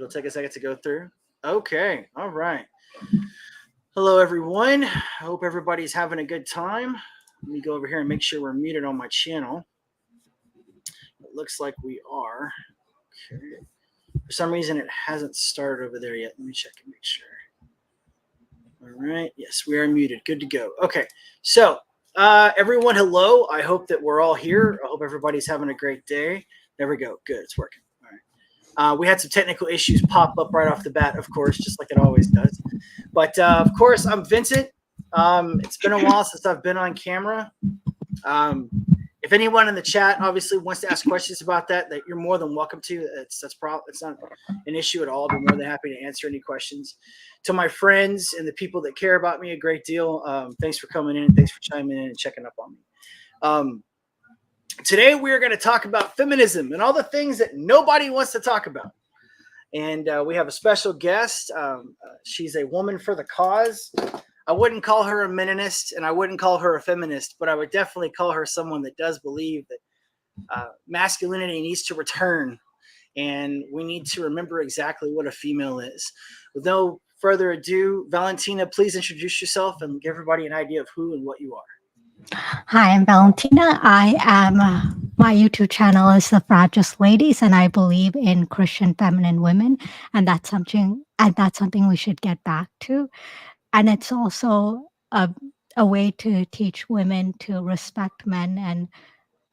It'll take a second to go through. Okay. All right. Hello, everyone. I hope everybody's having a good time. Let me go over here and make sure we're muted on my channel. It looks like we are. Okay. For some reason, it hasn't started over there yet. Let me check and make sure. All right. Yes, we are muted. Good to go. Okay. So, everyone, hello. I hope that we're all here. I hope everybody's having a great day. There we go. Good. It's working. All right. We had some technical issues pop up right off the bat, of course, just like it always does. But, of course, I'm Vincent. It's been a while since I've been on camera. If anyone in the chat obviously wants to ask questions about that you're more than welcome to. It's not an issue at all. I'll be more than happy to answer any questions. To my friends and the people that care about me a great deal, thanks for coming in. Thanks for chiming in and checking up on me. Today we are going to talk about feminism and all the things that nobody wants to talk about. And we have a special guest. She's a woman for the cause. I wouldn't call her a meninist and I wouldn't call her a feminist, but I would definitely call her someone that does believe that masculinity needs to return and we need to remember exactly what a female is. With no further ado, Valentina, please introduce yourself and give everybody an idea of who and what you are. Hi, I'm Valentina. I am, my YouTube channel is The Fragile Ladies, and I believe in Christian feminine women, and that's something we should get back to. And it's also a way to teach women to respect men and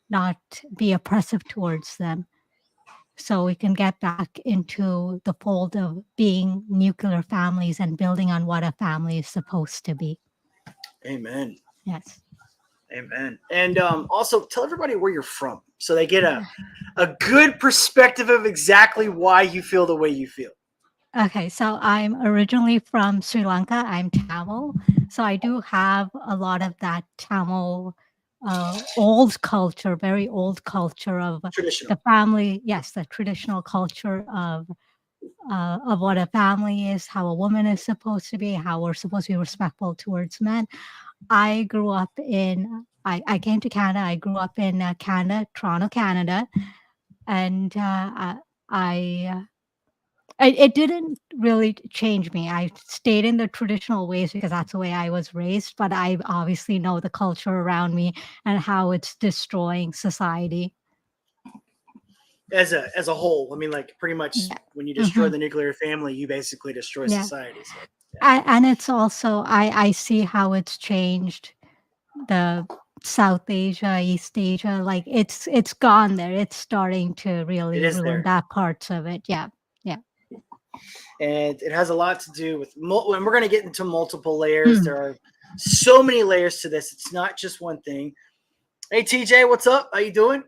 not be oppressive towards them. So we can get back into the fold of being nuclear families and building on what a family is supposed to be. Amen. Yes. Amen. And also tell everybody where you're from so they get a good perspective of exactly why you feel the way you feel. Okay, so I'm originally from Sri Lanka. I'm Tamil. So I do have a lot of that Tamil old culture, very old culture of the family. Yes, the traditional culture of what a family is, how a woman is supposed to be, how we're supposed to be respectful towards men. I grew up in, I came to Canada. I grew up in Canada, Toronto, Canada. And it didn't really change me. I stayed in the traditional ways because that's the way I was raised. But I obviously know the culture around me and how it's destroying society. As a whole, I mean, like pretty much when you destroy the nuclear family, you basically destroy society. So, and it's also, I see how it's changed the South Asia, East Asia. Like it's gone there. It's starting to really ruin that parts of it. Yeah. And it has a lot to do with, and we're going to get into multiple layers. There are so many layers to this. It's not just one thing. Hey, TJ, what's up? How you doing?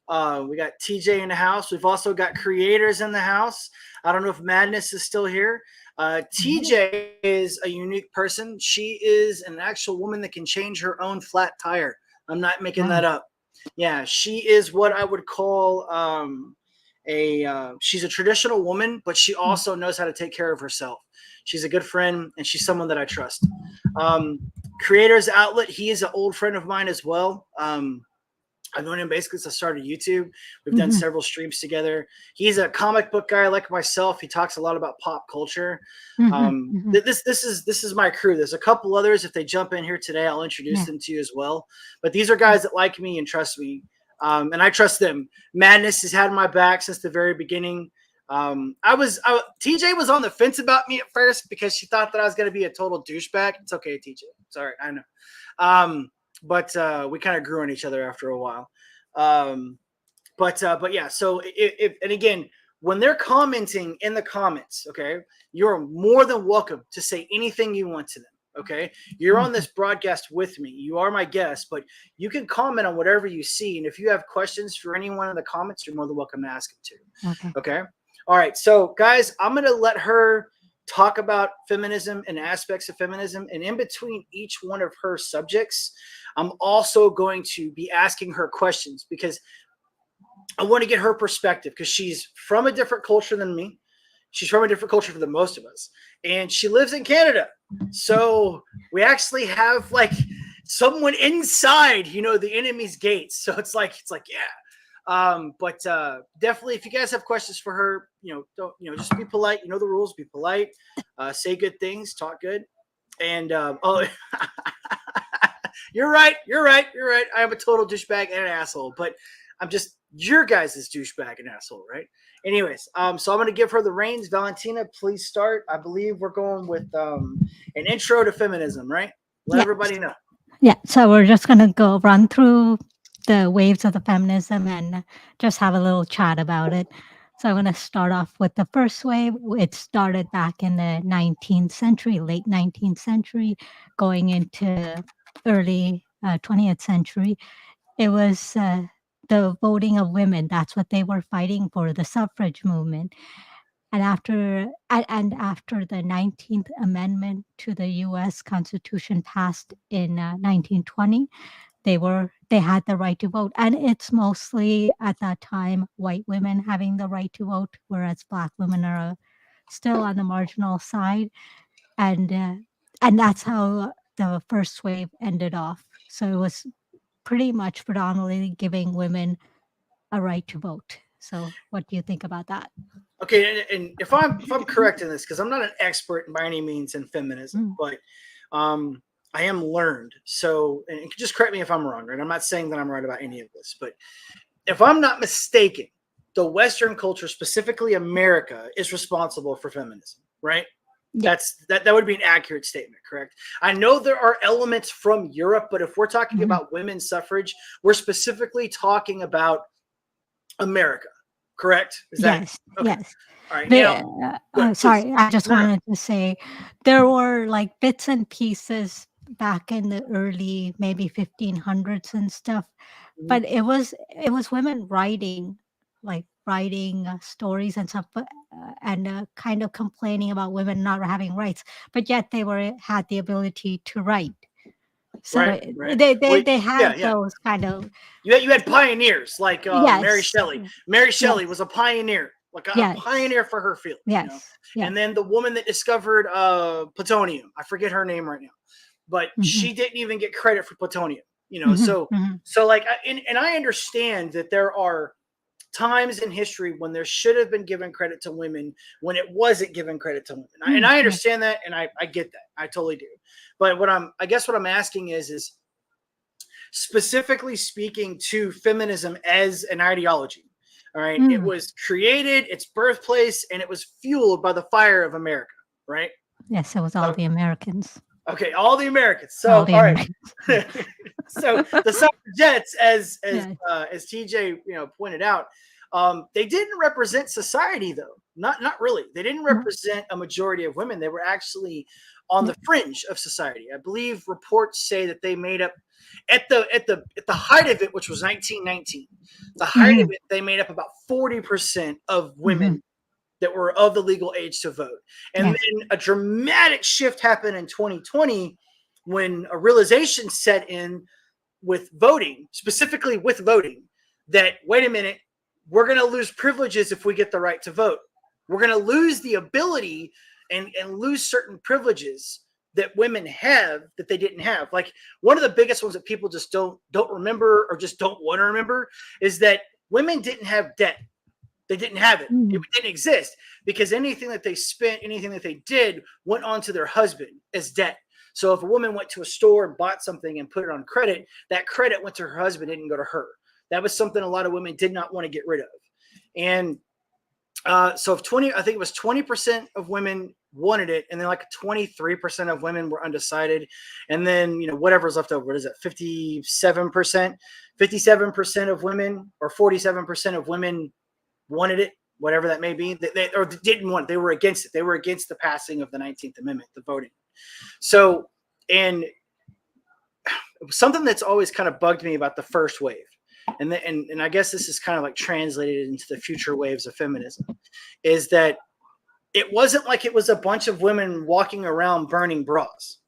We got TJ in the house. We've also got creators in the house. I don't know if Madness is still here. TJ is a unique person. She is an actual woman that can change her own flat tire. I'm not making that up. Yeah, she is what I would call she's a traditional woman, but she also knows how to take care of herself. She's a good friend, and she's someone that I trust. Creators Outlet, he is an old friend of mine as well. I've known him basically since I started YouTube. We've done several streams together. He's a comic book guy like myself. He talks a lot about pop culture. This is my crew. There's a couple others. If they jump in here today, I'll introduce them to you as well. But these are guys that like me and trust me. And I trust them. Madness has had my back since the very beginning. TJ was on the fence about me at first because she thought that I was going to be a total douchebag. It's okay, TJ. Sorry, I know. But we kind of grew on each other after a while. But yeah, so and again, when they're commenting in the comments, okay, you're more than welcome to say anything you want to them. Okay, you're on this broadcast with me. You are my guest, but you can comment on whatever you see. And if you have questions for anyone in the comments, you're more than welcome to ask them to. Okay. All right. So guys, I'm going to let her talk about feminism and aspects of feminism. And in between each one of her subjects, I'm also going to be asking her questions because I want to get her perspective because she's from a different culture than me. She's from a different culture for the most of us. And she lives in Canada. So we actually have like someone inside, the enemy's gates. So it's like, yeah. But definitely if you guys have questions for her, just be polite. You know the rules. Be polite. Say good things. Talk good. And you're right. You're right. You're right. I am a total douchebag and an asshole, but I'm just your guys' douchebag and asshole, right? Anyways, so I'm going to give her the reins. Valentina, please start. I believe we're going with an intro to feminism, right? Let everybody know. Yeah, so we're just going to go run through the waves of the feminism and just have a little chat about it. So I'm going to start off with the first wave. It started back in the 19th century, late 19th century, going into early 20th century. It was the voting of women. That's what they were fighting for, the suffrage movement. And after the 19th Amendment to the U.S. Constitution passed in 1920, they had the right to vote, and it's mostly at that time white women having the right to vote, whereas Black women are still on the marginal side, and that's how the first wave ended off. So it was pretty much predominantly giving women a right to vote. So what do you think about that? Okay, and if I'm correct in this, because I'm not an expert by any means in feminism, but I am learned. So, and just correct me if I'm wrong, right? I'm not saying that I'm right about any of this, but if I'm not mistaken, the Western culture, specifically America, is responsible for feminism, right? Yeah. That would be an accurate statement, correct? I know there are elements from Europe, but if we're talking about women's suffrage, we're specifically talking about America, correct? Is that yes? okay? Yes. All right. Now, sorry, I just wanted to say there were like bits and pieces back in the early maybe 1500s and stuff, but it was women writing stories and stuff, but, and kind of complaining about women not having rights, but yet they had the ability to write. So right. they had those kind of. You had pioneers like Mary Yes. Shelley. Mary Shelley was a pioneer, like a pioneer for her field. Yes. And then the woman that discovered plutonium, I forget her name right now, but she didn't even get credit for plutonium. So like, and I understand that there are times in history when there should have been given credit to women when it wasn't given credit to women. And I understand that, and I get that. I totally do. But what I'm asking is specifically speaking to feminism as an ideology. All right. It was created, its birthplace, and it was fueled by the fire of America, right? Yes, it was all the Americans. Okay, all the Americans. So all right. So the suffragettes, as TJ pointed out, they didn't represent society though. Not really. They didn't represent a majority of women. They were actually on the fringe of society. I believe reports say that they made up at the height of it, which was 1919. The height of it, they made up about 40% of women that were of the legal age to vote. And then a dramatic shift happened in 2020 when a realization set in with voting, specifically with voting, that wait a minute, we're going to lose privileges if we get the right to vote. We're going to lose the ability and lose certain privileges that women have that they didn't have. Like one of the biggest ones that people just don't remember or just don't want to remember is that women didn't have debt. They didn't have it. It didn't exist because anything that they spent, anything that they did went on to their husband as debt. So if a woman went to a store and bought something and put it on credit, that credit went to her husband, didn't go to her. That was something a lot of women did not want to get rid of. And so if I think it was 20% of women wanted it, and then like 23% of women were undecided. And then, whatever's left over, what is it? 57% of women or 47% of women wanted it, whatever that may be. They didn't want it. They were against it. They were against the passing of the 19th Amendment, the voting. So, and something that's always kind of bugged me about the first wave, and I guess this is kind of like translated into the future waves of feminism, is that it wasn't like it was a bunch of women walking around burning bras.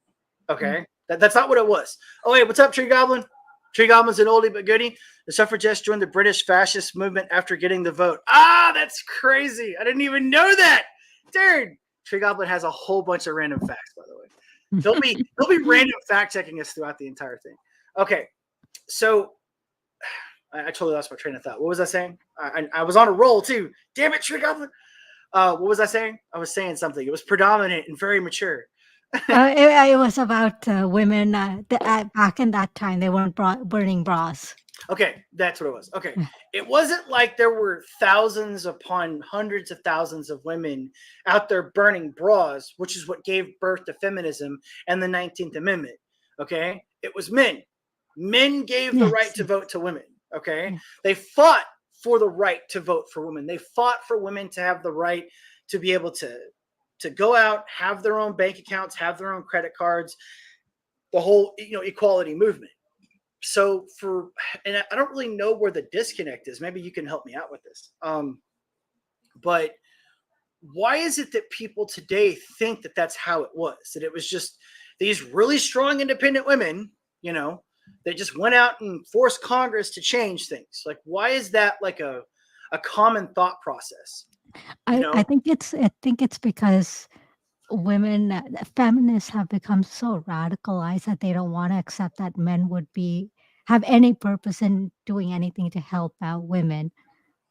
Okay. That's not what it was. Oh, hey, what's up, Tree Goblin? Tree Goblin's an oldie but goodie. The suffragettes joined the British fascist movement after getting the vote. That's crazy. I didn't even know that. Dude, Tree Goblin has a whole bunch of random facts, by the way. He'll be random fact checking us throughout the entire thing. Okay. So I totally lost my train of thought. What was I saying? I was on a roll too. Damn it, Tree Goblin. What was I saying? I was saying something. It was predominant and very mature. It was about women back in that time. They weren't burning bras. Okay, that's what it was. Okay. Yeah. It wasn't like there were thousands upon hundreds of thousands of women out there burning bras, which is what gave birth to feminism and the 19th Amendment. Okay. It was men. Men gave the right Yes. to vote to women. Okay. Yeah. They fought for the right to vote for women. They fought for women to have the right to be able to go out, have their own bank accounts, have their own credit cards, the whole equality movement. So and I don't really know where the disconnect is. Maybe you can help me out with this. But why is it that people today think that that's how it was? That it was just these really strong, independent women, that just went out and forced Congress to change things. Like, why is that like a common thought process? I think it's because women, feminists have become so radicalized that they don't want to accept that men would have any purpose in doing anything to help out women.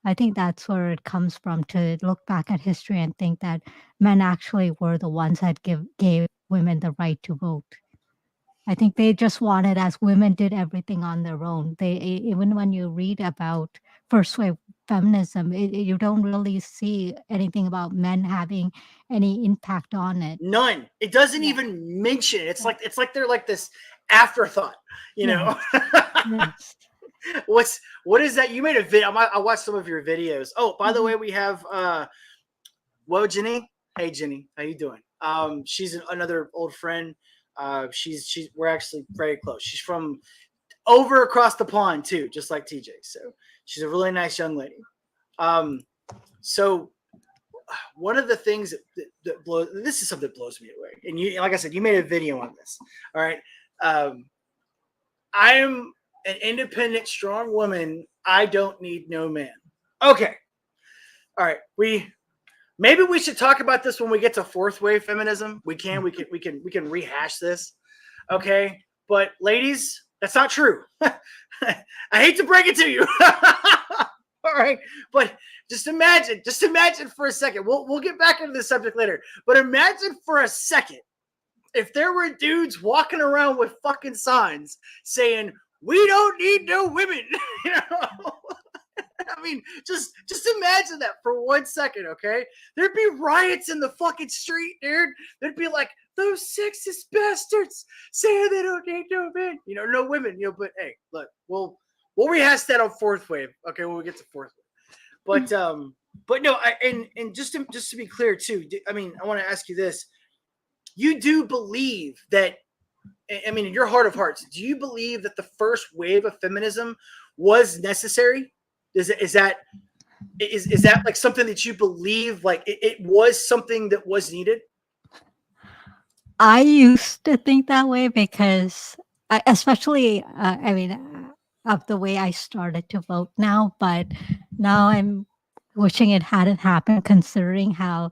I think that's where it comes from, to look back at history and think that men actually were the ones that gave women the right to vote. I think they just wanted, as women did everything on their own. Even when you read about first wave feminism, you don't really see anything about men having any impact on it. None. It doesn't Yeah. even mention it. It's Yeah. like they're like this afterthought. Yes. Yes. What is that? You made a video. I watched some of your videos. Oh, by the way, we have whoa, Jenny. Hey, Jenny, how you doing? She's another old friend. We're actually very close. She's from over across the pond too, just like TJ. So she's a really nice young lady. So one of the things that blows, this is something that blows me away. And you, like I said, you made a video on this. All right. I am an independent, strong woman. I don't need no man. Okay. All right. Maybe we should talk about this when we get to fourth wave feminism. We can rehash this. Okay. But ladies, that's not true. I hate to break it to you. All right. But just imagine for a second. We'll get back into the subject later. But imagine for a second if there were dudes walking around with fucking signs saying, "We don't need no women." I mean, just imagine that for 1 second, okay? There'd be riots in the fucking street, dude. There'd be like, those sexist bastards saying they don't need no men, no women, But hey, look, we'll rehash that on fourth wave, okay? When we get to fourth wave, but no, and just to be clear too, I mean, I want to ask you this: you do believe that? I mean, in your heart of hearts, do you believe that the first wave of feminism was necessary? Is that like something that you believe, like it was something that was needed? I used to think that way because, especially, of the way I started to vote now, but now I'm wishing it hadn't happened, considering how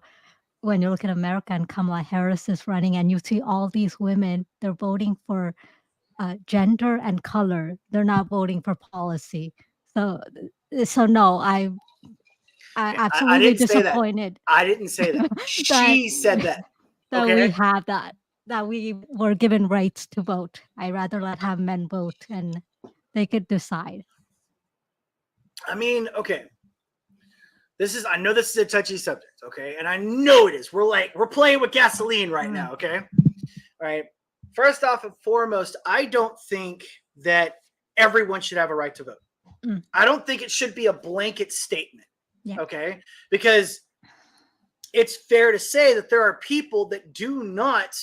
when you look at America and Kamala Harris is running and you see all these women, they're voting for gender and color. They're not voting for policy. So, no, I'm I absolutely didn't say that. disappointed I didn't say that. that She said that. that Okay. we have that we were given rights to vote. I rather have men vote and they could decide. I mean, okay. I know this is a touchy subject, okay? And I know it is. We're playing with gasoline right now, okay? All right. First off and foremost, I don't think that everyone should have a right to vote. I don't think it should be a blanket statement. Yeah. Okay? Because it's fair to say that there are people that do not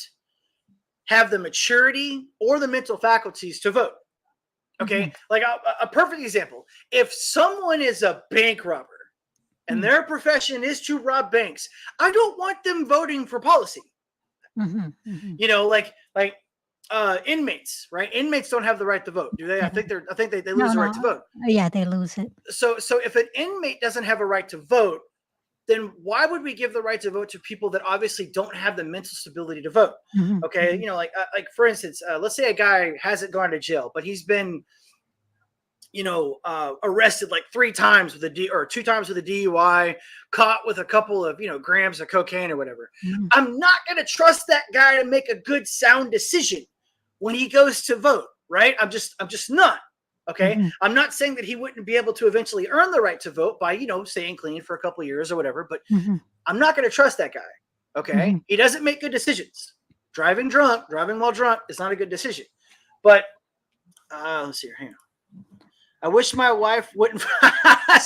have the maturity or the mental faculties to vote. Okay? Like a perfect example. If someone is a bank robber and their profession is to rob banks, I don't want them voting for policy. Like inmates, right? Inmates don't have the right to vote, do they? I think they lose the right to vote. Yeah, they lose it. So if an inmate doesn't have a right to vote, then why would we give the right to vote to people that obviously don't have the mental stability to vote? Okay, like for instance, let's say a guy hasn't gone to jail, but he's been, arrested like 3 times with or 2 times with a DUI, caught with a couple of, grams of cocaine or whatever. Mhm. I'm not going to trust that guy to make a good sound decision when he goes to vote, right? I'm just not. Okay. Mhm. I'm not saying that he wouldn't be able to eventually earn the right to vote by, staying clean for a couple of years or whatever, but Mhm. I'm not going to trust that guy. Okay. Mhm. He doesn't make good decisions. Driving while drunk is not a good decision. But let's see here. Hang on. I wish my wife wouldn't.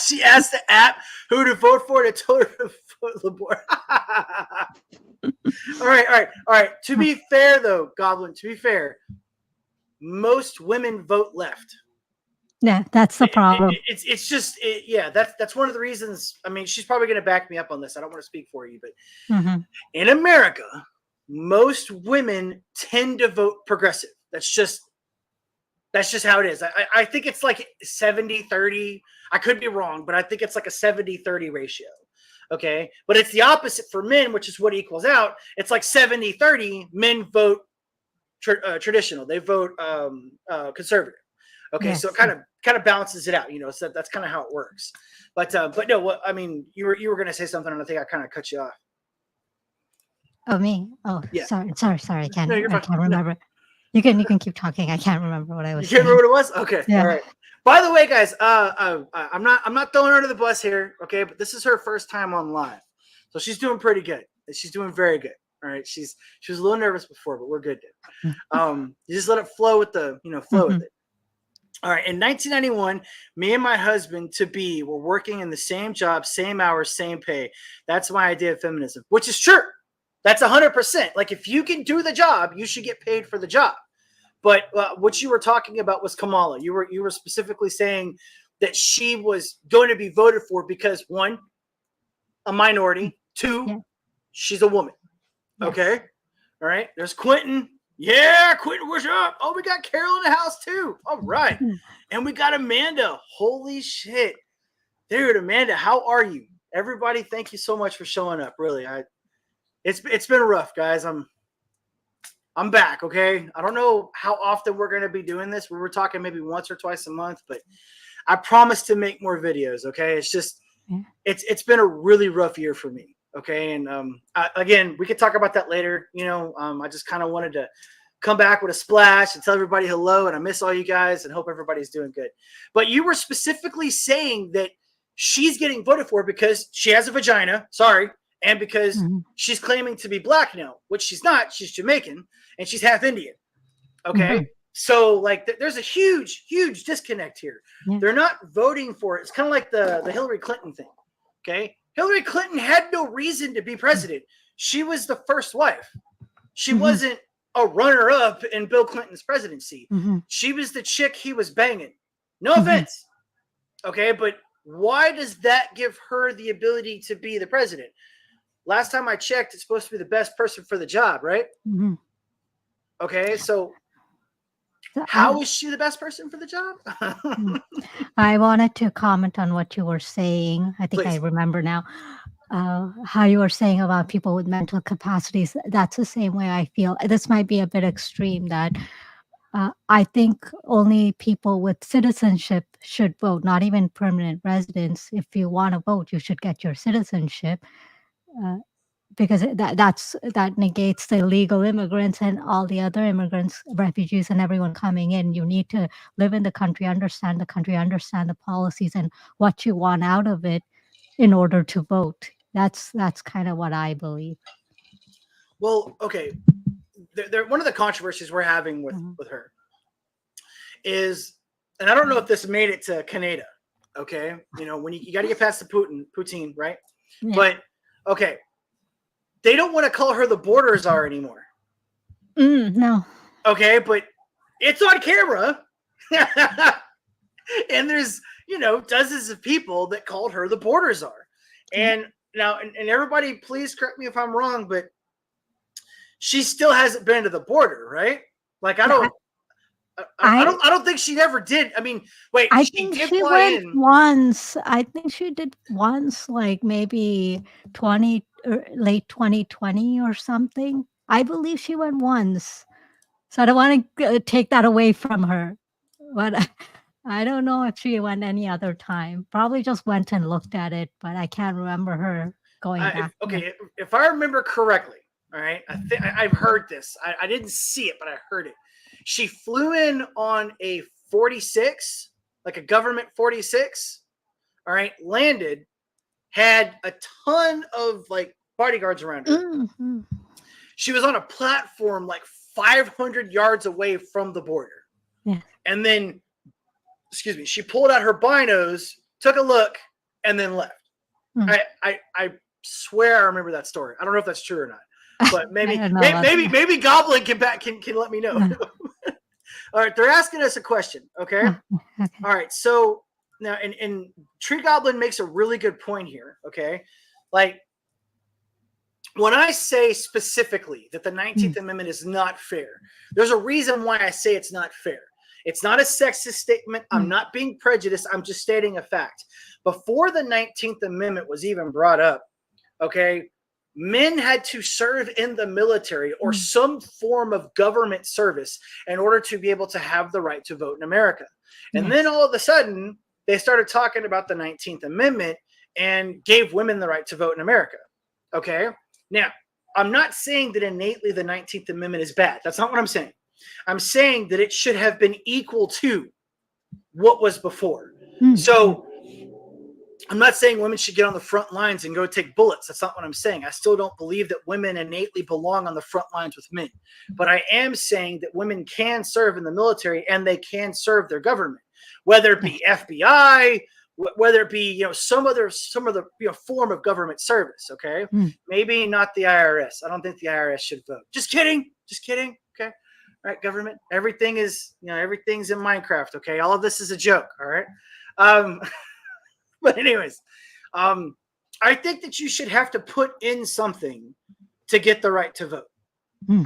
She asked the app who to vote for to told her to vote Labor. All right. To be fair, though, Goblin, to be fair, most women vote left. Yeah, that's the problem. It's just that's one of the reasons. I mean, she's probably going to back me up on this. I don't want to speak for you, but Mhm. in America, most women tend to vote progressive. That's just how it is. I think it's like 70-30. I could be wrong, but I think it's like a 70-30 ratio. Okay. But it's the opposite for men, which is what equals out. It's like 70-30. Men vote traditional. They vote conservative. Okay. So it Yes. kind of balances it out, so that's kind of how it works. But no, I mean, you were going to say something, and I think I kind of cut you off. Oh, me? Oh, Yeah. sorry. I No, you're fine. can't remember. You can keep talking. I can't remember what I You was can't saying. remember what it was? Okay. Yeah. All right. By the way, guys, I'm not throwing her under the bus here, okay? But this is her first time on live, so she's doing pretty good. She's doing very good. All right. She was a little nervous before, but we're good. You just let it flow with flow with Mhm. it. All right. In 1991, me and my husband to be were working in the same job, same hours, same pay. That's my idea of feminism, which is true. That's 100%. Like, if you can do the job, you should get paid for the job. But what you were talking about was Kamala. You were specifically saying that she was going to be voted for because, one, a minority, two, Yeah. she's a woman. Yes. Okay. All right. There's Quentin. Yeah, Quentin, what's up? Oh, we got Carol in the house too. All right. And we got Amanda. Holy shit. Dude, Amanda, how are you? Everybody, thank you so much for showing up. Really. It's been rough, guys. I'm back, okay? I don't know how often we're going to be doing this. We were talking maybe once or twice a month, but I promise to make more videos, okay? It's just it's been a really rough year for me, okay? And again, we could talk about that later. I just kind of wanted to come back with a splash and tell everybody hello, and I miss all you guys and hope everybody's doing good. But you were specifically saying that she's getting voted for because she has a vagina. Sorry. And because she's claiming to be black now, which she's not. She's Jamaican and she's half Indian. Okay. So like there's a huge disconnect here. Yeah. They're not voting for it. It's kind of like the Hillary Clinton thing. Okay. Hillary Clinton had no reason to be president. She was the first wife. She wasn't a runner-up in Bill Clinton's presidency. She was the chick he was banging. No offense. Okay. But why does that give her the ability to be the president? Last time I checked, it's supposed to be the best person for the job, right? Okay, so how is she the best person for the job? I wanted to comment on what you were saying. I think I remember now. How you were saying about people with mental capacities. That's the same way I feel. This might be a bit extreme, that I think only people with citizenship should vote, not even permanent residents. If you want to vote, you should get your citizenship. Because that negates the illegal immigrants and all the other immigrants, refugees, and everyone coming in. You need to live in the country, understand the policies and what you want out of it in order to vote. That's kind of what I believe. Well, okay. One of the controversies we're having with her is, and I don't know if this made it to Canada. Okay, when you got to get past the Putin, right? Yeah. But okay. They don't want to call her the border czar anymore. No. Okay, but it's on camera. And there's, dozens of people that called her the border czar. And now, and everybody, please correct me if I'm wrong, but she still hasn't been to the border, right? Like, I don't think she ever did. I mean, wait, I think she went once. I think she did once, like maybe late 2020 or something. I believe she went once. So I don't want to take that away from her. But I don't know if she went any other time. Probably just went and looked at it, but I can't remember her going back there. Okay, if I remember correctly, all right, I think I've heard this. I didn't see it, but I heard it. She flew in on a 46, like a government 46. All right, landed, had a ton of like bodyguards around her. Mm-hmm. She was on a platform like 500 yards away from the border. Yeah. And then, excuse me, she pulled out her binos, took a look, and then left. Mm. I swear I remember that story. I don't know if that's true or not, but maybe Goblin can let me know. All right, they're asking us a question. Okay. Okay. All right, so now and Tree Goblin makes a really good point here. Okay, like when I say specifically that the 19th Amendment is not fair, there's a reason why I say it's not fair. It's not a sexist statement. I'm not being prejudiced. I'm just stating a fact. Before the 19th Amendment was even brought up, okay, men had to serve in the military or some form of government service in order to be able to have the right to vote in America. And then all of a sudden, they started talking about the 19th Amendment and gave women the right to vote in America. Okay? Now, I'm not saying that innately the 19th Amendment is bad. That's not what I'm saying. I'm saying that it should have been equal to what was before. So I'm not saying women should get on the front lines and go take bullets. That's not what I'm saying. I still don't believe that women innately belong on the front lines with men. But I am saying that women can serve in the military and they can serve their government, whether it be FBI, whether it be some other form of government service. Okay, maybe not the IRS. I don't think the IRS should vote. Just kidding. Okay, all right, government. Everything is everything's in Minecraft. Okay, all of this is a joke. All right. But anyways, I think that you should have to put in something to get the right to vote.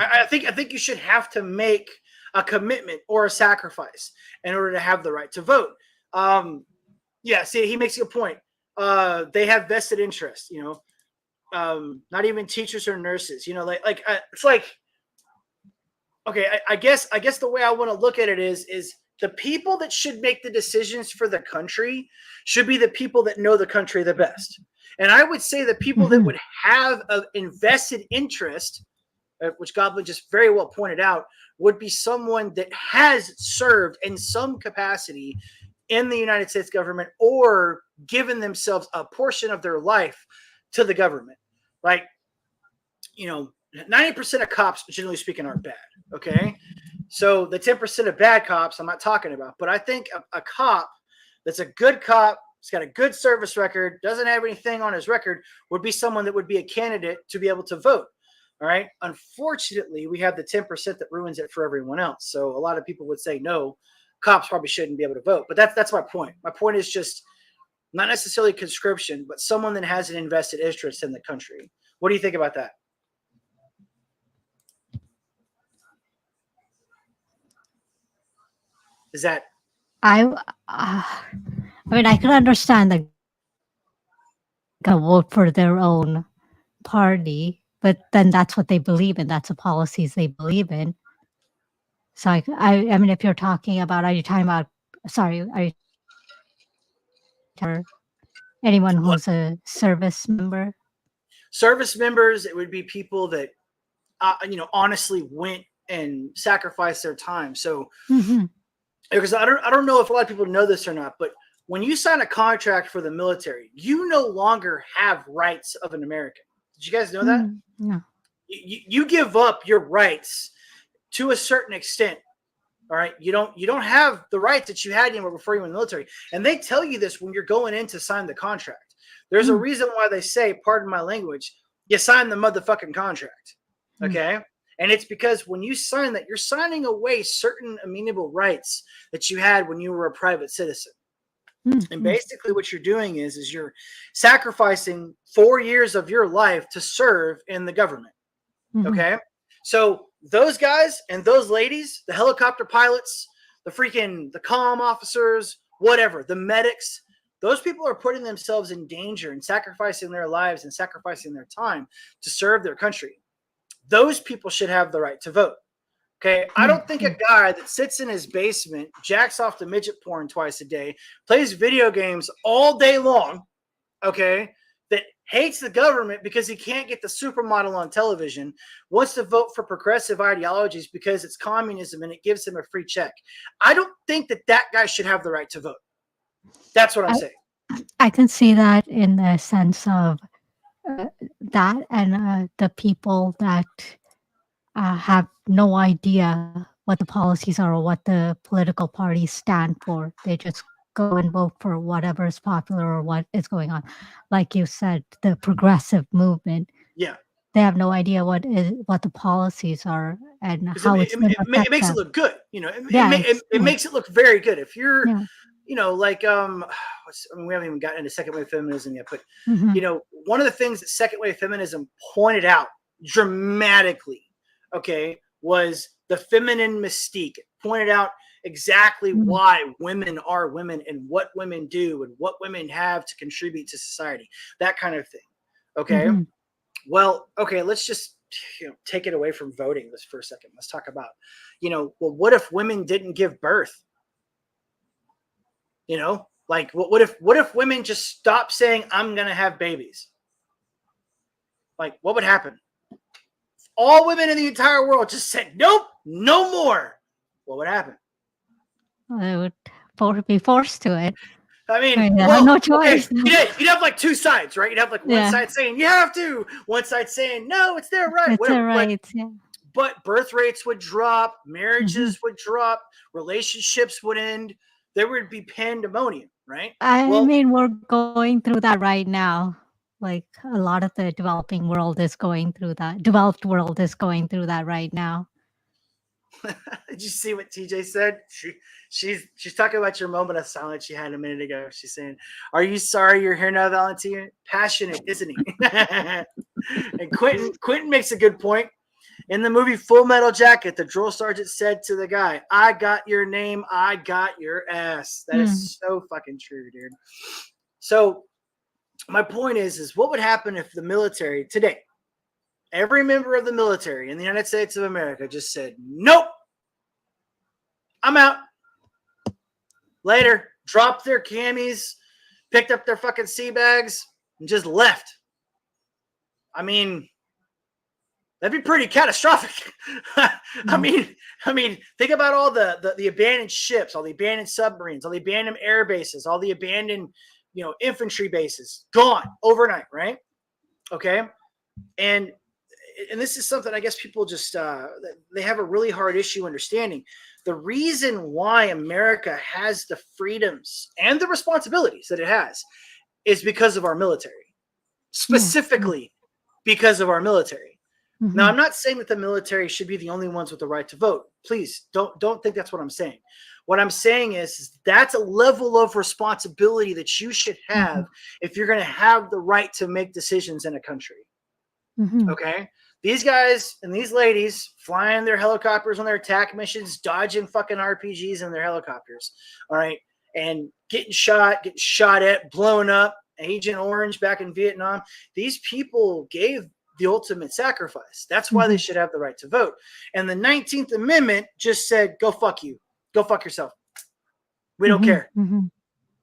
I think you should have to make a commitment or a sacrifice in order to have the right to vote. Yeah, see, he makes a good point. They have vested interest, not even teachers or nurses, it's like, okay, I guess the way I want to look at it is the people that should make the decisions for the country should be the people that know the country the best. And I would say the people that would have an invested interest, which Goblin just very well pointed out, would be someone that has served in some capacity in the United States government or given themselves a portion of their life to the government. Like, 90% of cops, generally speaking, aren't bad. Okay. So the 10% of bad cops I'm not talking about, but I think a cop that's a good cop, he's got a good service record, doesn't have anything on his record, would be someone that would be a candidate to be able to vote. All right. Unfortunately, we have the 10% that ruins it for everyone else. So a lot of people would say, no, cops probably shouldn't be able to vote. But that's my point. My point is just not necessarily conscription, but someone that has an invested interest in the country. What do you think about that? Is that? I mean, I can understand that vote for their own party, but then that's what they believe in. That's the policies they believe in. So I mean, if you're talking about, are you talking about anyone who's a service member? Service members, it would be people that, honestly went and sacrificed their time. So, because I don't know if a lot of people know this or not, but when you sign a contract for the military, you no longer have rights of an American. Did you guys know that? No. You give up your rights to a certain extent. All right. You don't have the rights that you had anymore before you went in the military. And they tell you this when you're going in to sign the contract. There's a reason why they say, pardon my language, you sign the motherfucking contract. Okay. And it's because when you sign that, you're signing away certain amenable rights that you had when you were a private citizen. And basically what you're doing is you're sacrificing 4 years of your life to serve in the government. Okay. So those guys and those ladies, the helicopter pilots, the comm officers, whatever, the medics, those people are putting themselves in danger and sacrificing their lives and sacrificing their time to serve their country. Those people should have the right to vote. Okay, I don't think a guy that sits in his basement, jacks off the midget porn twice a day, plays video games all day long, okay, that hates the government because he can't get the supermodel on television, wants to vote for progressive ideologies because it's communism and it gives him a free check. I don't think that that guy should have the right to vote. That's what I'm saying. I can see that in the sense of that and the people that have no idea what the policies are or what the political parties stand for. They just go and vote for whatever is popular or what is going on. Like you said, the progressive movement. Yeah. They have no idea what the policies are and how it's going to it affect makes them. it look good. You know, Yeah, it makes it look very good. If you're, yeah. you know, like, I mean, we haven't even gotten into second wave feminism yet, but, Mhm. you know, one of the things that second wave feminism pointed out dramatically, okay, was the feminine mystique. It pointed out exactly why women are women and what women do and what women have to contribute to society, that kind of thing. Okay. Mhm. Well, okay, let's just, you know, take it away from voting this for a second. Let's talk about, you know, well, what if women didn't give birth? You know, like what if women just stop saying I'm gonna have babies? Like, what would happen? All women in the entire world just said nope, no more. What would happen? They would be forced to it. I mean, They have well, no okay, choice. you'd have like two sides, right? You'd have like one Yeah, side saying you have to, one side saying no, it's their right, it's whatever. a right. Yeah. But birth rates would drop, Mhm. marriages would drop, relationships would end. There would be pandemonium, right? I Well, mean, we're going through that right now. Like a lot of the developing world is going through that. Developed world is going through that right now. did you see what TJ said? She's talking about your moment of silence she had a minute ago. She's saying, "Are you sorry you're here now, Valentina?" Passionate, isn't he? And Quentin makes a good point. In the movie Full Metal Jacket, the drill sergeant said to the guy, "I got your name, I got your ass." That Mm. is so fucking true, dude. So my point is what would happen if the military today, every member of the military in the United States of America just said, nope, I'm out. Later, dropped their camis, picked up their fucking sea bags, and just left. I mean, that'd be pretty catastrophic. I mean, think about all the abandoned ships, all the abandoned submarines, all the abandoned air bases, all the abandoned, you know, infantry bases, gone overnight, right? Okay, and this is something I guess people just they have a really hard issue understanding. The reason why America has the freedoms and the responsibilities that it has is because of our military, specifically because of our military. Mm-hmm. Now, I'm not saying that the military should be the only ones with the right to vote. Please don't think that's what I'm saying. What I'm saying is that's a level of responsibility that you should have if you're going to have the right to make decisions in a country. Mm-hmm. Okay? These guys and these ladies flying their helicopters on their attack missions, dodging fucking RPGs in their helicopters. All right? And getting shot at, blown up, Agent Orange back in Vietnam. These people gave the ultimate sacrifice. That's why they should have the right to vote. And the 19th Amendment just said, go fuck you. Go fuck yourself. We don't care.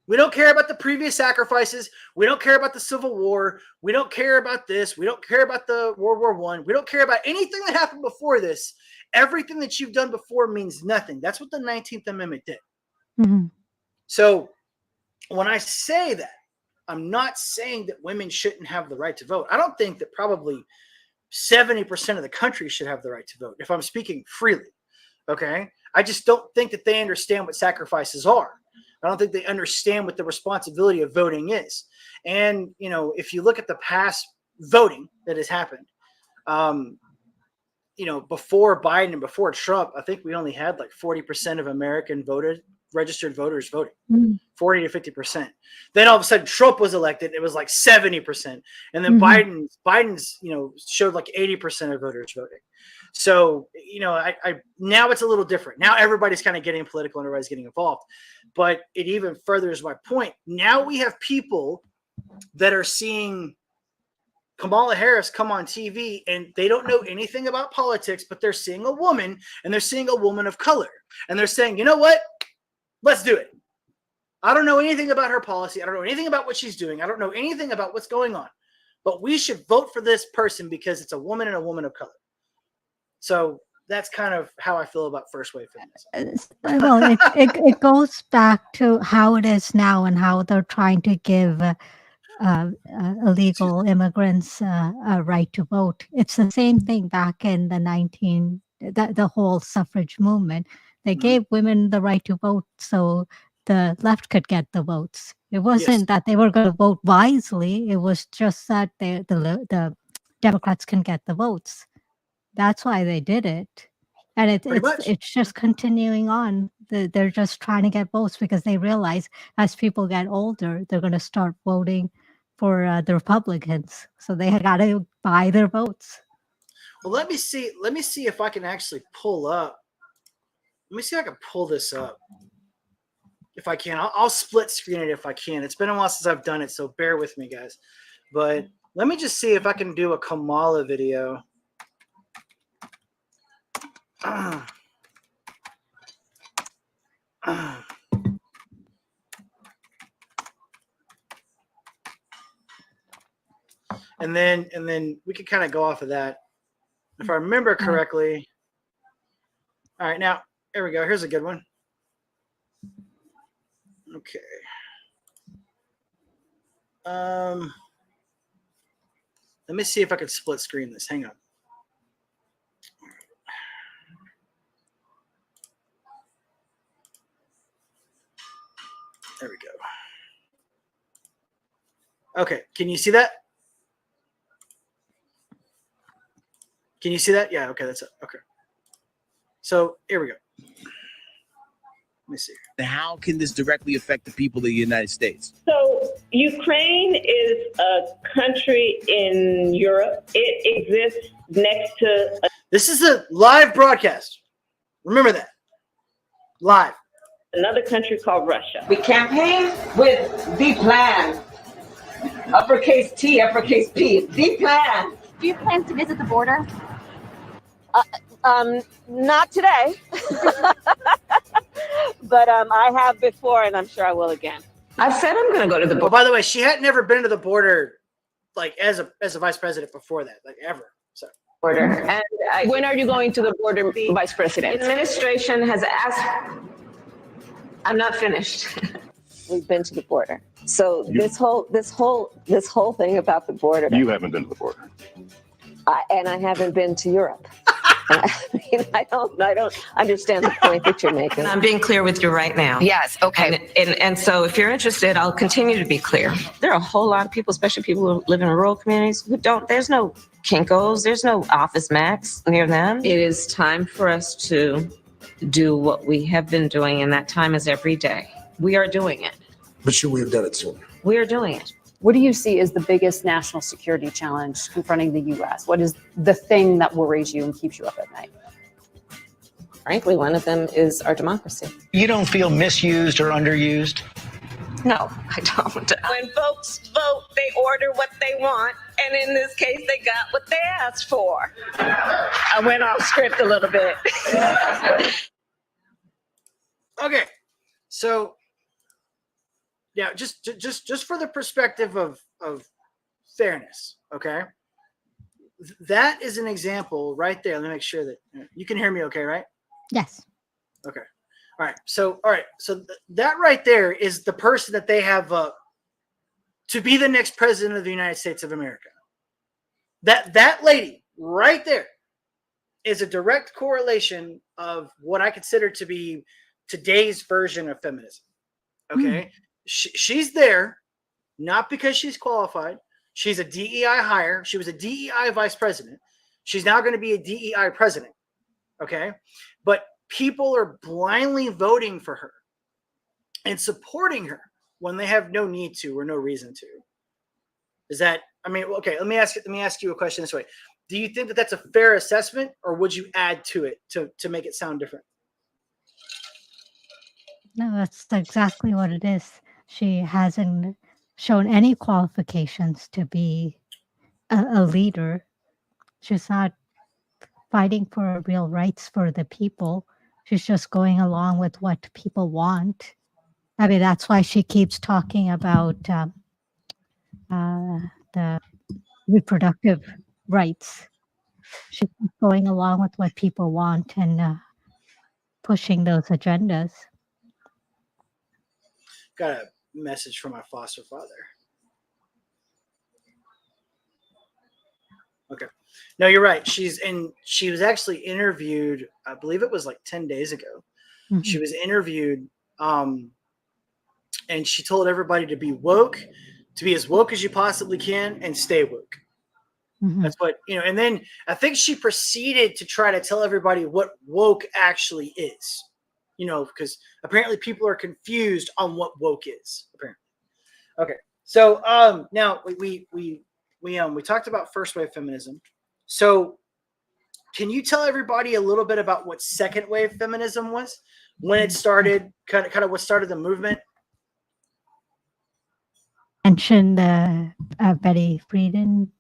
We don't care about the previous sacrifices. We don't care about the Civil War. We don't care about this. We don't care about the World War I. We don't care about anything that happened before this. Everything that you've done before means nothing. That's what the 19th Amendment did. So when I say that, I'm not saying that women shouldn't have the right to vote. I don't think that probably 70% of the country should have the right to vote, if I'm speaking freely. Okay? I just don't think that they understand what sacrifices are. I don't think they understand what the responsibility of voting is. And, you know, if you look at the past voting that has happened, you know, before Biden and before Trump, I think we only had like 40% of American registered voters voting, 40 to 50%. Then all of a sudden Trump was elected. It was like 70%. And then Biden's, you know, showed like 80% of voters voting. So, you know, I now it's a little different. Now everybody's kind of getting political and everybody's getting involved. But it even furthers my point. Now we have people that are seeing Kamala Harris come on TV and they don't know anything about politics, but they're seeing a woman and they're seeing a woman of color. And they're saying, you know what? Let's do it. I don't know anything about her policy. I don't know anything about what she's doing. I don't know anything about what's going on. But we should vote for this person because it's a woman and a woman of color. So that's kind of how I feel about first wave feminism. Well, it goes back to how it is now and how they're trying to give illegal immigrants a right to vote. It's the same thing back in the whole suffrage movement. They gave women the right to vote so the left could get the votes. It wasn't that they were going to vote wisely. It was just that the Democrats can get the votes. That's why they did it. And it's just continuing on. They're just trying to get votes because they realize as people get older, they're going to start voting for the Republicans. So they got to buy their votes. Well, let me see if I can actually pull up. Let me see if I can pull this up. If I can, I'll split screen it if I can. It's been a while since I've done it, so bear with me, guys. But let me just see if I can do a Kamala video. And then we can kind of go off of that. If I remember correctly. All right, now here we go. Here's a good one. Okay. Let me see if I can split screen this. Hang on. There we go. Okay, can you see that? Can you see that? Yeah, okay, that's it. Okay. So here we go. Let me see. How can this directly affect the people of the United States? So Ukraine is a country in Europe. It exists next to... This is a live broadcast. Remember that. Live. Another country called Russia. We campaign with the plan. Uppercase T, uppercase P. The plan. Do you plan to visit the border? Not today, but I have before, and I'm sure I will again. I said I'm going to go to the Well, border. by the way, she had never been to the border, like as a vice president before that, like ever. So. And When are you going to the border, Vice the President? administration has asked. I'm not finished. We've been to the border. So this whole thing about the border. You haven't been to the border. And I haven't been to Europe. I mean, I don't understand the point that you're making. And I'm being clear with you right now. Yes, okay. And so if you're interested, I'll continue to be clear. There are a whole lot of people, especially people who live in rural communities, who there's no Kinko's, there's no Office Max near them. It is time for us to do what we have been doing, and that time is every day. We are doing it. But should we have done it sooner? We are doing it. What do you see as the biggest national security challenge confronting the U.S.? What is the thing that worries you and keeps you up at night? Frankly, one of them is our democracy. You don't feel misused or underused? No, I don't. When folks vote, they order what they want, and in this case, they got what they asked for. I went off script a little bit. Okay, so yeah, just for the perspective of fairness, okay? That is an example right there. Let me make sure that you can hear me okay, right? Yes. Okay. All right. So that right there is the person that they have to be the next president of the United States of America. That lady right there is a direct correlation of what I consider to be today's version of feminism. Okay. She's there not because she's qualified. She's a DEI hire. She was a DEI vice president. She's now going to be a DEI president. Okay. But people are blindly voting for her and supporting her when they have no need to or no reason to. Is that, I mean, okay, let me ask you a question this way. Do you think that that's a fair assessment, or would you add to it to make it sound different? No, that's exactly what it is. She hasn't shown any qualifications to be a leader. She's not fighting for real rights for the people. She's just going along with what people want. I mean, that's why she keeps talking about the reproductive rights. She keeps going along with what people want and pushing those agendas. Got a message from my foster father. Okay. No, you're right. She was actually interviewed, I believe it was like 10 days ago. Mhm. She was interviewed, and she told everybody to be woke, to be as woke as you possibly can, and stay woke. Mhm. That's what, and then I think she proceeded to try to tell everybody what woke actually is, because apparently people are confused on what woke is, apparently. Okay. So now we talked about first wave feminism. So can you tell everybody a little bit about what second wave feminism was, when it started, kind of what started the movement? Mentioned the Betty Friedan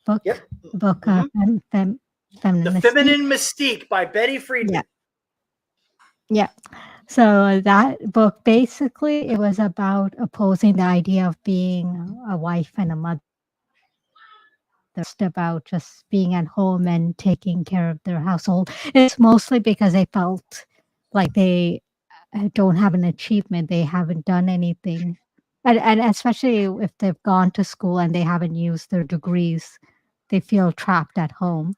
book, Yep. Feminine The Mystique. Feminine Mystique by Betty Friedan. Yeah. So that book, basically, it was about opposing the idea of being a wife and a mother. Just about just being at home and taking care of their household. It's mostly because they felt like they don't have an achievement. They haven't done anything. And especially if they've gone to school and they haven't used their degrees, they feel trapped at home.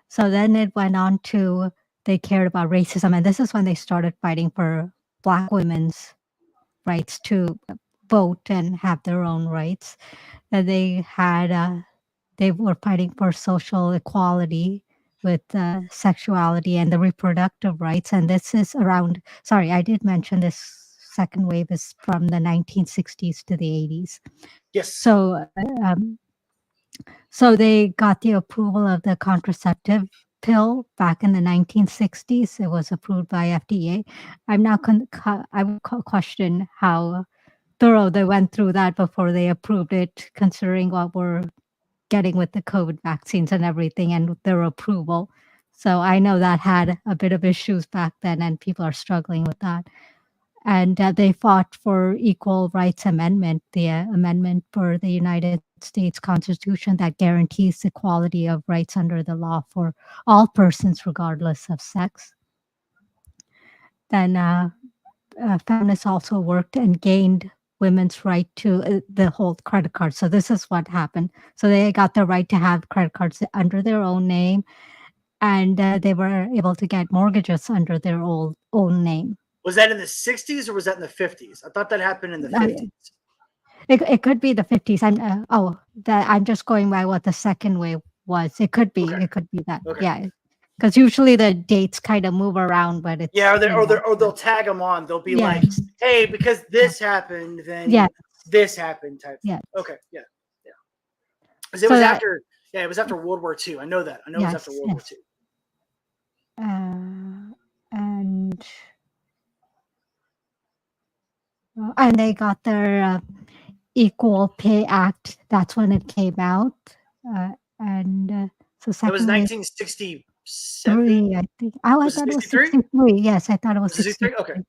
So then it went on to they cared about racism, and this is when they started fighting for Black women's rights to vote and have their own rights. And they were fighting for social equality with sexuality and the reproductive rights. And this is around. Sorry, I did mention this second wave is from the 1960s to the 80s. Yes. So they got the approval of the contraceptive pill back in the 1960s. It was approved by FDA. I would question how thorough they went through that before they approved it, considering what we're getting with the COVID vaccines and everything and their approval. So I know that had a bit of issues back then, and people are struggling with that. And they fought for equal rights amendment, the amendment for the United States Constitution that guarantees equality of rights under the law for all persons regardless of sex. Then feminists also worked and gained women's right to the whole credit card. So this is what happened. So they got the right to have credit cards under their own name, and they were able to get mortgages under their own name. Was that in the 60s or was that in the 50s? I thought that happened in the 50s. It could be the 50s. I'm just going by what the second wave was. It could be. Okay. It could be that. Okay. Yeah. Because usually the dates kind of move around, but it's or they'll tag them on. They'll be like, "Hey, because this happened, then this happened." Type. Yeah. Okay. Yeah. Yeah. Because it was after. Yeah, it was after World War II. I know that. I know it was after World War II. And they got their Equal Pay Act. That's when it came out, so It was 1967. I think. Oh, I thought it was 63. Yes, I thought it was 63. Okay.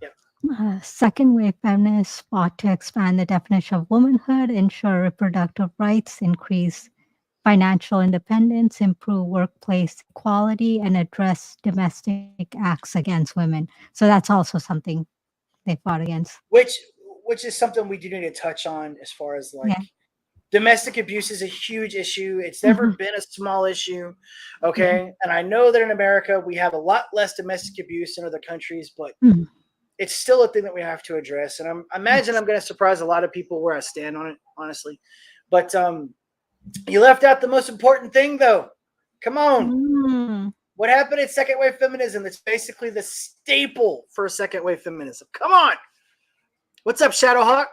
Yeah. Second wave feminists fought to expand the definition of womanhood, ensure reproductive rights, increase financial independence, improve workplace equality, and address domestic acts against women. So that's also something they fought against. Which is something we do need to touch on, as far as domestic abuse is a huge issue. It's never been a small issue. Okay. And I know that in America we have a lot less domestic abuse than other countries, but it's still a thing that we have to address. And I imagine I'm going to surprise a lot of people where I stand on it, honestly. But you left out the most important thing, though. Come on. What happened in second wave feminism? That's basically the staple for second wave feminism. Come on. What's up, Shadowhawk?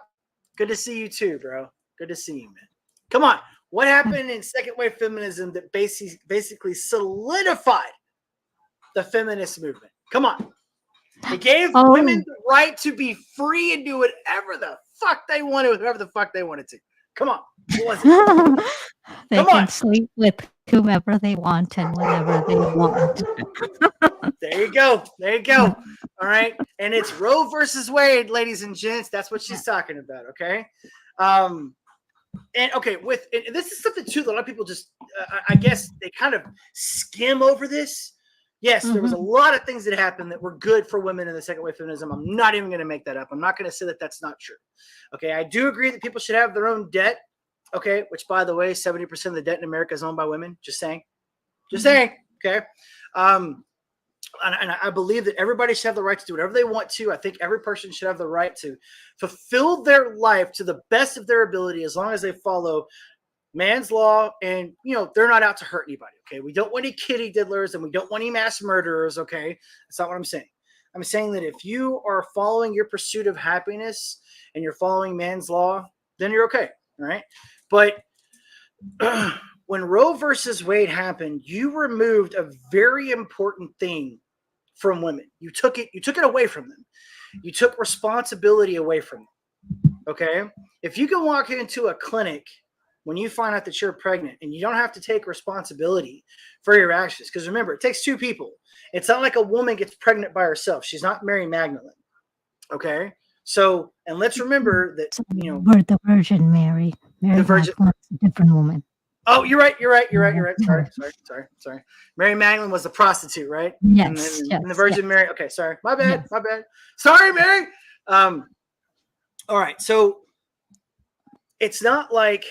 Good to see you too, bro. Good to see you, man. Come on. What happened in second wave feminism that basically solidified the feminist movement? Come on. It gave women the right to be free and do whatever the fuck they wanted with whoever the fuck they wanted to. Come on. What was it? They Come can on. sleep with whomever they want and whenever they want. There you go. There you go. All right. And it's Roe versus Wade, ladies and gents. That's what she's talking about. Okay. And okay, and this is something too that a lot of people just, I guess they kind of skim over this. Yes, there was a lot of things that happened that were good for women in the second wave feminism. I'm not even going to make that up. I'm not going to say that that's not true. Okay, I do agree that people should have their own debt. Okay, which by the way, 70% of the debt in America is owned by women. Just saying. Just saying. Okay. And I believe that everybody should have the right to do whatever they want to. I think every person should have the right to fulfill their life to the best of their ability as long as they follow man's law and, they're not out to hurt anybody, okay? We don't want any kitty diddlers and we don't want any mass murderers, okay? That's not what I'm saying. I'm saying that if you are following your pursuit of happiness and you're following man's law, then you're okay, all right? But when Roe versus Wade happened, you removed a very important thing from women. You took it away from them. You took responsibility away from them. Okay? If you can walk into a clinic when you find out that you're pregnant and you don't have to take responsibility for your actions, because remember, it takes two people. It's not like a woman gets pregnant by herself. She's not Mary Magdalene. Okay? So, and let's remember that, We're the Virgin Mary. Mary Magdalene's a different woman. Oh, you're right. Sorry. Mary Magdalene was the prostitute, right? Yes. And the Virgin Mary. Okay, sorry. My bad. Sorry, Mary. All right. So it's not like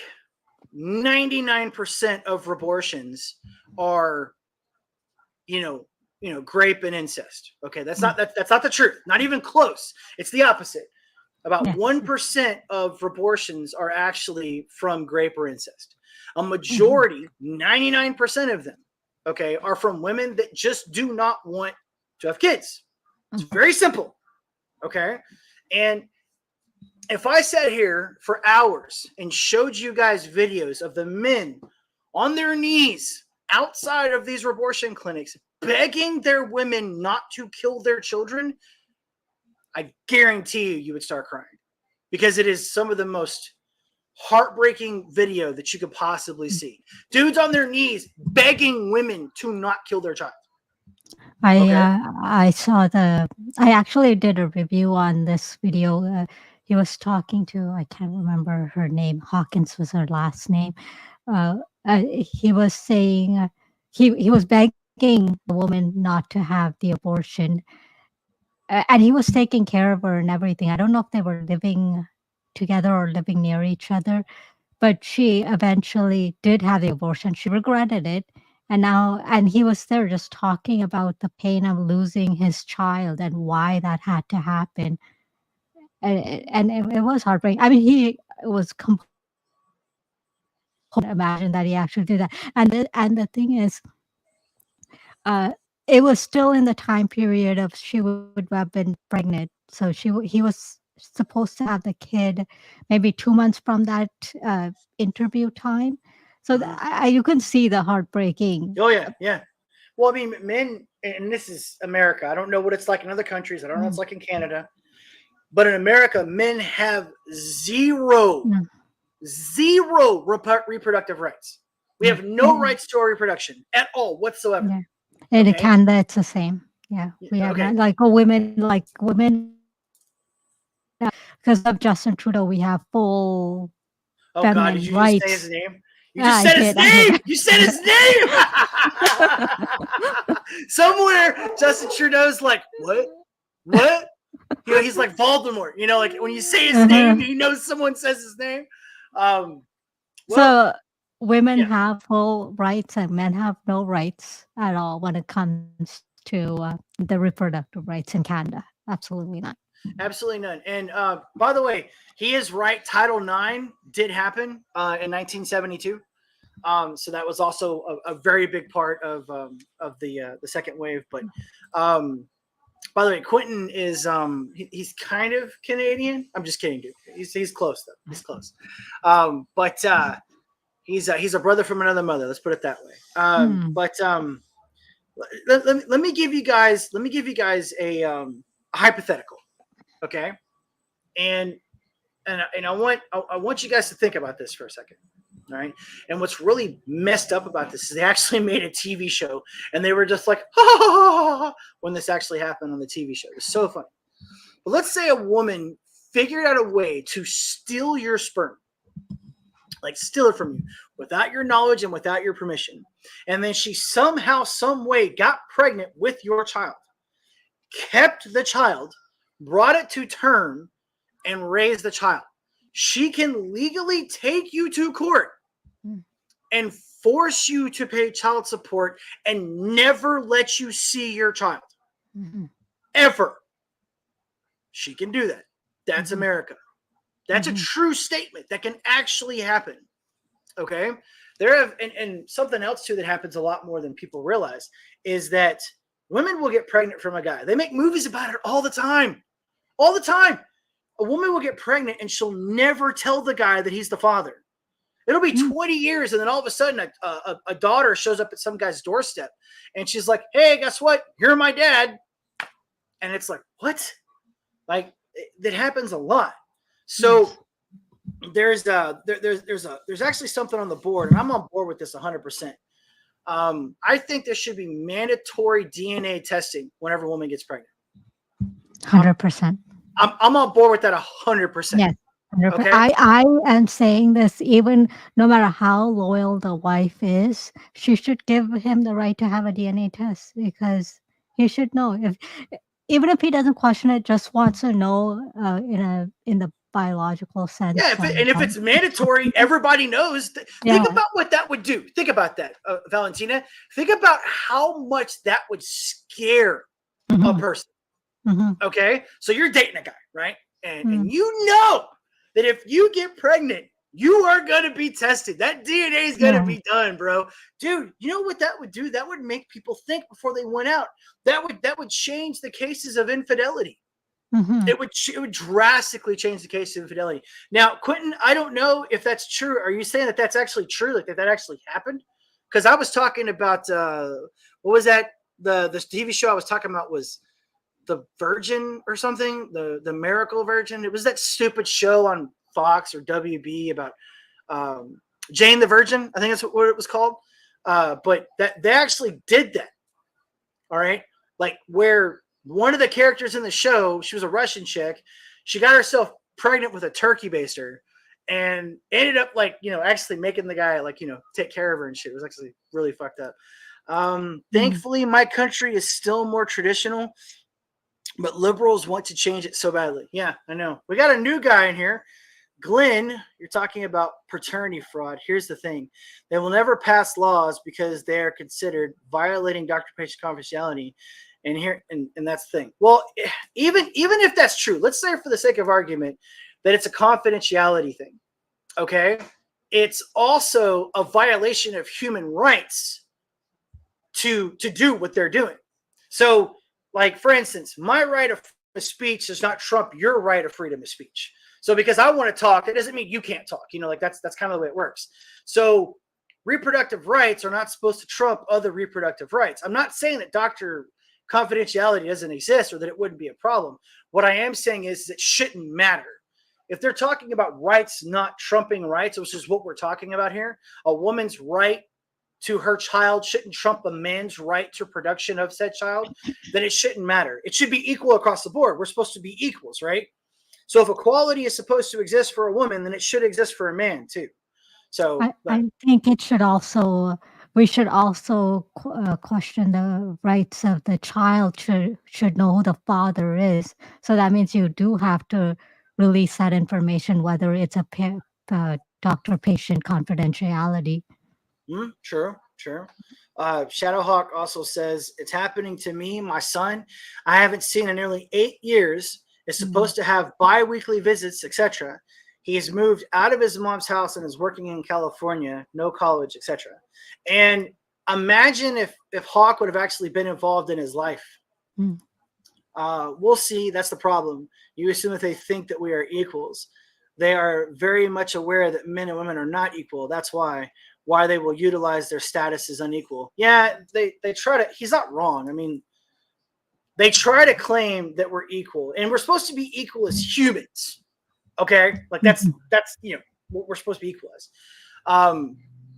99% of abortions are, grape and incest. Okay, that's not the truth. Not even close. It's the opposite. About 1% of abortions are actually from grape or incest. A majority, 99% of them, okay, are from women that just do not want to have kids. It's very simple, okay? And if I sat here for hours and showed you guys videos of the men on their knees outside of these abortion clinics begging their women not to kill their children, I guarantee you would start crying, because it is some of the most heartbreaking video that you could possibly see. Dudes on their knees begging women to not kill their child. I actually did a review on this video. He was talking to, I can't remember her name. Hawkins was her last name. He was saying, he was begging the woman not to have the abortion. And he was taking care of her and everything. I don't know if they were living together or living near each other, but she eventually did have the abortion. She regretted it. And he was there just talking about the pain of losing his child and why that had to happen. And it was heartbreaking. I mean, he was completely, imagine that he actually did that. And the thing is, it was still in the time period of she would have been pregnant. So he was supposed to have the kid maybe 2 months from that interview time. So you can see the heartbreaking. Oh, yeah. Well, I mean, men, and this is America. I don't know what it's like in other countries. I don't know what it's like in Canada. But in America, men have zero reproductive rights. We have no rights to our reproduction at all whatsoever. Yeah. And in Canada, it's the same. Yeah. We have women, because of Justin Trudeau, we have full feminine God, did you rights. just say his name? You just said his name. You said his name. Somewhere, Justin Trudeau's like, what? He's like Voldemort. Like when you say his name, he knows someone says his name. So women have full rights and men have no rights at all when it comes to the reproductive rights in Canada. Absolutely not. Absolutely none. And by the way, he is right. Title IX did happen in 1972. So that was also a very big part of the second wave. But by the way, Quentin is he's kind of Canadian. I'm just kidding, dude. He's close though. He's close. But he's a brother from another mother. Let's put it that way. But let me give you guys a hypothetical. Okay. And and I want you guys to think about this for a second. All right. And what's really messed up about this is they actually made a TV show and they were just like, ha, ha, ha, ha, when this actually happened on the TV show. It was so funny. But let's say a woman figured out a way to steal your sperm, like steal it from you without your knowledge and without your permission. And then she somehow, some way got pregnant with your child, kept the child, brought it to term, and raised the child. She can legally take you to court and force you to pay child support and never let you see your child. Ever. She can do that. That's America. That's a true statement that can actually happen. Okay? There have, and something else too that happens a lot more than people realize is that women will get pregnant from a guy. They make movies about it all the time. All the time. A woman will get pregnant and she'll never tell the guy that he's the father. It'll be 20 years, and then all of a sudden a daughter shows up at some guy's doorstep, and she's like, hey, guess what? You're my dad. And it's like, what? Like, that happens a lot. So there's actually something on the board, and I'm on board with this 100%. I think there should be mandatory DNA testing whenever a woman gets pregnant. 100%. I'm on board with that 100%. Yes. 100%. Okay? I am saying this, even no matter how loyal the wife is, she should give him the right to have a DNA test, because he should know. Even if he doesn't question it, just wants to know in the biological sense. Yeah, if it's mandatory, everybody knows. Think about what that would do. Think about that, Valentina. Think about how much that would scare a person. Okay, so you're dating a guy, right? And you know that if you get pregnant, you are going to be tested. That DNA is going to be done, bro. Dude, you know what that would do? That would make people think before they went out. That would change the cases of infidelity. It would drastically change the case of infidelity. Now, Quentin, I don't know if that's true. Are you saying that that's actually true? Like that actually happened? Because I was talking about, what was that? The TV show I was talking about was The Virgin or something, the Miracle Virgin. It was that stupid show on Fox or WB about Jane the Virgin. I think that's what it was called. But that they actually did that. All right, like where one of the characters in the show, she was a Russian chick. She got herself pregnant with a turkey baster and ended up actually making the guy take care of her and shit. It was actually really fucked up. Thankfully, my country is still more traditional. But liberals want to change it so badly. Yeah, I know. We got a new guy in here. Glenn, you're talking about paternity fraud. Here's the thing. They will never pass laws because they are considered violating doctor-patient confidentiality. And that's the thing. Well, even if that's true, let's say for the sake of argument that it's a confidentiality thing. Okay? It's also a violation of human rights to do what they're doing. So, like, for instance, my right of speech does not trump your right of freedom of speech. So because I want to talk, that doesn't mean you can't talk. That's kind of the way it works. So reproductive rights are not supposed to trump other reproductive rights. I'm not saying that doctor confidentiality doesn't exist or that it wouldn't be a problem. What I am saying is it shouldn't matter. If they're talking about rights not trumping rights, which is what we're talking about here, a woman's right to her child shouldn't trump a man's right to production of said child, then it shouldn't matter. It should be equal across the board. We're supposed to be equals, right? So if equality is supposed to exist for a woman, then it should exist for a man too. So I think we should also question the rights of the child should know who the father is. So that means you do have to release that information, whether it's a doctor-patient confidentiality. True. Shadowhawk also says, it's happening to me. My son, I haven't seen in nearly 8 years, is supposed to have bi-weekly visits, etc. He has moved out of his mom's house and is working in California, no college, etc. And imagine if Hawk would have actually been involved in his life. We'll see. That's the problem. You assume that they think that we are equals. They are very much aware that men and women are not equal. That's why they will utilize their status as unequal. Yeah, they try to. He's not wrong. I mean, they try to claim that we're equal, and we're supposed to be equal as humans. Okay, like that's what we're supposed to be equal as.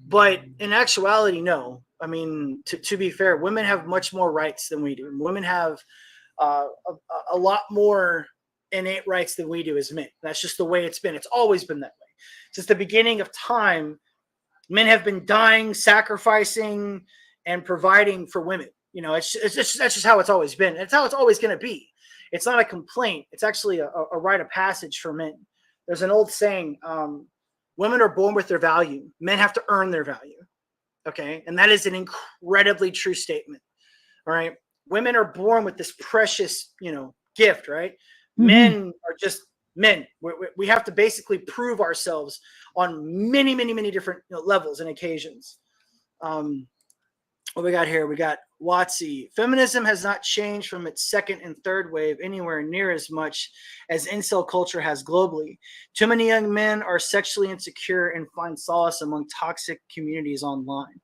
But in actuality, no. I mean, to be fair, women have much more rights than we do. Women have a lot more innate rights than we do as men. That's just the way it's been. It's always been that way since the beginning of time. Men have been dying, sacrificing, and providing for women. That's just how it's always been. It's how it's always going to be. It's not a complaint. It's actually a rite of passage for men. There's an old saying, women are born with their value. Men have to earn their value. Okay. And that is an incredibly true statement. All right. Women are born with this precious, gift, right? Mm-hmm. Men are just men. We have to basically prove ourselves on many, many, many different levels and occasions. What we got here? We got Watsy. Feminism has not changed from its second and third wave anywhere near as much as incel culture has globally. Too many young men are sexually insecure and find solace among toxic communities online.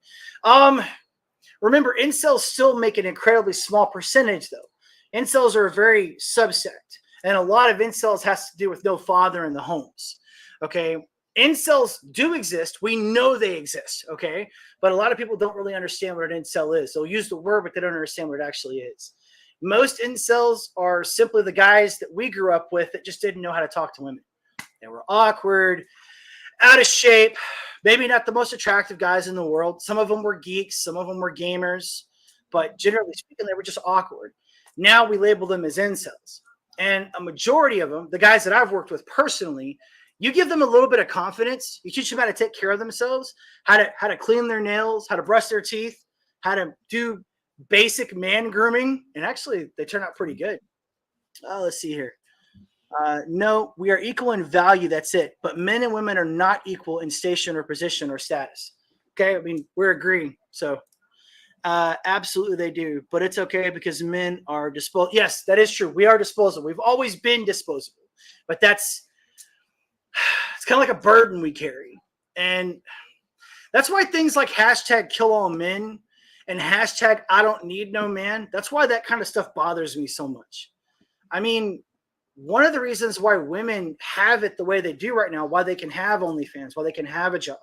Remember, incels still make an incredibly small percentage, though. Incels are a very subsect, and a lot of incels has to do with no father in the homes. Okay. Incels do exist. We know they exist, okay? But a lot of people don't really understand what an incel is. They'll use the word, but they don't understand what it actually is. Most incels are simply the guys that we grew up with that just didn't know how to talk to women. They were awkward, out of shape, maybe not the most attractive guys in the world. Some of them were geeks, some of them were gamers, but generally speaking, they were just awkward. Now we label them as incels. And a majority of them, the guys that I've worked with personally, you give them a little bit of confidence. You teach them how to take care of themselves, how to clean their nails, how to brush their teeth, how to do basic man grooming. And actually, they turn out pretty good. Let's see here. No, we are equal in value. That's it. But men and women are not equal in station or position or status. Okay. I mean, we're agreeing. So absolutely they do. But it's okay because men are disposable. Yes, that is true. We are disposable. We've always been disposable. But it's kind of like a burden we carry. And that's why things like hashtag kill all men and hashtag I don't need no man, that's why that kind of stuff bothers me so much. I mean, one of the reasons why women have it the way they do right now, why they can have OnlyFans, why they can have a job,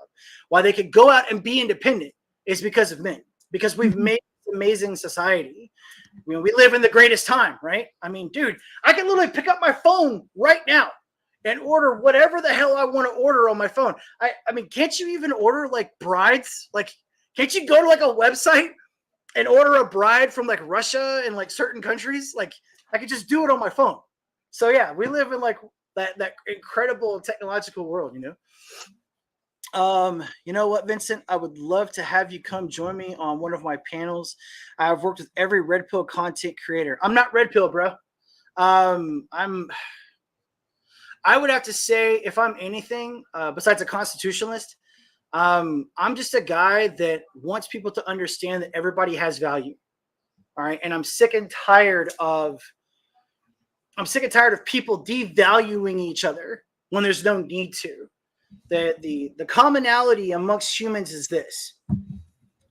why they can go out and be independent is because of men, because we've made this amazing society. I mean, we live in the greatest time, right? I mean, dude, I can literally pick up my phone right now and order whatever the hell I want to order on my phone. I mean, can't you even order like brides? Like, can't you go to like a website and order a bride from like Russia and like certain countries? Like, I could just do it on my phone. So yeah, we live in like that incredible technological world, You know what, Vincent? I would love to have you come join me on one of my panels. I've worked with every Red Pill content creator. I'm not Red Pill, bro. I would have to say, if I'm anything besides a constitutionalist, I'm just a guy that wants people to understand that everybody has value. All right. And I'm sick and tired of people devaluing each other when there's no need to. The commonality amongst humans is this.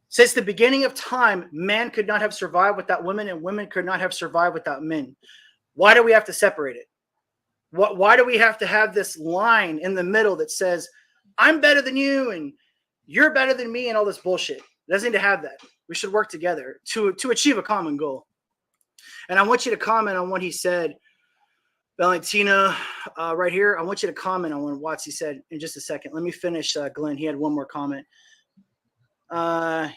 Since the beginning of time, man could not have survived without women, and women could not have survived without men. Why do we have to separate it? Why do we have to have this line in the middle that says, I'm better than you and you're better than me and all this bullshit? It doesn't need to have that. We should work together to achieve a common goal. And I want you to comment on what he said, Valentina, right here. I want you to comment on what Watsy said in just a second. Let me finish, Glenn. He had one more comment.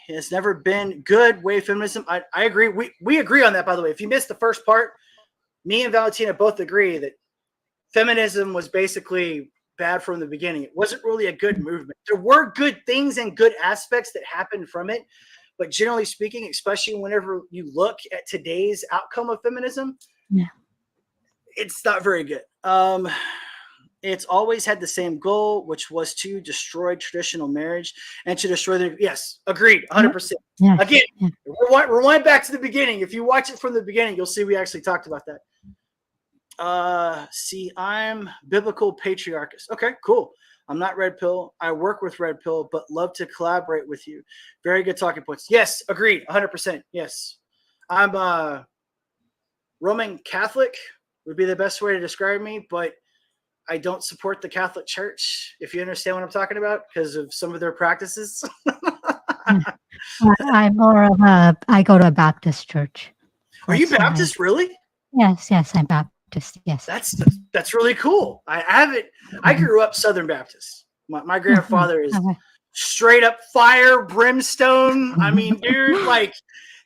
It's never been good way feminism. I agree. We agree on that, by the way. If you missed the first part, me and Valentina both agree that feminism was basically bad from the beginning. It wasn't really a good movement. There were good things and good aspects that happened from it. But generally speaking, especially whenever you look at today's outcome of feminism, it's not very good. It's always had the same goal, which was to destroy traditional marriage and to destroy the, yes, agreed, 100%. Yeah. Again, rewind back to the beginning. If you watch it from the beginning, you'll see we actually talked about that. See, I'm biblical patriarchist. Okay, cool. I'm not Red Pill. I work with Red Pill, but love to collaborate with you. Very good talking points. Yes, agreed. 100%. Yes. I'm Roman Catholic would be the best way to describe me, but I don't support the Catholic Church, if you understand what I'm talking about, because of some of their practices. I'm more of a, I go to a Baptist church. Are you That's why. Baptist, really? Yes, I'm Baptist. Yes. That's really cool. I haven't. I grew up Southern Baptist. My grandfather is Okay. straight up fire, brimstone. I mean, dude, like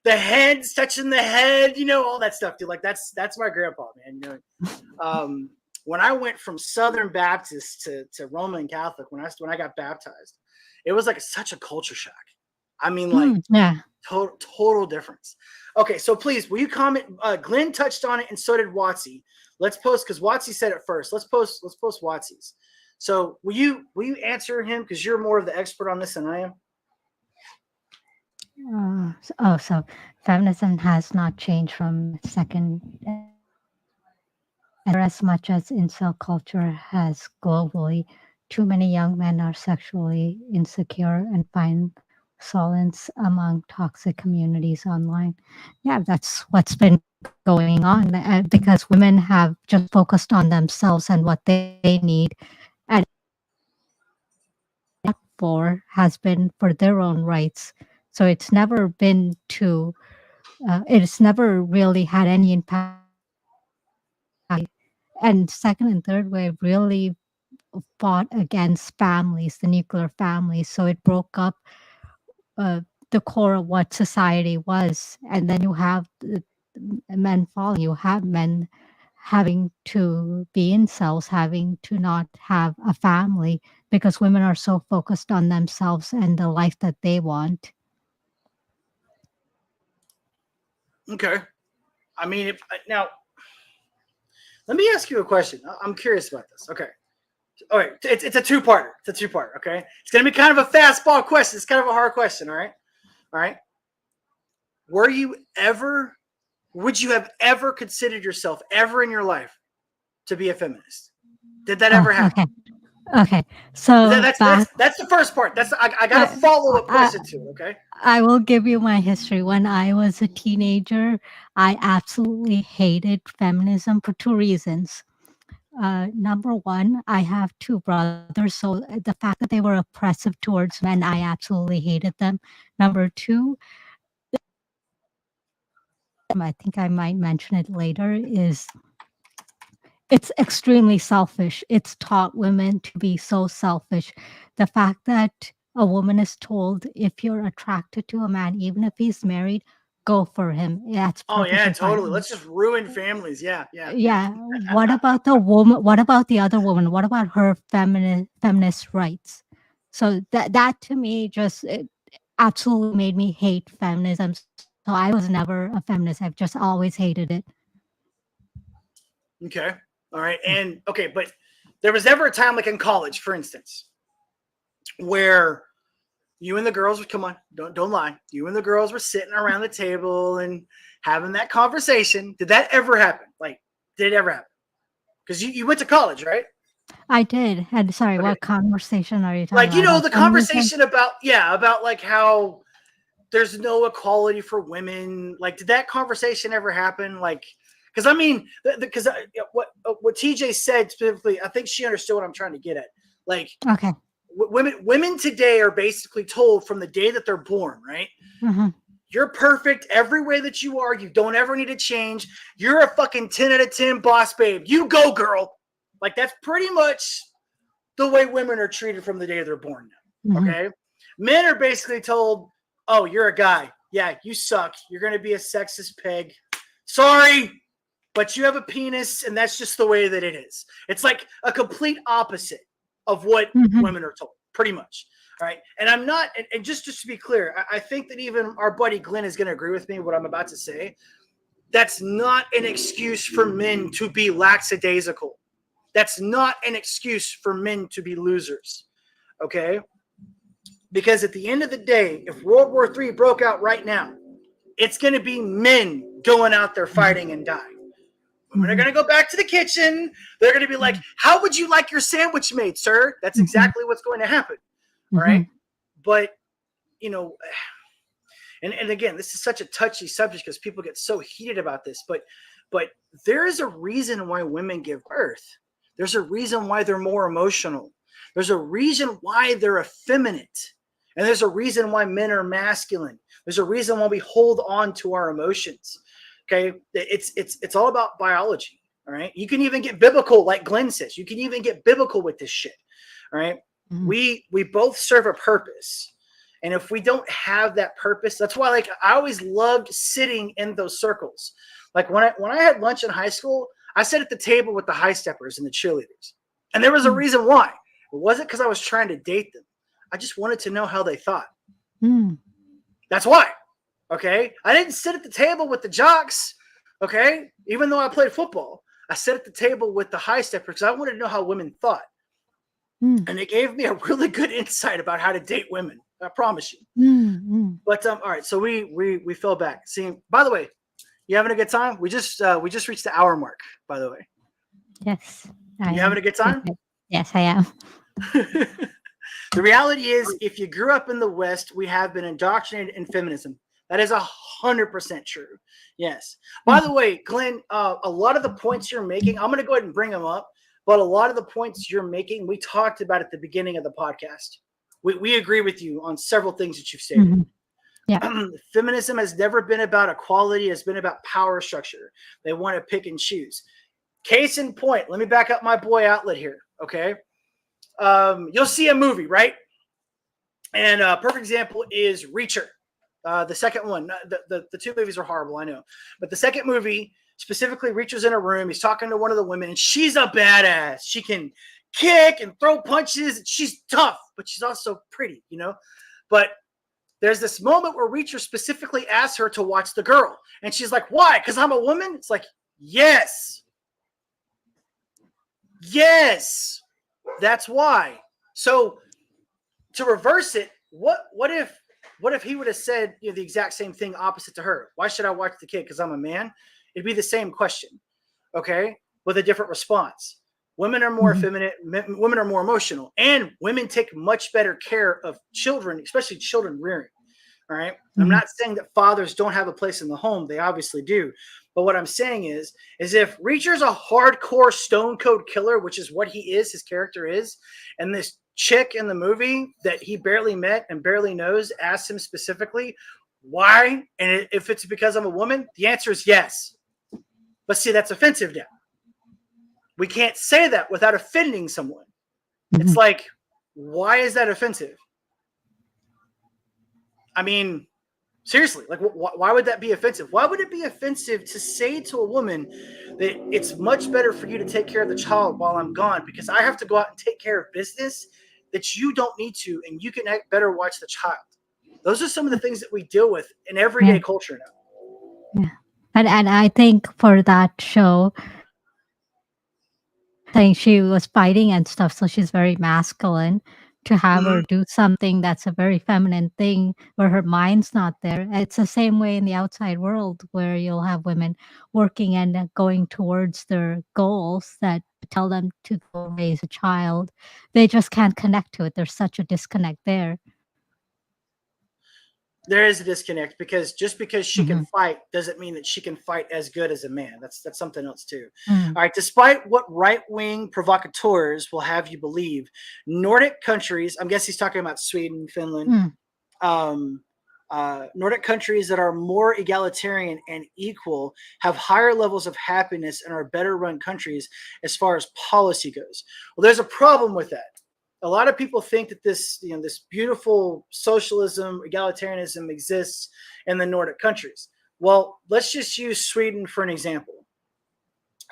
the heads touching the head, all that stuff, dude. Like that's my grandpa, man. When I went from Southern Baptist to Roman Catholic, when I got baptized, it was like such a culture shock. I mean, like Yeah. total difference. Okay, so please, will you comment? Glenn touched on it, and so did Watsy. Let's post, because Watsy said it first. Let's post Watsy's. So will you answer him, because you're more of the expert on this than I am? So feminism has not changed from second, as much as incel culture has globally. Too many young men are sexually insecure and find solace among toxic communities online. Yeah, that's what's been going on, because women have just focused on themselves and what they need, and for has been for their own rights. So it's never been to, it's never really had any impact. And second and third wave really fought against families, the nuclear families. So it broke up the core of what society was. And then you have men falling. You have men having to be incels, having to not have a family, because women are so focused on themselves and the life that they want. Okay. I mean, now, let me ask you a question. I'm curious about this. Okay. All right. It's a two-parter. Okay. It's going to be kind of a fastball question. It's kind of a hard question. All right. Would you have ever considered yourself ever in your life to be a feminist? Did that ever happen? Okay. So That's the first part. I got a follow-up question to it. Okay. I will give you my history. When I was a teenager, I absolutely hated feminism for two reasons. Number one, I have two brothers, so the fact that they were oppressive towards men, I absolutely hated them. Number two, I think I might mention it later, is it's extremely selfish. It's taught women to be so selfish. The fact that a woman is told, if you're attracted to a man, even if he's married, go for him. That's Oh yeah, perfectly fine. totally. Let's just ruin families. Yeah. Yeah. What about the woman? What about the other woman? What about her feminist rights? So that to me just it absolutely made me hate feminism. So I was never a feminist. I've just always hated it. Okay. All right. And okay, but there was never a time, like in college, for instance, where you and the girls would, come on, don't lie. You and the girls were sitting around the table and having that conversation. Did that ever happen? Like, did it ever happen? Because you went to college, right? I did. And sorry, Okay. What conversation are you talking Like, about? the conversation about like how there's no equality for women. Like, did that conversation ever happen? Like, because I mean, because what TJ said specifically, I think she understood what I'm trying to get at. Like, okay. Women today are basically told from the day that they're born, right? Mm-hmm. You're perfect every way that you are. You don't ever need to change. You're a fucking 10 out of 10 boss babe. You go, girl. Like, that's pretty much the way women are treated from the day they're born now. Mm-hmm. Okay. Men are basically told, oh, you're a guy. Yeah, you suck. You're going to be a sexist pig. Sorry, but you have a penis, and that's just the way that it is. It's like a complete opposite of what women are told, pretty much. All right. And I'm not, and just to be clear, I think that even our buddy Glenn is going to agree with me what I'm about to say. That's not an excuse for men to be lackadaisical. That's not an excuse for men to be losers. Okay. Because at the end of the day, if World War III broke out right now, it's going to be men going out there fighting and dying. Women are going to go back to the kitchen. They're going to be like, how would you like your sandwich made, sir? That's exactly what's going to happen. All right. But, and again, this is such a touchy subject because people get so heated about this. But there is a reason why women give birth. There's a reason why they're more emotional. There's a reason why they're effeminate. And there's a reason why men are masculine. There's a reason why we hold on to our emotions. Okay. It's all about biology. All right. You can even get biblical, like Glenn says. You can even get biblical with this shit. All right. Mhm. We both serve a purpose. And if we don't have that purpose, that's why, like, I always loved sitting in those circles. Like when I had lunch in high school, I sat at the table with the high steppers and the cheerleaders. And there was a reason why. It wasn't because I was trying to date them. I just wanted to know how they thought. Mm. That's why. Okay. I didn't sit at the table with the jocks. Okay. Even though I played football, I sat at the table with the high steppers because I wanted to know how women thought. Mm. And it gave me a really good insight about how to date women. I promise you. Mm. But all right, so we fell back. See, by the way, you having a good time? We just reached the hour mark, by the way. Yes. You having a good time? Yes, I am. The reality is, if you grew up in the West, we have been indoctrinated in feminism. That is 100% true. Yes. By the way, Glenn, a lot of the points you're making, I'm going to go ahead and bring them up. But a lot of the points you're making, we talked about at the beginning of the podcast. We agree with you on several things that you've stated. Mhm. Yeah. Feminism has never been about equality. It's been about power structure. They want to pick and choose. Case in point, let me back up my boy Outlet here, okay? You'll see a movie, right? And a perfect example is Reacher, the second one. The two movies are horrible, I know. But the second movie, specifically, Reacher's in a room. He's talking to one of the women, and she's a badass. She can kick and throw punches. She's tough, but she's also pretty, you know? But there's this moment where Reacher specifically asks her to watch the girl. And she's like, why? Because I'm a woman? It's like, yes. Yes. That's why. So to reverse it, what if he would have said, you know, the exact same thing opposite to her? Why should I watch the kid? Because I'm a man? It'd be the same question, okay, with a different response. Women are more effeminate, women are more emotional, and women take much better care of children, especially children rearing. All right. I'm not saying that fathers don't have a place in the home. They obviously do. But what I'm saying is if Reacher's a hardcore stone cold killer, which is what he is, his character is, and this chick in the movie that he barely met and barely knows asks him specifically, why? And if it's because I'm a woman, the answer is yes. But see, that's offensive now. We can't say that without offending someone. It's like, why is that offensive? I mean, seriously, like, why would that be offensive? Why would it be offensive to say to a woman that it's much better for you to take care of the child while I'm gone because I have to go out and take care of business that you don't need to, and you can better watch the child? Those are some of the things that we deal with in everyday culture now. Yeah. And I think for that show, saying she was fighting and stuff, so she's very masculine. To have her do something that's a very feminine thing where her mind's not there. It's the same way in the outside world where you'll have women working and going towards their goals that tell them to go raise a child. They just can't connect to it. There's such a disconnect there. There is a disconnect because just because she can fight doesn't mean that she can fight as good as a man. That's something else too. All right. Despite what right-wing provocateurs will have you believe, Nordic countries, I'm guessing he's talking about Sweden, Finland, Nordic countries that are more egalitarian and equal have higher levels of happiness and are better run countries as far as policy goes. Well, there's a problem with that. A lot of people think that this beautiful socialism, egalitarianism exists in the Nordic countries. Well, let's just use Sweden for an example.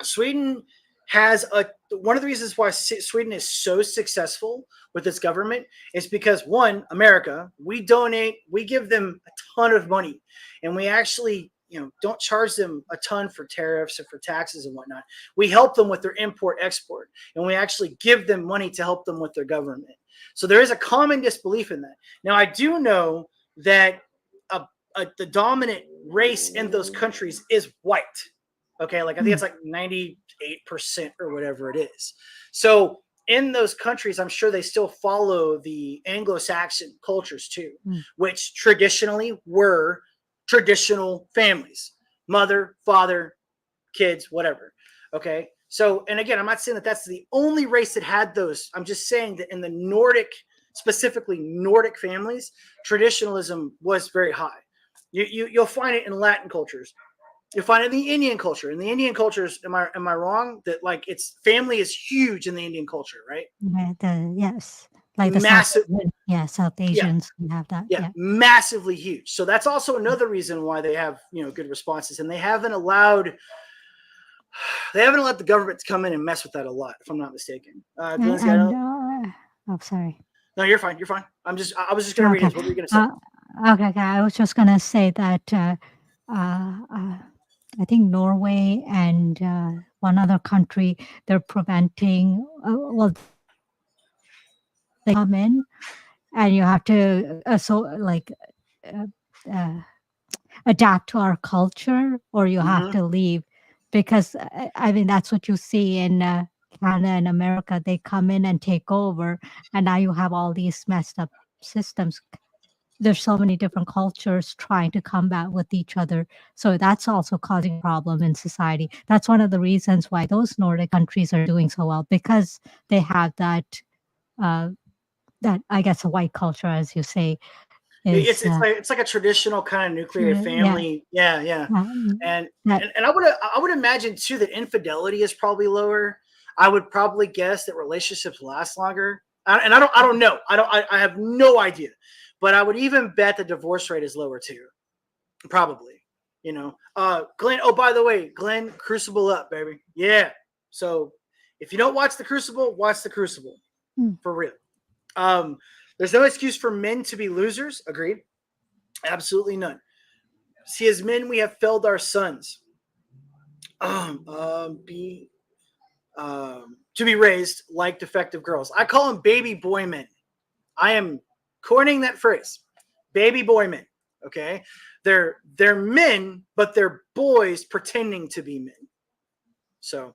Sweden has one of the reasons why Sweden is so successful with its government is because, one, America, we give them a ton of money, and we actually don't charge them a ton for tariffs or for taxes and whatnot. We help them with their import export, and we actually give them money to help them with their government. So there is a common disbelief in that. Now, I do know that the dominant race in those countries is white. Okay, like I think it's like 98% or whatever it is. So in those countries, I'm sure they still follow the Anglo-Saxon cultures too, which traditionally were traditional families, mother, father, kids, whatever. Okay. So, and again, I'm not saying that that's the only race that had those. I'm just saying that in the Nordic, specifically Nordic families, traditionalism was very high. You'll find it in Latin cultures. You'll find it in the Indian culture. In the Indian cultures, am I wrong that like it's family is huge in the Indian culture, right? Yes, like the Massive, South yeah, Asians we have that. yeah, massively huge. So that's also another reason why they have good responses, and they haven't allowed the government to come in and mess with that a lot, if I'm not mistaken. Glenn's got Oh, sorry. No, you're fine. You're fine. I was just gonna read his. What were you gonna say? Okay. I was just gonna say that I think Norway and one other country, they're preventing. Well, they come in, and you have to adapt to our culture, or you have to leave, because I mean that's what you see in Canada and America. They come in and take over, and now you have all these messed up systems. There's so many different cultures trying to combat with each other. So that's also causing a problem in society. That's one of the reasons why those Nordic countries are doing so well, because they have that, I guess, a white culture, as you say. It's like a traditional kind of nuclear family. Yeah. And I would imagine too that infidelity is probably lower. I would probably guess that relationships last longer. And I don't know. I have no idea. But I would even bet the divorce rate is lower too. Probably. Glenn, oh, by the way, Glenn, Crucible up, baby. Yeah. So if you don't watch The Crucible, watch The Crucible. For real. There's no excuse for men to be losers. Agreed. Absolutely none. See, as men, we have failed our sons. To be raised like defective girls. I call them baby boy men. I am coining that phrase. Baby boy men. Okay. They're men, but they're boys pretending to be men. So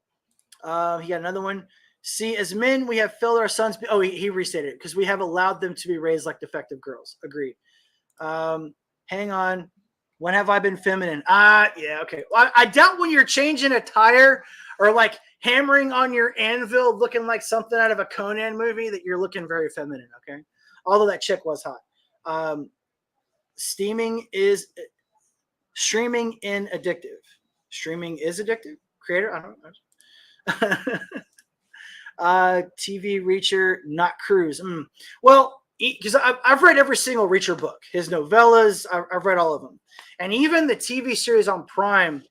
he got another one. See, as men, we have failed our sons. Oh, he restated it because we have allowed them to be raised like defective girls. Agreed. Hang on. When have I been feminine? Yeah, okay. Well, I doubt when you're changing a tire or like hammering on your anvil looking like something out of a Conan movie that you're looking very feminine, okay? Although that chick was hot. Streaming in addictive. Streaming is addictive? Creator? I don't know. TV Reacher, not Cruise. Well, because I've read every single Reacher book, his novellas, I've read all of them. And even the TV series on Prime,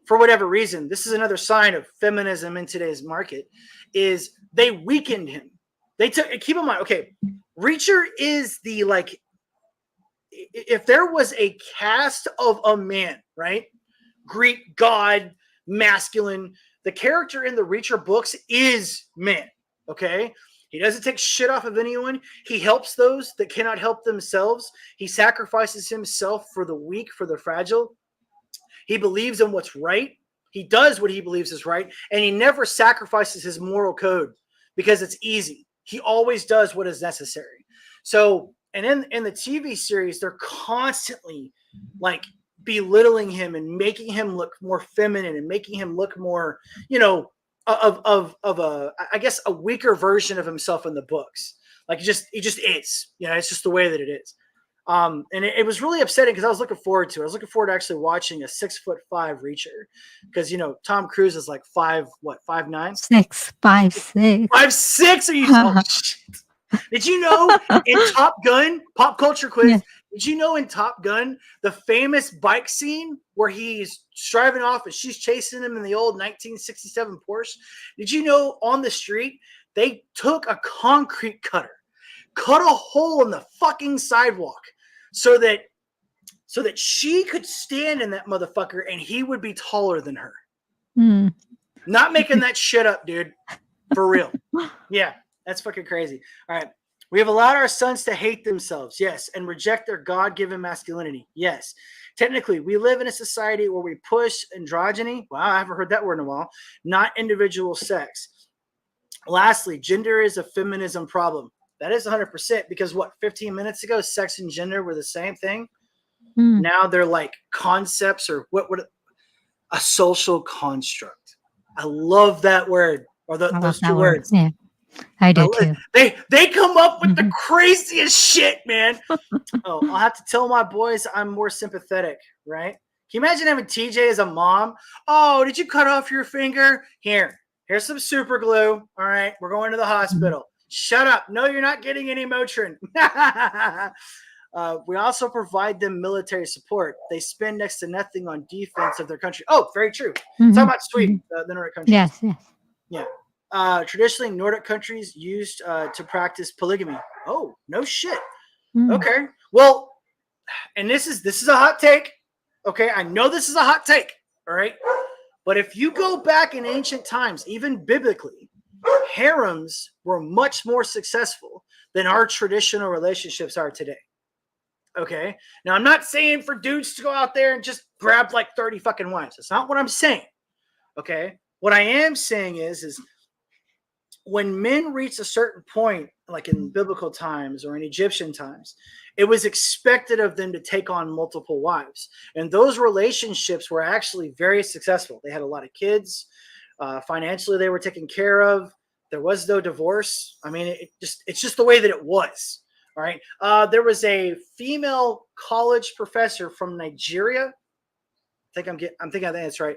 for whatever reason, this is another sign of feminism in today's market, is they weakened him. They took, keep in mind, okay, Reacher is the, like, if there was a cast of a man, right? Greek god, masculine, the character in the Reacher books is man, okay? He doesn't take shit off of anyone. He helps those that cannot help themselves. He sacrifices himself for the weak, for the fragile. He believes in what's right. He does what he believes is right. And he never sacrifices his moral code because it's easy. He always does what is necessary. So, and in the TV series, they're constantly like belittling him and making him look more feminine and making him look more, of a, I guess, a weaker version of himself in the books. Like he just is, it's just the way that it is. And it was really upsetting because I was looking forward to actually watching a 6'5" Reacher because, Tom Cruise is like 5'9"? 6'5", 6'5". 5'6"? Are you? Oh, shit. Did you know in Top Gun, pop culture quiz, yeah. Did you know in Top Gun, the famous bike scene where he's driving off and she's chasing him in the old 1967 Porsche? Did you know on the street, they took a concrete cutter, cut a hole in the fucking sidewalk so that she could stand in that motherfucker and he would be taller than her. Not making that shit up, dude. For real. Yeah. That's fucking crazy. All right. We have allowed our sons to hate themselves. Yes. And reject their God-given masculinity. Yes. Technically, we live in a society where we push androgyny. Wow, I haven't heard that word in a while. Not individual sex. Lastly, gender is a feminism problem. That is 100% because 15 minutes ago, sex and gender were the same thing. Now they're like concepts or what a social construct. I love that word, or I love those that two word. words. Yeah, I do too. They come up with the Mhm. craziest shit, man. Oh, I'll have to tell my boys I'm more sympathetic, right? Can you imagine having TJ as a mom? Oh, did you cut off your finger? Here's some super glue. All right, we're going to the hospital. Shut up. No, you're not getting any Motrin. We also provide them military support. They spend next to nothing on defense of their country. Oh, very true. Mhm. Talk about Sweden, the Nordic countries. Yes, yes. Yeah. Traditionally, Nordic countries used to practice polygamy. Oh, no shit. Mm. Okay. Well, and this is a hot take. Okay, I know this is a hot take. All right, but if you go back in ancient times, even biblically, harems were much more successful than our traditional relationships are today. Okay, now I'm not saying for dudes to go out there and just grab like 30 fucking wives. That's not what I'm saying. Okay, what I am saying is when men reached a certain point, like in biblical times or in Egyptian times, it was expected of them to take on multiple wives. And those relationships were actually very successful. They had a lot of kids. Financially, they were taken care of. There was no divorce. I mean, it's just the way that it was. All right. There was a female college professor from Nigeria. I think that's right.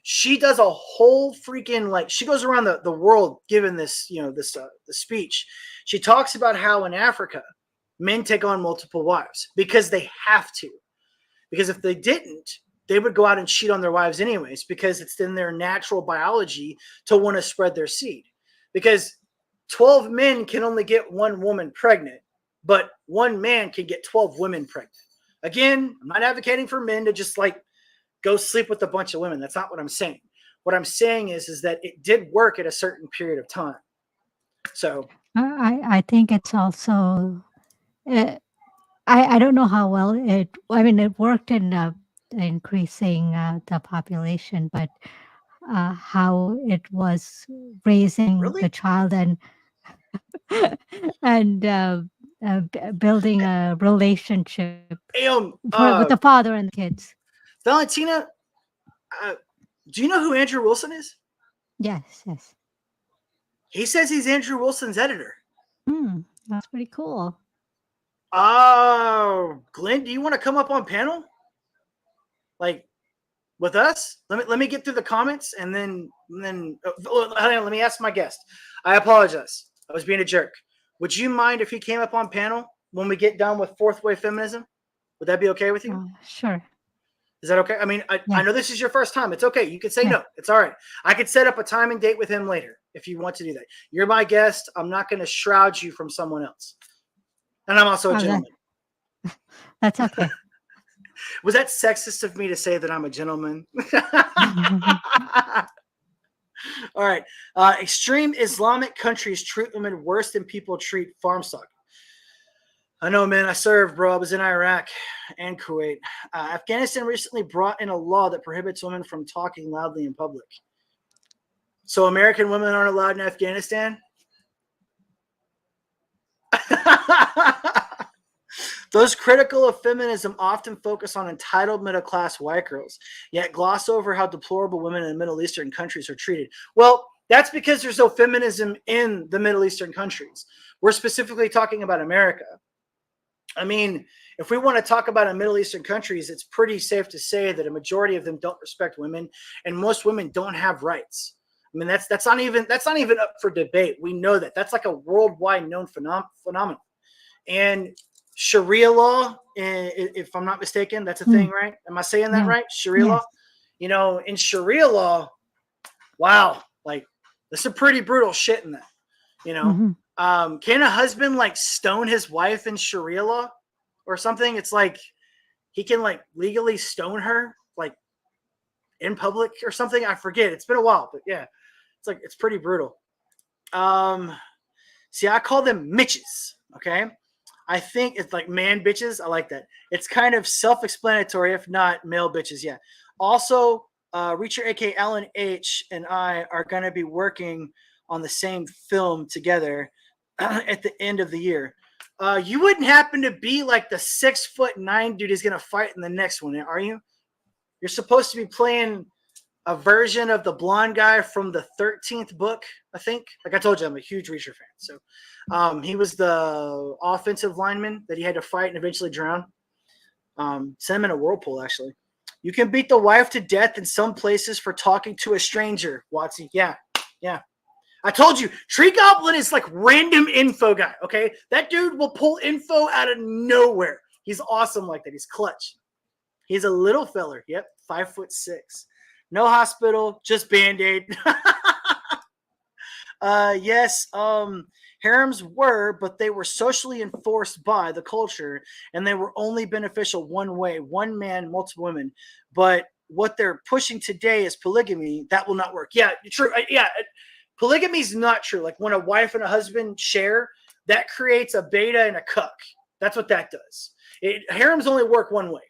She does a whole freaking, like, she goes around the world giving this, the speech. She talks about how in Africa men take on multiple wives because they have to. Because if they didn't, they would go out and cheat on their wives anyways, because it's in their natural biology to want to spread their seed. Because 12 men can only get one woman pregnant, but one man can get 12 women pregnant. Again, I'm not advocating for men to just like go sleep with a bunch of women. That's not what I'm saying. What I'm saying is that it did work at a certain period of time. So I think it's also. I don't know how well it. I mean, it worked in increasing the population, but how it was raising the really, child and building a relationship with the father and the kids. Valentina, do you know who Andrew Wilson is? Yes, yes. He says he's Andrew Wilson's editor. That's pretty cool. Oh, Glenn, do you want to come up on panel? Like with us? Let me get through the comments and then hang on, let me ask my guest. I apologize. I was being a jerk. Would you mind if he came up on panel when we get done with fourth wave feminism? Would that be okay with you? Sure. Is that okay? I mean, I know this is your first time. It's okay. You can say no. It's all right. I could set up a time and date with him later if you want to do that. You're my guest. I'm not going to shroud you from someone else. And I'm also a gentleman. That's okay. Was that sexist of me to say that I'm a gentleman? All right. Extreme Islamic countries treat women worse than people treat farm stock. I know, man. I served, bro. I was in Iraq and Kuwait. Afghanistan recently brought in a law that prohibits women from talking loudly in public. So American women aren't allowed in Afghanistan? Those critical of feminism often focus on entitled middle-class white girls, yet gloss over how deplorable women in Middle Eastern countries are treated. Well, that's because there's no feminism in the Middle Eastern countries. We're specifically talking about America. I mean, if we want to talk about in Middle Eastern countries, it's pretty safe to say that a majority of them don't respect women, and most women don't have rights. I mean, that's not even up for debate. We know that. That's like a worldwide known phenomenon. And Sharia law, if I'm not mistaken, that's a thing, right? Am I saying that right? Sharia law? You know, in Sharia law, wow, like there's some pretty brutal shit in that, you know? Can a husband like stone his wife in Sharia law or something? It's like he can like legally stone her like in public or something. I forget. It's been a while, but yeah, it's like, it's pretty brutal. See, I call them Mitches. Okay. I think it's like man bitches. I like that. It's kind of self-explanatory, if not male bitches. Yeah. Also, Reacher, aka Alan H, and I are going to be working on the same film together at the end of the year. You wouldn't happen to be like the 6'9" dude who's going to fight in the next one, are you? You're supposed to be playing a version of the blonde guy from the 13th book, I think. Like I told you, I'm a huge Reacher fan. So he was the offensive lineman that he had to fight and eventually drown. Sent him in a whirlpool, actually. You can beat the wife to death in some places for talking to a stranger, Watsy. Yeah. I told you, Tree Goblin is like random info guy, okay? That dude will pull info out of nowhere. He's awesome like that. He's clutch. He's a little feller. Yep, 5'6". No hospital, just Band-Aid. Yes, harems were, but they were socially enforced by the culture, and they were only beneficial one way, one man, multiple women. But what they're pushing today is polygamy. That will not work. Yeah, true. Yeah, polygamy is not true. Like when a wife and a husband share, that creates a beta and a cuck. That's what that does. Harems only work one way.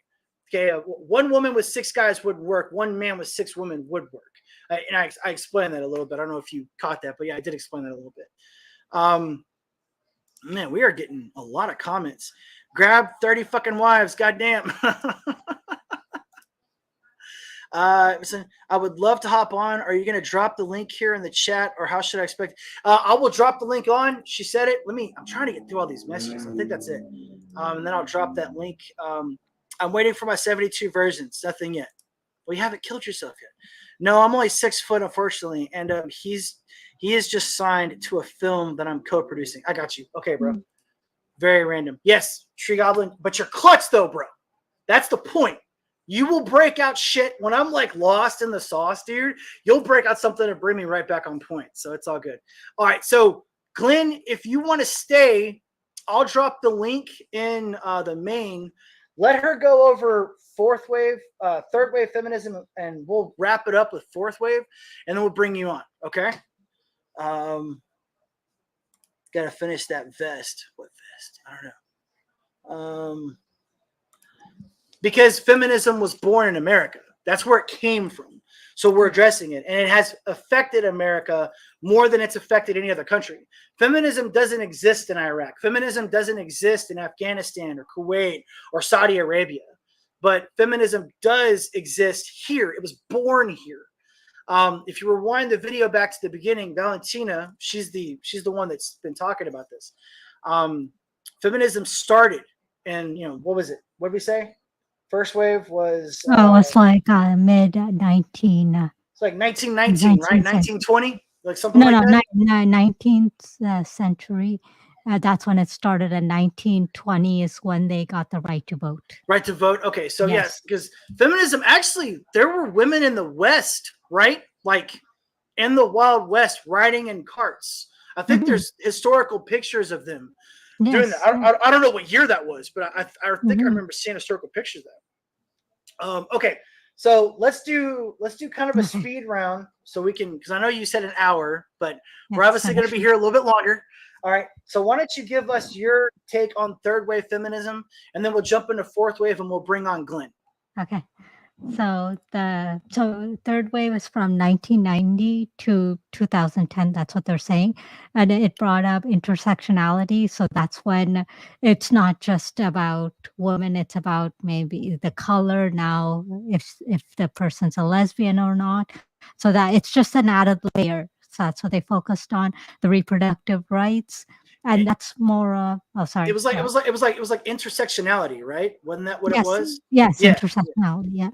Okay, one woman with 6 guys would work. One man with 6 women would work. And I explained that a little bit. I don't know if you caught that, but yeah, I did explain that a little bit. Man, we are getting a lot of comments. Grab 30 fucking wives, goddamn. I would love to hop on. Are you going to drop the link here in the chat, or how should I expect? I will drop the link on. She said it. I'm trying to get through all these messages. I think that's it. And then I'll drop that link. I'm waiting for my 72 versions. Nothing yet. Well, you haven't killed yourself yet. No, I'm only 6 foot, unfortunately. And he is just signed to a film that I'm co-producing. I got you. Okay, bro. Very random. Yes, Tree Goblin. But you're clutch, though, bro. That's the point. You will break out shit when I'm like lost in the sauce, dude. You'll break out something and bring me right back on point. So it's all good. All right. So, Glenn, if you want to stay, I'll drop the link in the main. Let her go over third wave feminism, and we'll wrap it up with fourth wave, and then we'll bring you on. Okay. Got to finish that vest. What vest? I don't know. Because feminism was born in America. That's where it came from. So we're addressing it, and it has affected America more than it's affected any other country. Feminism doesn't exist in Iraq. Feminism doesn't exist in Afghanistan or Kuwait or Saudi Arabia. But feminism does exist here. It was born here. If you rewind the video back to the beginning, Valentina, she's the one that's been talking about this. Feminism started, and what was it? What did we say? First wave was it's like mid 19. It's like 1919, right? 1920, like something no, like that. No, 19th century. That's when it started, and 1920 is when they got the right to vote. Right to vote. Okay, so yes, because feminism, actually, there were women in the West, right? Like in the Wild West, riding in carts. I think there's historical pictures of them doing that. I don't know what year that was, but I think I remember seeing historical pictures of that. Okay, so let's do kind of a speed round, so we can, because I know you said an hour, but we're obviously going to be here a little bit longer. All right, so why don't you give us your take on third wave feminism, and then we'll jump into fourth wave, and we'll bring on Glenn. Okay. So third wave is from 1990 to 2010. That's what they're saying, and it brought up intersectionality. So that's when it's not just about women; it's about maybe the color now, if the person's a lesbian or not. So that it's just an added layer. So that's what they focused on: the reproductive rights. And that's more. Sorry. It was like intersectionality, right? Wasn't that what it was? Yes, intersectionality. Yeah,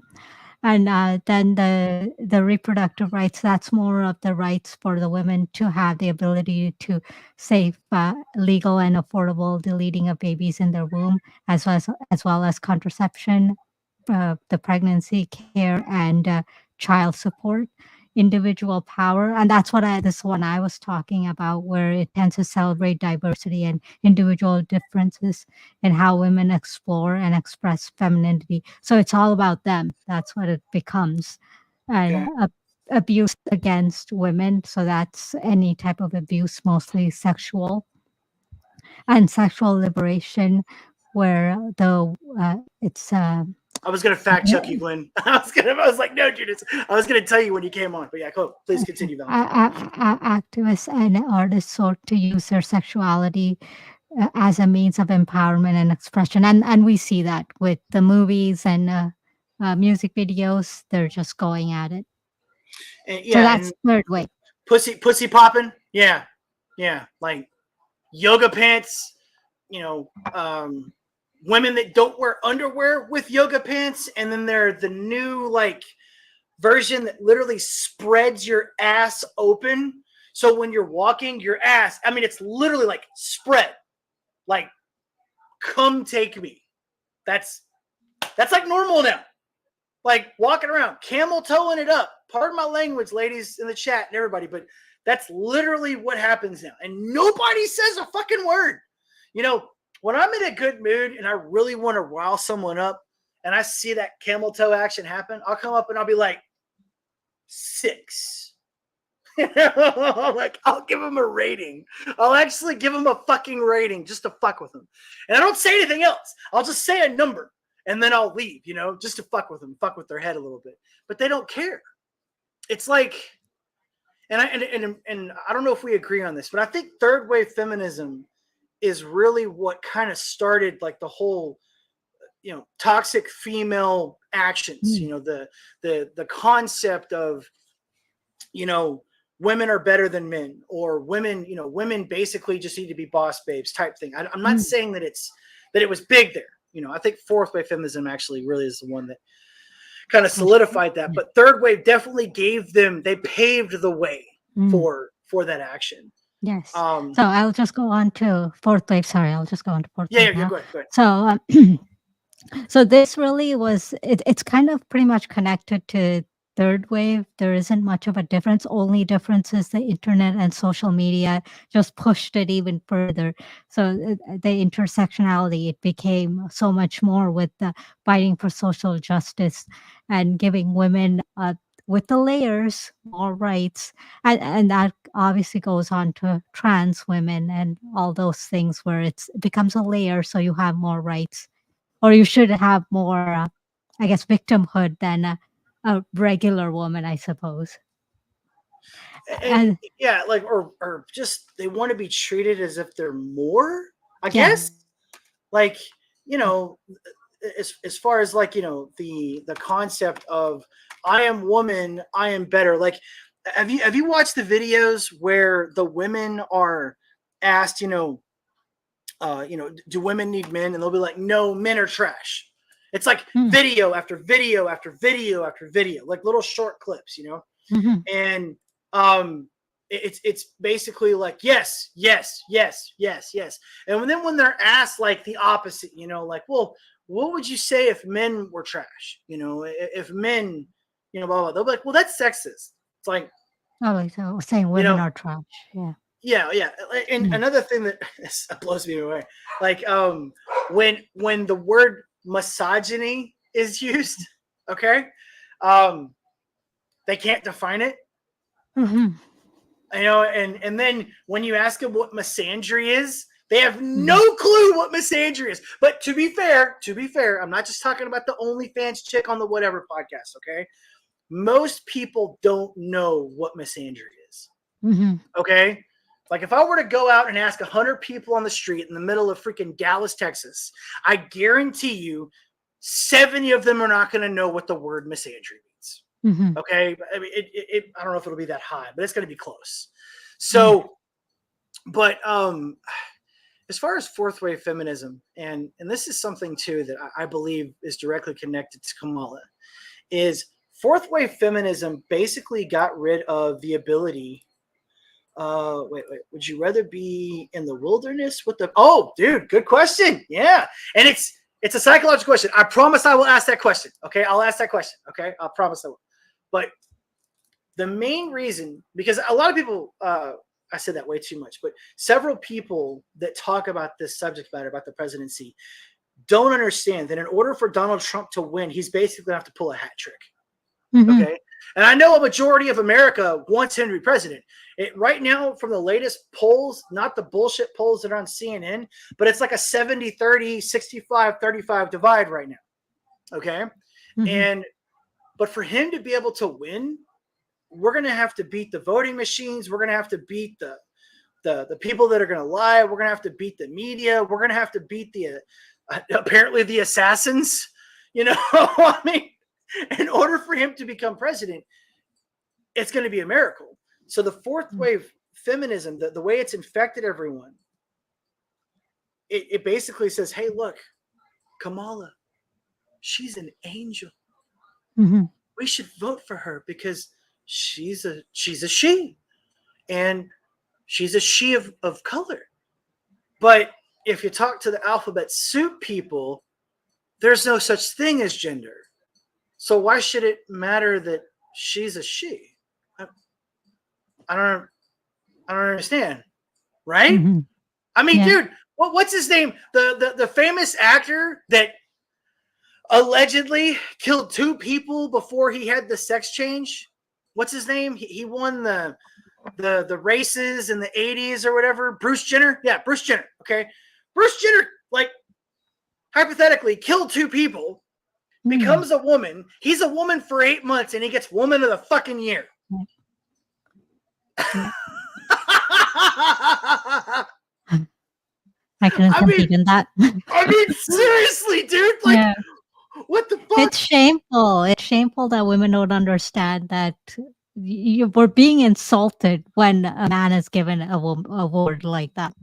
and then the reproductive rights. That's more of the rights for the women to have the ability to safe, legal, and affordable deleting of babies in their womb, as well as contraception, the pregnancy care, and child support. Individual power, and that's what this one I was talking about, where it tends to celebrate diversity and individual differences in how women explore and express femininity. So it's all about them. That's what it becomes. And abuse against women. So that's any type of abuse, mostly sexual, and sexual liberation, where it's I was gonna fact check you, Glenn. I was like, no, Judith. I was gonna tell you when you came on, but yeah, cool. Please continue, Valentina. Activists and artists sought to use their sexuality as a means of empowerment and expression, and we see that with the movies and music videos. They're just going at it. And, So yeah, that's and third wave. pussy popping. Yeah, like yoga pants. Women that don't wear underwear with yoga pants, and then they're the new like version that literally spreads your ass open. So when you're walking, your ass, I mean, it's literally like spread, like come take me. That's like normal now. Like walking around, camel toeing it up. Pardon my language, ladies in the chat and everybody, but that's literally what happens now. And nobody says a fucking word. When I'm in a good mood and I really want to rile someone up and I see that camel toe action happen, I'll come up and I'll be like, 6. Like, I'll give them a rating. I'll actually give them a fucking rating just to fuck with them. And I don't say anything else. I'll just say a number and then I'll leave, just to fuck with them, fuck with their head a little bit. But they don't care. It's like, and I don't know if we agree on this, but I think third wave feminism is really what kind of started like the whole, toxic female actions, the concept of, women are better than men, or women, women basically just need to be boss babes type thing. I'm not saying that it was big there. I think fourth wave feminism actually really is the one that kind of solidified that, but third wave definitely they paved the way for that action. Yes. So I'll just go on to fourth wave. Sorry, I'll just go on to fourth wave now. Go ahead. So, so this really was, it's kind of pretty much connected to third wave. There isn't much of a difference. Only difference is the internet and social media just pushed it even further. So the intersectionality, it became so much more with the fighting for social justice and giving women with the layers more rights. And that obviously goes on to trans women and all those things where it becomes a layer, so you have more rights. Or you should have more, I guess, victimhood than a regular woman, I suppose. And yeah, like, or just they want to be treated as if they're more, I guess. Like, as far as like, the concept of I am woman, I am better. Like, have you watched the videos where the women are asked, do women need men? And they'll be like, no, men are trash. It's like video after video after video after video, like little short clips, and it's basically like yes, and then when they're asked like the opposite, like, well, what would you say if men were trash? If men, blah, blah, they'll be like, well, that's sexist. It's like, oh, so saying women are trash. Yeah. And another thing that blows me away, like when the word misogyny is used, okay, they can't define it. And then when you ask them what misandry is, they have no clue what misandry is. But to be fair, I'm not just talking about the OnlyFans chick on the whatever podcast, okay? Most people don't know what misandry is, okay? Like if I were to go out and ask 100 people on the street in the middle of freaking Dallas, Texas, I guarantee you 70 of them are not going to know what the word misandry means. Okay. I mean, I don't know if it'll be that high, but it's going to be close. So, but as far as fourth wave feminism, and this is something too that I believe is directly connected to Kamala, is fourth wave feminism basically got rid of the ability. Wait, would you rather be in the wilderness with the, oh dude, good question. Yeah. And it's a psychological question. I promise I will ask that question. Okay. I'll ask that question. Okay. I promise I will. But the main reason, because a lot of people, I said that way too much, but several people that talk about this subject matter, about the presidency, don't understand that in order for Donald Trump to win, he's basically going to have to pull a hat trick. Okay. And I know a majority of America wants him to be president. Right now, from the latest polls, not the bullshit polls that are on CNN, but it's like a 70-30, 65-35 divide right now. Okay. But for him to be able to win, we're going to have to beat the voting machines. We're going to have to beat the people that are going to lie. We're going to have to beat the media. We're going to have to beat apparently the assassins. I mean, in order for him to become president, it's going to be a miracle. So the fourth wave feminism, the way it's infected everyone, it basically says, hey, look, Kamala, she's an angel. Mhm. We should vote for her because she's a she, and she's a she of color. But if you talk to the alphabet soup people, there's no such thing as gender. So why should it matter that she's a she? I don't understand, right? Mhm. I mean, Yeah. dude, what's his name? The famous actor that allegedly killed 2 people before he had the sex change. What's his name? He won the races in the 80s or whatever. Bruce Jenner. Yeah, Bruce Jenner. Okay. Bruce Jenner, like, hypothetically killed 2 people, becomes a woman. He's a woman for 8 months and he gets woman of the fucking year. I couldn't compete in that. I mean, seriously, dude. Like, Yeah. what the fuck? It's shameful. It's shameful that women don't understand that we're being insulted when a man is given a word like that.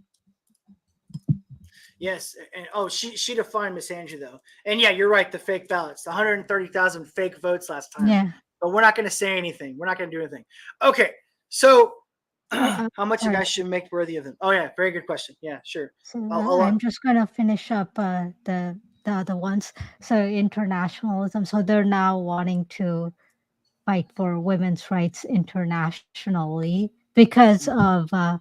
Yes, and she defined Miss Angie though, and yeah, you're right. The fake ballots, the 130,000 fake votes last time. Yeah. But we're not going to say anything. We're not going to do anything. Okay, so how much you guys should make worthy of them? Oh yeah, very good question. Yeah, sure. So I'm just gonna finish up the other ones. So internationalism. So they're now wanting to fight for women's rights internationally because of the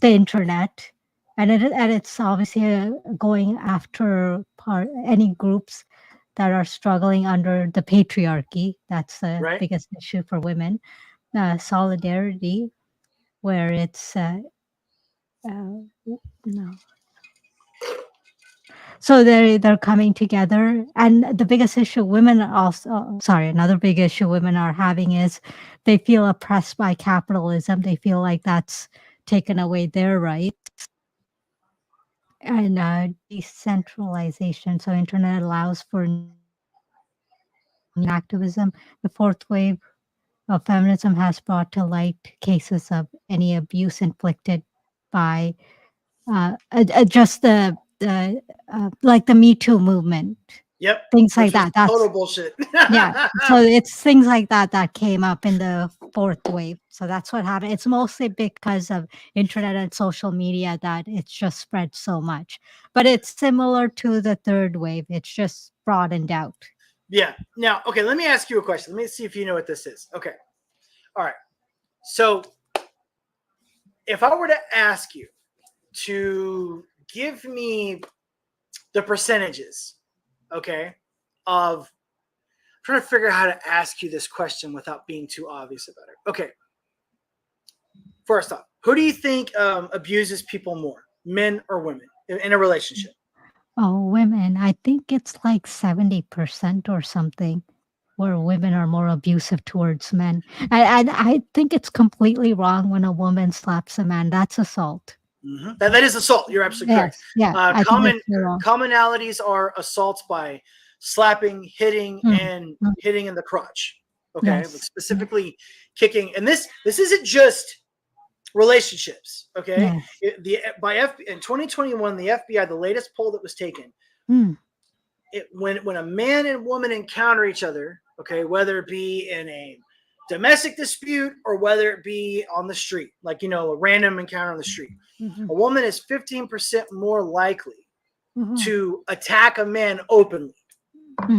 internet, and it's obviously going after any groups that are struggling under the patriarchy. That's the Right. biggest issue for women. Solidarity, where it's no. So they're coming together, and the biggest issue women are also another big issue women are having is they feel oppressed by capitalism. They feel like that's taken away their rights. And decentralization. So internet allows for activism. The fourth wave of feminism has brought to light cases of any abuse inflicted by just the like the Me Too movement. Yep. Things like Which was that. That's total bullshit. yeah. So it's things like that came up in the fourth wave. So that's what happened. It's mostly because of internet and social media that it's just spread so much. But it's similar to the third wave. It's just broadened out. Yeah. Now, okay, let me ask you a question. Let me see if you know what this is. Okay. All right. So if I were to ask you to give me the percentages, okay, of I'm trying to figure out how to ask you this question without being too obvious about it. Okay. First off, who do you think abuses people more, men or women, in a relationship? Oh, women. I think it's like 70% or something where women are more abusive towards men. And I think it's completely wrong when a woman slaps a man. That's assault. Mm-hmm. That is assault. You're absolutely correct. Yes, yeah. Commonalities are assaults by slapping, hitting, and hitting in the crotch. Okay, Yes. like specifically kicking. And this isn't just relationships. Okay, Yes. In 2021, the FBI, the latest poll that was taken, when a man and woman encounter each other, okay, whether it be in a domestic dispute or whether it be on the street, like, a random encounter on the street, a woman is 15% more likely to attack a man openly,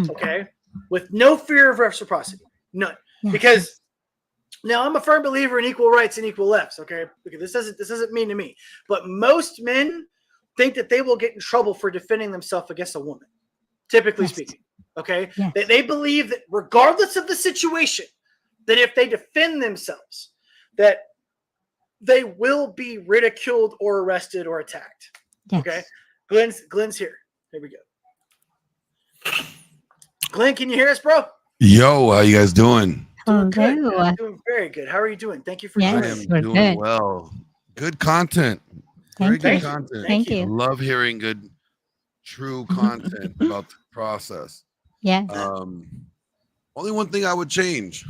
okay, with no fear of reciprocity, none. Because now I'm a firm believer in equal rights and equal lefts, okay, because this doesn't mean to me, but most men think that they will get in trouble for defending themselves against a woman, typically speaking, okay. They believe that regardless of the situation, that if they defend themselves, that they will be ridiculed or arrested or attacked. Yes. Okay. Glenn's here. Here we go. Glenn, can you hear us, bro? Yo, how you guys doing? Doing good. Man. Doing very good. How are you doing? Thank you for joining us. I am doing well. Good content. Very good Thank content. Thank you. I love hearing good, true content about the process. Yeah. Only one thing I would change.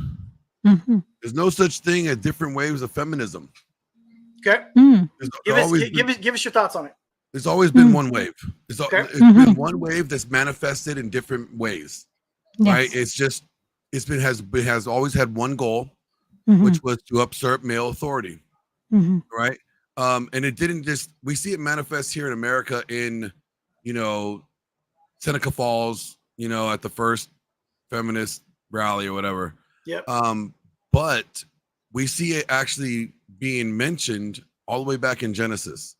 There's no such thing as different waves of feminism. Okay. Give us your thoughts on it. There's always been one wave. It's been one wave that's manifested in different ways, right? It's just has always had one goal, which was to usurp male authority, right? And it didn't just. We see it manifest here in America in, Seneca Falls, at the first feminist rally or whatever. Yep. But we see it actually being mentioned all the way back in Genesis.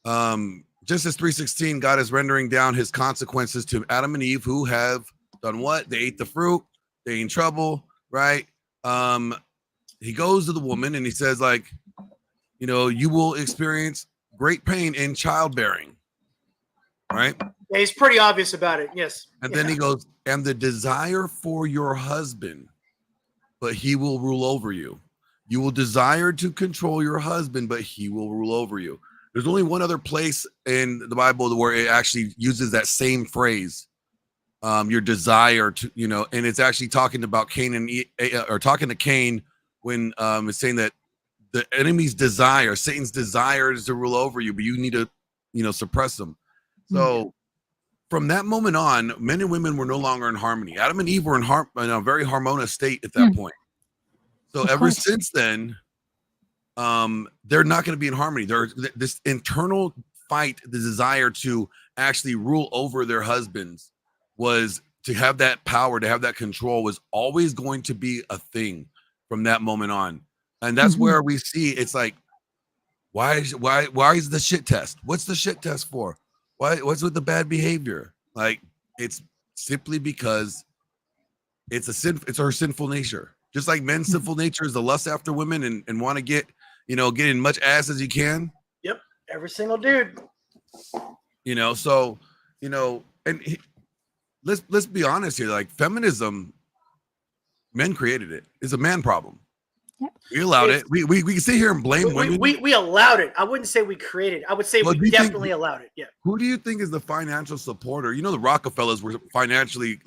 Genesis 3:16, God is rendering down his consequences to Adam and Eve, who have done what? They ate the fruit. They in trouble, right? He goes to the woman and he says, like, you will experience great pain in childbearing, right? Yeah, he's pretty obvious about it. Yes. And then he goes, and the desire for your husband, but he will rule over you. You will desire to control your husband, but he will rule over you. There's only one other place in the Bible where it actually uses that same phrase, your desire to, and it's actually talking about Cain or talking to Cain when it's saying that the enemy's desire, Satan's desire is to rule over you, but you need to, suppress them. So from that moment on, men and women were no longer in harmony. Adam and Eve were in a very harmonious state at that point. So ever since then, they're not going to be in harmony. There's this internal fight, the desire to actually rule over their husbands, was to have that power, to have that control, was always going to be a thing from that moment on. And that's where we see it's like, why is the shit test? What's the shit test for? What's with the bad behavior? Like, it's simply because it's our sinful nature. Just like men's sinful nature is the lust after women and want to get as much ass as you can. Yep. Every single dude. Let's be honest here. Like, feminism, men created it. It's a man problem. Yep. We allowed it. We can sit here and blame women. We allowed it. I wouldn't say we created it. I would say we definitely allowed it. Yeah. Who do you think is the financial supporter? The Rockefellers were financially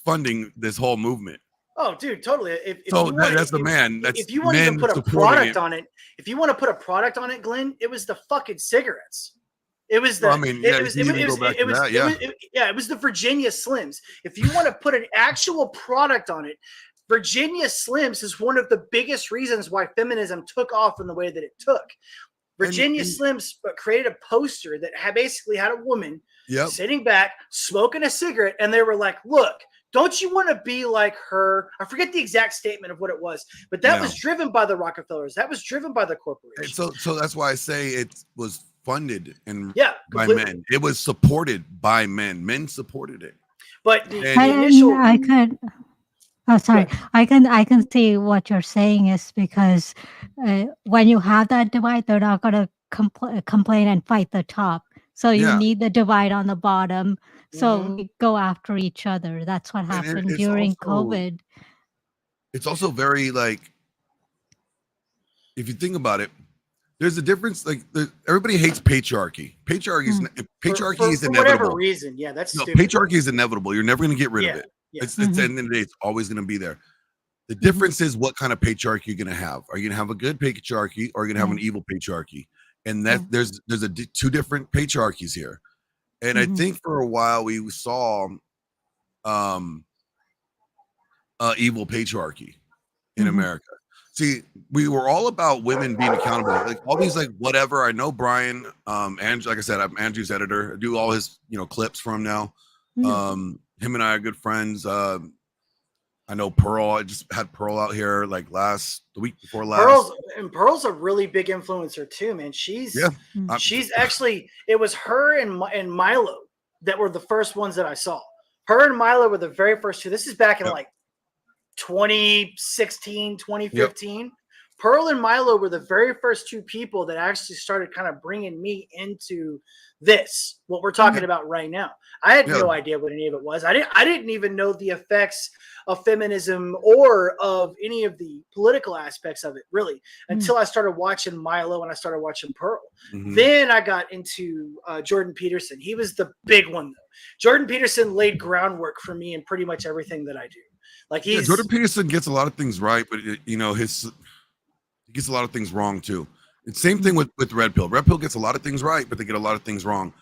funding this whole movement. Oh, dude, totally. That's the man. If you want to even put a product on it, Glenn, it was the fucking cigarettes. It was the. It was the Virginia Slims. If you want to put an actual product on it, Virginia Slims is one of the biggest reasons why feminism took off in the way that it took. Virginia Slims created a poster that basically had a woman sitting back, smoking a cigarette, and they were like, look, don't you want to be like her? I forget the exact statement of what it was, but that was driven by the Rockefellers. That was driven by the corporation. So that's why I say it was funded by completely. men. It was supported by men. Men supported it. But I can see what you're saying is because when you have that divide, they're not going to complain and fight the top. So you need the divide on the bottom. So we go after each other. That's what happened during COVID. It's also very if you think about it, there's a difference. Everybody hates patriarchy. Patriarchy is inevitable. For whatever reason, that's stupid. Patriarchy is inevitable. You're never going to get rid of it. It's at the end of the day, it's always going to be there. The difference is what kind of patriarchy you're going to have. Are you going to have a good patriarchy, or are you going to have an evil patriarchy? And that there's two different patriarchies here. And I think for a while we saw evil patriarchy in America. See, we were all about women being accountable. Like all these, whatever. I know Brian, Andrew, like I said, I'm Andrew's editor. I do all his, clips for him now. Him and I are good friends. I know Pearl. I just had Pearl out here the week before last. Pearl's a really big influencer too, man. She's actually, it was her and Milo that were the first ones that I saw. Her and Milo were the very first two. This is back in 2016, 2015. Pearl and Milo were the very first two people that actually started kind of bringing me into what we're talking about right now. I had no idea what any of it was. I didn't even know the effects of feminism or of any of the political aspects of it, really, until I started watching Milo and I started watching Pearl. Then I got into Jordan Peterson. He was the big one, though. Jordan Peterson laid groundwork for me in pretty much everything that I do. Like Yeah, he's Jordan Peterson gets a lot of things right, but you know, he gets a lot of things wrong too. It's same thing with Red Pill. Red Pill gets a lot of things right, but they get a lot of things wrong.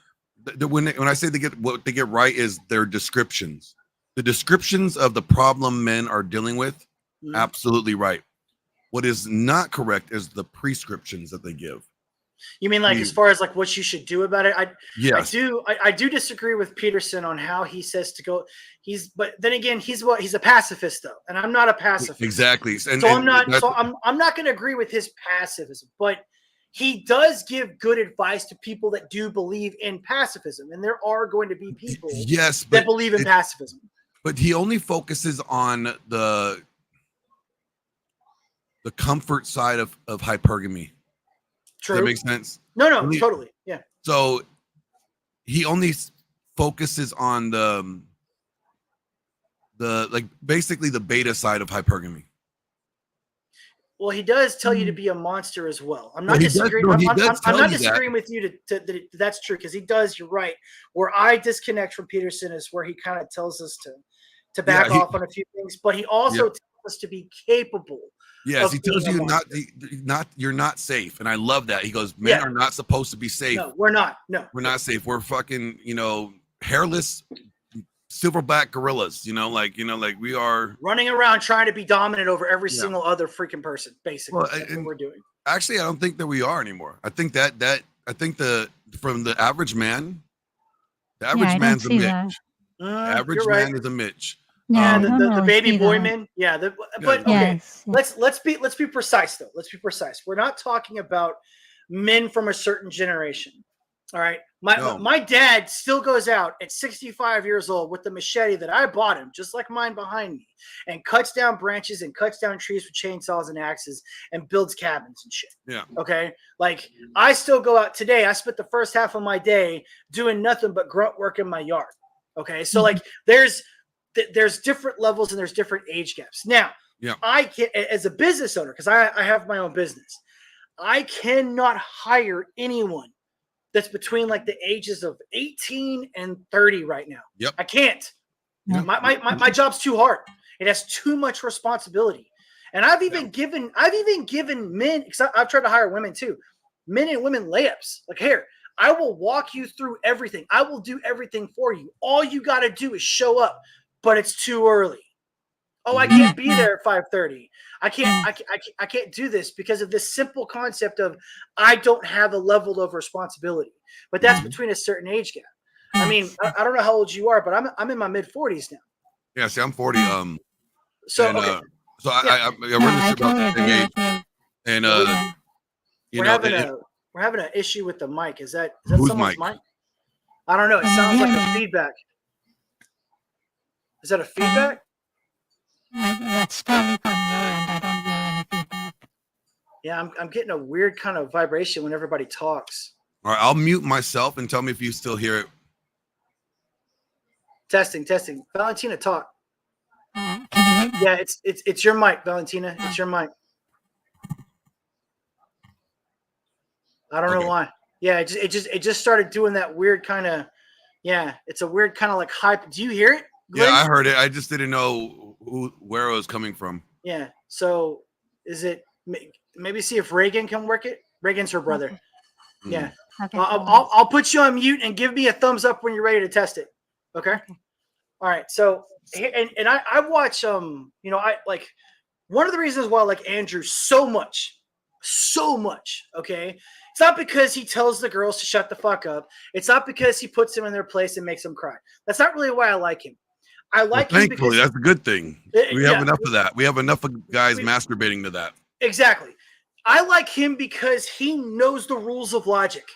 When I say what they get right is their descriptions. The descriptions of the problem men are dealing with, absolutely right. What is not correct is the prescriptions that they give. You mean like as far as like what you should do about it? Yes. I do disagree with Peterson on how he says to go. But then again, he's a pacifist though, and I'm not a pacifist. Exactly. I'm not going to agree with his pacifism, but he does give good advice to people that do believe in pacifism, and there are going to be people that believe in pacifism. But he only focuses on the comfort side of hypergamy. True. Does that make sense? No, totally. Yeah. So he only focuses on the like basically the beta side of hypergamy. Well, he does tell you to be a monster as well. I'm not disagreeing. I'm not disagreeing with you that that's true, because he does. You're right. Where I disconnect from Peterson is where he kind of tells us to back off on a few things, but he also tells us to be capable. Yes, he tells you you're not safe, and I love that. He goes, men are not supposed to be safe. No, we're not. No, we're not safe. We're fucking, hairless silverback gorillas. Like we are running around trying to be dominant over every single other freaking person. Basically, that's what we're doing. Actually, I don't think that we are anymore. I think from the average man, the average man's a Mitch. The average man is a Mitch. Yeah, the baby boy men. Yeah, okay. Yes. Let's be precise though. Let's be precise. We're not talking about men from a certain generation. All right. My dad still goes out at 65 years old with the machete that I bought him, just like mine behind me, and cuts down branches and cuts down trees with chainsaws and axes and builds cabins and shit. Yeah. Okay. Like I still go out today. I spent the first half of my day doing nothing but grunt work in my yard. Okay. So like there's different levels and there's different age gaps. Now, I can, as a business owner, because I have my own business, I cannot hire anyone that's between like the ages of 18 and 30 right now. Yep. I can't. Yep. My job's too hard. It has too much responsibility. And I've even given men, because I've tried to hire women too, men and women layups. Like, here, I will walk you through everything. I will do everything for you. All you got to do is show up. But it's too early. Oh, I can't be there at 5:30. I can't do this because of this simple concept of I don't have a level of responsibility. But that's between a certain age gap. I mean, I don't know how old you are, but I'm in my mid 40s now. Yeah, see, I'm 40. I run this about the same age. And we're having an issue with the mic. Is that whose someone's mic? mic? I don't know. It sounds like a feedback. Is that a feedback? That's probably from your end. I don't hear any feedback. Yeah, I'm getting a weird kind of vibration when everybody talks. All right, I'll mute myself and tell me if you still hear it. Testing. Valentina, talk. Can you hear me? Yeah, it's your mic, Valentina. It's your mic. I don't know why. Yeah, it just started doing that weird kind of. Yeah, it's a weird kind of like hype. Do you hear it, Glenn? Yeah, I heard it. I just didn't know where it was coming from. Yeah. So is it maybe see if Reagan can work it? Reagan's her brother. Okay. Yeah. Okay. I'll put you on mute and give me a thumbs up when you're ready to test it. Okay. All right. So and I watch I like one of the reasons why I like Andrew so much. Okay. It's not because he tells the girls to shut the fuck up. It's not because he puts them in their place and makes them cry. That's not really why I like him. I like him thankfully, that's a good thing. We have enough of that. We have enough of guys masturbating to that. Exactly. I like him because he knows the rules of logic.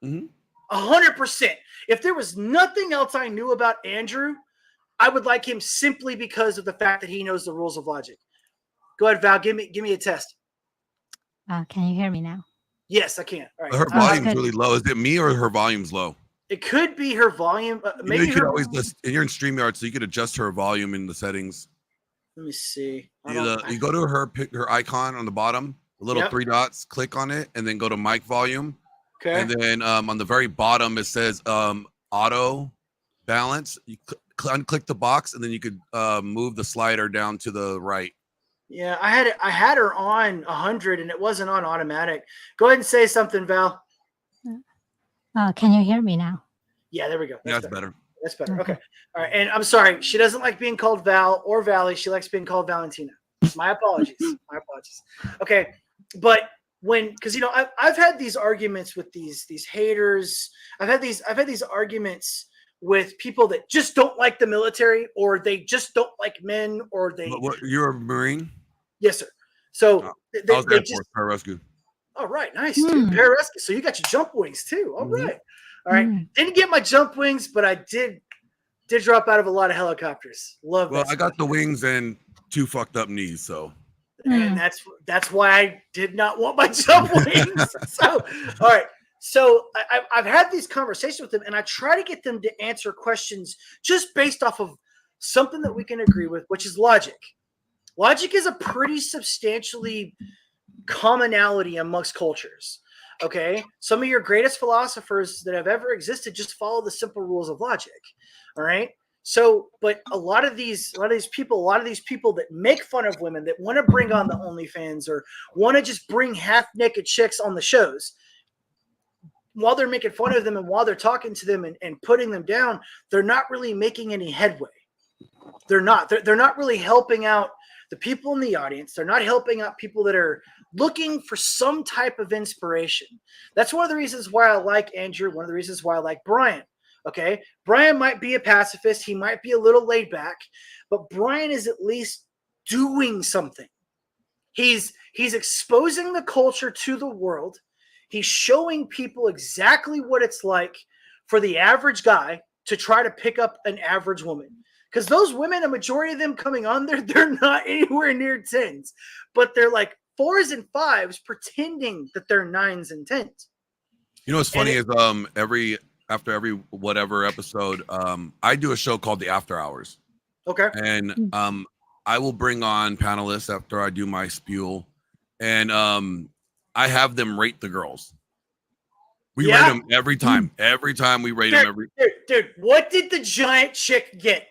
100%. If there was nothing else I knew about Andrew, I would like him simply because of the fact that he knows the rules of logic. Go ahead, Val. Give me a test. Can you hear me now? Yes, I can. All right. Her volume's really low. Is it me or her volume's low? It could be her volume. Maybe you could always you're in StreamYard, so you could adjust her volume in the settings. Let me see. You go to her icon on the bottom, the little 3 dots, click on it, and then go to mic volume. Okay. And then on the very bottom it says auto balance. unclick the box, and then you could move the slider down to the right. Yeah, I had her on 100, and it wasn't on automatic. Go ahead and say something, Val. Can you hear me now? Yeah, there we go. That's better. That's better. Okay. All right. And I'm sorry, she doesn't like being called Val or Valley. She likes being called Valentina. My apologies. My apologies. Okay. But because I've had these arguments with these haters. I've had these arguments with people that just don't like the military, or they just don't like men, or they. What, you're a Marine? Yes, sir. So I was Air Force, pararescue. All right, nice, dude. Pararescue. So you got your jump wings too. All right. All right. Didn't get my jump wings, but I did drop out of a lot of helicopters. Love that. Well, I got the wings and 2 fucked up knees, so. And that's why I did not want my jump wings. So, all right. So I've had these conversations with them, and I try to get them to answer questions just based off of something that we can agree with, which is logic. Logic is a pretty substantially commonality amongst cultures. Okay. Some of your greatest philosophers that have ever existed just follow the simple rules of logic. All right. So, but a lot of these people that make fun of women, that want to bring on the OnlyFans or want to just bring half naked chicks on the shows, while they're making fun of them and while they're talking to them and putting them down, they're not really making any headway. They're not really helping out the people in the audience. They're not helping out people that are looking for some type of inspiration. That's one of the reasons why I like Andrew. One of the reasons why I like Brian. Okay. Brian might be a pacifist. He might be a little laid back, but Brian is at least doing something. He's exposing the culture to the world. He's showing people exactly what it's like for the average guy to try to pick up an average woman. Because those women, a majority of them coming on there, they're not anywhere near 10s, but they're like 4s and 5s pretending that they're 9s and 10s. You know what's funny is after every whatever episode, I do a show called The After Hours. Okay. And I will bring on panelists after I do my spiel, and I have them rate the girls. We rate them every time. Every time we rate them. Dude, what did the giant chick get?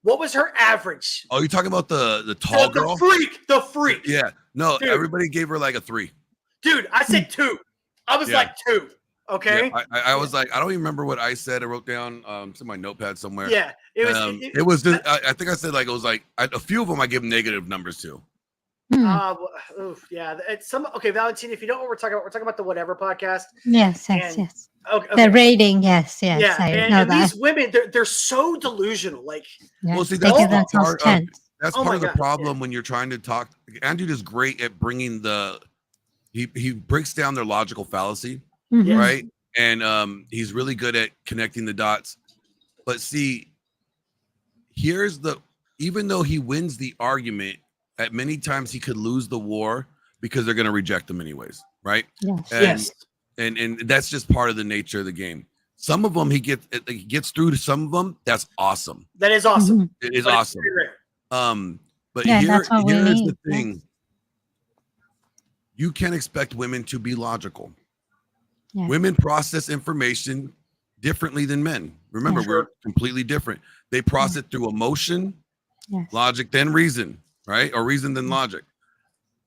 What was her average? Oh, you're talking about the tall girl? The freak. Yeah. No, dude. Everybody gave her like a 3. Dude, I said 2. I was like 2. Okay. Yeah, I was like, I don't even remember what I said. I wrote down some of my notepad somewhere. Yeah. It was just, I think I said like, it was like a few of them I give negative numbers to. Yeah. Okay, Valentina, if you don't know what we're talking about the Whatever podcast. Yes. Okay. The rating, yes. Yeah, I know and that. these women, they're so delusional. Like, well, see, that's part of the God, problem when you're trying to talk. Andrew is great at bringing he breaks down their logical fallacy, right? And he's really good at connecting the dots. But see, even though he wins the argument, at many times he could lose the war because they're going to reject him anyways, right? Yes. And that's just part of the nature of the game. Some of them he gets through to some of them. That's awesome. That is awesome. It is awesome. But yeah, here's the thing. Yes. You can't expect women to be logical. Yes. Women process information differently than men. Remember, we're completely different. They process through emotion, logic, then reason, right? Or reason then logic.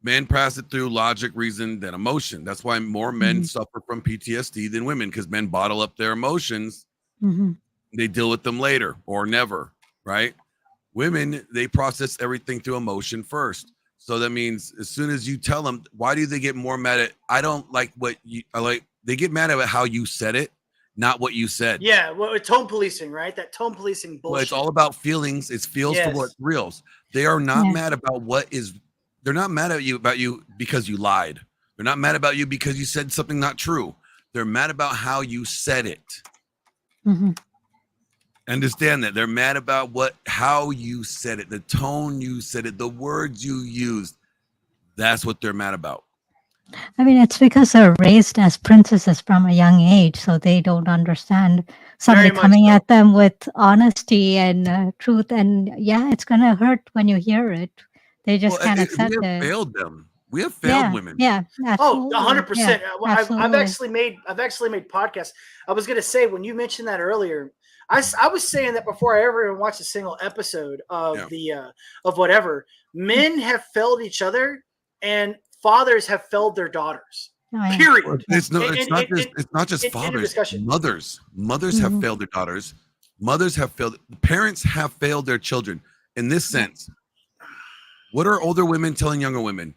Men pass it through logic, reason, then emotion. That's why more men suffer from PTSD than women, because men bottle up their emotions. They deal with them later or never, right? Women, they process everything through emotion first. So that means as soon as you tell them, why do they get more mad at, I don't like what I like, they get mad at how you said it, not what you said. Yeah, well, tone policing, right? That tone policing bullshit. Well, it's all about feelings. It's feels to what's real. They are not mad about they're not mad at you because you lied. They're not mad about you because you said something not true. They're mad about how you said it. Understand that. They're mad about how you said it, the tone you said it, the words you used. That's what they're mad about. I mean, it's because they're raised as princesses from a young age, so they don't understand somebody coming at them with honesty and truth. And it's going to hurt when you hear it. They just can't accept it. We have failed them. We have failed women. Yeah, absolutely. 100%. Yeah, I've actually made podcasts. I was going to say, when you mentioned that earlier, I was saying that before I ever even watched a single episode of Yeah. of whatever. Men have failed each other, and fathers have failed their daughters. Oh, yeah. Period. It's not just End of fathers. discussion. Mothers Mm-hmm. have failed their daughters. Mothers have failed. Parents have failed their children. In this sense, what are older women telling younger women?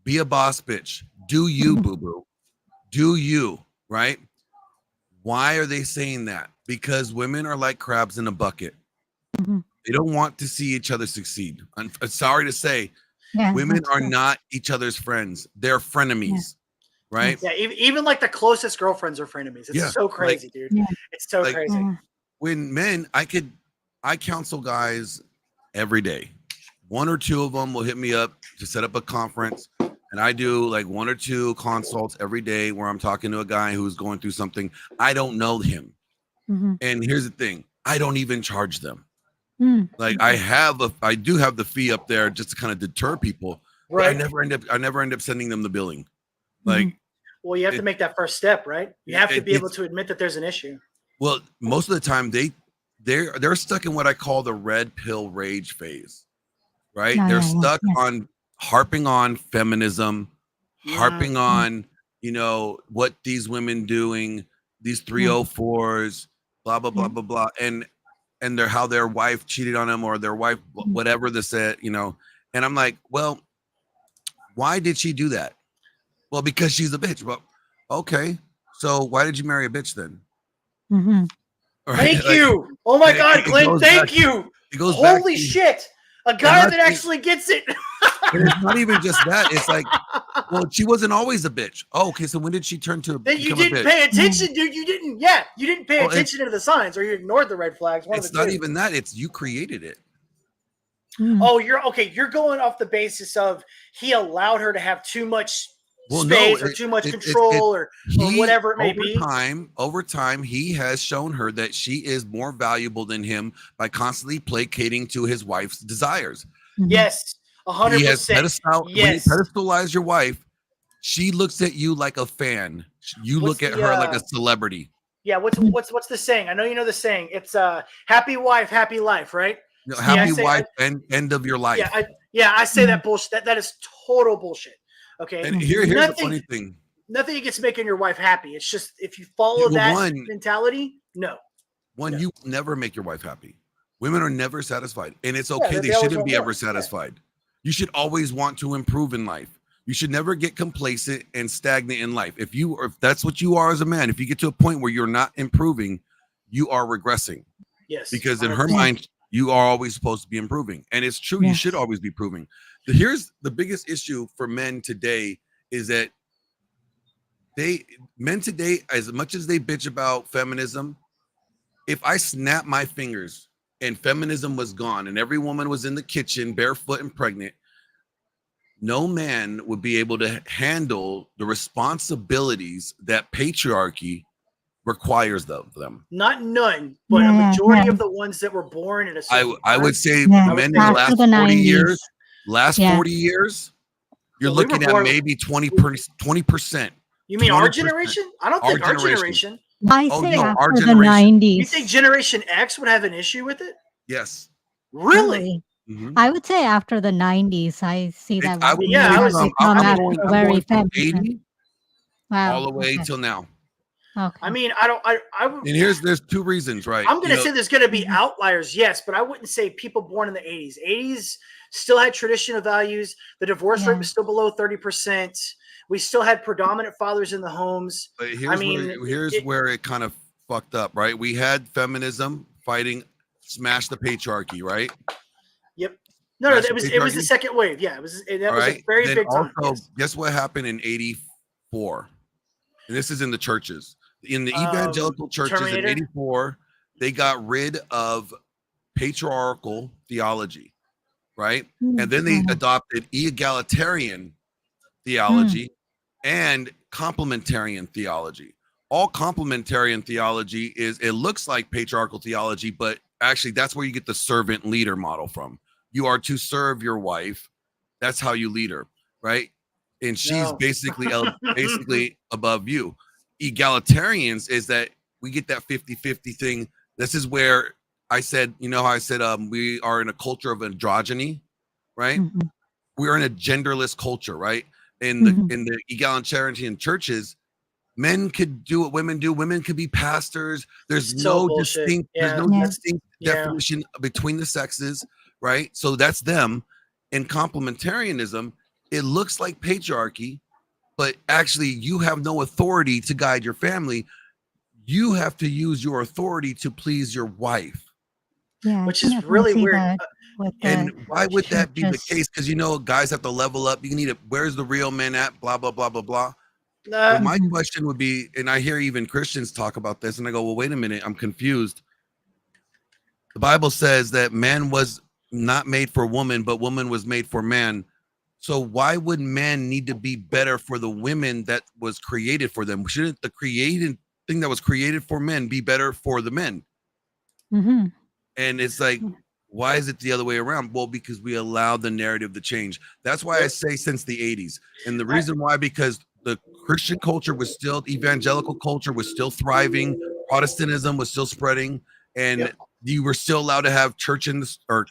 Be a boss, bitch. Do you, boo boo? Do you, right? Why are they saying that? Because women are like crabs in a bucket. Mm-hmm. They don't want to see each other succeed. I'm sorry to say, Yeah, women that's are true. not each other's friends. They're frenemies, right? Yeah, even like the closest girlfriends are frenemies. It's so crazy, dude. Yeah. It's so Like- crazy. When men, I counsel guys every day. One or two of them will hit me up to set up a conference, and I do like 1 or 2 consults every day where I'm talking to a guy who's going through something. I don't know him. Mm-hmm. And here's the thing, I don't even charge them. Mm. Like I do have the fee up there just to kind of deter people, but I never end up sending them the billing. Like, Well, you have to make that first step, right? You have to be able to admit that there's an issue. well, most of the time they're stuck in what I call the red pill rage phase, right? Yeah, They're yeah, stuck yeah. on harping on feminism, harping on, what these women doing, these 304s, blah, blah, blah, blah, blah. And how their wife cheated on them or their wife, whatever they said, and I'm like, well, why did she do that? Well, because she's a bitch. Well, okay. So why did you marry a bitch then? Mm-hmm. Right? Thank you. Oh my God, Glenn, thank you. It goes back Holy to- shit. A guy that actually gets it. And it's not even just that. It's like, well, she wasn't always a bitch. Oh, okay. So when did she turn to Then you become a didn't bitch? pay attention, dude. You didn't. Yeah, you didn't pay Well, attention to the signs, or you ignored the red flags. One of It's the not two. even that. It's you created it. Oh, you're okay. You're going off the basis of he allowed her to have too much Well, space no, or too much control or whatever it may be. Over time, he has shown her that she is more valuable than him by constantly placating to his wife's desires. Yes, 100%. He has when you Yes. pedestalize your wife, she looks at you like a fan. You What's look at the, her like a celebrity. Yeah. What's the saying? I know you know the saying. It's happy wife, happy life, right? You know, See, I happy say- wife, end of your life. I say that bullshit. That is total bullshit. Okay. And here's the funny thing. Nothing against making your wife happy. It's just if you follow Yeah, that mentality, no. You never make your wife happy. Women are never satisfied, and it's Yeah, okay. they They always shouldn't want be more. ever satisfied. You should always want to improve in life. You should never get complacent and stagnant in life. If that's what you are as a man, if you get to a point where you're not improving, you are regressing. Yes. Because in her 100%. mind, you are always supposed to be improving, and it's true. You Yes. should always be improving. Here's the biggest issue for men today is that men today, as much as they bitch about feminism, if I snap my fingers and feminism was gone and every woman was in the kitchen barefoot and pregnant, no man would be able to handle the responsibilities that patriarchy requires of them. Not none, but a majority of the ones that were born in a certain I would time. say Yeah, men in the after last the 40 years, 90s. 40 years, you're Well, we looking were at born- maybe 20%. You mean our 20%. generation? I don't think our generation. I Oh, say no, our after the generation. 90s. You think Generation X would have an issue with it? Yes. Really? Mhm. I would say after the 90s, I see that. I would Yeah, say I was- from- become I'm after going very from feminine. 80 Wow. all the way okay. till now. Okay. I mean, I would. And there's 2 reasons, right? I'm going to You know, say there's going to be outliers, yes, but I wouldn't say people born in the 80s. 80s still had traditional values. The divorce rate was still below 30%. We still had predominant fathers in the homes. but here's where it kind of fucked up, right? We had feminism fighting smash the patriarchy, right? Yep. No, Smash it the was the patriarchy? second wave. Yeah, that was All a right. very Then big time. also, guess what happened in 84? And this is in the churches. In the evangelical churches Terminator? in 84, they got rid of patriarchal theology, right? And then they adopted egalitarian theology and complementarian theology. All complementarian theology it looks like patriarchal theology, but actually that's where you get the servant leader model from. You are to serve your wife. That's how you lead her, right? And she's basically above you. Egalitarians is that we get that 50-50 thing. This is where I said, you know how I said we are in a culture of androgyny, right? Mhm. We're in a genderless culture, right? In Mhm. the egalitarian churches, men could do what women do. Women could be pastors. There's So no bullshit. distinct, there's Yeah. no Yeah. distinct Yeah. definition between the sexes, right? So that's them. In complementarianism, it looks like patriarchy, but actually you have no authority to guide your family. You have to use your authority to please your wife. Yeah, I Which can is definitely really see weird. that with And the why would that be the churches. case? Because you know, guys have to level up. You need to, where's the real men at? Blah, blah, blah, blah, blah. Well, my Mhm. question would be, and I hear even Christians talk about this, and I go, well, wait a minute, I'm confused. The Bible says that man was not made for woman, but woman was made for man. So why would man need to be better for the women that was created for them? Shouldn't the created thing that was created for men be better for the men? Mhm. And it's like, why is it the other way around? Well, because we allowed the narrative to change. That's why I Yep. say since the 80s. And the reason why, because the Christian culture was still, evangelical culture was still thriving, Protestantism was still spreading, and Yep. you were still allowed to have church or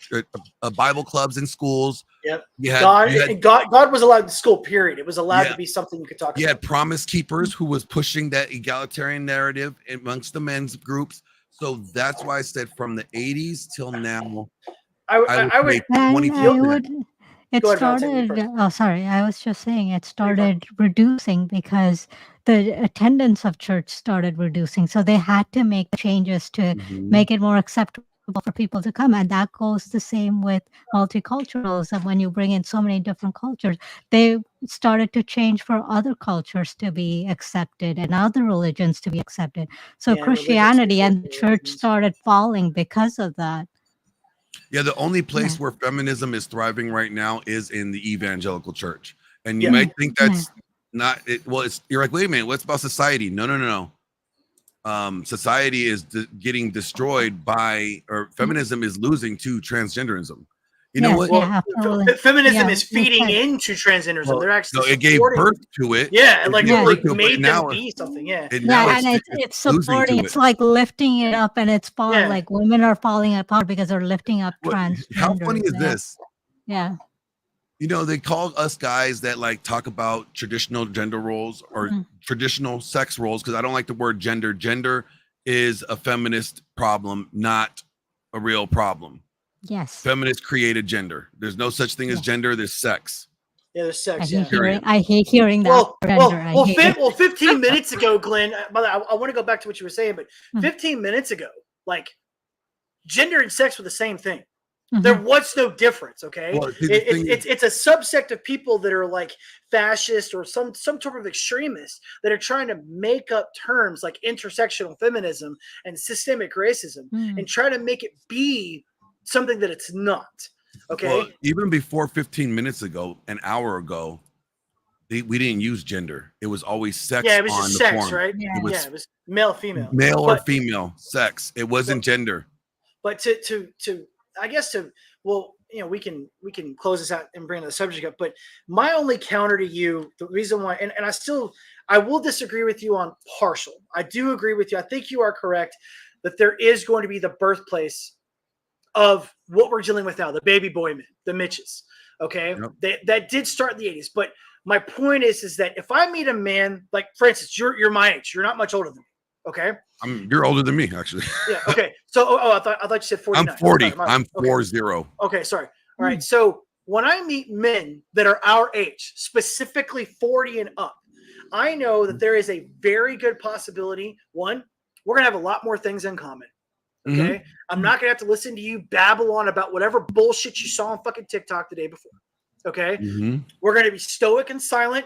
Bible clubs in schools. Yep. You had, God was allowed in school, period. It was allowed Yeah. to be something you could talk you about. had promise keepers who was pushing that egalitarian narrative amongst the men's groups. So that's why I said from the 80s till now, I would say And 20%. it Go ahead, Valentina, started, first. oh, sorry, I was just saying it go. started reducing because the attendance of church started reducing. So they had to make changes to Mhm. make it more acceptable for people to come. And that goes the same with multiculturalism. When you bring in so many different cultures, they started to change for other cultures to be accepted and other religions to be accepted. So Yeah, religions Christianity before and the church religions. started falling because of that. Yeah, the only place Yeah. where feminism is thriving right now is in the evangelical church. And you Yeah. might think that's not it. Well, you're like, wait a minute, what's about society? No. Society is getting destroyed by, or feminism is losing to transgenderism. You know what? Yeah, absolutely. Feminism Yeah, is feeding okay. into transgenderism. Well, They're actually no, it gave supporting. birth to it. Yeah, It like gave literally birth to it, but made them now, be something. Yeah. and now Yeah, and it's it's losing supporting. to It's it. like lifting it up, and it's Yeah. like women are falling apart because they're lifting up What, how funny transgender. is this? Yeah. You know, they call us guys that like talk about traditional gender roles or Mhm. traditional sex roles, because I don't like the word gender. Gender is a feminist problem, not a real problem. Yes. Feminists created gender. There's no such thing as gender. There's sex. Yeah, there's I sex. hate Yeah. hearing. I hate hearing that gender. I hate it. 15 minutes ago, Glenn. By the way, I want to go back to what you were saying, but Mhm. 15 minutes ago, like gender and sex were the same thing. Mhm. There was no difference. Okay, Well, see, the thing is- it's a subsect of people that are like fascist or some sort of extremists that are trying to make up terms like intersectional feminism and systemic racism Mm. and try to make it be something that it's not. Okay, Well, even before 15 minutes ago, an hour ago, we didn't use gender. It was always sex. Yeah, it was on just the sex, form. right? It was, Yeah, it was male, female, male or But- female sex. It wasn't gender. But to I guess to well, you know, we can close this out and bring the subject up. But my only counter to you, the reason why, and I will disagree with you on partial. I do agree with you. I think you are correct that there is going to be the birthplace of what we're dealing with now, the baby boy men, the Mitches. Okay, that did start in the 80s. But my point is that if I meet a man, like for instance, you're my age, you're not much older than me. Okay. You're older than me, actually. Yeah. Okay. So, I thought you said 49. I'm 40. Sorry, I'm okay. 40. Okay. Sorry. All right. So when I meet men that are our age, specifically 40 and up, I know that there is a very good possibility. One, we're gonna have a lot more things in common. Okay. I'm not gonna have to listen to you babble on about whatever bullshit you saw on fucking TikTok the day before. Okay. We're gonna be stoic and silent.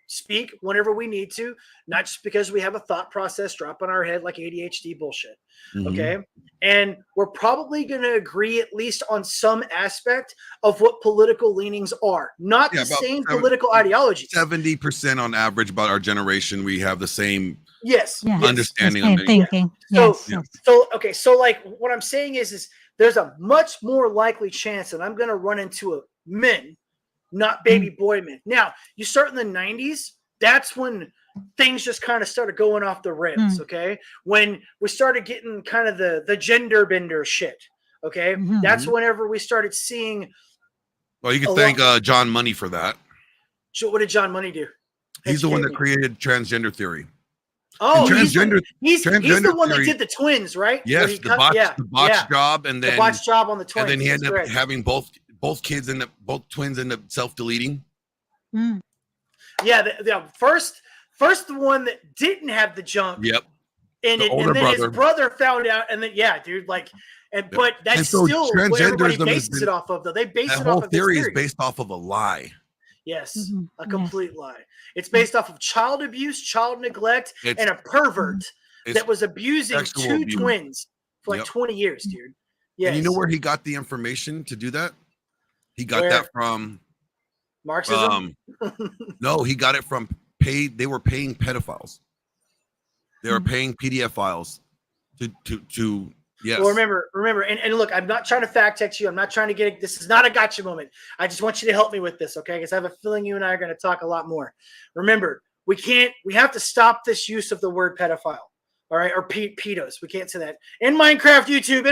Speak whenever we need to, not just because we have a thought process drop on our head like ADHD bullshit. Okay. And we're probably going to agree at least on some aspect of what political leanings are, not the same political ideology. 70% on average about our generation, we have the same understanding same of it. thinking. So like what I'm saying is there's a much more likely chance that I'm going to run into a men, not baby boy men. Now, you start in the 90s, that's when things just kind of started going off the rails. Okay, when we started getting kind of the gender bender shit. Okay, that's whenever we started seeing. Well, you can thank John Money for that. So what did John Money do? He's the one that created transgender theory. Oh, and he's the one that did the twins, right? Yes, the botch job, and then the botch job on the twins. And then he ended up having both twins end up self-deleting. Yeah, the first the one that didn't have the junk. Yep. And then his brother found out, and then but that's so still what everybody transgenderism bases it off of, though. They base it That off whole of theory this is based off of a lie. Yes, a complete lie. It's based off of child abuse, child neglect, and a pervert that was abusing two twins for like 20 years, dude. Yes. And you know where he got the information to do that? He got that from Marxism. No, he got it from they were paying pedophiles. They were paying PDF files to yes. Well, remember, and look, I'm not trying to fact check you. I'm not trying to get this is not a gotcha moment. I just want you to help me with this, okay? Because I have a feeling you and I are going to talk a lot more. Remember, we have to stop this use of the word pedophile. All right, or pedos. We can't say that in Minecraft, YouTube,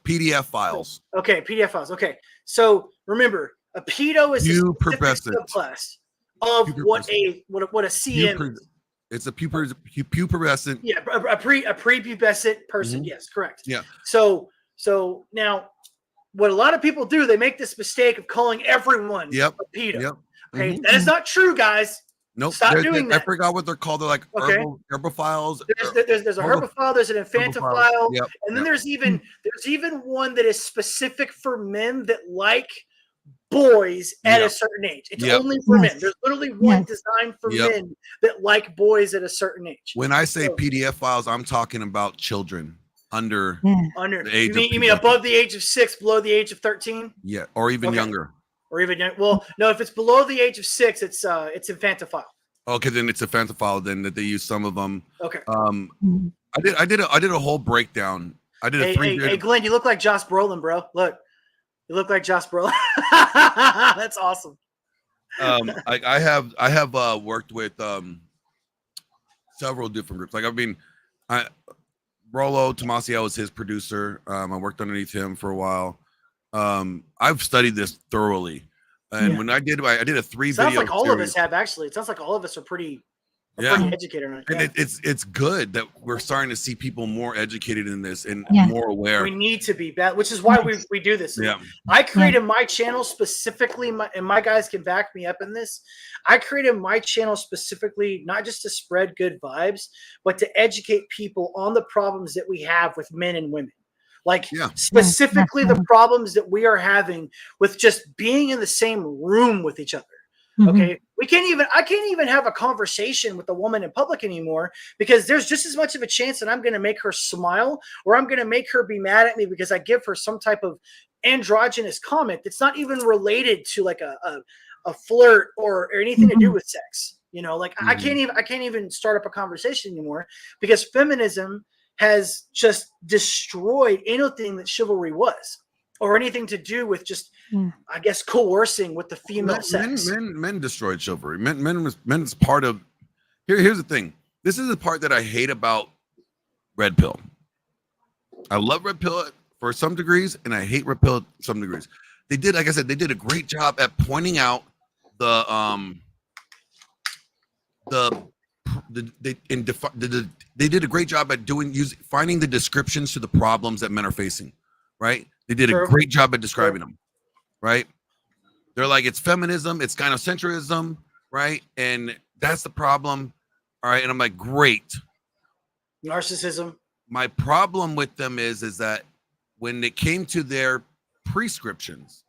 PDF files. Okay, PDF files. Okay, so remember, a pedo is a subclass of what a CM is. It's a pubescent. Yeah, a prepubescent person. Yes, correct. Yeah. So now, what a lot of people do, they make this mistake of calling everyone a pedo. Yep. Okay, that is not true, guys. Nope. Stop doing that. I forgot what they're called. They're like herbophiles. There's a herbophile. There's an infantophile, yep. And then there's even one that is specific for men that like boys at a certain age. It's only for men. There's literally one designed for men that like boys at a certain age. When I say PDF files, I'm talking about children under the age. You mean above the age of 6, below the age of 13? Yeah, or even younger. Or even well, no. If it's below the age of 6, it's infantophile. Okay, then it's infantophile. Then that they use some of them. Okay. I did a whole breakdown. I did a Hey, Glenn, you look like Josh Brolin, bro. Look. You look like Josh Brolin. That's awesome. I have worked with several different groups. Like Rolo Tomasio was his producer. I worked underneath him for a while. I've studied this thoroughly, and when I did a 3-video. Sounds like all of us have actually. It sounds like all of us are pretty educated on it. And it's good that we're starting to see people more educated in this and more aware. We need to be bad, which is why we do this. Yeah. I created my channel specifically, and my guys can back me up in this. I created my channel specifically not just to spread good vibes, but to educate people on the problems that we have with men and women. Like specifically the problems that we are having with just being in the same room with each other. Okay. I can't even have a conversation with a woman in public anymore because there's just as much of a chance that I'm going to make her smile or I'm going to make her be mad at me because I give her some type of androgynous comment that's not even related to like a flirt or anything to do with sex. You know, like I can't even start up a conversation anymore because feminism has just destroyed anything that chivalry was. Or anything to do with just, I guess, coercing with the female sex. Men destroyed chivalry. Men's part of. Here's the thing. This is the part that I hate about Red Pill. I love Red Pill for some degrees, and I hate Red Pill to some degrees. They did, like I said, they did a great job at pointing out they did a great job at finding the descriptions to the problems that men are facing. Right? They did a great job at describing them, right? They're like, it's feminism, it's gynocentrism, right? And that's the problem, all right? And I'm like, great. Narcissism. My problem with them is that when it came to their prescriptions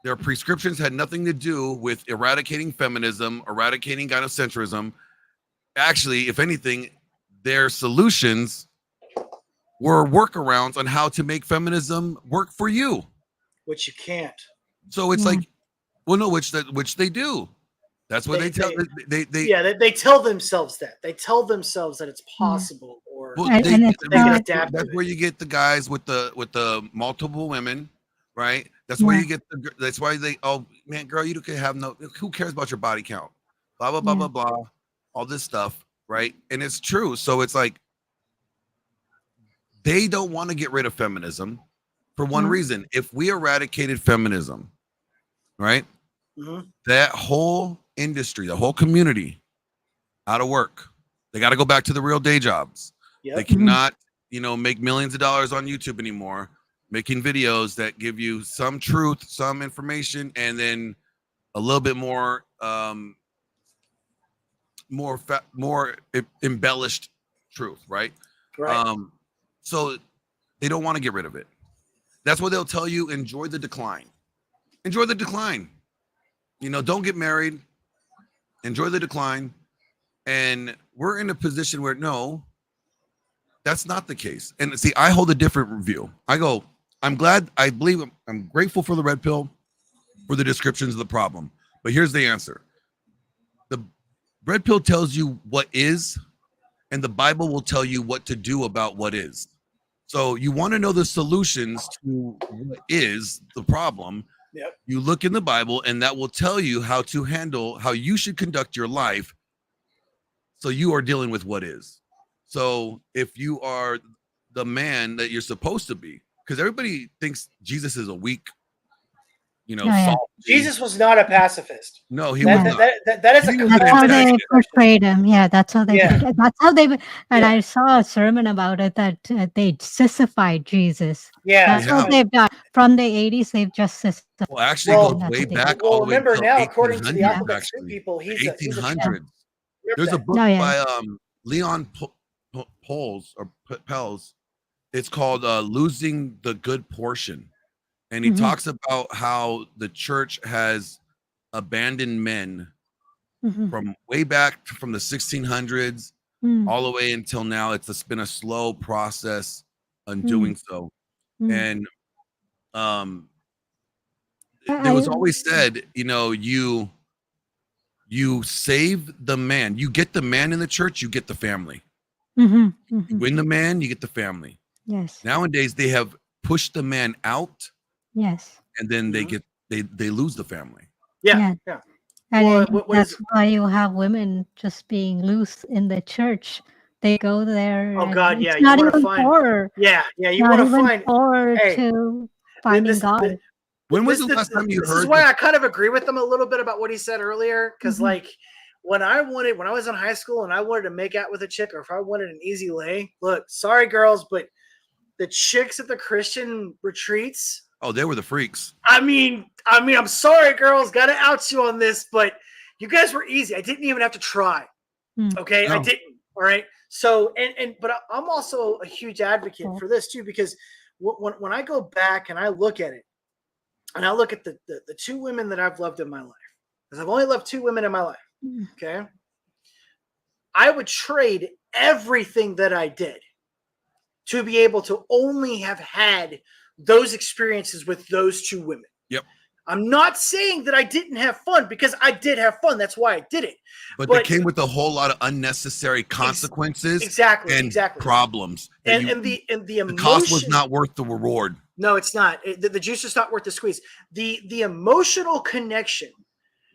had nothing to do with eradicating feminism, eradicating gynocentrism. Actually, if anything, their solutions were workarounds on how to make feminism work for you, which you can't. So it's like, well, no, which they do. That's what they tell. They tell themselves that. They tell themselves that it's possible, or they can adapt. That's where you get the guys with the multiple women, right? That's where you get that's why oh man, girl, you can have no. Who cares about your body count? blah, blah, blah, Yeah. blah, blah, all this stuff, right? And it's true. So it's like they don't want to get rid of feminism for one Yeah. reason. If we eradicated feminism, right, that whole industry, the whole community out of work. They got to go back to the real day jobs. Yep. They cannot, make millions of dollars on YouTube anymore, making videos that give you some truth, some information, and then a little bit more, more embellished truth, right? Right. So they don't want to get rid of it. That's why they'll tell you, enjoy the decline. Enjoy the decline. Don't get married. Enjoy the decline. And we're in a position where, no, that's not the case. And see, I hold a different view. I'm grateful for the red pill, for the descriptions of the problem. But here's the answer. The red pill tells you what is, and the Bible will tell you what to do about what is. So you want to know the solutions to what is the problem. Yep. You look in the Bible, and that will tell you how you should conduct your life. So you are dealing with what is. So if you are the man that you're supposed to be, because everybody thinks Jesus is a weak, yeah. Jesus was not a pacifist. No, he was not. That is a That's how they portrayed him. Yeah, that's how they. Yeah. That's how they. And I saw a sermon about it that they sissified Jesus. Yeah, That's what they've done from the 80s. They've just sissified. Well, actually, it goes way back. Well, all the way remember till now, according to the 1800s, Alphabet Soup actually. people, he's a 1800s. There's a book by Leon Pels. It's called "Losing the Good Portion," and he talks about how the church has abandoned men from way back from the 1600s all the way until now. It's been a slow process on doing so, and it was always said, you save the man. You get the man in the church, you get the family. You win the man, you get the family. Yes. Nowadays, they have pushed the man out. Yes. And then they lose the family. Yeah. And that's why you have women just being loose in the church. They go there. Oh God, yeah. It's not you even find, for. Yeah. You want to find to finding God. When was the last time you heard? This is why I kind of agree with him a little bit about what he said earlier. Because when I was in high school and I wanted to make out with a chick, or if I wanted an easy lay, look, sorry girls, but the chicks at the Christian retreats. Oh, they were the freaks. I mean, I'm sorry, girls, gotta out you on this, but you guys were easy. I didn't even have to try. Okay, no. I didn't. All right. So, but I'm also a huge advocate for this too, because when I go back and I look at it, and I look at the two women that I've loved in my life, because I've only loved two women in my life. Okay. I would trade everything that I did to be able to only have had those experiences with those two women. Yep. I'm not saying that I didn't have fun, because I did have fun. That's why I did it. But they came with a whole lot of unnecessary consequences. Exactly. Problems. And the emotion, the cost was not worth the reward. No, it's not. The juice is not worth the squeeze. The emotional connection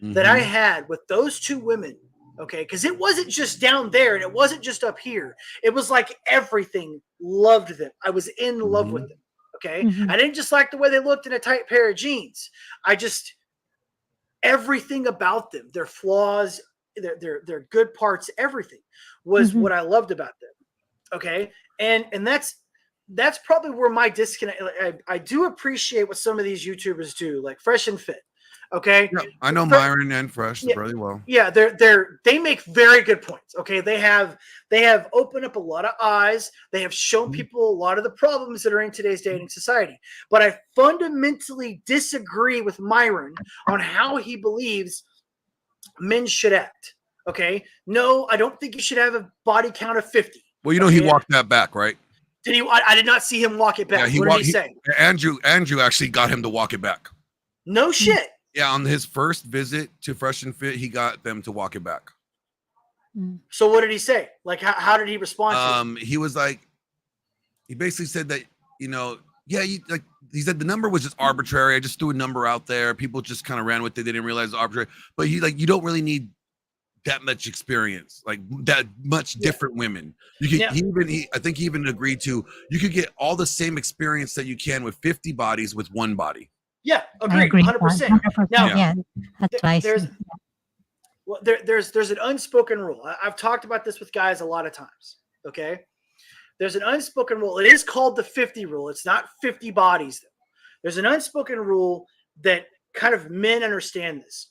that I had with those two women, okay, because it wasn't just down there and it wasn't just up here. It was like everything loved them. I was in love with them. Okay. I didn't just like the way they looked in a tight pair of jeans. Everything about them, their flaws, their good parts, everything was what I loved about them. Okay. And that's probably where my disconnect. I do appreciate what some of these YouTubers do, like Fresh and Fit. Okay. Yeah, I know Myron and Fresh really well. Yeah, they make very good points. Okay. They have opened up a lot of eyes. They have shown people a lot of the problems that are in today's dating society. But I fundamentally disagree with Myron on how he believes men should act. Okay. No, I don't think you should have a body count of 50. Well, he walked that back, right? Did he? I did not see him walk it back. Yeah, what did he say? Andrew actually got him to walk it back. No shit. Yeah, on his first visit to Fresh and Fit, he got them to walk it back. So what did he say? Like, how did he respond to it? He was like, he basically said that, he said the number was just arbitrary. I just threw a number out there. People just kind of ran with it. They didn't realize it was arbitrary. But you don't really need that much experience, like that much different women. You can I think he even agreed to, you could get all the same experience that you can with 50 bodies with one body. Yeah, I agreed, agree. 100%. 100%. Now, Yeah, that's what I there's see. well, there's an unspoken rule. I've talked about this with guys a lot of times. Okay, there's an unspoken rule. It is called the 50 rule. It's not 50 bodies though. There's an unspoken rule that kind of men understand this.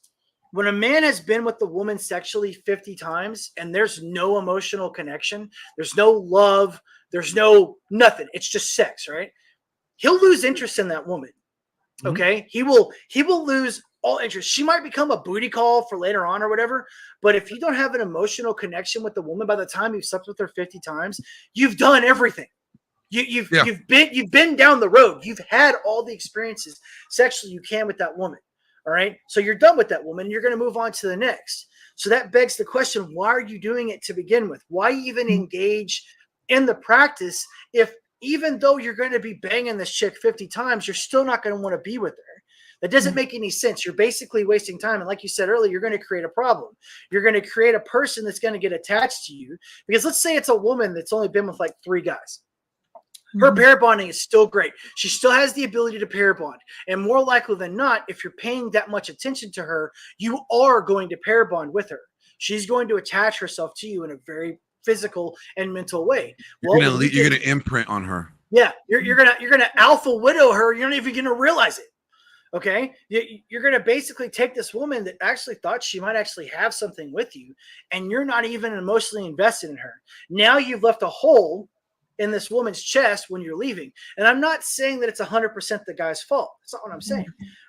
When a man has been with the woman sexually 50 times and there's no emotional connection, there's no love, there's no nothing. It's just sex, right? He'll lose interest in that woman. Okay, he will lose all interest. She might become a booty call for later on or whatever, but if you don't have an emotional connection with the woman by the time you've slept with her 50 times, you've done everything. You've been down the road. You've had all the experiences sexually you can with that woman. All right, so you're done with that woman. You're going to move on to the next. So that begs the question: why are you doing it to begin with? Why even engage in the practice if, even though you're going to be banging this chick 50 times, you're still not going to want to be with her? That doesn't make any sense. You're basically wasting time. And like you said earlier, you're going to create a problem. You're going to create a person that's going to get attached to you. Because let's say it's a woman that's only been with like 3 guys. Her pair bonding is still great. She still has the ability to pair bond. And more likely than not, if you're paying that much attention to her, you are going to pair bond with her. She's going to attach herself to you in a very physical and mental way. You're gonna imprint on her. Yeah, you're gonna alpha widow her. You're not even gonna realize it. Okay, you're gonna basically take this woman that actually thought she might actually have something with you, and you're not even emotionally invested in her. Now you've left a hole in this woman's chest when you're leaving. And I'm not saying that it's 100% the guy's fault. That's not what I'm saying.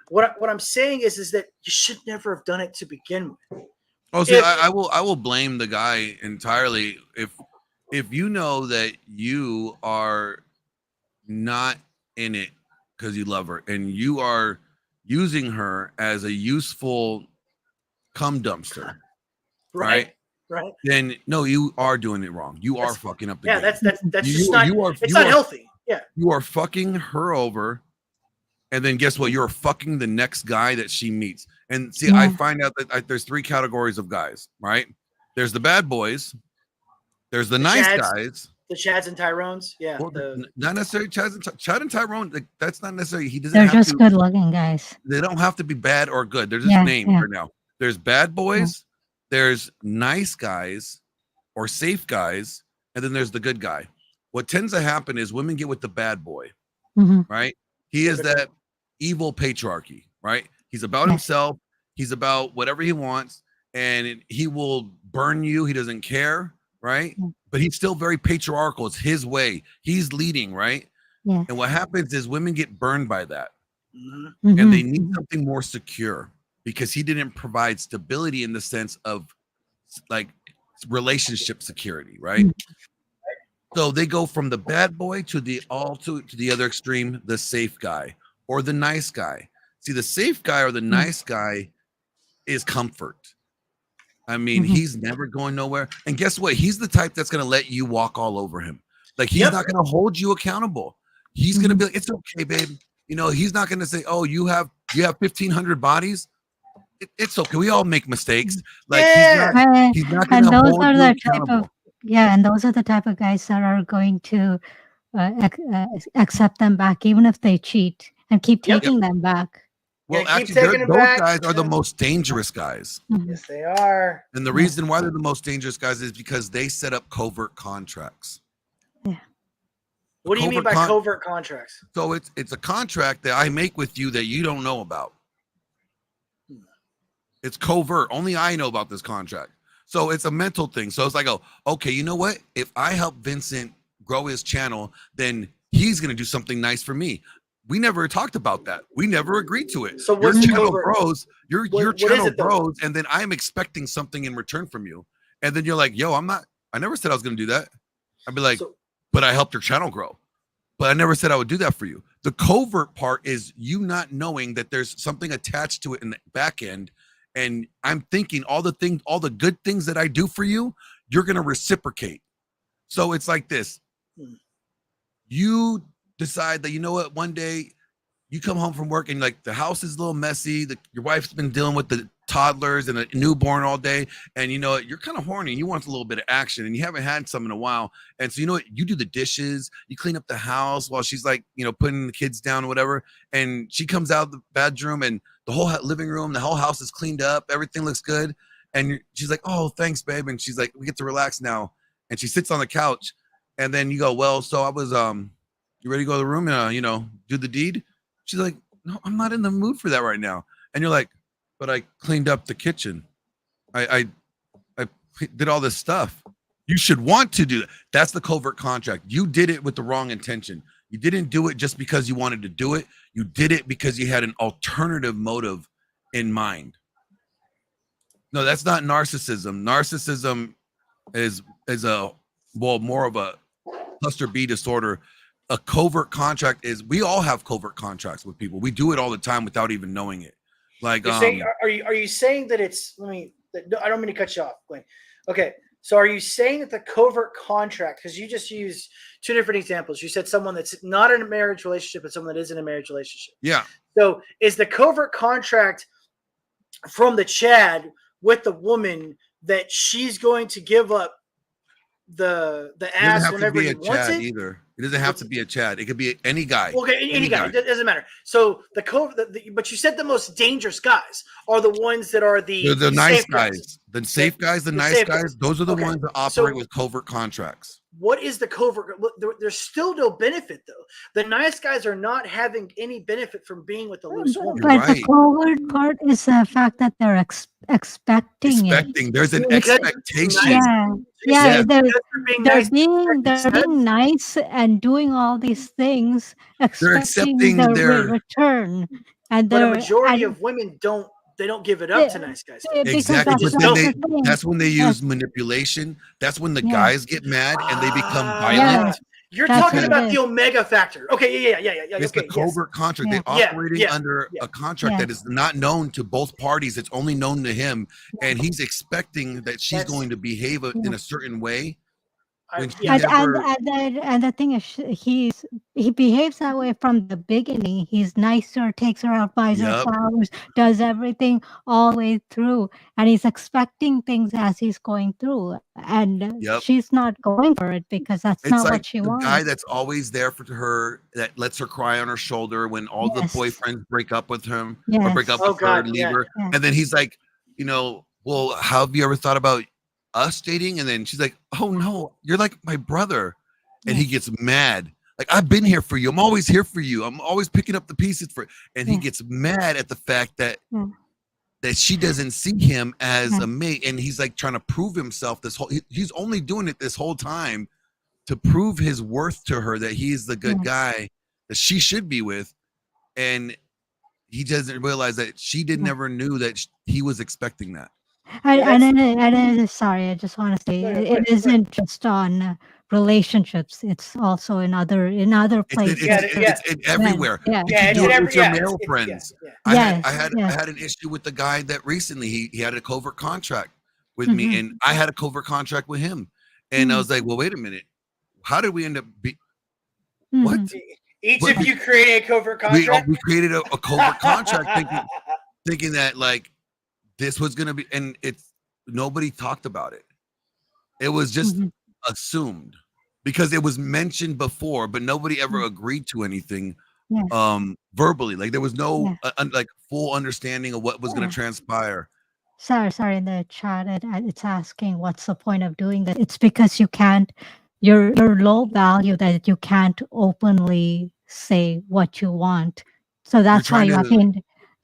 What I'm saying is that you should never have done it to begin with. Oh, see, I will blame the guy entirely if you know that you are not in it because you love her and you are using her as a useful cum dumpster, right? Right. Then no, you are doing it wrong. You are fucking up the game. That's just not. It's not healthy. Yeah. You are fucking her over, and then guess what? You're fucking the next guy that she meets. And see, I find out that there's 3 categories of guys, right? There's the bad boys. There's the nice guys. The Chads and Tyrones. Yeah. Well, not necessarily Chad and Tyrone. Like, that's not necessarily. He doesn't. They're just good looking guys. They don't have to be bad or good. They're just named for now. There's bad boys. There's nice guys or safe guys, and then there's the good guy. What tends to happen is women get with the bad boy, right? He is that evil patriarchy, right? He's about himself. He's about whatever he wants, and he will burn you. He doesn't care, right? But he's still very patriarchal. It's his way. He's leading, right? Yeah. And what happens is women get burned by that, and they need something more secure. Because he didn't provide stability in the sense of like relationship security, right? So they go from the bad boy to the other extreme, the safe guy or the nice guy. See, the safe guy or the nice guy is comfort. I mean, he's never going nowhere. And guess what? He's the type that's going to let you walk all over him. Like, he's not going to hold you accountable. He's going to be like, it's okay, babe. You know, he's not going to say, oh, you have 1,500 bodies. It's okay. We all make mistakes. Like, he's not going to hold you accountable. And those are the type of guys that are going to accept them back, even if they cheat, and keep taking them back. Well, actually, those guys are the most dangerous guys. Yes, they are. And the reason why they're the most dangerous guys is because they set up covert contracts. Yeah. What do you mean by covert contracts? So it's a contract that I make with you that you don't know about. It's covert. Only I know about this contract. So it's a mental thing. So it's like, okay, you know what? If I help Vincent grow his channel, then he's going to do something nice for me. We never talked about that. We never agreed to it. So your channel grows, your channel grows, and then I'm expecting something in return from you. And then you're like, yo, I never said I was going to do that. I'd be like, but I helped your channel grow. But I never said I would do that for you. The covert part is you not knowing that there's something attached to it in the back end. And I'm thinking all the good things that I do for you, you're going to reciprocate. So it's like this. You decide that, you know what, one day you come home from work and like the house is a little messy. Your wife's been dealing with the toddlers and a newborn all day, and you know you're kind of horny and you want a little bit of action, and you haven't had some in a while. And so you know what? You do the dishes, you clean up the house while she's like, you know, putting the kids down or whatever. And she comes out of the bedroom and the whole living room, the whole house is cleaned up, everything looks good. And she's like, "Oh, thanks, babe." And she's like, "We get to relax now." And she sits on the couch, and then you go, "Well, so I was you ready to go to the room and you know, do the deed?" She's like, "No, I'm not in the mood for that right now." And you're like, "But I cleaned up the kitchen. I did all this stuff. You should want to do that." That's the covert contract. You did it with the wrong intention. You didn't do it just because you wanted to do it. You did it because you had an alternative motive in mind. No, that's not narcissism. Narcissism is a more of a cluster B disorder. A covert contract is, we all have covert contracts with people. We do it all the time without even knowing it. Like, are you saying that it's? I don't mean to cut you off, Glenn. Okay, so are you saying that the covert contract? Because you just used two different examples. You said someone that's not in a marriage relationship and someone that is in a marriage relationship. Yeah. So is the covert contract from the Chad with the woman that she's going to give up the ass whenever he wants it? Either. It doesn't have to be a Chad. It could be any guy. Okay, any guy. It doesn't matter. So but you said the most dangerous guys are the ones that are the nice guys. The safe guys, the nice guys. Those are the ones that operate with covert contracts. What is the covert? There's still no benefit though. The nice guys are not having any benefit from being with the loose woman. But the covert part is the fact that they're expecting it. There's an expectation. Yeah. They're being nice and doing all these things, expecting the return. And but a majority of women don't give it up to nice guys. Exactly. That's when they use manipulation. That's when the guys get mad and they become violent. You're talking about the omega factor. Okay, yeah. It's the covert contract. They're operating under a contract that is not known to both parties. It's only known to him, and he's expecting that she's going to behave in a certain way. And the thing is, he behaves that way from the beginning. He's nicer, takes her out, buys her flowers, does everything all the way through, and he's expecting things as he's going through. And she's not going for it because that's not what she wants. The guy that's always there for her, that lets her cry on her shoulder when all the boyfriends break up with him or break up with her and leave her, and then he's like, you know, well, how have you ever thought about us dating? And then she's like, "Oh no, you're like my brother." And he gets mad, like, "I've been here for you, I'm always here for you, I'm always picking up the pieces for it." And he gets mad at the fact that that she doesn't see him as a mate, and he's like trying to prove himself he's only doing it this whole time to prove his worth to her, that he's the good guy that she should be with. And he doesn't realize that she never knew that he was expecting that. And sorry, I just want to say it isn't just on relationships; it's also in other places. It's everywhere. It's your male friends. I had an issue with the guy that recently he had a covert contract with me, and I had a covert contract with him, and I was like, "Well, wait a minute, how did we end up what?" Each of you created a covert contract. We created a covert contract, thinking that like this was gonna be, and nobody talked about it. It was just assumed because it was mentioned before, but nobody ever agreed to anything verbally. Like there was no like full understanding of what was going to transpire. Sorry, in the chat it's asking what's the point of doing that. It's because you can't, you're low value, that you can't openly say what you want. So that's why you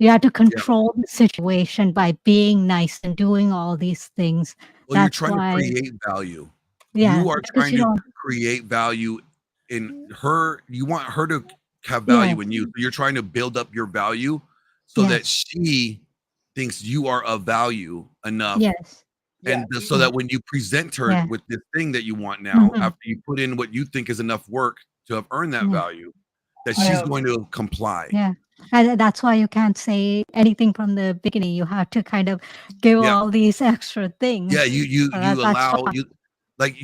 have to control the situation by being nice and doing all these things. Well, you're trying to create value. You are trying to create value in her. You want her to have value in you. So you're trying to build up your value so that she thinks you are of value enough. And so that when you present her with this thing that you want now, after you put in what you think is enough work to have earned that value, that she's going to comply. And that's why you can't say anything from the beginning. You have to kind of give all these extra things. You allow Like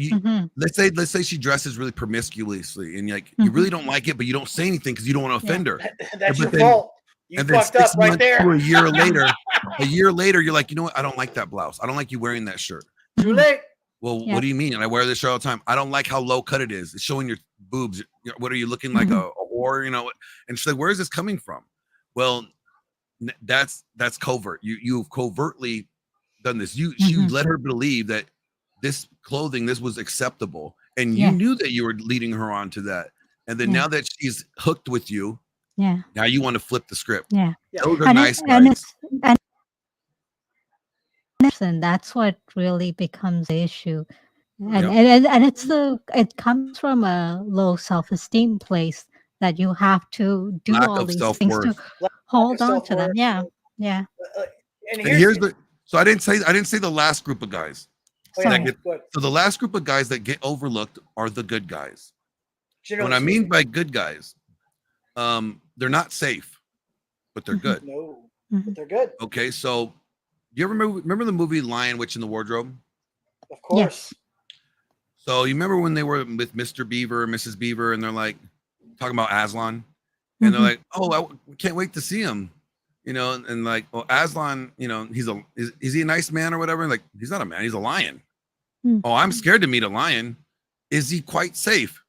let's say she dresses really promiscuously, and like you really don't like it, but you don't say anything because you don't want to offend her. That's your fault. You fucked up right there. To a year later, you're like, you know what? I don't like that blouse. I don't like you wearing that shirt. Too late. Well, what do you mean? And I wear this shirt all the time. I don't like how low cut it is. It's showing your boobs. What are you looking like a whore? You know? And she's like, where is this coming from? Well, that's covert. You've covertly done this. You let her believe that this clothing, this was acceptable, and you knew that you were leading her on to that. And then now that she's hooked with you, now you want to flip the script. Those are nice guys. And that's what really becomes the issue. And it comes from a low self-esteem place that you have to do all these things to hold on to them. And So I didn't say the last group of guys. So the last group of guys that get overlooked are the good guys. What I mean by good guys, they're not safe, but they're good. No, but they're good. Okay, so you ever remember the movie Lion, Witch, and the Wardrobe? Of course. Yes. So you remember when they were with Mr. Beaver, Mrs. Beaver, and they're like talking about Aslan, and they're like, "Oh, I can't wait to see him," you know, and like, "Well, Aslan, you know, is he a nice man or whatever?" And like, he's not a man, he's a lion. Oh, I'm scared to meet a lion. Is he quite safe?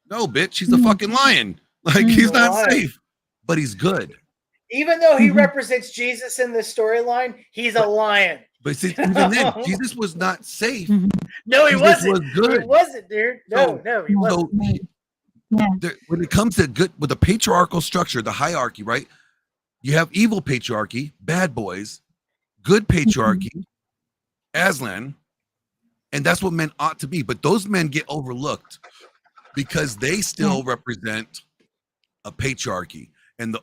No, bitch, he's a fucking lion. Like he's not safe, but he's good. Even though he represents Jesus in this storyline, he's a lion. But see, even then, Jesus was not safe. No, he wasn't. Was good. He wasn't, dude. No, he wasn't. When it comes to good, with the patriarchal structure, the hierarchy, right? You have evil patriarchy, bad boys, good patriarchy, Aslan, and that's what men ought to be. But those men get overlooked because they still represent a patriarchy. And the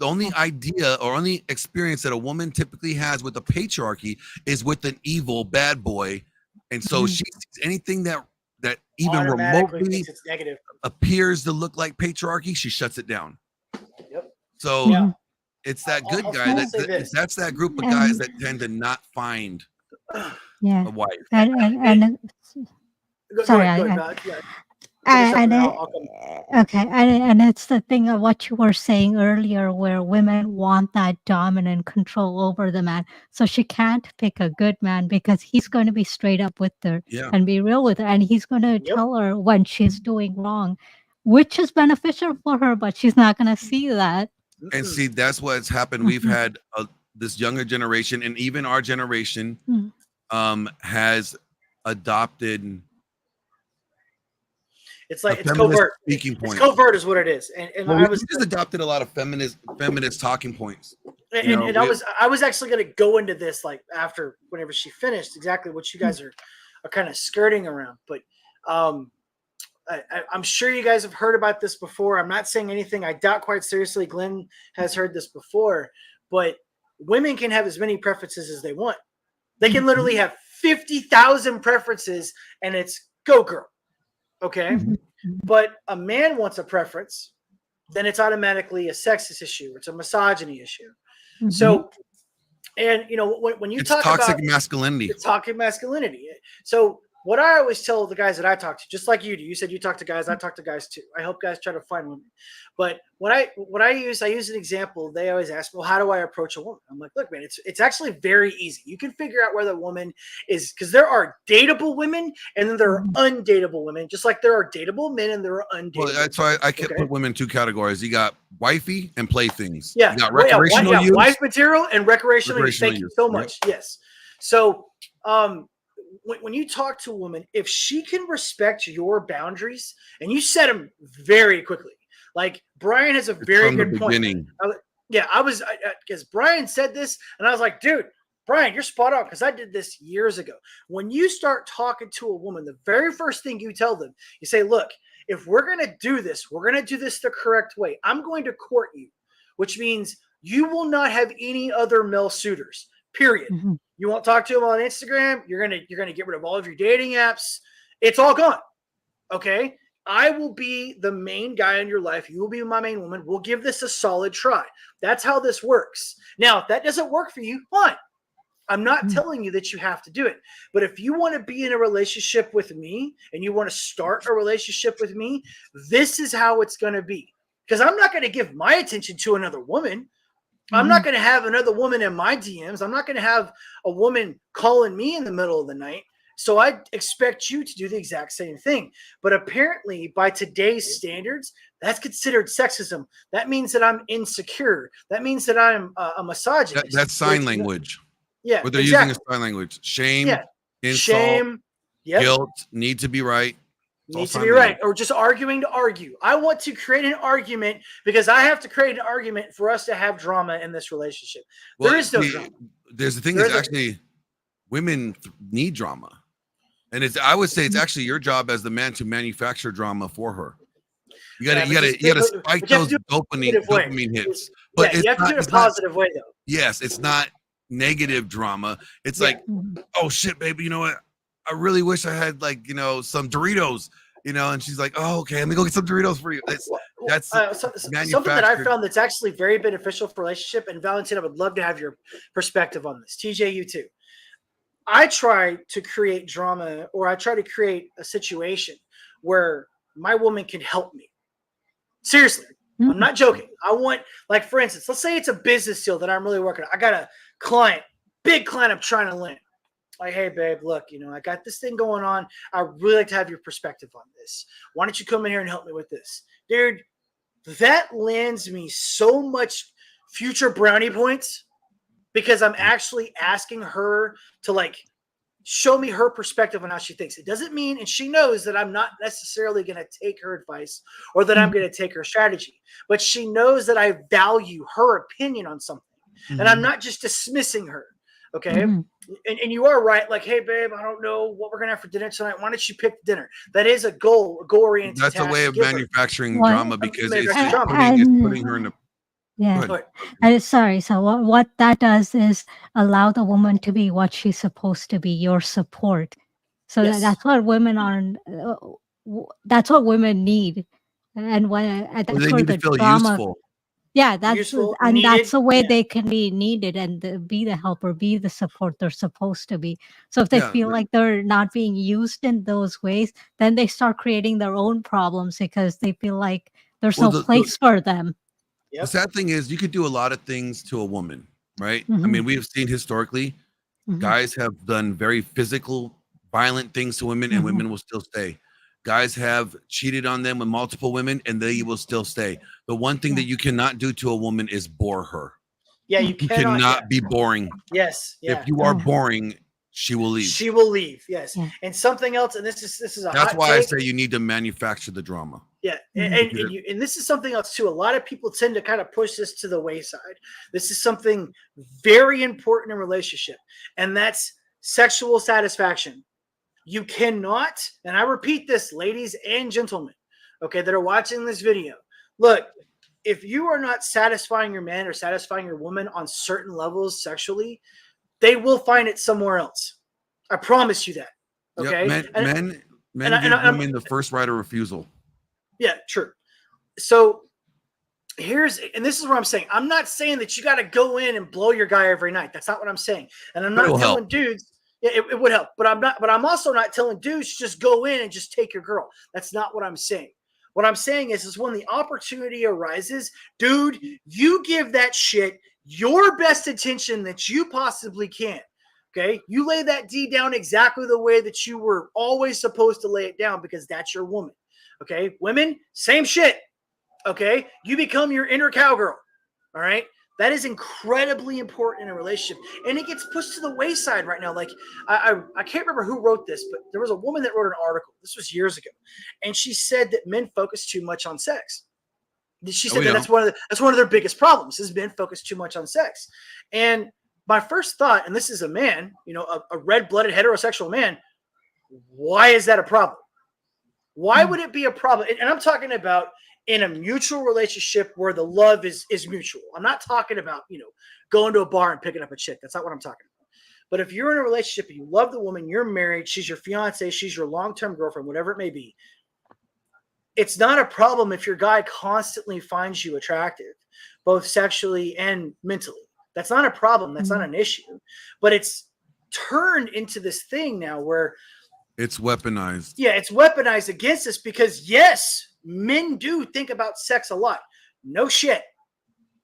only idea or only experience that a woman typically has with a patriarchy is with an evil bad boy. And so she sees anything that even remotely appears to look like patriarchy, she shuts it down. So it's that good guy. That's that group of guys that tend to not find a wife. And it's the thing of what you were saying earlier, where women want that dominant control over the man, so she can't pick a good man because he's going to be straight up with her and be real with her, and he's going to tell her when she's doing wrong, which is beneficial for her, but she's not going to see that. And see, that's what's happened. We've had this younger generation, and even our generation has adopted. It's like it's covert. Speaking point. It's covert is what it is. And I was just adopted a lot of feminist talking points. And I was actually going to go into this like after whenever she finished exactly what you guys are kind of skirting around. But I'm sure you guys have heard about this before. I'm not saying anything. I doubt quite seriously Glenn has heard this before. But women can have as many preferences as they want. They can literally have 50,000 preferences, and it's go girl. Okay. But a man wants a preference, then it's automatically a sexist issue. It's a misogyny issue. So, and you know, when you talk about toxic masculinity, it's toxic masculinity. So what I always tell the guys that I talk to, just like you do, you said you talk to guys, I talk to guys too. I help guys try to find women. But I use an example. They always ask, well, how do I approach a woman? I'm like, look, man, it's actually very easy. You can figure out where the woman is, because there are dateable women and then there are undateable women, just like there are dateable men and there are undateable. Well, that's why I can put women in two categories. You got wifey and playthings. Yeah. You got recreational use. Wife material and recreational use. Thank you so much. Yes. So, when you talk to a woman, if she can respect your boundaries and you set them very quickly, like Brian has a very good point. Because Brian said this and I was like, dude, Brian, you're spot on, because I did this years ago. When you start talking to a woman, the very first thing you tell them, you say, look, if we're going to do this, we're going to do this the correct way. I'm going to court you, which means you will not have any other male suitors, period. You won't talk to them on Instagram. You're gonna get rid of all of your dating apps. It's all gone. Okay. I will be the main guy in your life. You will be my main woman. We'll give this a solid try. That's how this works. Now, if that doesn't work for you, fine. I'm not telling you that you have to do it. But if you want to be in a relationship with me and you want to start a relationship with me, this is how it's going to be. Because I'm not going to give my attention to another woman. I'm not going to have another woman in my DMs. I'm not going to have a woman calling me in the middle of the night. So I expect you to do the exact same thing. But apparently, by today's standards, that's considered sexism. That means that I'm insecure. That means that I'm a misogynist. That's sign language. Yeah, What they're exactly. using is sign language. Shame, Yeah. insult, Shame, yep. guilt, need to be right. Needs to be right, or just arguing to argue. I want to create an argument because I have to create an argument for us to have drama in this relationship. There is no drama. There's the thing is actually women need drama. And I would say it's actually your job as the man to manufacture drama for her. You gotta spike those dopamine hits. But you have to do it in a positive way though. Yes, it's not negative drama. It's like, oh shit, baby, you know what? I really wish I had some Doritos, and she's like, oh, okay, let me go get some Doritos for you. That's something that I found that's actually very beneficial for relationship. And Valentina, I would love to have your perspective on this. TJ, you too. I try to create drama, or I try to create a situation where my woman can help me. Seriously, I'm not joking. I want, like, for instance, let's say it's a business deal that I'm really working on. I got a client, big client I'm trying to land. Like, hey, babe, look, I got this thing going on. I'd really like to have your perspective on this. Why don't you come in here and help me with this? Dude, that lands me so much future brownie points because I'm actually asking her to, show me her perspective on how she thinks. It doesn't mean, and she knows that I'm not necessarily going to take her advice or that I'm going to take her strategy, but she knows that I value her opinion on something. And I'm not just dismissing her. Okay. And you are right. Like, hey, babe, I don't know what we're going to have for dinner tonight. Why don't you pick dinner? That is a goal-oriented That's a way of manufacturing drama because it's putting her in the. Yeah. Sorry. So what that does is allow the woman to be what she's supposed to be, your support. So that's what women are. That's what women need. And that's they where need the to feel drama. useful. Yeah, that's useful, and needed. that's the way they can be needed and be the helper, be the support they're supposed to be. So if they feel like they're not being used in those ways, then they start creating their own problems because they feel like there's no place for them. The sad thing is you could do a lot of things to a woman, right? I mean, we have seen historically guys have done very physical, violent things to women and women will still stay. Guys have cheated on them with multiple women and they will still stay. The one thing that you cannot do to a woman is bore her. Yeah, you cannot be boring. Yes. Yeah. If you are boring, she will leave. She will leave. Yes. Yeah. And something else, and this is a that's hot why take. I say you need to manufacture the drama. Yeah. And this is something else too. A lot of people tend to kind of push this to the wayside. This is something very important in relationship, and that's sexual satisfaction. You cannot, and I repeat this, ladies and gentlemen, okay, that are watching this video. Look, if you are not satisfying your man or satisfying your woman on certain levels sexually, they will find it somewhere else. I promise you that. Okay. Yep. Men give women the first right of refusal. Yeah, true. So and this is what I'm saying. I'm not saying that you got to go in and blow your guy every night. That's not what I'm saying. And I'm not telling dudes. Yeah, it would help, but I'm also not telling dudes just go in and just take your girl. That's not what I'm saying. What I'm saying is when the opportunity arises, dude, you give that shit your best attention that you possibly can. Okay. You lay that D down exactly the way that you were always supposed to lay it down because that's your woman. Okay. Women, same shit. Okay. You become your inner cowgirl. All right. That is incredibly important in a relationship. And it gets pushed to the wayside right now. Like, I can't remember who wrote this, but there was a woman that wrote an article. This was years ago. And she said that men focus too much on sex. She said that's one of their biggest problems is men focus too much on sex. And my first thought, and this is a man, a red-blooded heterosexual man, why is that a problem? Why would it be a problem? And I'm talking about in a mutual relationship where the love is mutual. I'm not talking about, going to a bar and picking up a chick. That's not what I'm talking about. But if you're in a relationship and you love the woman, you're married, she's your fiance, she's your long-term girlfriend, whatever it may be, it's not a problem if your guy constantly finds you attractive, both sexually and mentally. That's not a problem. That's not an issue. But it's turned into this thing now where it's weaponized. Yeah, it's weaponized against us because yes, men do think about sex a lot. No shit.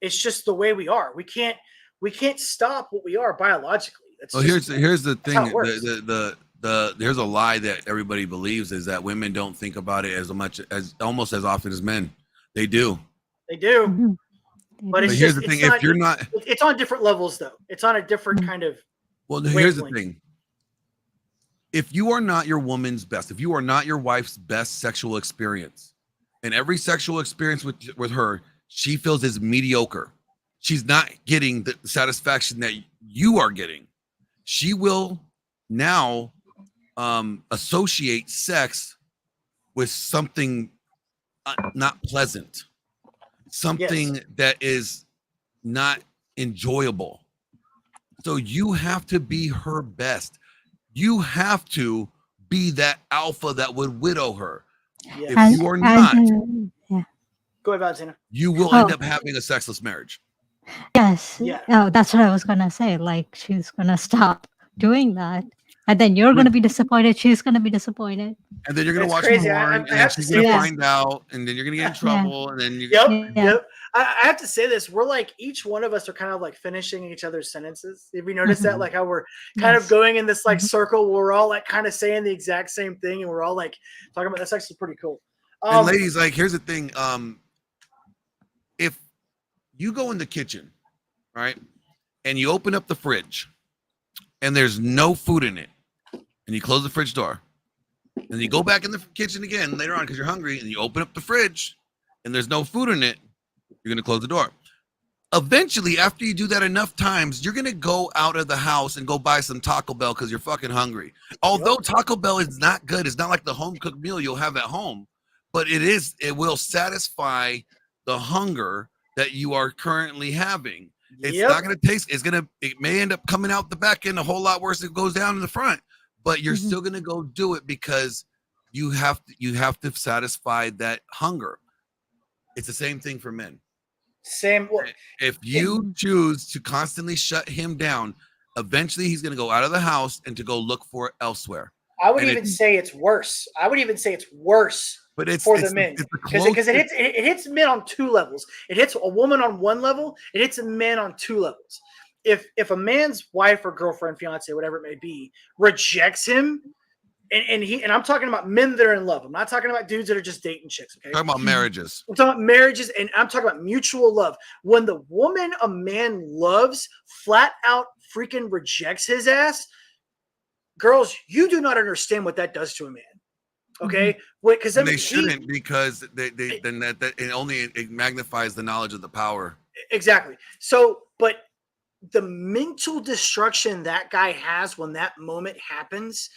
It's just the way we are. We can't stop what we are biologically. Well, here's the thing. There's a lie that everybody believes is that women don't think about it almost as often as men. They do. They do. But it's here's the thing: if you're not, it's on different levels though. It's on a different kind of. Well, here's the thing: if you are not your woman's best, if you are not your wife's best sexual experience, and every sexual experience with her, she feels is mediocre. She's not getting the satisfaction that you are getting. She will now associate sex with something not pleasant, something that is not enjoyable. So you have to be her best. You have to be that alpha that would widow her. If you are not, go ahead, Valentina. You will end up having a sexless marriage. Yes. Yeah. Oh, that's what I was gonna say. Like she's gonna stop doing that, and then you're gonna be disappointed. She's gonna be disappointed. And then you're gonna watch porn, and then she's gonna find out, and then you're gonna get in trouble, and then you. Yep. I have to say this: we're like each one of us are kind of like finishing each other's sentences. Have you noticed that? Like how we're kind of going in this like circle where we're all like kind of saying the exact same thing, and we're all like talking about. That's actually pretty cool. And ladies, like here's the thing: if you go in the kitchen, right, and you open up the fridge, and there's no food in it, and you close the fridge door, and you go back in the kitchen again later on because you're hungry, and you open up the fridge, and there's no food in it, you're going to close the door. Eventually, after you do that enough times, you're going to go out of the house and go buy some Taco Bell because you're fucking hungry. Although Taco Bell is not good, it's not like the home-cooked meal you'll have at home, but it will satisfy the hunger that you are currently having. It's not going to taste, it may end up coming out the back end a whole lot worse than it goes down in the front, but you're still going to go do it because you have to satisfy that hunger. It's the same thing for men. If you choose to constantly shut him down, eventually he's going to go out of the house and to go look for it elsewhere. I would even say it's worse. But it's for the men because it hits men on two levels. It hits a woman on one level. It hits a man on two levels. If a man's wife or girlfriend, fiance, whatever it may be, rejects him, and I'm talking about men that are in love. I'm not talking about dudes that are just dating chicks. Okay, talking about marriages. I'm talking about marriages, and I'm talking about mutual love. When the woman a man loves flat out freaking rejects his ass, girls, you do not understand what that does to a man. Okay, because they shouldn't, because it magnifies the knowledge of the power. Exactly. So, but the mental destruction that guy has when that moment happens,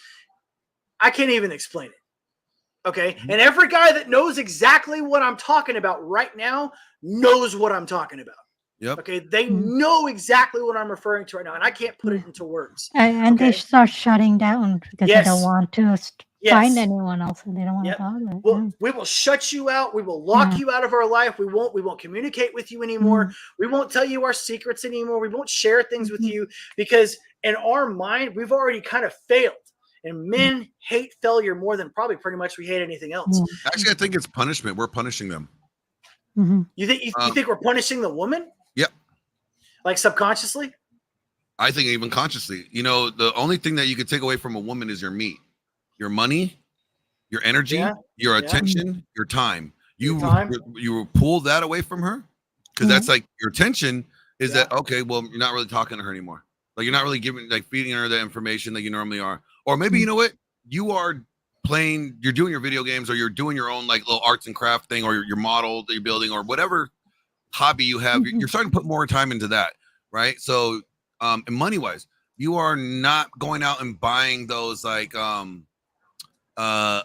I can't even explain it. Okay, and every guy that knows exactly what I'm talking about right now knows what I'm talking about. Yep. Okay, they know exactly what I'm referring to right now, and I can't put it into words. And they start shutting down because they don't want to find anyone else, and they don't want to bother. Well, we will shut you out. We will lock you out of our life. We won't communicate with you anymore. We won't tell you our secrets anymore. We won't share things with you because in our mind, we've already kind of failed. And men hate failure more than probably pretty much we hate anything else. Actually, I think it's punishment. We're punishing them. You think we're punishing the woman? Yep. Like subconsciously? I think even consciously. You know, the only thing that you could take away from a woman is your meat, your money, your energy, your attention, your time. You pull that away from her because that's like your attention is that, okay, well, you're not really talking to her anymore. Like you're not really feeding her the information that you normally are. Or maybe, you know what, you are you're doing your video games, or you're doing your own like little arts and craft thing, or your model that you're building, or whatever hobby you have. You're starting to put more time into that, right? So and money wise, you are not going out and buying those like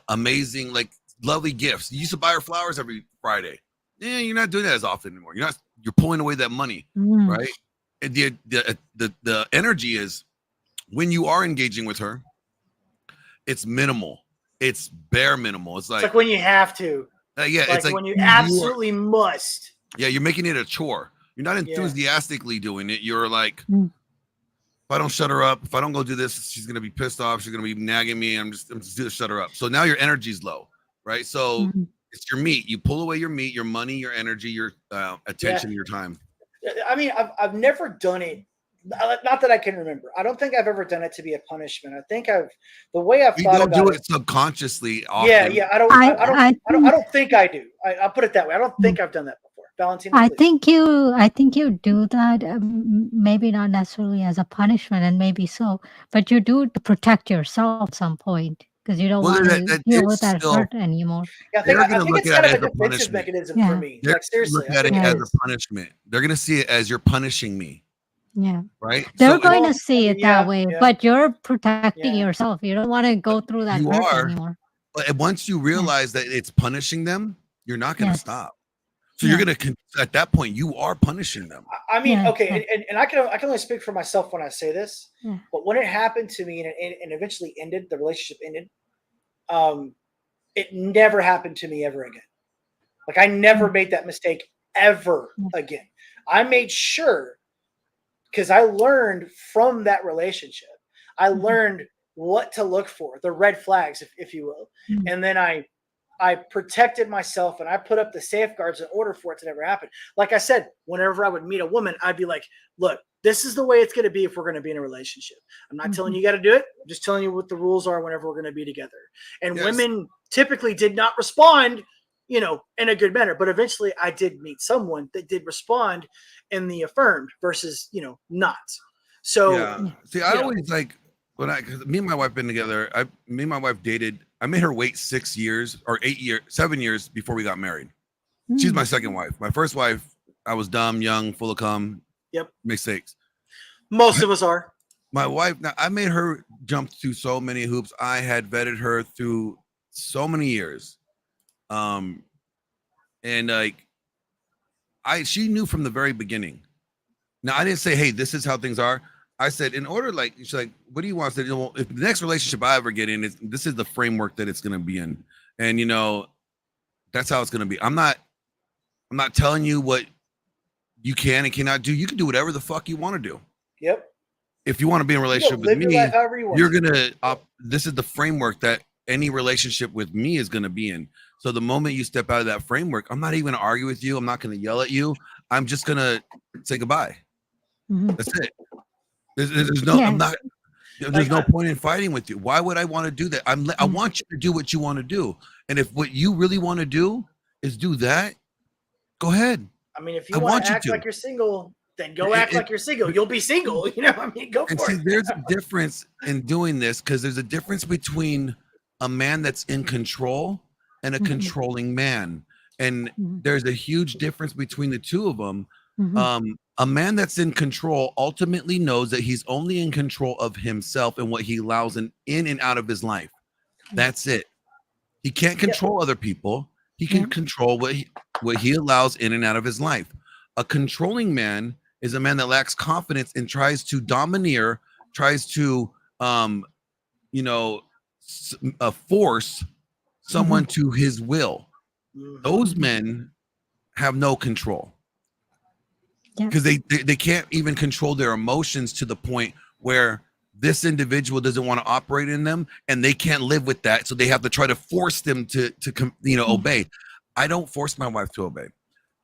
amazing, like lovely gifts. You used to buy her flowers every Friday. Yeah, you're not doing that as often anymore. You're pulling away that money, right? And the energy is when you are engaging with her, it's minimal. It's bare minimal. It's like when you have to. It's like when you absolutely must. Yeah, you're making it a chore. You're not enthusiastically doing it. You're like, Mm. if I don't shut her up, if I don't go do this, she's gonna be pissed off. She's gonna be nagging me. I'm just gonna shut her up. So now your energy's low, right? So Mhm. it's your meat. You pull away your meat, your money, your energy, your attention, your time. I mean, I've never done it. Not that I can remember. I don't think I've ever done it to be a punishment. I think the way I've You thought don't about do it. it subconsciously often. Yeah. I don't think I do. I'll put it that way. I don't think I've done that before. Valentina, I please. think you do that, maybe not necessarily as a punishment, and maybe so, but you do to protect yourself at some point because you don't Well, want that to deal is with that still. hurt anymore. Yeah, They're I gonna think look it's at kind it of a as a defensive punishment. mechanism Yeah. for me. They're Like seriously, look I at it think as it a is. punishment. They're gonna see it as you're punishing me, Yeah. right? They're So going Well, to see I it mean, that way, yeah. but you're protecting Yeah. yourself. You don't want to go through that you hurt are, anymore. but once you realize that it's punishing them, you're not gonna Yes. stop. So Yeah. you're gonna at that point you are punishing them. I mean, Yeah, okay, and I can only speak for myself when I say this, Yeah. but when it happened to me and eventually ended, the relationship ended. It never happened to me ever again. Like I never made that mistake ever again. I made sure because I learned from that relationship. I learned what to look for, the red flags, if you will, Mhm. and then I protected myself and I put up the safeguards in order for it to never happen. Like I said, whenever I would meet a woman, I'd be like, look, this is the way it's going to be if we're going to be in a relationship. I'm not telling you got to do it. I'm just telling you what the rules are whenever we're going to be together. And Yes. women typically did not respond, in a good manner. But eventually I did meet someone that did respond in the affirmed versus, not. So, Yeah. See, I always like cause me and my wife been together. Me and my wife dated. I made her wait 6 years or 7 years before we got married. She's my second wife. My first wife, I was dumb, young, full of cum. Yep. Mistakes. Most of us are. My wife, now I made her jump through so many hoops. I had vetted her through so many years. And like she knew from the very beginning. Now I didn't say, hey, this is how things are. I said, in order, like, she's like, what do you want? I said, well, if the next relationship I ever get in this is the framework that it's gonna be in. And that's how it's gonna be. I'm not telling you what you can and cannot do. You can do whatever the fuck you want to do. Yep. If you want to be in a relationship with live your me, life however you want. you're gonna this is the framework that any relationship with me is gonna be in. So the moment you step out of that framework, I'm not even gonna argue with you. I'm not gonna yell at you. I'm just gonna say goodbye. Mhm. That's it. There's no. Yes. I'm not. There's no point in fighting with you. Why would I want to do that? I want you to do what you want to do. And if what you really want to do is do that, go ahead. I mean, if you want to act like you're single, then go act like you're single. You'll be single. Go And for see, it. there's a difference in doing this because there's a difference between a man that's in control and a controlling man. And there's a huge difference between the two of them. A man that's in control ultimately knows that he's only in control of himself and what he allows in and out of his life. That's it. He can't control other people. He can control what he allows in and out of his life. A controlling man is a man that lacks confidence and tries to domineer, tries to force someone to his will. Those men have no control. Because they can't even control their emotions to the point where this individual doesn't want to operate in them and they can't live with that. So they have to try to force them to obey. I don't force my wife to obey.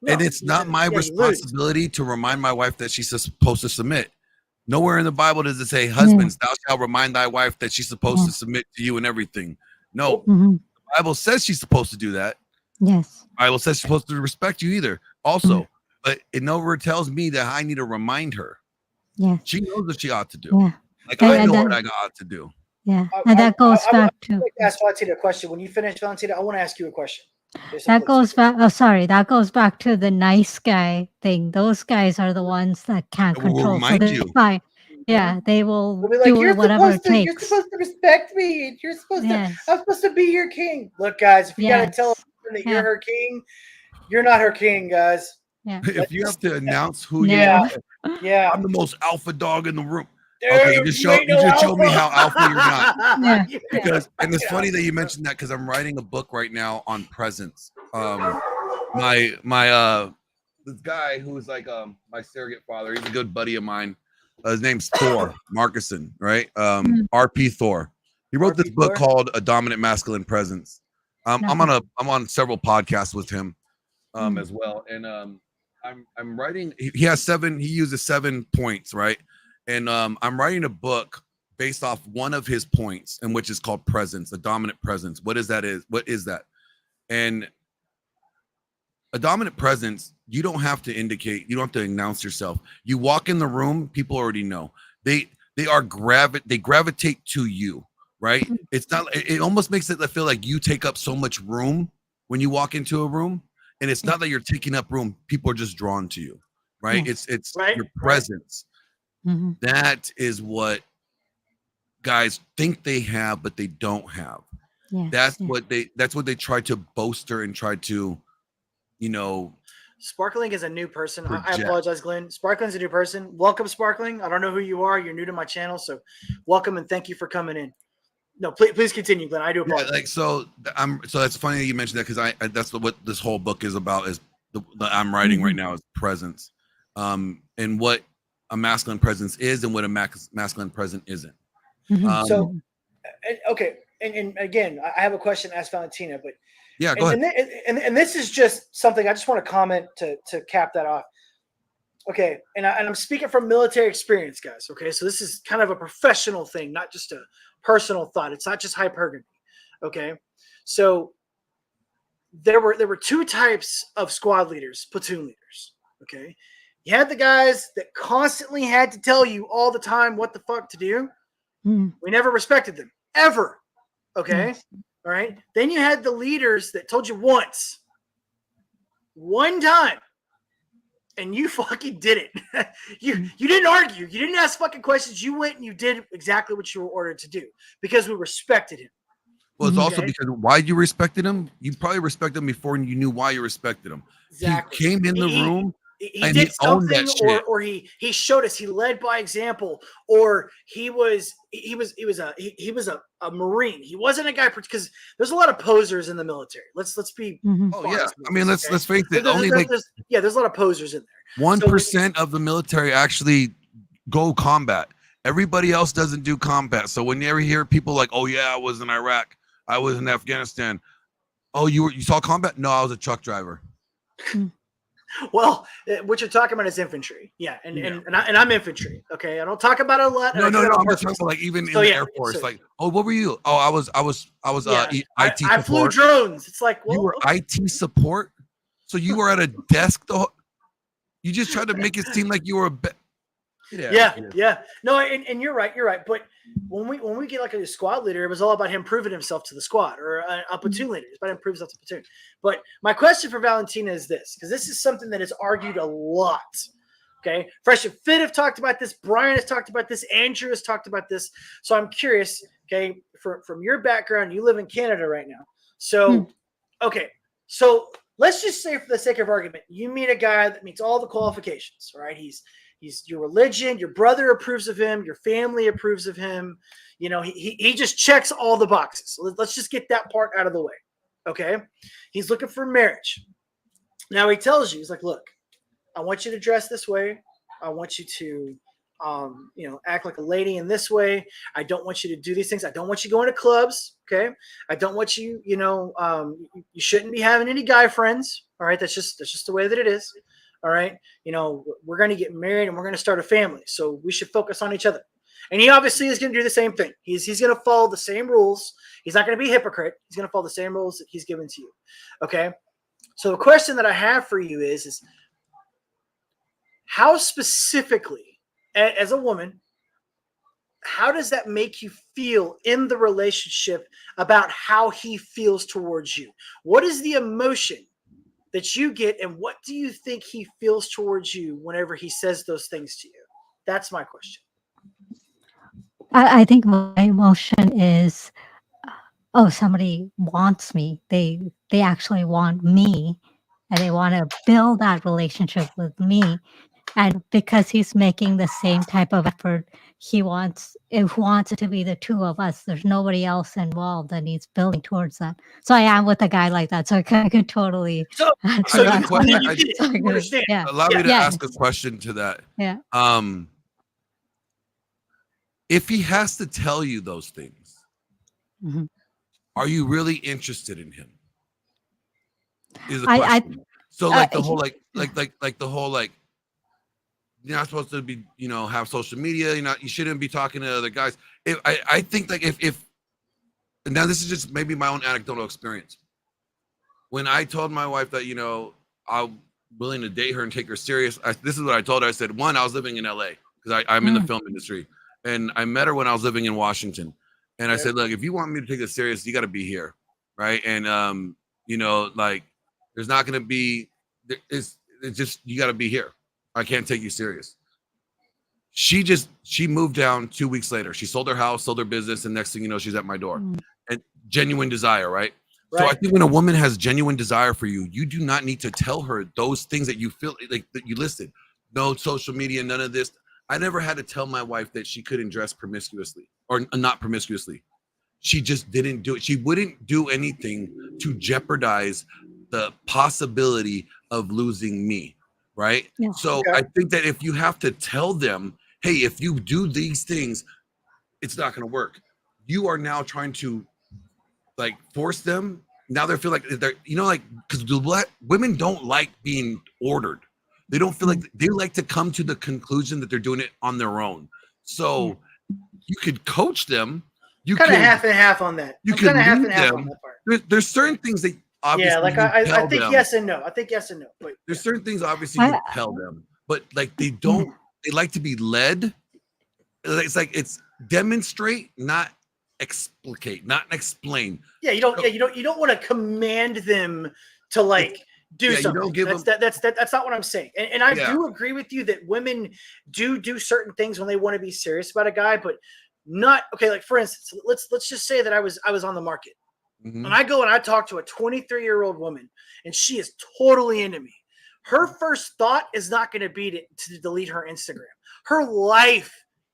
No, and it's not my responsibility to remind my wife that she's supposed to submit. Nowhere in the Bible does it say, husbands, thou shalt remind thy wife that she's supposed to submit to you and everything. No, the Bible says she's supposed to do that. Yes. The Bible says she's supposed to respect you either. Also, but it never tells me that I need to remind her. Yeah. She knows what she ought to do. Yeah. Like I know what I ought to do. Yeah. And that goes back to. I'd like to ask Valentina a question. When you finish, Valentina, I want to ask you a question. That goes back. Oh, sorry. That goes back to the nice guy thing. Those guys are the ones that can't control. Remind you. Fine. Yeah, they will be like, do whatever it takes. You're supposed to respect me. You're supposed to. I'm supposed to be your king. Look, guys, if you gotta tell her that you're her king, you're not her king, guys. Yeah. If you have to announce who you are, I'm the most alpha dog in the room. Dude, okay, you just show me how alpha you're not. Yeah. Because and it's funny that you mentioned that because I'm writing a book right now on presence. My this guy who is like my surrogate father. He's a good buddy of mine. His name's Thor Markuson, right? RP Thor. He wrote this book called A Dominant Masculine Presence. I'm on several podcasts with him as well, and I'm writing. He has 7. He uses 7 points, right? And I'm writing a book based off one of his points, and which is called presence, a dominant presence. What is that? And a dominant presence, you don't have to indicate, you don't have to announce yourself. You walk in the room, people already know. They gravitate to you, right? It's not, it almost makes it feel like you take up so much room when you walk into a room. And it's not that you're taking up room, people are just drawn to you, right? It's right, your presence. Mhm. That is what guys think they have, but they don't have. Yes, That's what they try to bolster and try to, Sparkling is a new person. I project. apologize, Glenn. Sparkling's a new person. Welcome, Sparkling. I don't know who you are. You're new to my channel, so welcome and thank you for coming in. No, please continue, Glenn. I do apologize. So that's funny that you mentioned that, because that's what this whole book is about. Is the I'm writing right now is presence, and what a masculine presence is and what a masculine presence isn't. So, okay, and again, I have a question to ask Valentina, but yeah, go ahead. And this is just something I just want to comment to cap that off. Okay, and I'm speaking from military experience, guys. Okay, so this is kind of a professional thing, not just a personal thought. It's not just hypergamy. Okay, so there were 2 types of squad leaders, platoon leaders. Okay, you had the guys that constantly had to tell you all the time what the fuck to do. We never respected them ever. Okay, all right. Then you had the leaders that told you one time, and you fucking did it. you didn't argue. You didn't ask fucking questions. You went and you did exactly what you were ordered to do because we respected him. Well, it's also because why you respected him. You probably respected him before you knew why you respected him. Exactly. He came in the room. He did something, or he showed us. He led by example, or he was a Marine. He wasn't a guy, because there's a lot of posers in the military. Let's be. Oh yeah, I mean let's face it. There's a lot of posers in there. 1% of the military actually go combat. Everybody else doesn't do combat. So when you ever hear people like, "Oh yeah, I was in Iraq, I was in Afghanistan," oh you saw combat? No, I was a truck driver. Well, what you're talking about is infantry, and I'm infantry. Okay, I don't talk about it a lot. No. I'm just talking about like even in the Air Force. Like, oh, what were you? Oh, I was IT support. I flew drones. It's like, well, you were IT support, so you were at a desk. You just tried to make it seem like you were a. Yeah. No, and you're right. But when we get like a squad leader, it was all about him proving himself to the squad, or a platoon leader. It's about him proving himself to the platoon. But my question for Valentina is this, because this is something that is argued a lot. Okay, Fresh and Fit have talked about this. Brian has talked about this. Andrew has talked about this. So I'm curious. Okay, from your background, you live in Canada right now. So, okay, so let's just say, for the sake of argument, you meet a guy that meets all the qualifications. Right? He's your religion, your brother approves of him, your family approves of him. He just checks all the boxes. So let's just get that part out of the way. Okay. He's looking for marriage. Now he tells you, he's like, look, I want you to dress this way. I want you to, act like a lady in this way. I don't want you to do these things. I don't want you going to clubs. Okay. I don't want you, you shouldn't be having any guy friends. All right. That's just the way that it is. All right. We're going to get married and we're going to start a family. So we should focus on each other. And he obviously is going to do the same thing. He's going to follow the same rules. He's not going to be a hypocrite. He's going to follow the same rules that he's given to you. Okay. So the question that I have for you is how specifically, as a woman, how does that make you feel in the relationship about how he feels towards you? What is the emotion that you get, and what do you think he feels towards you whenever he says those things to you? That's my question. I think my emotion is, oh, somebody wants me. They actually want me, and they want to build that relationship with me. And because he's making the same type of effort, he wants it to be the two of us. There's nobody else involved, and he's building towards that. So I am with a guy like that. So I could totally. So I got a question. then you get it. You understand. Yeah. Allow me to Yeah. ask a question to that. Yeah. If he has to tell you those things, Mhm. are you really interested in him? Is the I- question. So like the whole he- like the whole like you're not supposed to be, you know, have social media, you shouldn't be talking to other guys. I think like if now this is just maybe my own anecdotal experience. When I told my wife that, you know, I'm willing to date her and take her serious, this is what I told her. I said, one, I was living in LA because I'm in the film industry, and I met her when I was living in Washington. And I said, look, if you want me to take this serious, you got to be here, right? And you know, like there's not going to be, it's just, you got to be here. I can't take you serious. She moved down 2 weeks later. She sold her house, sold her business, and next thing you know, she's at my door. And genuine desire, right? So I think when a woman has genuine desire for you, you do not need to tell her those things that you feel like that you listed. No social media, none of this. I never had to tell my wife that she couldn't dress promiscuously or not promiscuously. She just didn't do it. She wouldn't do anything to jeopardize the possibility of losing me, right? Yeah. So I think that if you have to tell them, hey, if you do these things, it's not going to work. You are now trying to like force them. Now they feel like they're, you know, like, because women don't like being ordered. They don't feel like, they like to come to the conclusion that they're doing it on their own. So you could coach them. You kind of could half and half on that. You I'm can kind of half lead and half them. on that part. There's certain things that obviously Yeah, like you I tell think them. yes and no. I think yes and no. But There's certain things obviously you tell them, but like they don't. They like to be led. It's like it's demonstrate, not explicate, not explain. yeah, you don't want to command them to like do you something. don't give That's not what I'm saying. And I Yeah. do agree with you that women do certain things when they want to be serious about a guy, but not okay. Like for instance, let's just say that I was on the market. Mhm. And I go and I talk to a 23-year-old woman, and she is totally into me. Her first thought is not going to be to delete her Instagram. Her life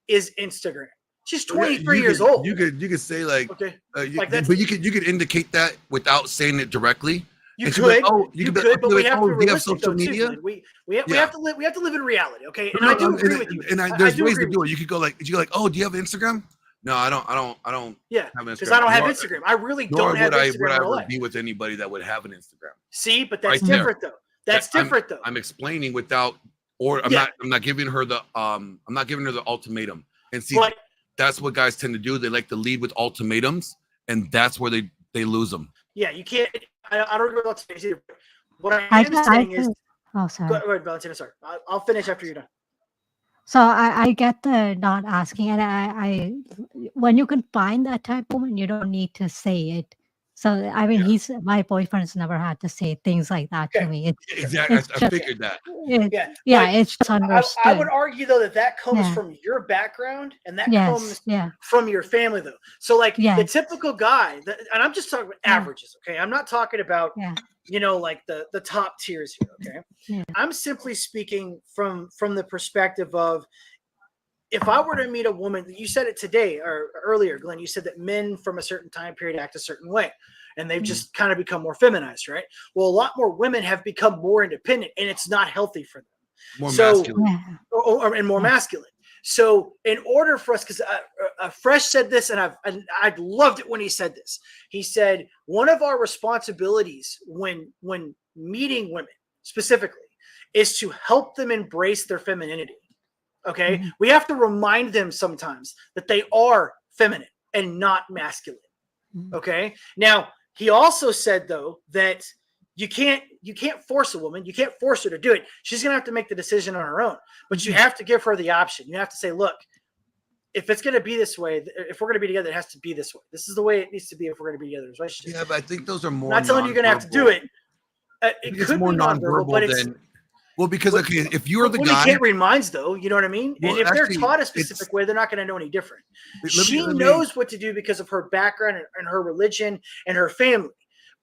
is Instagram. She's 23 years old. You could say like, Okay, but you could indicate that without saying it directly. You And could, she'd be like, oh, you could be like, but we have to be do you have realistic social though, too, media? Glenn. We have to live in reality, okay? And No, I do no, agree with you. And I there's do ways agree to with do it. You could go like, oh, do you have Instagram? No, I don't. Yeah, have because I don't have Nor- Instagram. I really Nor don't have would I Instagram in real ever life. be with anybody that would have an Instagram. See, but that's Right there. different though. That's different though. I'm explaining without, or I'm not giving her the ultimatum. And see, But- that's what guys tend to do. They like to lead with ultimatums, and that's where they lose them. Yeah, you can't. I don't agree with that either. What I I am just- saying is, Oh, sorry. go ahead, Valentina. Sorry, I'll finish after you're done. So I get the not asking, and I when you can find that type of woman, you don't need to say it. So I mean, my boyfriend's never had to say things like that to me. Exactly, it's I just- figured that. Yeah, it's just understood. I would argue though that comes Yeah. from your background, and that Yes, comes yeah. from your family though. So like the Yes. typical guy, and I'm just talking about averages, okay? I'm not talking about like the top tiers here, okay? Yeah. I'm simply speaking from the perspective of, if I were to meet a woman, you said it today or earlier, Glenn, you said that men from a certain time period act a certain way, and they've just kind of become more feminized, right? Well, a lot more women have become more independent, and it's not healthy for them. More masculine. And more masculine. So in order for us, because Fresh said this, and I loved it when he said this. He said, one of our responsibilities when meeting women specifically is to help them embrace their femininity. Okay. Mm-hmm. We have to remind them sometimes that they are feminine and not masculine. Mm-hmm. Okay. Now, he also said though that you can't force a woman. You can't force her to do it. She's going to have to make the decision on her own, but you have to give her the option. You have to say, look, if it's going to be this way, if we're going to be together, it has to be this way. This is the way it needs to be if we're going to be together. Yeah, but I think those are more. I'm not telling you you're going to have to do it. It It's could more be nonverbal, but it's, than. Well, because okay, if you're the when guy, you can't read minds, though, you know what I mean. Well, and if actually, they're taught a specific way, they're not going to know any different. She let me- knows what to do because of her background and her religion and her family.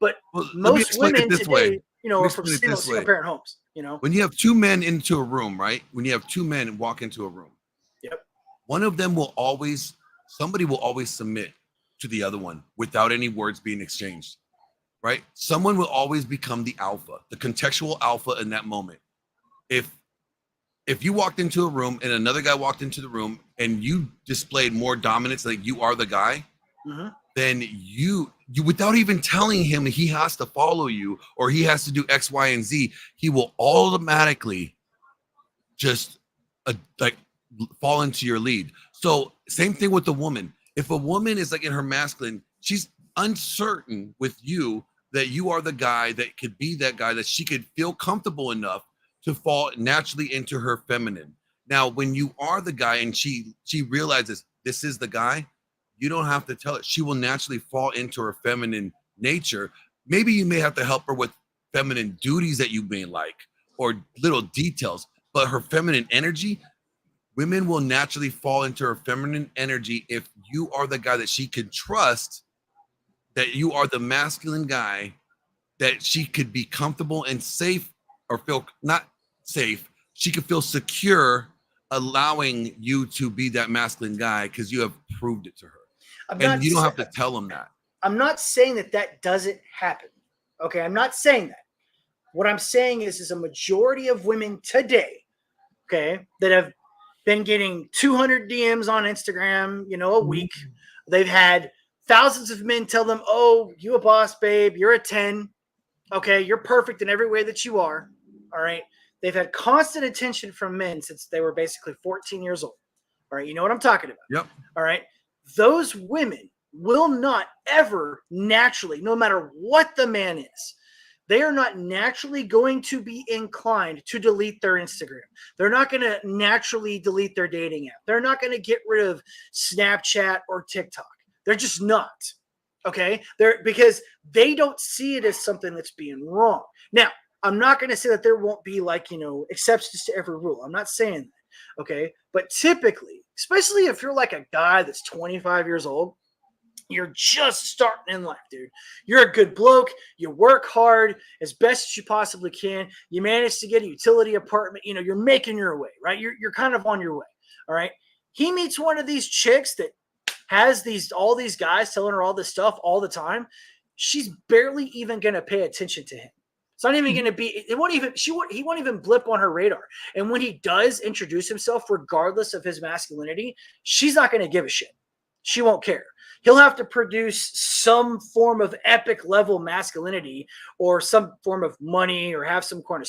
But Well, let me most explain it women this today, way. you know, Let me are from explain it this single way. parent homes. You know, when you have two men into a room, right? When you have two men walk into a room, yep. One of them somebody will always submit to the other one without any words being exchanged, right? Someone will always become the alpha, the contextual alpha in that moment. If you walked into a room and another guy walked into the room and you displayed more dominance, like you are the guy, then you without even telling him he has to follow you or he has to do X, Y, and Z, he will automatically just like fall into your lead. So same thing with the woman. If a woman is like in her masculine, she's uncertain with you that you are the guy that could be that guy, that she could feel comfortable enough to fall naturally into her feminine. Now, when you are the guy and she realizes this is the guy, you don't have to tell her. She will naturally fall into her feminine nature. Maybe you may have to help her with feminine duties that you may like or little details, but her feminine energy, women will naturally fall into her feminine energy if you are the guy that she could trust, that you are the masculine guy that she could be comfortable and safe, or feel not safe, she could feel secure allowing you to be that masculine guy because you have proved it to her. And you don't have to tell them that. I'm not saying that doesn't happen. Okay, I'm not saying that. What I'm saying is a majority of women today, okay, that have been getting 200 DMs on Instagram, a week. They've had thousands of men tell them, oh, you a boss, babe. You're a 10. Okay, you're perfect in every way that you are. All right. They've had constant attention from men since they were basically 14 years old. All right. You know what I'm talking about. Yep. All right. Those women will not ever naturally, no matter what the man is, they are not naturally going to be inclined to delete their Instagram. They're not going to naturally delete their dating app. They're not going to get rid of Snapchat or TikTok. They're just not. Okay? Because they don't see it as something that's being wrong. Now, I'm not going to say that there won't be exceptions to every rule. I'm not saying that. Okay? But typically, especially if you're like a guy that's 25 years old, you're just starting in life, dude. You're a good bloke. You work hard as best as you possibly can. You manage to get a utility apartment. You're making your way, right? You're kind of on your way. All right. He meets one of these chicks that has all these guys telling her all this stuff all the time. She's barely even going to pay attention to him. It's not even going to be, he won't even blip on her radar. And when he does introduce himself, regardless of his masculinity, she's not going to give a shit. She won't care. He'll have to produce some form of epic level masculinity or some form of money or have some form of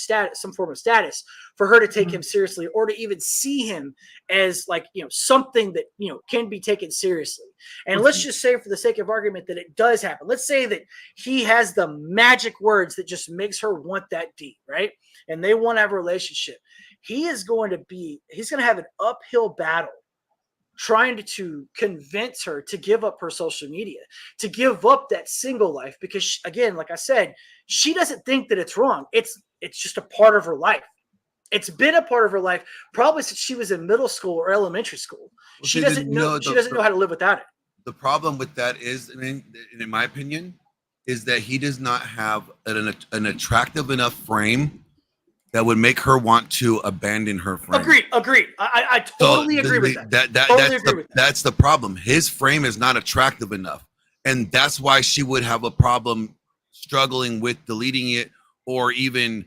status for her to take him seriously, or to even see him as something that, can be taken seriously. And let's just say, for the sake of argument, that it does happen. Let's say that he has the magic words that just makes her want that deep, right? And they want to have a relationship. He's going to have an uphill battle trying to convince her to give up her social media, to give up that single life, because again, like I said, she doesn't think that it's wrong. It's just a part of her life. It's been a part of her life probably since she was in middle school or elementary school. She doesn't know how to live without it. The problem with that is, in my opinion, is that he does not have an attractive enough frame that would make her want to abandon her frame. Agreed. I totally agree with that. That's the problem. His frame is not attractive enough. And that's why she would have a problem struggling with deleting it, or even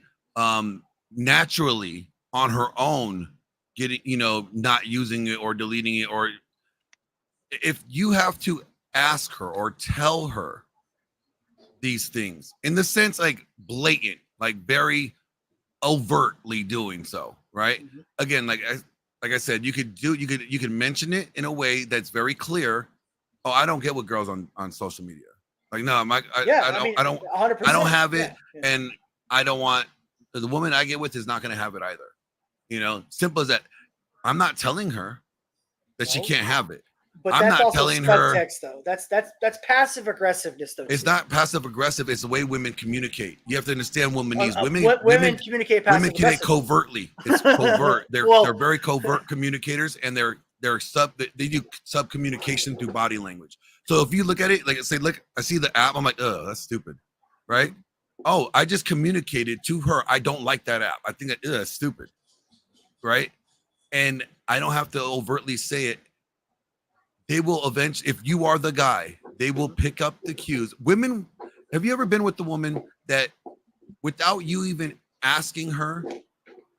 naturally on her own getting, not using it or deleting it. Or if you have to ask her or tell her these things in the sense like blatant, like very overtly doing so, right? Again, like I said, you could mention it in a way that's very clear. Oh, I don't get what girls on social media. Like, no, I don't have it, and I don't want the woman I get with is not going to have it either. Simple as that. I'm not telling her that she can't have it. But I'm that's not also telling her. Text, though. That's passive aggressiveness, though. It's not passive aggressive. It's the way women communicate. You have to understand women needs. Women communicate passive. Women communicate covertly. It's covert. They're very covert communicators, and they do sub communication through body language. So if you look at it, like say, look, I see the app. I'm like, oh, that's stupid, right? oh, I just communicated to her, I don't like that app. I think that's stupid. Right. And I don't have to overtly say it. They will eventually, if you are the guy, they will pick up the cues. Women, have you ever been with the woman that without you even asking her,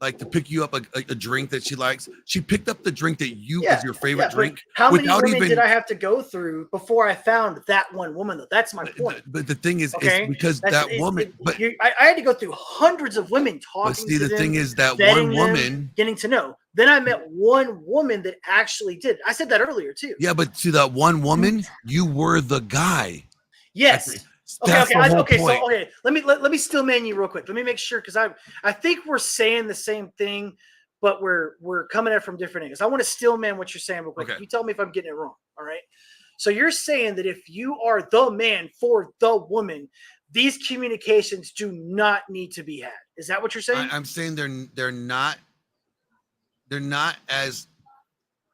like to pick you up a drink that she likes, she picked up the drink that you as your favorite drink? How many without women even, did I have to go through before I found that one woman? Though that's my point. But the thing is, Okay? is because that woman, I had to go through hundreds of women talking. But see, to the them, thing is that vetting one them, woman, getting to know. Then I met one woman that actually did. I said that earlier too. yeah, but to that one woman, you were the guy. Yes. That's the whole point. So okay, let me still man you real quick. Let me make sure, because I think we're saying the same thing, but we're coming at it from different angles. I want to still man what you're saying real quick. Okay. You tell me if I'm getting it wrong. All right. So you're saying that if you are the man for the woman, these communications do not need to be had. Is that what you're saying? I'm saying they're not as,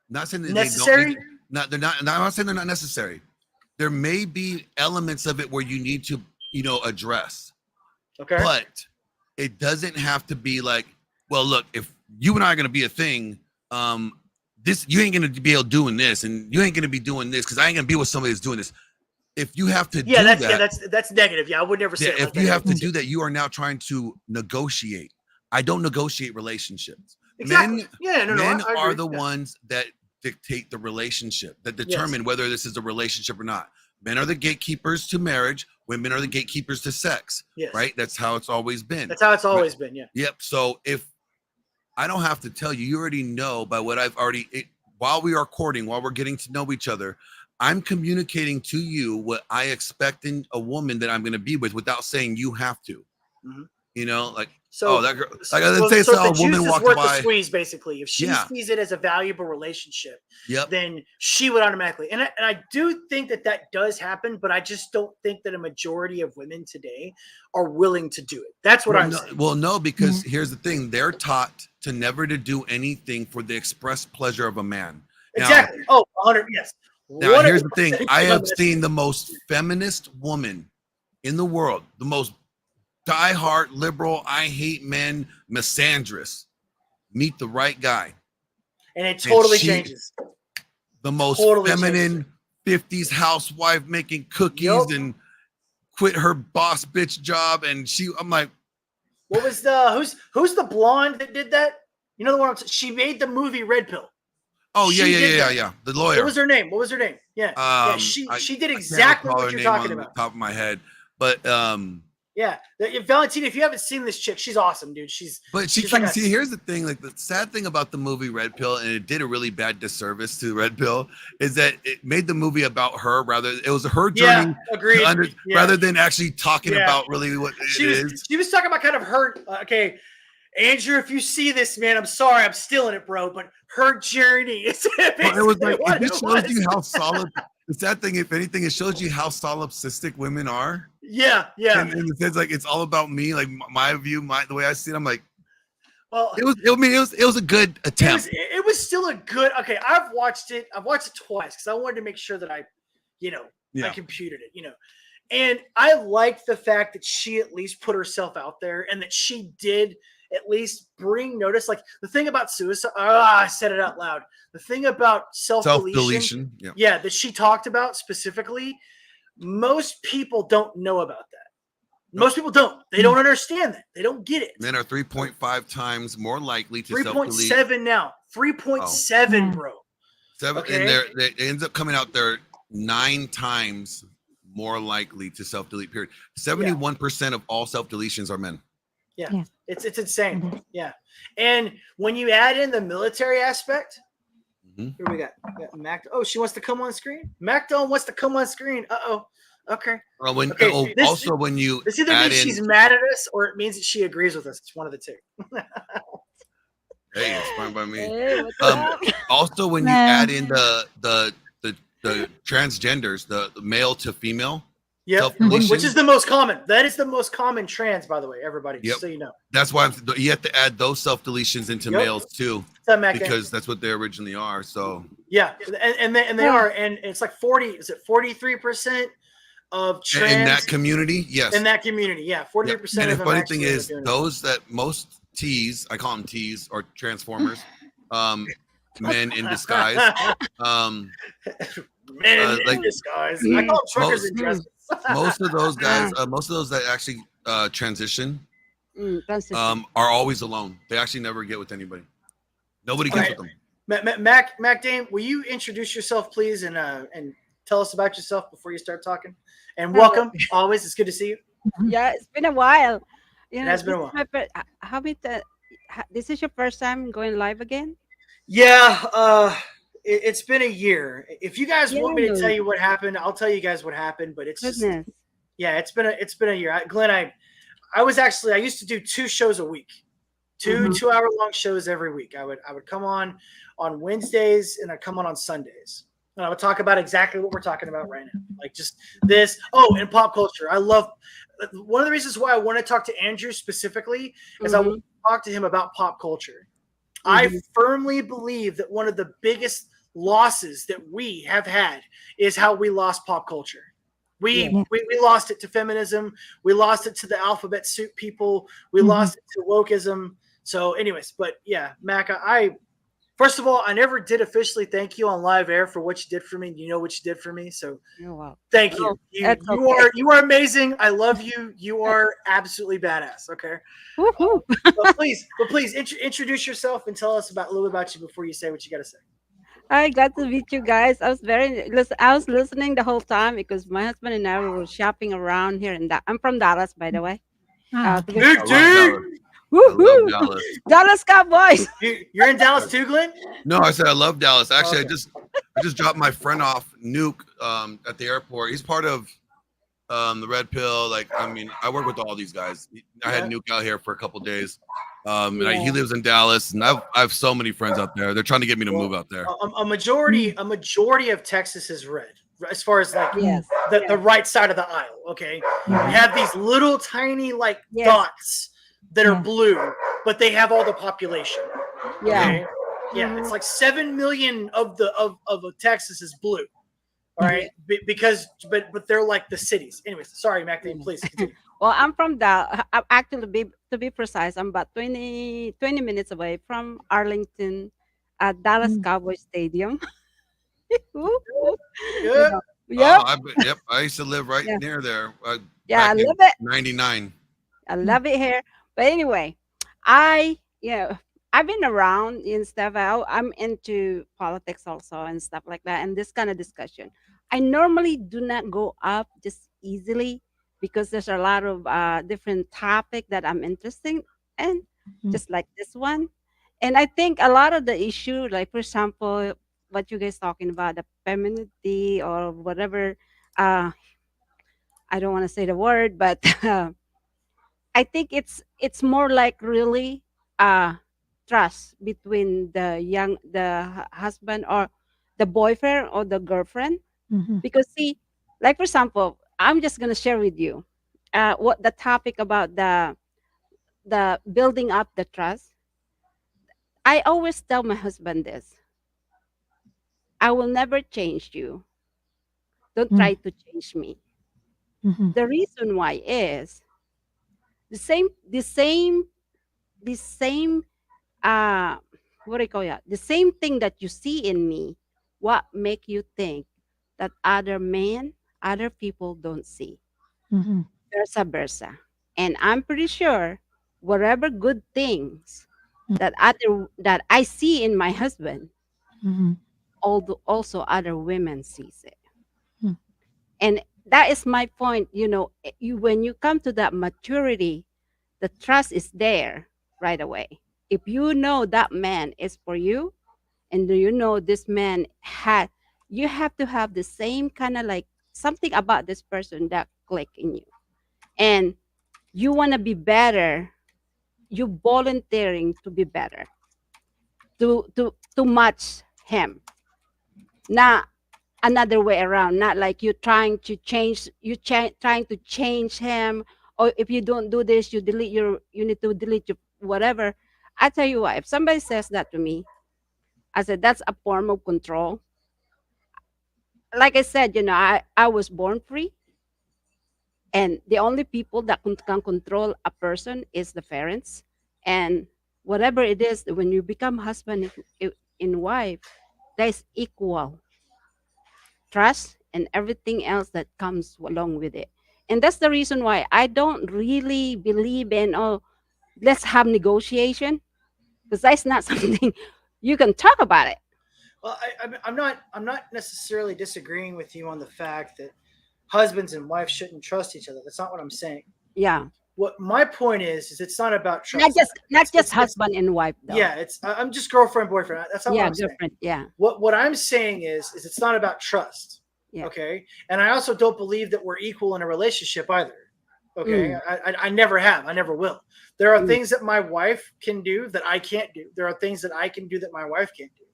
not saying that necessary. They don't need, they're not. I'm not saying they're not necessary. There may be elements of it where you need to, address. Okay. But it doesn't have to be like, well, look, if you and I are going to be a thing, you ain't going to be able doing this, and you ain't going to be doing this because I ain't going to be with somebody that's doing this. If you have to that's negative. Yeah, I would never say it. If you have to do that, you are now trying to negotiate. I don't negotiate relationships. Exactly. Men are the ones that dictate the relationship, that determine whether this is a relationship or not. Men are the gatekeepers to marriage. Women are the gatekeepers to sex. Yes. Right? That's how it's always been. That's how it's always been. Yeah. Yep. So if I don't have to tell you, you already know by what I've already, while we are courting, while we're getting to know each other, I'm communicating to you what I expect in a woman that I'm going to be with without saying you have to. Mm-hmm. So, that girl, let's say so a woman walked worth by. The squeeze, basically. If she sees it as a valuable relationship, yep, then she would automatically. And I do think that does happen, but I just don't think that a majority of women today are willing to do it. That's what I'm saying. Well, no, because here's the thing: they're taught to never to do anything for the express pleasure of a man. Exactly. Now, 100. Yes. Now, here's the thing: I have seen the most feminist woman in the world, the most diehard liberal, I hate men, misandrous, meet the right guy. And it totally changes. The most feminine 50s housewife making cookies and quit her boss bitch job. And I'm like, what was who's the blonde that did that? You know the one she made the movie Red Pill. Oh, yeah. The lawyer. What was her name? Yeah. She did exactly what you're talking about. On the top of my head. But yeah, Valentina, if you haven't seen this chick, she's awesome, dude. Here's the thing, like the sad thing about the movie Red Pill, and it did a really bad disservice to Red Pill, is that it made the movie about her it was her journey rather than actually talking about really what it is. She was talking about kind of her, okay, Andrew, if you see this, man, I'm sorry, I'm still in it, bro, but her journey is it was like, it shows you how solid. The sad thing, if anything, it shows you how solipsistic women are. Yeah. And in the sense, like it's all about me, like my view, the way I see it. I'm like, well, it was a good attempt. It was still a good. Okay, I've watched it twice because I wanted to make sure that I computed it, and I liked the fact that she at least put herself out there and that she did at least bring notice. Like the thing about suicide, I said it out loud. The thing about self-deletion, that she talked about specifically, most people don't know about that. Most people don't. They don't understand that. They don't get it. Men are 3.5 times more likely to self-delete. 3.7 now. 3.7, bro. 7, okay. And it ends up coming out there 9 times more likely to self-delete. Period. 71% of all self-deletions are men. Yeah. It's insane. Yeah. And when you add in the military aspect, here we got Mac. Oh, she wants to come on screen. Macdon wants to come on screen. Okay. When you this either means she's mad at us or it means that she agrees with us. It's one of the two. Hey, it's fine by me. Hey, also, when you add in the transgenders, the male to female. Yeah, which is the most common. That is the most common trans, by the way, everybody. Just so you know. That's why you have to add those self deletions into males too, because that's what they originally are. So yeah, and they are, and it's like 40. Is it 43% of In trans that community, yes. in that community. Yeah, 48% Yep. And of the them funny actually thing end up is, doing it. those that most T's, I call them T's or Transformers, men in disguise. Men Like in disguise. I call them truckers in dresses. most of those guys, most of those that actually transition, Transition. are always alone. They actually never get with anybody. Nobody gets with them. Mac Dame, will you introduce yourself, please, and tell us about yourself before you start talking? And welcome, always. It's good to see you. Yeah, it's been a while. You It know, has been this a is while. my first. How many? This is your first time going live again? Yeah, it's been a year. If you guys want me to tell Yes. you what happened, I'll tell you guys what happened. But it's just, Goodness. yeah, it's been a year. Glenn, I used to do 2 shows a week, 2 2-hour-long shows every week. I would come on Wednesdays and I'd come on Sundays. And I would talk about exactly what we're talking about right now, like just this. Oh, and pop culture. I love. One of the reasons why I want to talk to Andrew specifically is I want to talk to him about pop culture. I firmly believe that one of the biggest losses that we have had is how we lost pop culture. We lost it to feminism. We lost it to the alphabet soup people. We lost it to wokeism. So, anyways, but yeah, Mac, first of all, I never did officially thank you on live air for what you did for me. You know what you did for me, so thank you. You are amazing. I love you. You are absolutely badass. Okay. But please introduce yourself and tell us a little bit about you before you say what you got to say. Hi, glad to meet you guys. I was listening the whole time because my husband and I were shopping around here, and I'm from Dallas, by the way. Big Dallas. Woohoo! Dallas. Dallas Cowboys. You're in Dallas too, Glenn? No, I said I love Dallas. Actually, I just dropped my friend off, Nuke, at the airport. He's part of the Red Pill. Like, I mean, I work with all these guys. I had Nuke out here for a couple days. He lives in Dallas, and I have so many friends up there. They're trying to get me to move out there. A majority of Texas is red, as far as like the right side of the aisle. Okay, we have these little tiny dots that are blue, but they have all the population. Okay? Yeah, it's like 7 million of Texas is blue. All right, because but they're like the cities. Anyways, sorry, Mac, please continue. Well, I'm from Dallas. Actually, to be precise, I'm about 20 minutes away from Arlington, Dallas Cowboy Stadium. Good. Yep. I used to live right near there. I love it. 99. I love it here. But anyway, I've been around and stuff. I'm into politics also and stuff like that, and this kind of discussion. I normally do not go up just easily because there's a lot of different topic that I'm interested in, just like this one. And I think a lot of the issue, like for example, what you guys talking about, the femininity or whatever. I don't want to say the word, but I think it's more like really trust between the husband or the boyfriend or the girlfriend. Because see, like for example, I'm just gonna share with you what the topic about the building up the trust. I always tell my husband this: I will never change you. Don't try to change me. The reason why is the same what do you call it? The same thing that you see in me, what make you think that other people don't see. Versa versa. And I'm pretty sure whatever good things that I see in my husband, also other women sees it. And that is my point. When you come to that maturity, the trust is there right away. If you know that man is for you, and this man you have to have the same kind of like something about this person that click in you, and you want to be better. You volunteering to be better, to match him, not another way around. Not like you trying to change trying to change him, or if you don't do this, you need to delete your whatever. I tell you what, if somebody says that to me, I said that's a form of control. Like I said, I was born free. And the only people that can control a person is the parents. And whatever it is, when you become husband and wife, there's equal trust and everything else that comes along with it. And that's the reason why I don't really believe in, oh, let's have negotiation, because that's not something you can talk about it. Well, I'm not necessarily disagreeing with you on the fact that husbands and wives shouldn't trust each other. That's not what I'm saying. Yeah. What my point is it's not about trust. Not just husband and wife though. Yeah, I'm just girlfriend, boyfriend. That's not what I'm different. saying. Yeah. What I'm saying is it's not about trust. Yeah. Okay. And I also don't believe that we're equal in a relationship either. Okay. I never have. I never will. There are things that my wife can do that I can't do. There are things that I can do that my wife can't do.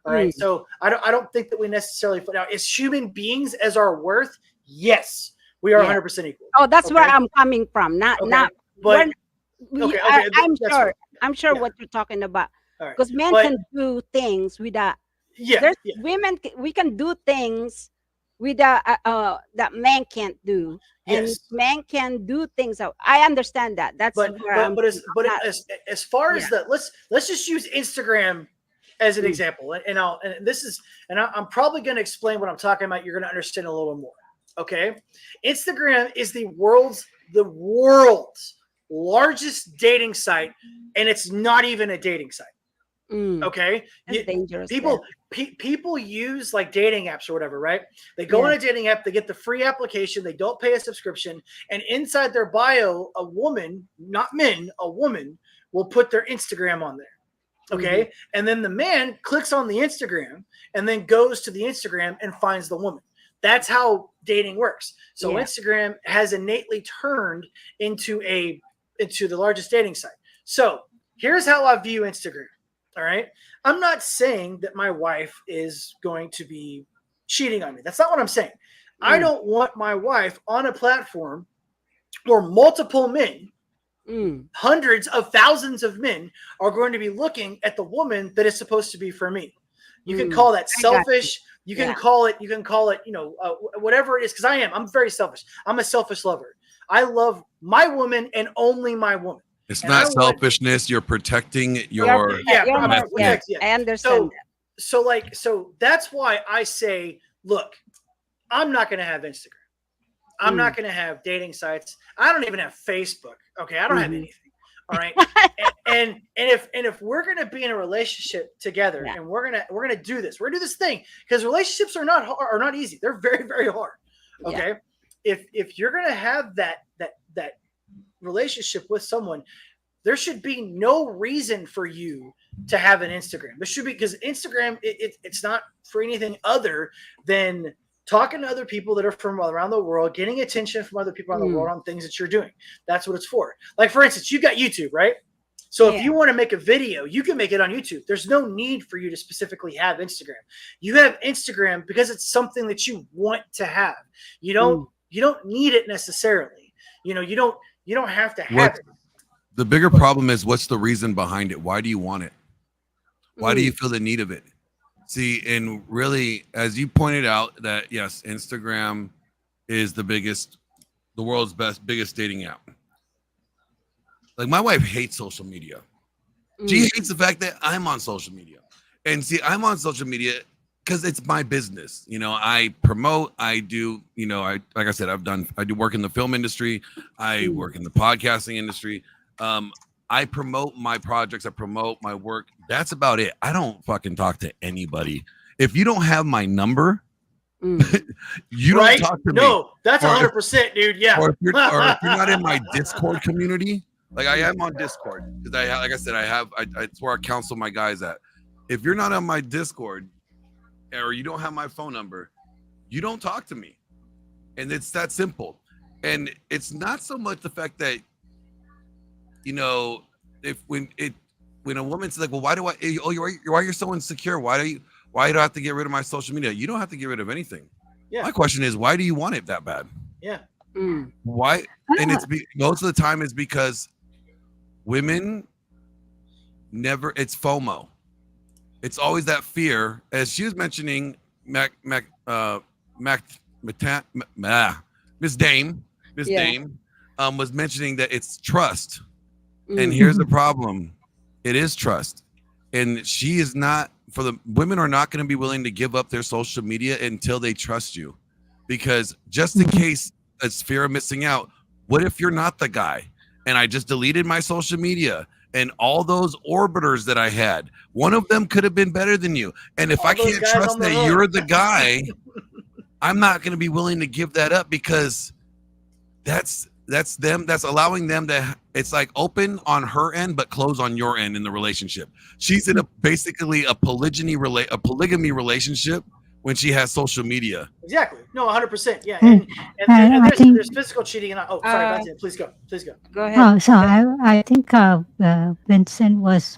All right. So I don't think that we necessarily now as human beings as our worth. Yes, we are 100% equal. Oh, that's where I'm coming from. Not. But I'm sure what you're talking about. Right. Because men can do things without. Yeah. Women. We can do things without that men can't do. And men can do things. I understand that. That's as far as that, let's just use Instagram as an example, and I'm probably going to explain what I'm talking about. You're going to understand a little more. Okay, Instagram is the world's largest dating site, and it's not even a dating site. Okay, that's dangerous. People use like dating apps or whatever, right? They go on a dating app, they get the free application, they don't pay a subscription, and inside their bio, a woman, not men, a woman will put their Instagram on there. Okay. And then the man clicks on the Instagram and then goes to the Instagram and finds the woman. That's how dating works. So Instagram has innately turned into the largest dating site. So here's how I view Instagram. All right. I'm not saying that my wife is going to be cheating on me. That's not what I'm saying. I don't want my wife on a platform where multiple men, hundreds of thousands of men are going to be looking at the woman that is supposed to be for me. You can call that selfish. You can call it, whatever it is. Cause I'm very selfish. I'm a selfish lover. I love my woman and only my woman. It's not selfishness. You're protecting your. I understand. So that's why I say, look, I'm not going to have Instagram. I'm not going to have dating sites. I don't even have Facebook. Okay. I don't have anything. All right. and if we're going to be in a relationship together and we're going to do this, we're going to do this thing, because relationships are not easy. They're very, very hard. Okay. If you're going to have that relationship with someone, there should be no reason for you to have an Instagram. There should be, because Instagram, it's not for anything other than talking to other people that are from around the world, getting attention from other people around the world on things that you're doing. That's what it's for. Like, for instance, you've got YouTube, right? So if you want to make a video, you can make it on YouTube. There's no need for you to specifically have Instagram. You have Instagram because it's something that you want to have. You don't need it necessarily. You don't have to have it. The bigger problem is, what's the reason behind it? Why do you want it? Why do you feel the need of it? See, and really, as you pointed out, that yes, Instagram is the world's biggest dating app. Like, my wife hates social media. She hates the fact that I'm on social media. And see, I'm on social media because it's my business. I promote, I do, like I said, I do work in the film industry. I work in the podcasting industry. I promote my projects. I promote my work. That's about it. I don't fucking talk to anybody. If you don't have my number, you don't talk to me. No, that's 100%, dude. Yeah. Or if you're not in my Discord community, like I am on Discord, because like I said, it's where I counsel my guys at. If you're not on my Discord, or you don't have my phone number, you don't talk to me. And it's that simple. And it's not so much the fact that, when a woman's like, well, why you're so insecure? Why do I have to get rid of my social media? You don't have to get rid of anything. Yeah. My question is, why do you want it that bad? Yeah. Why? And most of the time is because women it's FOMO. It's always that fear, as she was mentioning, Miss Dame. this Yeah. dame, was mentioning that it's trust. And here's the problem. It is trust. And she is not, for the women are not going to be willing to give up their social media until they trust you. Because just in case it's fear of missing out, what if you're not the guy? And I just deleted my social media and all those orbiters that I had, one of them could have been better than you. And if All I those can't guys trust on the that hook. you're the guy, I'm not going to be willing to give that up, because that's them. That's allowing them to, it's like open on her end, but close on your end in the relationship. She's in basically a polygamy relationship when she has social media. Exactly. No, 100%. Yeah. Mm. And I think- there's physical cheating. And sorry, Valentina, please go. Please go. Go ahead. Oh, so I think Vincent was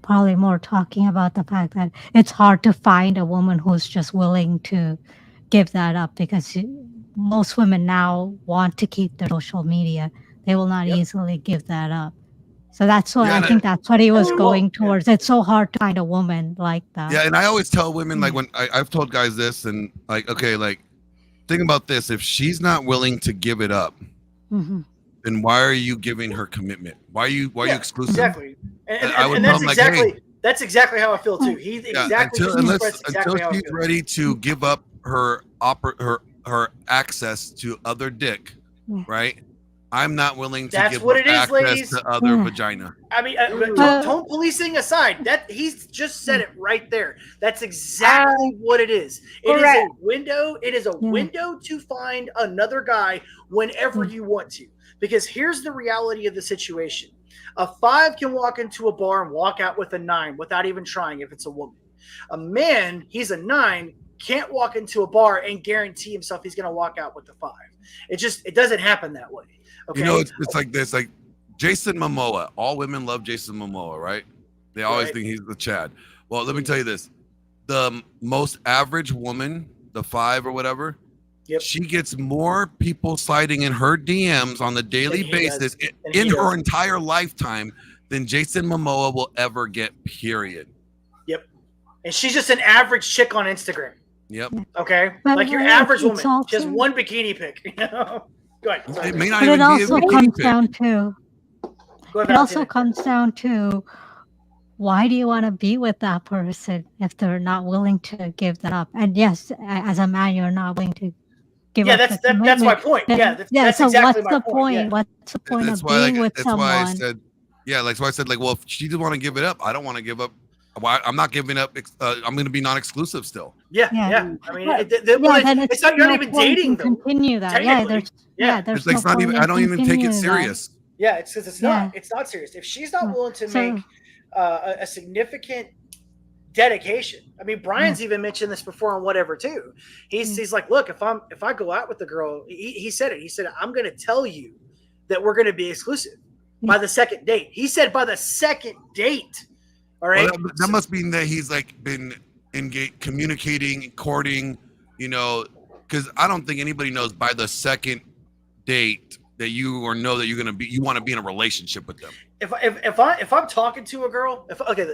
probably more talking about the fact that it's hard to find a woman who's just willing to give that up, because most women now want to keep their social media. They will not easily give that up. So that's what I think that's what he was going towards. It's so hard to find a woman like that. Yeah, and I always tell women, like, when I've told guys this, and like, okay, like, think about this. If she's not willing to give it up, Mhm. then why are you giving her commitment? Why are you exclusive? Exactly. And I would that's tell them, like, exactly hey, that's exactly how I feel too. He exactly until she's ready to give up her access to other dick, right? I'm not willing to That's give what up it is, access ladies. to other vagina. I mean, tone policing aside, that he's just said it right there. That's exactly what it is. It is a window. It is a window to find another guy whenever you want to. Because here's the reality of the situation: a 5 can walk into a bar and walk out with a 9 without even trying. If it's a woman, a man, he's a 9, can't walk into a bar and guarantee himself he's going to walk out with the 5. It doesn't happen that way. Okay. You know, it's like this, like Jason Momoa. All women love Jason Momoa, right? They always think he's the Chad. Well, let me tell you this: the most average woman, the 5 or whatever, she gets more people sliding in her DMs on the daily basis in her entire lifetime than Jason Momoa will ever get. Period. Yep. And she's just an average chick on Instagram. Yep. Okay. But like your average woman. also- She has one bikini pic. You know. Go ahead. Sorry. It may not But even it be a also bikini comes pic. down to Go ahead, it also Valentina. comes down to why do you want to be with that person if they're not willing to give that up? And yes, as a man, you're not willing to give Yeah, up. that's my point. Yeah, that's so exactly what's my the point. point? Yeah. What's the point That's of why, being like, with that's why I someone? said, yeah, like, so I said, like, well, if she didn't want to give it up, I don't want to give up. Why? I'm not giving up. I'm going to be non-exclusive still. Yeah. I mean, it's not. You're not even dating though. Continue that. Yeah, Technically. there's It's like, no it's not point even. in I don't even take it continuing that. serious. Yeah, it's because it's not. It's not serious. If she's not willing to So- make a significant dedication. I mean, Brian's even mentioned this before on whatever too. He's like, look, if I go out with the girl, he said it. He said, I'm going to tell you that we're going to be exclusive by the second date. He said by the second date. All right. Well, that must mean that he's like been engaged, communicating, courting. You know, because I don't think anybody knows by the second date that you know that you're gonna be. You want to be in a relationship with them. If I'm talking to a girl,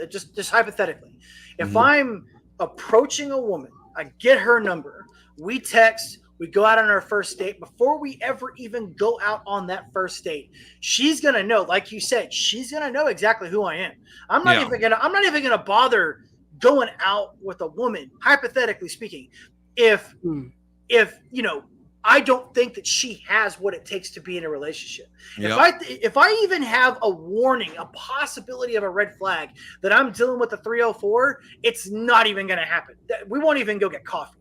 just hypothetically, if I'm approaching a woman, I get her number, we text, we go out on our first date. Before we ever even go out on that first date, she's gonna know, like you said, she's gonna know exactly who I am. I'm not even gonna bother going out with a woman, hypothetically speaking, if you know, I don't think that she has what it takes to be in a relationship. Yep. If I even have a warning, a possibility of a red flag that I'm dealing with a 304, it's not even going to happen. We won't even go get coffee.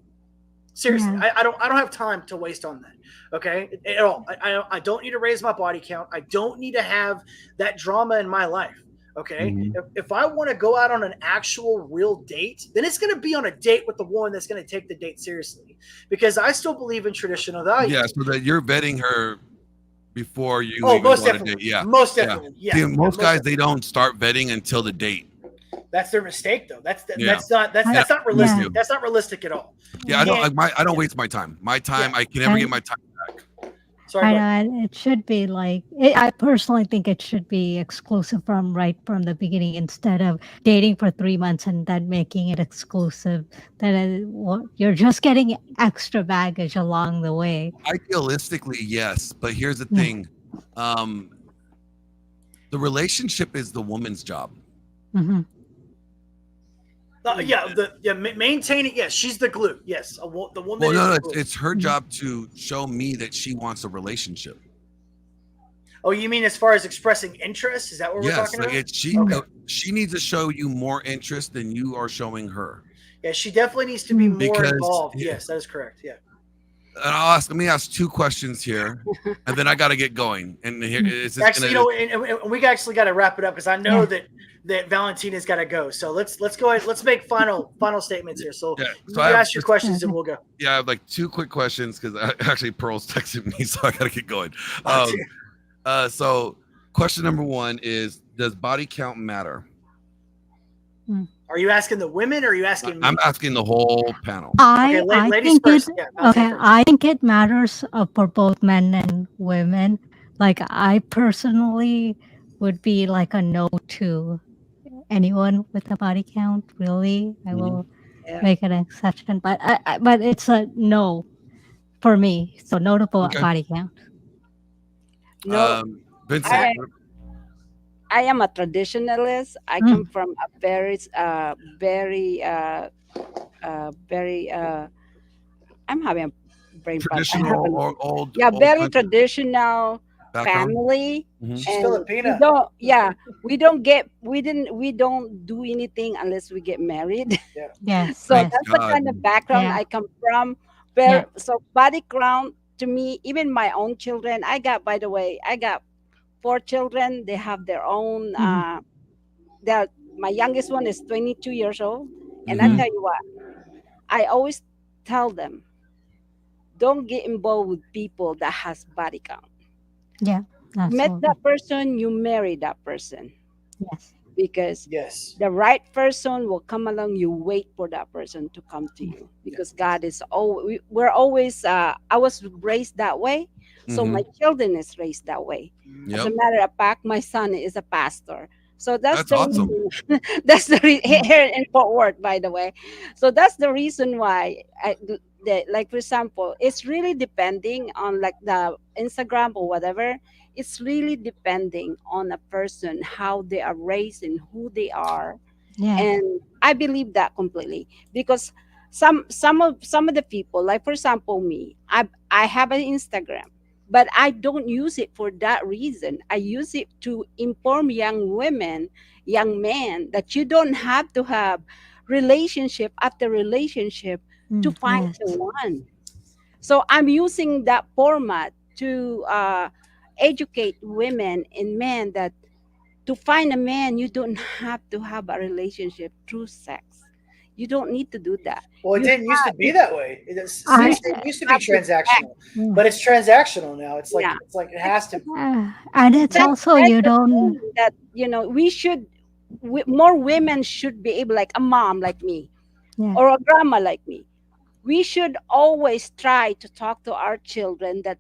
Seriously, I don't have time to waste on that. Okay, at all. I don't need to raise my body count. I don't need to have that drama in my life. Okay, if I want to go out on an actual real date, then it's going to be on a date with the woman that's going to take the date seriously, because I still believe in traditional values. Yeah, so that you're vetting her before you. Oh, even most go on a definitely. date. Yeah, Most definitely. Yeah. See, most guys definitely. they don't start vetting until the date. That's their mistake, though. That's not realistic. Yeah. That's not realistic at all. Yeah, I don't waste my time. My time, I can never get my time back. Sorry, I go know, ahead. and it should be like I personally think it should be exclusive from right from the beginning instead of dating for 3 months and then making it exclusive. Then you're just getting extra baggage along the way. Idealistically, yes, but here's the Yeah. thing: the relationship is the woman's job. hmm Maintaining. Yes, she's the glue. Yes, the woman. Well, is no, the no, glue. it's her job to show me that she wants a relationship. Oh, you mean as far as expressing interest? Is that what we're Yes, talking like about? she needs to show you more interest than you are showing her. Yeah, she definitely needs to be more Because involved. Yes, that is correct. Yeah. And let me ask 2 questions here, and then I got to get going. And here it's just Actually, and we actually got to wrap it up because I know that Valentina's got to go. So let's go ahead. Let's make final statements here. So you ask your questions and we'll go. Yeah, I have like 2 quick questions because actually Pearl's texting me, so I got to get going. So question number 1 is: does body count matter? Are you asking the women or are you asking me? I'm asking the whole panel. Okay, ladies think first. I think it matters for both men and women. Like I personally would be like a no to anyone with a body count. Really, I will make an exception, but but it's a no for me. So no to body count. No, Vincent. I am a traditionalist. I come from a very, I'm having a brain fart. Traditional or old. Very country traditional background. family. She's And Filipina. we don't do anything unless we get married. Yes. So yes. that's the kind of background I come from. So body count to me, even my own children. By the way, I got 4 children. They have their own. My youngest one is 22 years old, and I tell you what, I always tell them, don't get involved with people that has body count. Yeah. You met that person, you marry that person. Yes. Because the right person will come along. You wait for that person to come to you because God is always. We're always. I was raised that way, so my children is raised that way. As a matter of fact, my son is a pastor. So that's the awesome. reason, that's the here in Fort Worth, by the way. So that's the reason why like for example, it's really depending on like the Instagram or whatever. It's really depending on a person, how they are raised and who they are. Yeah. And I believe that completely because some of the people, like for example me, I have an Instagram, but I don't use it for that reason. I use it to inform young women, young men, that you don't have to have relationship after relationship to find the one. So I'm using that format to educate women and men that to find a man, you don't have to have a relationship through sex. You don't need to do that. Well, it didn't used to be that way. It used to be transactional, but it's transactional now. It's like it has to. And it's also you don't. That we should. More women should be able, like a mom like me, or a grandma like me. We should always try to talk to our children that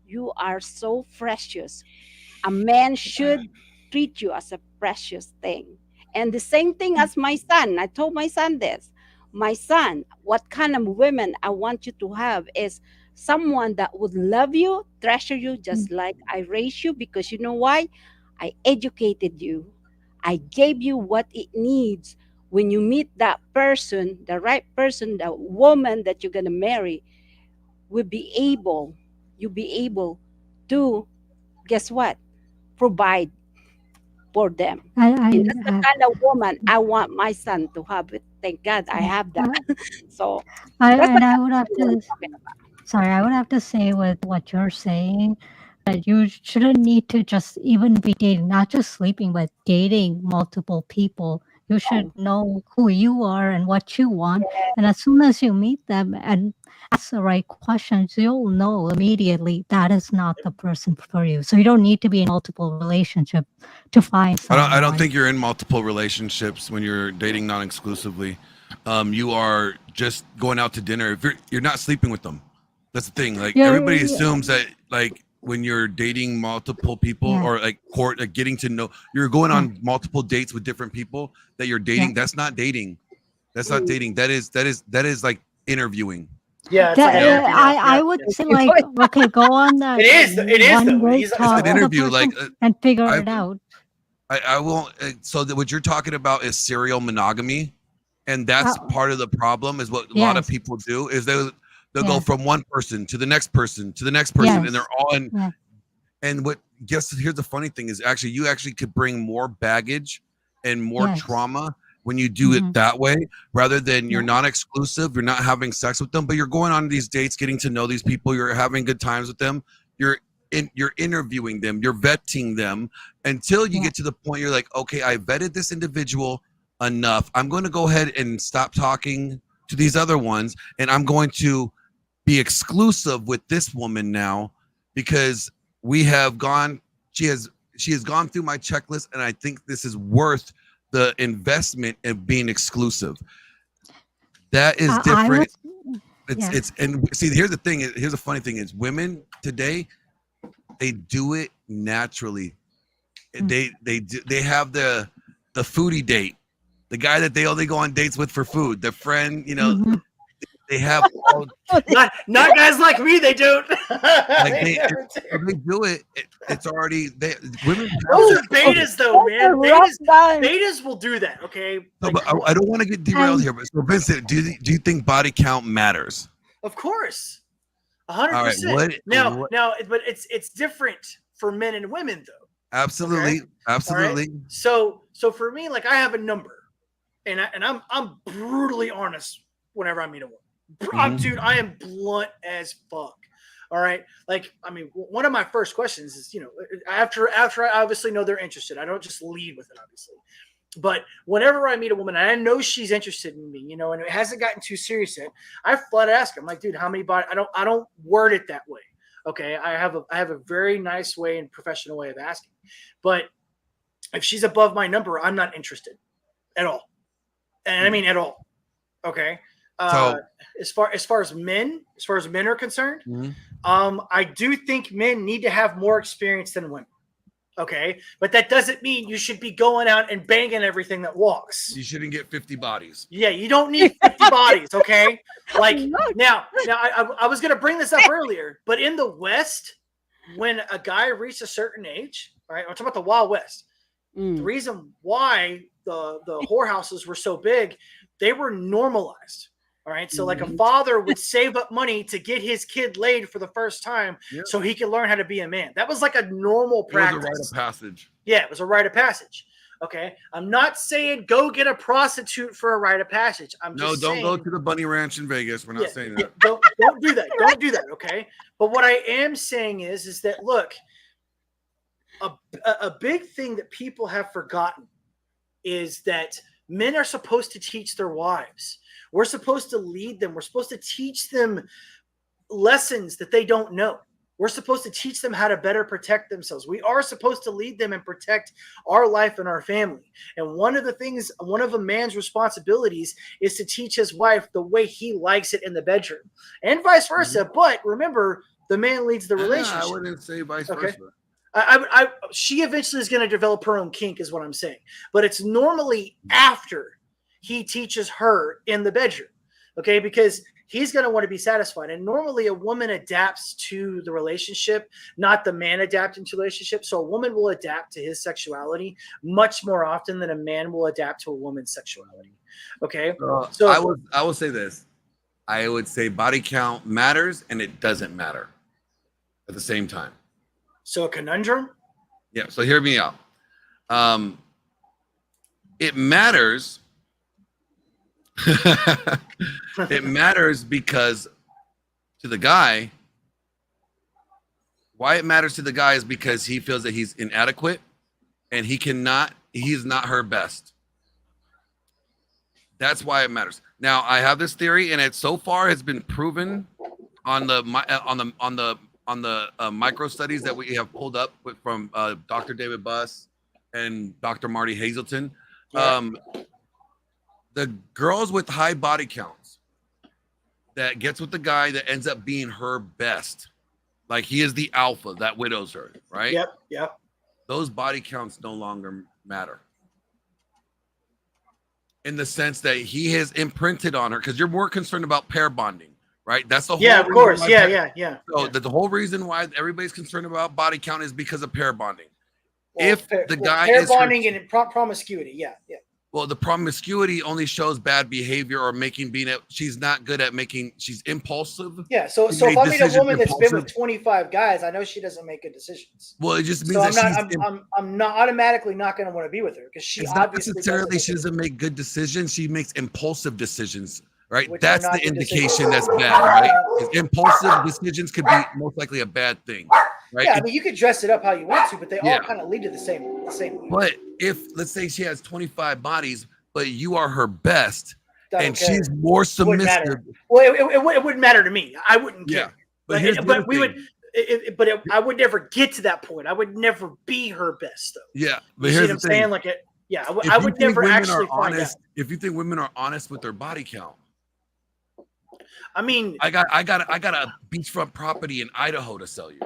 you are so precious. A man should treat you as a precious thing. And the same thing as my son. I told my son this. My son, what kind of women I want you to have is someone that would love you, treasure you just like I raised you, because you know why? I educated you. I gave you what it needs. When you meet that person, the right person, the woman that you're going to marry, you'll be able to, guess what? Provide for them. And that's the kind of woman I want my son to have. Thank God I have that. So I would have to. Sorry, I would have to say with what you're saying that you shouldn't need to just even be dating, not just sleeping, but dating multiple people. You should know who you are and what you want. And as soon as you meet them and ask the right questions, you'll know immediately that is not the person for you. So you don't need to be in multiple relationships to find someone. I don't think you're in multiple relationships when you're dating non-exclusively. You are just going out to dinner. If you're not sleeping with them. That's the thing. Like everybody assumes that like when you're dating multiple people Yeah. or like getting to know, you're going on multiple dates with different people that you're dating. That's not dating. That's not dating. That is like interviewing. Yeah, it's like an interview now. I would say like, okay, go on that It is one though. day, It's talk an to the interview, person like, and figure it out. I won't. So that what you're talking about is serial monogamy, and that's part of the problem. Is what a lot of people do is they'll go from one person to the next person to the next person, and they're all in. Yeah. And here's the funny thing is actually you actually could bring more baggage and more trauma when you do it that way, rather than you're not exclusive, you're not having sex with them, but you're going on these dates, getting to know these people, you're having good times with them, you're interviewing them, you're vetting them until you get to the point you're like, okay, I vetted this individual enough. I'm going to go ahead and stop talking to these other ones, and I'm going to be exclusive with this woman now because we have gone. She has gone through my checklist, and I think this is worth the investment of being exclusive. That is different. It's and see, here's the thing. Here's the funny thing is women today, they do it naturally. They have the foodie date, the guy that they only go on dates with for food, their friend, they have not guys like me, they don't. Like they do it. It's already women. Those are betas though, man. Betas will do that, okay? No, but I don't want to get derailed here, but so Vincent, do you think body count matters? Of course. 100%. Now, but it's different for men and women though. Absolutely. Okay? Absolutely. Right? So for me, like I have a number, and I'm brutally honest whenever I meet a woman. Dude, I am blunt as fuck. All right. Like, I mean, one of my first questions is, after I obviously know they're interested, I don't just lead with it, obviously. But whenever I meet a woman and I know she's interested in me, and it hasn't gotten too serious yet, I flat ask her, I'm like, dude, how many body? I don't word it that way. Okay. I have a very nice way and professional way of asking. But if she's above my number, I'm not interested at all. And I mean at all. Okay. As far as men are concerned, I do think men need to have more experience than women. Okay, but that doesn't mean you should be going out and banging everything that walks. You shouldn't get 50 bodies. Yeah, you don't need 50 bodies. Okay, like now I was gonna bring this up earlier, but in the West, when a guy reached a certain age, all right, I'm talking about the Wild West. The reason why the whorehouses were so big, they were normalized. All right. So like a father would save up money to get his kid laid for the first time so he could learn how to be a man. That was like a normal practice. It was a rite of passage. Yeah, it was a rite of passage. Okay. I'm not saying go get a prostitute for a rite of passage. Don't go to the Bunny Ranch in Vegas. We're not saying that. Don't do that. Don't do that. Okay. But what I am saying is that, look, a big thing that people have forgotten is that men are supposed to teach their wives. We're supposed to lead them. We're supposed to teach them lessons that they don't know. We're supposed to teach them how to better protect themselves. We are supposed to lead them and protect our life and our family. And one of a man's responsibilities is to teach his wife the way he likes it in the bedroom, and vice versa. But remember, the man leads the relationship. I wouldn't say vice versa. She eventually is going to develop her own kink, is what I'm saying. But it's normally after he teaches her in the bedroom, okay? Because he's going to want to be satisfied. And normally a woman adapts to the relationship, not the man adapting to the relationship. So a woman will adapt to his sexuality much more often than a man will adapt to a woman's sexuality, okay? So I will say this. I would say body count matters and it doesn't matter at the same time. So a conundrum? Yeah, so hear me out. It matters. It matters because to the guy, why it matters to the guy is because he feels that he's inadequate and he's not her best. That's why it matters. Now I have this theory, and it so far has been proven on the micro studies that we have pulled up from Dr. David Buss and Dr. Marty Hazelton. The girls with high body counts that gets with the guy that ends up being her best, like he is the alpha that widows her, right? Yep. Those body counts no longer matter. In the sense that he has imprinted on her, because you're more concerned about pair bonding, right? That's the whole Yeah, of course. Yeah. So the whole reason why everybody's concerned about body count is because of pair bonding. Well, If the guy pair is bonding and promiscuity, yeah. Well, the promiscuity only shows bad behavior or she's not good at she's impulsive. Yeah, so if I meet a woman that's been with 25 guys, I know she doesn't make good decisions. Well, it just means I'm not automatically not going to want to be with her because she obviously necessarily she doesn't make good decisions. She makes impulsive decisions, right? Which that's the indication that's bad, right? Impulsive decisions could be most likely a bad thing, right? Yeah, I mean you could dress it up how you want to, but they all kind of lead to the same. But if let's say she has 25 bodies, but you are her best, and she's more submissive. Well, it wouldn't matter to me. I wouldn't care. But I would never get to that point. I would never be her best, though. Yeah, but you here's see what the I'm thing. saying? I would never actually find out. If you think women are honest with their body count, I mean, I got a beachfront property in Idaho to sell you.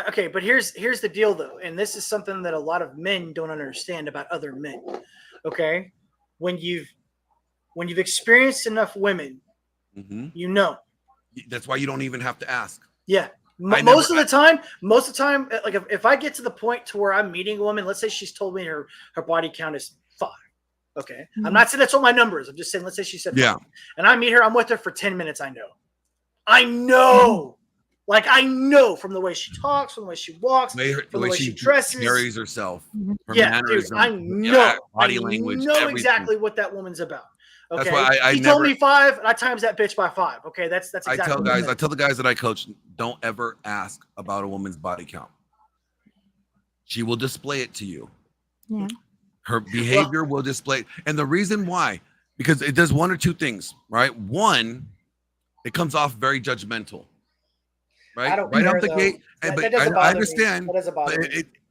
Okay, but here's the deal, though, and this is something that a lot of men don't understand about other men. Okay, when you've experienced enough women, you know. That's why you don't even have to ask. Yeah, most of the time, like if I get to the point to where I'm meeting a woman, let's say she's told me her body count is 5. Okay, I'm not saying that's what my number is. I'm just saying, let's say she said 5. And I meet her, I'm with her for 10 minutes. I know. Like I know from the way she talks, from the way she walks, from the way she dresses, carries herself. Her dude, I know. Body language. I know exactly what that woman's about. Okay, that's why he told me 5, and I times that bitch by 5. Okay, that's exactly. I tell the guys that I coach, don't ever ask about a woman's body count. She will display it to you. Yeah. Her behavior will display, and the reason why, because it does one or two things, right? One, it comes off very judgmental. Right out the gate. But I understand.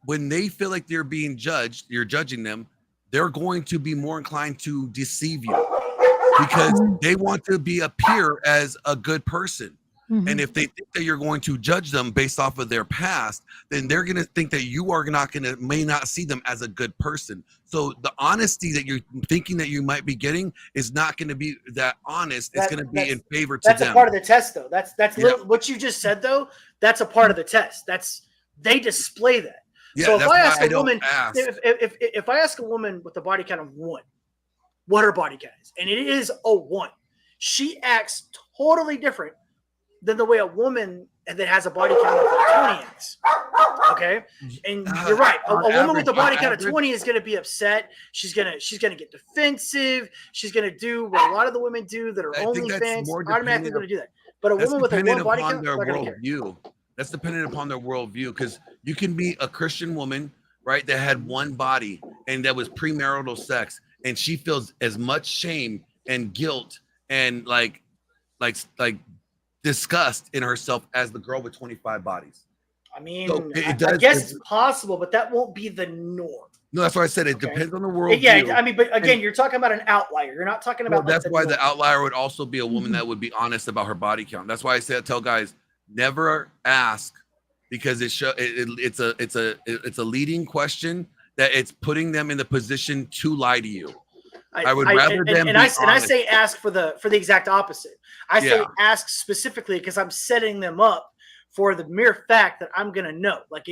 When they feel like they're being judged, you're judging them, they're going to be more inclined to deceive you because they want to appear as a good person. And if they think that you're going to judge them based off of their past, then they're going to think that you are may not see them as a good person. So the honesty that you're thinking that you might be getting is not going to be that honest. It's going to be in favor to them. That's a part of the test, though. That's what you just said, though. That's a part of the test. They display that. Yeah, so if I ask a woman, if I ask a woman with a body count of 1, what her body count is, and it is a 1, she acts totally different than the way a woman that has a body count of 20 acts. Okay, and you're right. A woman with a body count of 20 is going to be upset. She's gonna get defensive. She's gonna do what a lot of the women do that are OnlyFans. Automatically going to do that. But a woman with a 1 body count, their worldview. That's dependent upon their worldview, because you can be a Christian woman, right, that had 1 body and that was premarital sex, and she feels as much shame and guilt and like disgust in herself as the girl with 25 bodies. I mean, so I guess it's possible, but that won't be the norm. No, that's why I said it depends on the world. Yeah, I mean, but again, you're talking about an outlier. You're not talking about. That's why the outlier would also be a woman that would be honest about her body count. That's why I tell guys, never ask, because it's a leading question that it's putting them in the position to lie to you. I would rather them. And I say ask for the exact opposite. I say ask specifically because I'm setting them up for the mere fact that I'm gonna know. Like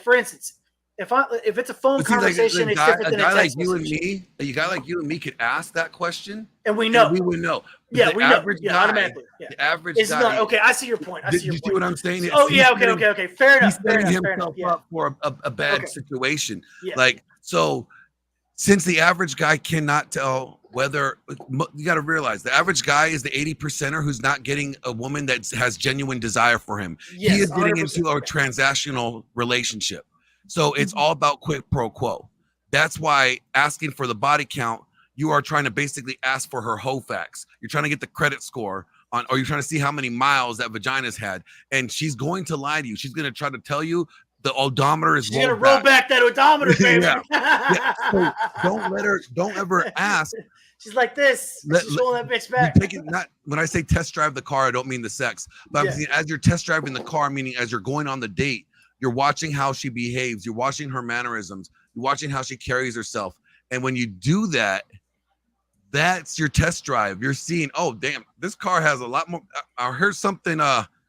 for instance, if it's a phone conversation, it's different than a text message. A guy like you and me could ask that question, and we know. We would know. Yeah, we know. Guy, automatically. Yeah. The average guy. Not, okay, I see your point. You see what I'm saying? Okay. Fair enough. He's setting himself up for a bad situation. Yeah. Like, so since the average guy cannot tell whether, you got to realize the average guy is the 80%er who's not getting a woman that has genuine desire for him. Yes, he is getting into a transactional relationship. So it's all about quid pro quo. That's why asking for the body count, you are trying to basically ask for her hoe facts. You're trying to get the credit score on, or you're trying to see how many miles that vagina's had. And she's going to lie to you. She's going to try to tell you the odometer is. She's going to roll back that odometer, baby. So don't ever ask, She's like this. She's holding that bitch back. Not when I say test drive the car, I don't mean the sex, but I'm saying as you're test driving the car, meaning as you're going on the date, you're watching how she behaves, you're watching her mannerisms, you're watching how she carries herself, and when you do that, that's your test drive. You're seeing, oh damn, this car has a lot more. I heard something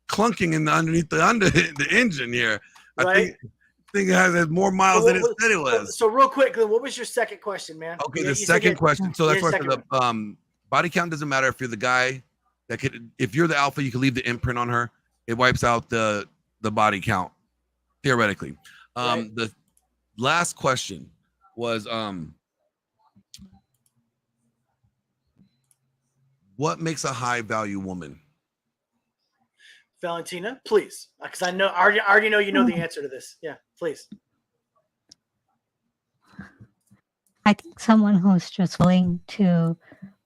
clunking underneath the engine here. Right. I think it has more miles than it said it was. So real quick, what was your second question, man? Okay, the second question. So that's why the body count doesn't matter if you're the guy that could. If you're the alpha, you can leave the imprint on her. It wipes out the body count theoretically. The last question was what makes a high value woman? Valentina, please, because I already know you know the answer to this. Yeah, please. I think someone who's just willing to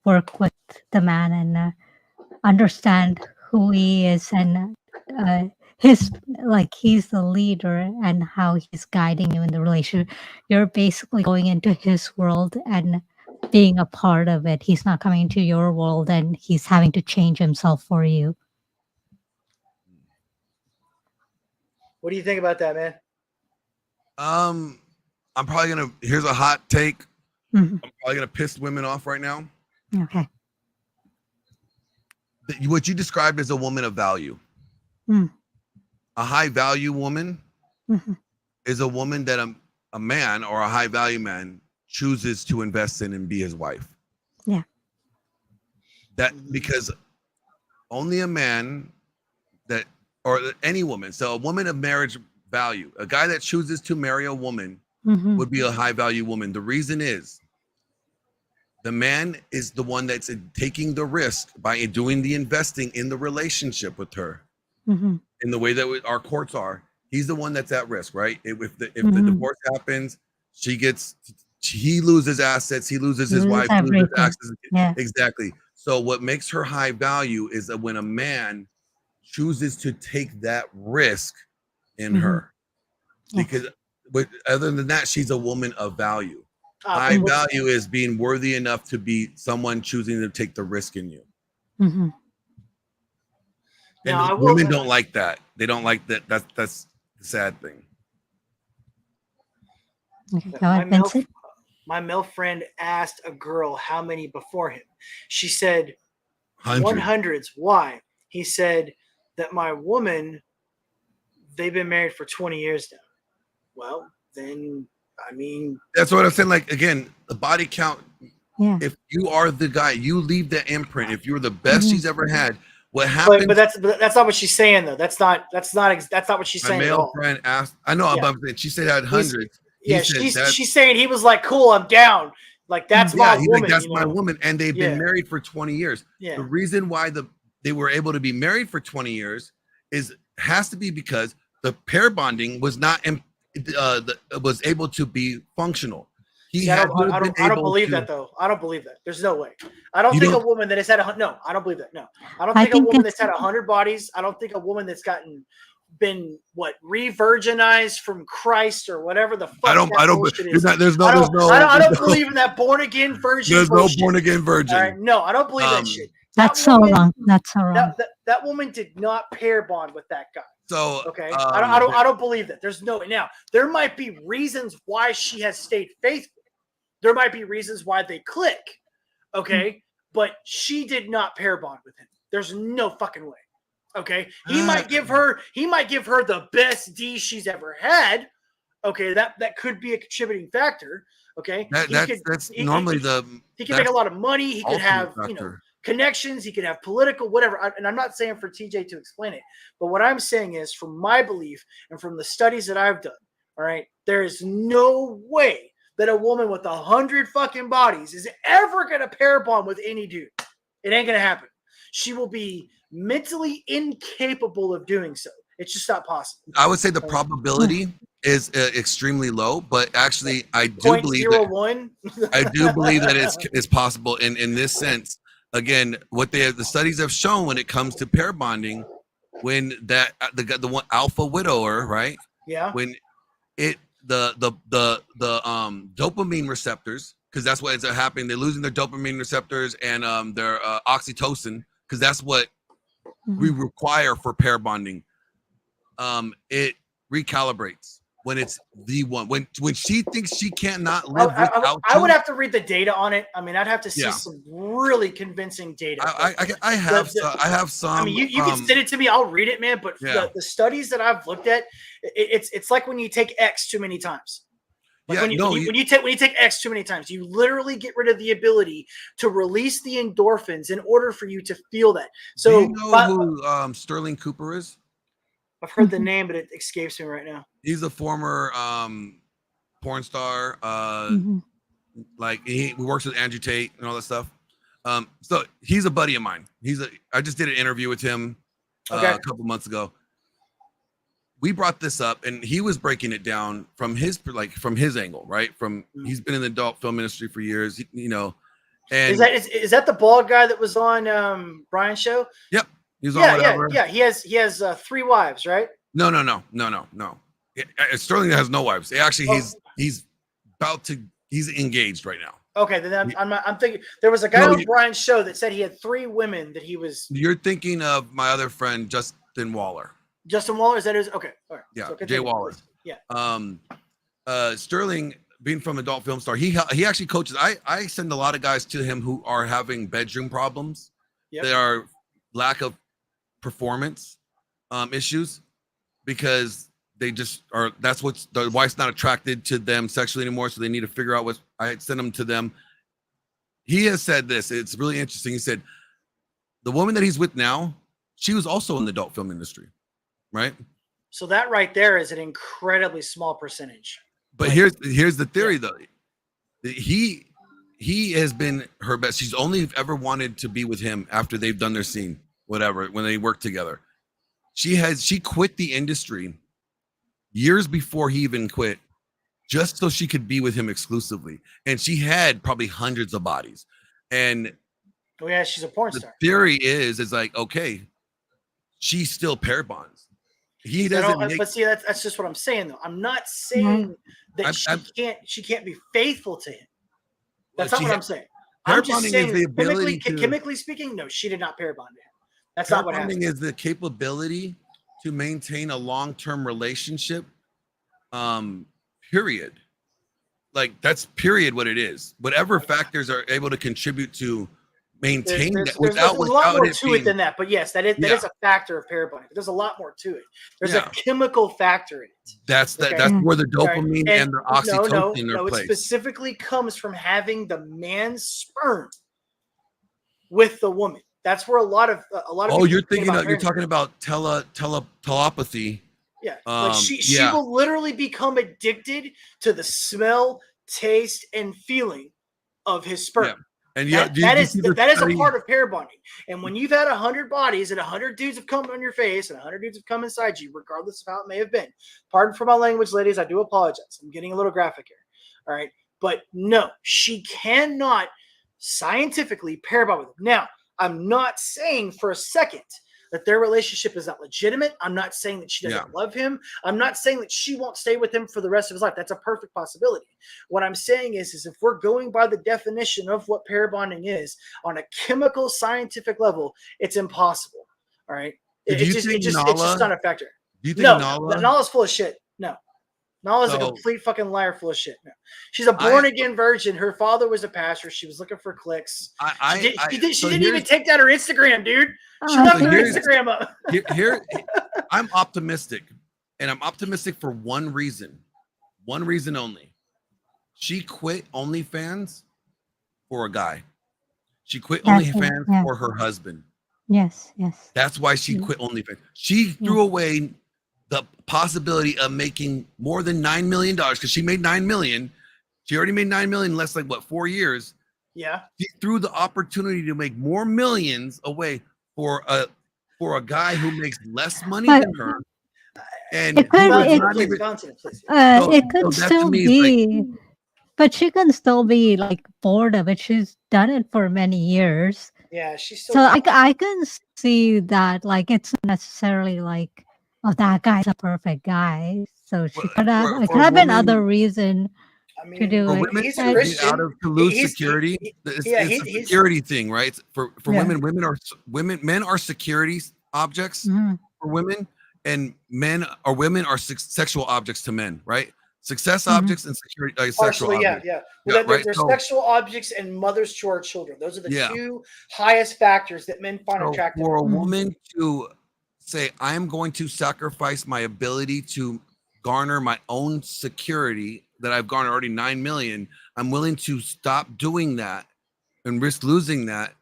work with the man and understand who he is and he's the leader and how he's guiding you in the relationship. You're basically going into his world and being a part of it. He's not coming into your world and he's having to change himself for you. What do you think about that, man? I'm probably here's a hot take. Mm-hmm. I'm probably gonna piss women off right now. Okay. What you described as a woman of value. A high value woman is a woman that a man or a high value man chooses to invest in and be his wife. Yeah. That because only a man that or any woman, so a woman of marriage value, a guy that chooses to marry a woman would be a high value woman. The reason is the man is the one that's taking the risk by doing the investing in the relationship with her in the way that our courts are. He's the one that's at risk, right? If the divorce happens, he loses assets, he loses his wife, he loses access. Yeah. Exactly. So what makes her high value is that when a man chooses to take that risk in her, because but other than that, she's a woman of value. High value is being worthy enough to be someone choosing to take the risk in you. And women don't like that. They don't like that. That's the sad thing. Okay, my male friend asked a girl how many before him. She said 100. 100s. Why? He said that my woman, they've been married for 20 years now. Well, then, I mean, that's what I'm saying. Like, again, the body count. Yeah. If you are the guy, you leave the imprint. If you're the best she's ever had, what happened? But that's not what she's saying, though. That's not what she's saying. My male friend asked. I know about that. She said had hundreds. Yeah, she's saying he was like, cool, I'm down. Like that's my woman. Like, that's my woman, and they've been married for 20 years. Yeah. The reason why they were able to be married for 20 years has to be because the pair bonding was not was able to be functional. I don't believe that though. I don't believe that. There's no way. I don't think a woman that has had no. I don't believe that. No, I don't think a woman that's had 100 bodies. I don't think a woman that's been re-virginized from Christ or whatever the fuck. I don't believe in that born again virgin. There's no born again virgin. All right, no, I don't believe that shit. That's so wrong. That's so wrong. That woman did not pair bond with that guy. So okay, I don't believe that. There's no way. Now there might be reasons why she has stayed faithful. There might be reasons why they click. Okay, but she did not pair bond with him. There's no fucking way. Okay, he might give her the best D she's ever had. Okay, that could be a contributing factor. Okay, he could make a lot of money. He could have connections. He could have political whatever. And I'm not saying for TJ to explain it, but what I'm saying is from my belief and from the studies that I've done. All right, there is no way that a woman with 100 fucking bodies is ever gonna pair bond with any dude. It ain't gonna happen. She will be mentally incapable of doing so. It's just not possible. I would say the probability is extremely low, but actually I do believe that it's possible in this sense. Again, what the studies have shown when it comes to pair bonding, when the one alpha widower, right? Yeah. When the dopamine receptors because that's what ends up happening. They're losing their dopamine receptors and their oxytocin, because that's what we require for pair bonding. It recalibrates when it's the one. When she thinks she cannot live without I would you. have to read the data on it. I mean, I'd have to see some really convincing data. I have some. I mean, you can send it to me. I'll read it, man. But the studies that I've looked at, it's like when you take X too many times. Like when you take X too many times, you literally get rid of the ability to release the endorphins in order for you to feel that. So do you know who Sterling Cooper is? I've heard the name, but it escapes me right now. He's a former porn star. Like he works with Andrew Tate and all that stuff. So he's a buddy of mine. I just did an interview with him a couple months ago. We brought this up, and he was breaking it down from his angle, right? He's been in the adult film industry for years, you know. And is that the bald guy that was on Brian's show? Yep. He's on whatever. Yeah. He has 3 wives, right? No. Sterling has no wives. Actually, he's engaged right now. Okay, then I'm thinking there was a guy on Brian's show that said he had 3 women that he was. You're thinking of my other friend Justin Waller. Justin Waller, is that his? Okay, all right. Yeah, so Jay Waller. Yeah. Sterling, being from Adult Film Star, he actually coaches. I send a lot of guys to him who are having bedroom problems. Yep. They are lack of performance issues, because they just are. That's what's the wife's not attracted to them sexually anymore, so they need to figure out what. I send them to them. He has said this. It's really interesting. He said the woman that he's with now, she was also in the adult film industry, right? So that right there is an incredibly small percentage. But here's the theory though. He has been her best. She's only ever wanted to be with him after they've done their scene, whatever, when they work together. She quit the industry years before he even quit, just so she could be with him exclusively. And she had probably hundreds of bodies. And she's a porn star. The theory is like, okay, she still pair bonds. He doesn't. But see, that's just what I'm saying, though. I'm not saying that she can't be faithful to him. That's not what I'm saying. I'm just saying, chemically speaking, no, she did not pair bond to him. That's not what happened. Is the capability to maintain a long-term relationship. Period. Like that's period what it is. Whatever factors are able to contribute to maintain that without a lot more to it than that. But yes, that is a factor of pair bonding. There's a lot more to it. There's a chemical factor in it. That's where the dopamine and the oxytocin are placed. It specifically comes from having the man's sperm with the woman. That's where a lot of you're talking about telepathy. Yeah, like she will literally become addicted to the smell, taste, and feeling of his sperm. Yeah. And that is a part of pair bonding. And when you've had 100 bodies and 100 dudes have come on your face and 100 dudes have come inside you, regardless of how it may have been. Pardon for my language, ladies. I do apologize. I'm getting a little graphic here. All right, but no, she cannot scientifically pair bond with him. Now, I'm not saying for a second that their relationship is not legitimate. I'm not saying that she doesn't love him. I'm not saying that she won't stay with him for the rest of his life. That's a perfect possibility. What I'm saying is if we're going by the definition of what pair bonding is on a chemical scientific level, it's impossible. All right. It's just not a factor. Do you think Nala's full of shit. No. Nala's a complete fucking liar full of shit. No. She's a born-again virgin. Her father was a pastor. She was looking for clicks. She didn't even take down her Instagram, dude. She left her Instagram up. I'm optimistic. And I'm optimistic for one reason. One reason only. She quit OnlyFans for a guy. She quit OnlyFans for her husband. Yes. That's why she quit OnlyFans. She threw away the possibility of making more than $9 million because she made $9 million. She already made $9 million in less than 4 years. Yeah. She threw the opportunity to make more millions away for a guy who makes less money than her. And it could still be, but she can still be like bored of it. She's done it for many years. Yeah, she's still. So I can see that like it's not necessarily like, oh, that guy's a perfect guy. So she could have been other reason I to do For it. women he's to a get Christian. out of to lose He's- security, yeah, it's a he's security thing, right? For Yeah. women, men are security objects Mhm. for women, and women are sexual objects to men, right? Success Mhm. objects and security sexual partially, yeah, objects. yeah. Yeah, Well, right. they're So, sexual objects and mothers to our children. Those are the yeah. two highest factors that men find So attractive. for a Mhm. woman to say, I am going to sacrifice my ability to garner my own security that I've garnered already 9 million, I'm willing to stop doing that and risk losing that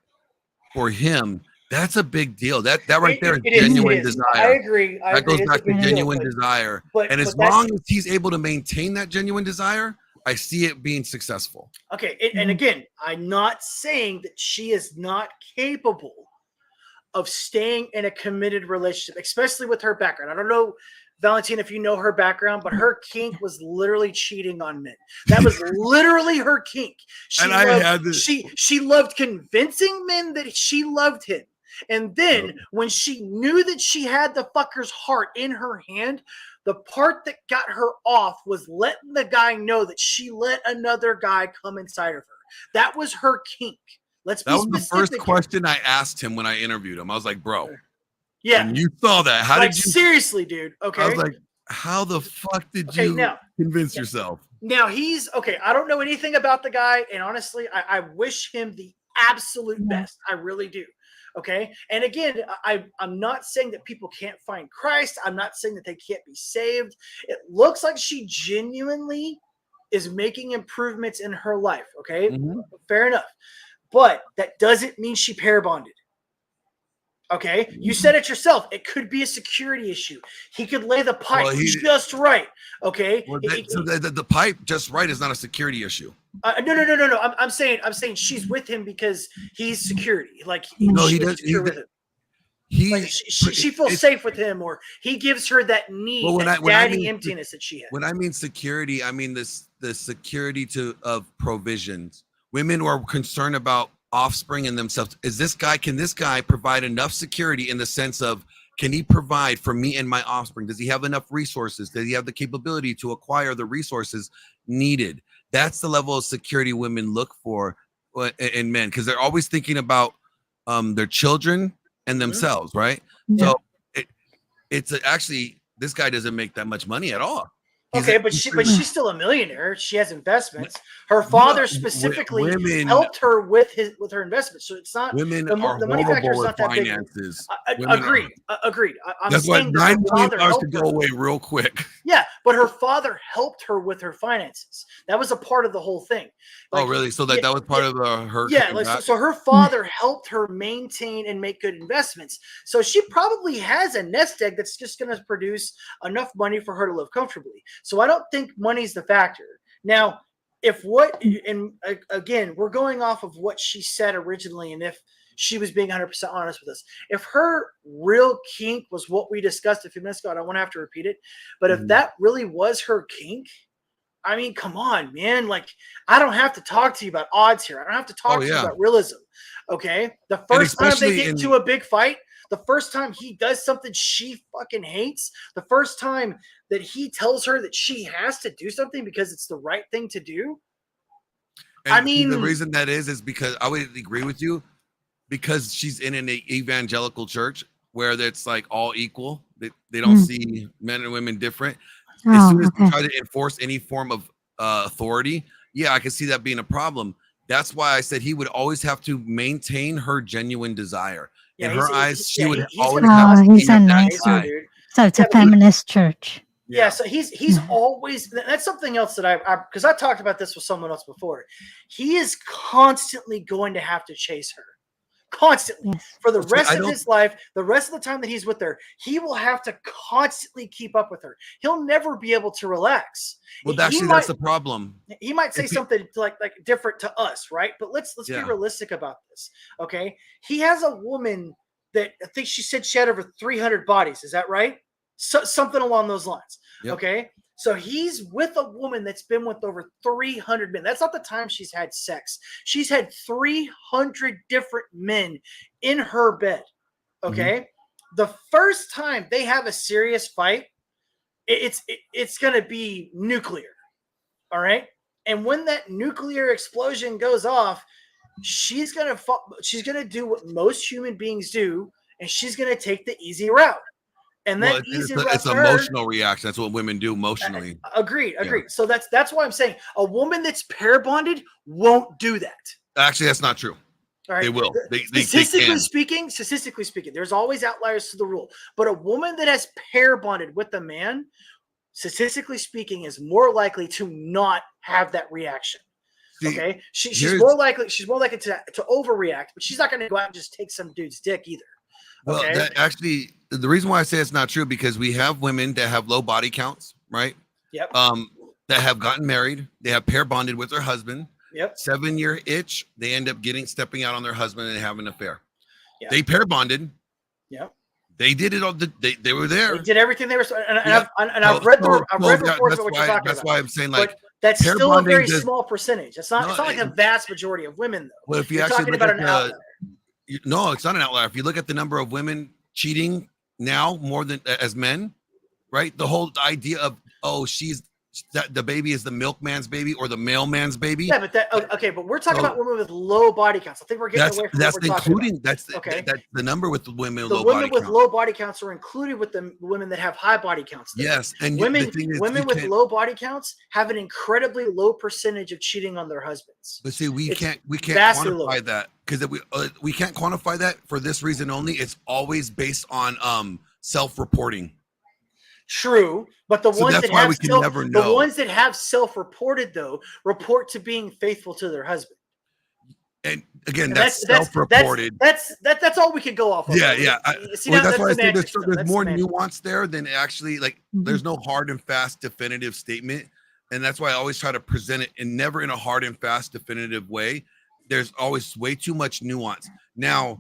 for him. That's a big deal. That right there is It is. genuine It is. desire. I agree. That goes It's back a to big deal, genuine desire. but And as that's long as he's able to maintain that genuine desire, I see it being successful. okay. And again, I'm not saying that she is not capable of staying in a committed relationship, especially with her background. I don't know, Valentina, if you know her background, but her kink was literally cheating on men. That was literally her kink. She loved convincing men that she loved him. And then when she knew that she had the fucker's heart in her hand, the part that got her off was letting the guy know that she let another guy come inside of her. That was her kink. Let's be That was the specific. first question I asked him when I interviewed him. I was like, bro, Yeah. when you saw that, how like, did you seriously, dude? Okay. I was like, how the fuck did Okay, you now- convince yourself? Now he's okay. I don't know anything about the guy, and honestly, I wish him the absolute best. I really do. Okay. And again, I'm not saying that people can't find Christ. I'm not saying that they can't be saved. It looks like she genuinely is making improvements in her life. Okay. Fair enough. But that doesn't mean she pair bonded. Okay, you said it yourself. It could be a security issue. He could lay the pipe just right. Okay, Well, so the pipe just right is not a security issue. No. I'm saying she's with him because he's security. Like No, she he is does. secure with him. Like she feels safe with him, or he gives her that need, Well, that daddy emptiness that she has. When I mean security, I mean the security of provisions. Women are concerned about offspring and themselves. Can this guy provide enough security in the sense of, can he provide for me and my offspring? Does he have enough resources? Does he have the capability to acquire the resources needed? That's the level of security women look for in men, because they're always thinking about their children and themselves, right? Yeah. So it's actually, this guy doesn't make that much money at all. Okay, but she's still a millionaire. She has investments. Her father specifically helped her with her investments. So it's not women the money factor is with not that big. finances. Agreed. I'm That's why saying $9 that her father million helped could her. go away real quick. Yeah, but her father helped her with her finances. That was a part of the whole thing. Oh, really? So that was part of her. Yeah, like, so her father helped her maintain and make good investments. So she probably has a nest egg that's just going to produce enough money for her to live comfortably. So I don't think money's the factor. Now, again, we're going off of what she said originally, and if she was being 100% honest with us. If her real kink was what we discussed a few minutes ago, I don't want to have to repeat it, but if that really was her kink, I mean, come on, man. Like, I don't have to talk to you about odds here. I don't have to talk to you about realism. Okay? The first time they get into a big fight, the first time he does something she fucking hates, the first time that he tells her that she has to do something because it's the right thing to do. And I mean, the reason that is because I would agree with you, because she's in an evangelical church where it's like all equal. They don't see men and women different. As soon as you try to enforce any form of authority, yeah, I can see that being a problem. That's why I said he would always have to maintain her genuine desire. In her eyes, she would always have to he's a nice guy. So it's a feminist church. Yeah, so he's always, that's something else that because I talked about this with someone else before. He is constantly going to have to chase her. Constantly for the rest of his life, the rest of the time that he's with her, he will have to constantly keep up with her. He'll never be able to relax. Well, that's the problem. He might say something like different to us, right? But let's be realistic about this. Okay, he has a woman that I think she said she had over 300 bodies. Is that right? Something along those lines. Yep. Okay. So he's with a woman that's been with over 300 men. That's not the time she's had sex. She's had 300 different men in her bed. Okay. The first time they have a serious fight, it's going to be nuclear. All right. And when that nuclear explosion goes off, she's gonna do what most human beings do, and she's gonna take the easy route. And that easy route it's for her, emotional reaction. That's what women do emotionally. Agreed. Yeah. So that's why I'm saying a woman that's pair bonded won't do that. Actually, that's not true. All right. They will. Statistically speaking, there's always outliers to the rule. But a woman that has pair bonded with a man, statistically speaking, is more likely to not have that reaction. Okay, she's more likely to overreact, but she's not going to go out and just take some dude's dick either. Well, okay? The reason why I say it's not true, because we have women that have low body counts, right? Yep. That have gotten married, they have pair bonded with their husband. Yep. 7-year itch, they end up stepping out on their husband and having an affair. Yep. They pair bonded. Yep. They did it all. They were there. They did everything they were. I've read reports about what you're talking about. That's why I'm saying, like, but that's still a very small percentage. It's not like a vast majority of women, though. Well, if you're actually look at no, it's not an outlier. If you look at the number of women cheating now more than as men, right? The whole idea of that the baby is the milkman's baby or the mailman's baby. Yeah, but but we're talking about women with low body counts. I think we're getting away from what we're talking about. That's the number with the women with the low women body with counts. low body counts are included with the women that have high body counts. Though. Yes, and women with low body counts have an incredibly low percentage of cheating on their husbands. But see, we can't quantify that, because we can't quantify that for this reason only. It's always based on self-reporting. True, but the ones that have self-reported, though, report to being faithful to their husband. And again, that's self-reported. That's all we could go off of. Yeah. That's why I say there's more nuance there than actually, like, there's no hard and fast definitive statement. And that's why I always try to present it and never in a hard and fast definitive way. There's always way too much nuance. Now,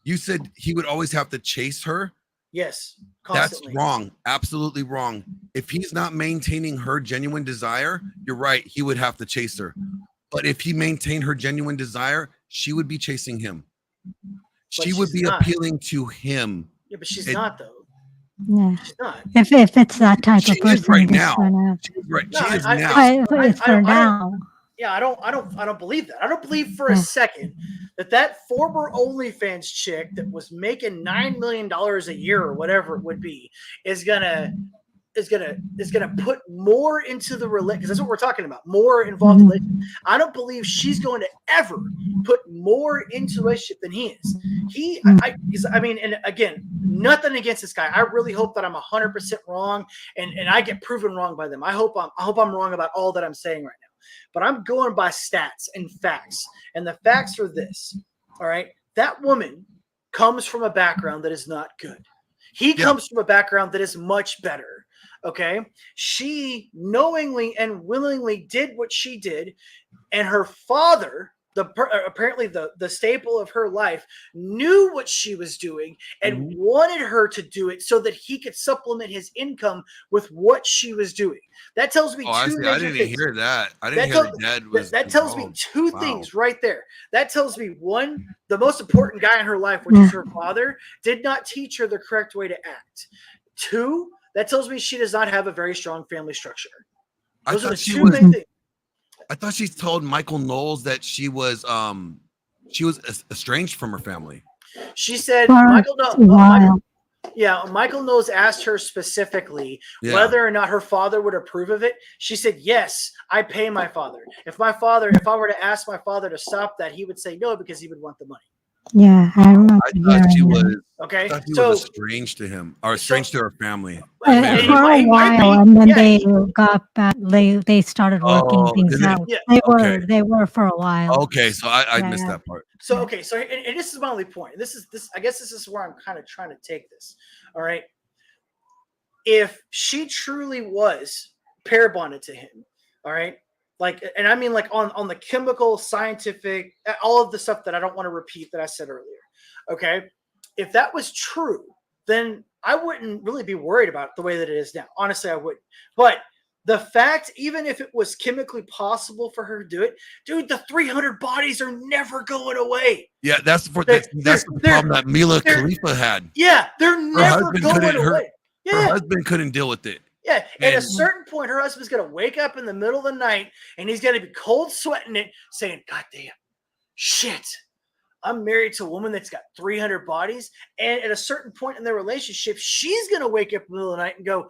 you said he would always have to chase her. Yes, constantly. That's wrong. Absolutely wrong. If he's not maintaining her genuine desire, you're right. He would have to chase her. But if he maintained her genuine desire, she would be chasing him. She would be appealing to him. Yeah, but she's not, though. Yeah. She's not. If it's that type of person, right now. She's right. No, she is now. It's for now. Yeah, I don't believe that. I don't believe for a second that former OnlyFans chick that was making $9 million a year or whatever it would be is gonna put more into the relationship, because that's what we're talking about, more involved in relationship. I don't believe she's going to ever put more into the relationship than he is. I mean, and again, nothing against this guy. I really hope that I'm 100% wrong and I get proven wrong by them. I hope I'm wrong about all that I'm saying right now. But I'm going by stats and facts. And the facts are this. All right. That woman comes from a background that is not good. He comes from a background that is much better. Okay. She knowingly and willingly did what she did. And her father, apparently the staple of her life, knew what she was doing and wanted her to do it so that he could supplement his income with what she was doing. That tells me I didn't hear that. I didn't hear that dad was. That tells me two things right there. That tells me, one, the most important guy in her life, which is her father, did not teach her the correct way to act. Two, that tells me she does not have a very strong family structure. Those are the two main things. I thought she told Michael Knowles that she was estranged from her family. She said Michael Knowles asked her specifically whether or not her father would approve of it. She said, "Yes, I pay my father. If I were to ask my father to stop that, he would say no because he would want the money." Yeah, I remember. I thought she was was estranged to him or estranged to her family. For a while, and then they got back. They started working things out. They were for a while. Okay, so I missed that part. So and this is my only point. I guess this is where I'm kind of trying to take this. All right. If she truly was pair bonded to him, all right. Like, and I mean, like on the chemical, scientific, all of the stuff that I don't want to repeat that I said earlier. Okay. If that was true, then I wouldn't really be worried about it the way that it is now. Honestly, I wouldn't. But the fact, even if it was chemically possible for her to do it, dude, the 300 bodies are never going away. Yeah, that's the problem that Mila Khalifa had. Yeah, they're never going away. Her husband couldn't deal with it. Yeah, at a And- certain point, her husband's gonna wake up in the middle of the night and he's gonna be cold sweating it, saying, "God damn, shit, I'm married to a woman that's got 300 bodies." And at a certain point in their relationship, she's gonna wake up in the middle of the night and go,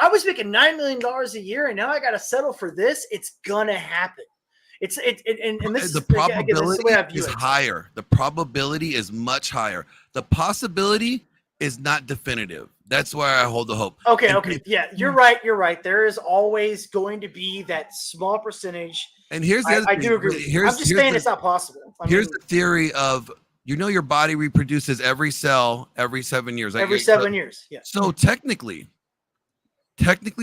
"I was making $9 million a year, and now I gotta settle for this." It's gonna happen. And this The is again, this is the way I probability view is it. higher. The probability is much higher. The possibility is not definitive. That's why I hold the hope. Okay, And- okay, yeah, you're right. You're right. There is always going to be that small percentage. And here's the other I thing. do agree with you. I'm just saying it's not possible. Here's the theory of, your body reproduces every cell every 7 years. Every 7 years, yeah. So technically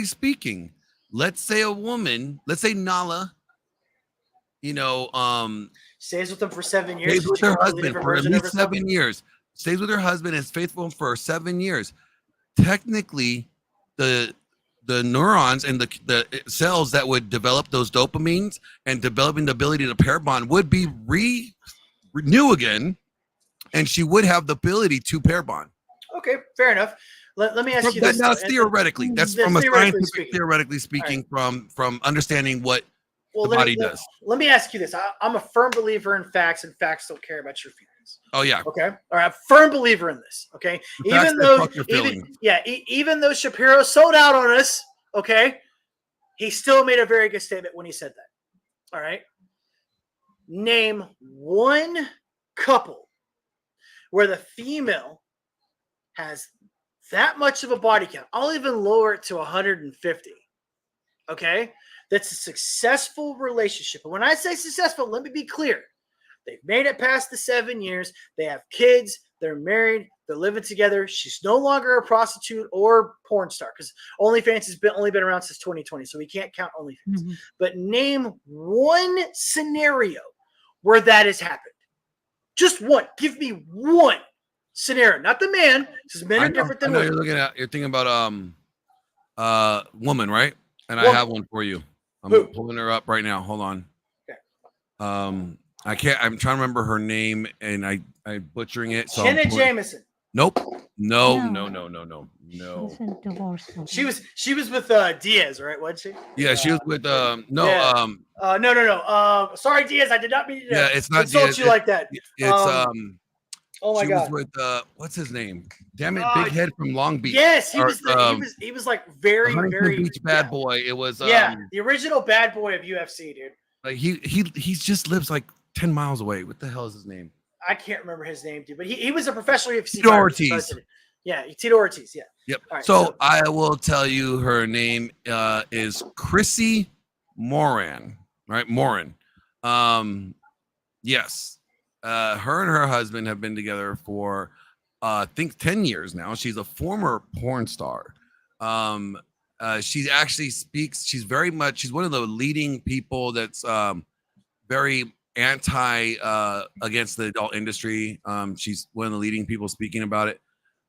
speaking, let's say a woman, let's say Nala, stays with them for 7 years. stays with her husband different for at version of least herself. 7 years. Stays with her husband, is faithful for 7 years. Technically, the neurons and the cells that would develop those dopamines and developing the ability to pair bond would be renew again, and she would have the ability to pair bond. Okay, fair enough. Let me ask you this. That's theoretically. That's from a scientific, theoretically speaking, Right. from understanding what the let body me, does. Let me ask you this. I'm a firm believer in facts, and facts don't care about your feelings. Oh yeah. Okay. All right. I'm a firm believer in this. Okay. The facts Even that though, fuck your feelings. even though Shapiro sold out on us, okay, he still made a very good statement when he said that. All right. Name one couple where the female has that much of a body count. I'll even lower it to 150. Okay. That's a successful relationship. And when I say successful, let me be clear. They've made it past the 7 years. They have kids. They're married. They're living together. She's no longer a prostitute or porn star because OnlyFans has only been around since 2020, so we can't count OnlyFans. Mhm. But name one scenario where that has happened. Just one. Give me one scenario, not the man, because men are different than women. You're thinking about woman, right? And I Woman. have one for you. I'm Who? pulling her up right now. Hold on. Okay. I'm trying to remember her name, and I'm butchering it. So Jenna Jameson. Nope. No. She's in divorce. She was with Diaz, right? Wasn't she? Yeah, she was with No. Sorry, Diaz. I did not mean to Yeah, it's not insult Diaz. you like that. It's Oh my she God. was with what's his name? Damn it, Big Head from Long Beach. Yes, he Or, was. He was like very, Huntington very Beach bad boy. It was the original bad boy of UFC, dude. like he just lives like 10 miles away. What the hell is his name? I can't remember his name, dude, but he was a professional UFC Tito fighter, Ortiz. so yeah, Tito Ortiz. Yeah. Yep. All right, so I will tell you her name is Chrissy Moran. Right? Moran. Yes. Her and her husband have been together for I think 10 years now. She's a former porn star. She actually speaks, she's one of the leading people that's very anti against the adult industry. She's one of the leading people speaking about it.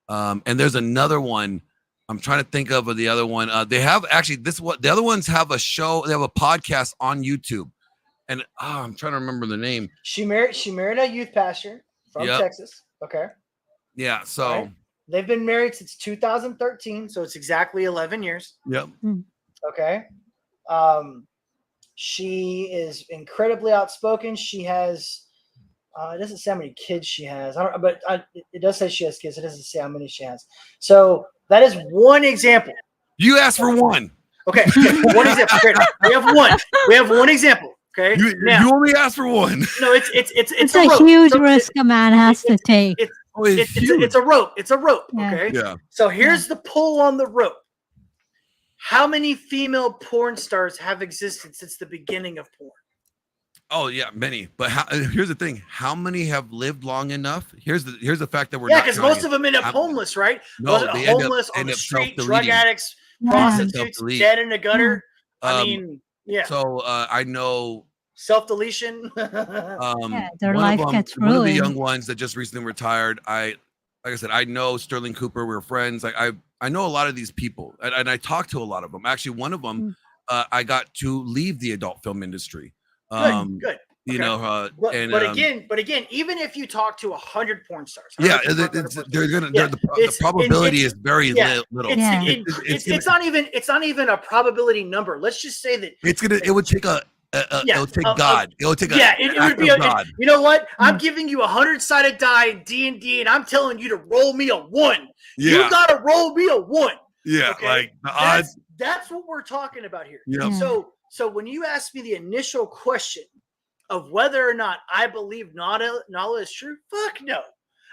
And there's another one. I'm trying to think of the other one. They have actually the other ones have a show, they have a podcast on YouTube. And I'm trying to remember the name. She married a youth pastor from Texas. Okay. Yeah. So right. They've been married since 2013, so it's exactly 11 years. Yep. Okay. She is incredibly outspoken. She has it doesn't say how many kids she has. It does say she has kids. It doesn't say how many she has. So that is one example. You asked for one. Okay. One example. Great. We have one. We have one example. Okay. You only asked for one. No, it's a rope. huge risk a man has to take. It's a rope. It's a rope. Yeah. Okay. Yeah. So here's the pull on the rope. How many female porn stars have existed since the beginning of porn? Oh yeah, many. But here's the thing: how many have lived long enough? Here's the fact that we're because most of them end up homeless, right? No, they homeless on the street, self-deleting. drug addicts, prostitutes, dead in the gutter. I mean, yeah. So I know self-deletion. Their life gets ruined. One of the young ones that just recently retired. Like I said, I know Sterling Cooper. We were friends. Like I know a lot of these people, and I talked to a lot of them. Actually, one of them, I got to leave the adult film industry. Good. You know, but, and but again, even if you talk to 100 porn stars, yeah, the probability is very little. It's not even a probability number. Let's just say that it would take it would take God. It would take it would be God. You know what? I'm giving you 100-sided die D&D, and I'm telling you to roll me a 1. Yeah. You gotta roll me a 1. Yeah, okay? like the odds. That's what we're talking about here. Yep. So when you ask me the initial question of whether or not I believe Nala is true, fuck no.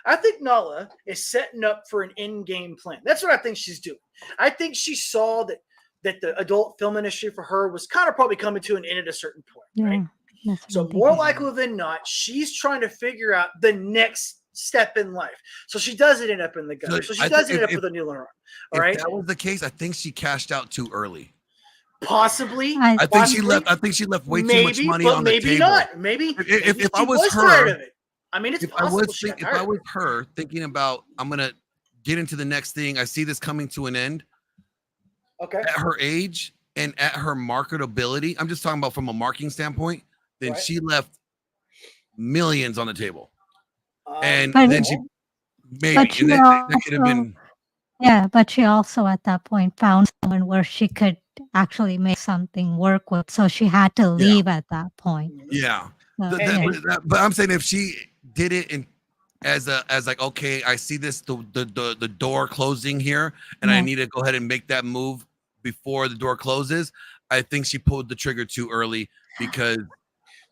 I think Nala is setting up for an in-game plan. That's what I think she's doing. I think she saw that the adult film industry for her was kind of probably coming to an end at a certain point, right? So more likely than not, she's trying to figure out the next step in life. So she doesn't end up in the gutter. So she doesn't end up with a new arm. All right. If that was the case, I think she cashed out too early. Possibly. I think she left way too much money on the table. Maybe not. Maybe if I was her, tired of it. I mean, it's if possible if I was her thinking about I'm gonna get into the next thing, I see this coming to an end. Okay. At her age and at her marketability, I'm just talking about from a marketing standpoint, then she left millions on the table. And then she that could have been. Yeah, but she also at that point found someone where she could actually make something work with. So she had to leave at that point. Yeah. But I'm saying if she did it as like, okay, I see this the door closing here, and I need to go ahead and make that move before the door closes. I think she pulled the trigger too early because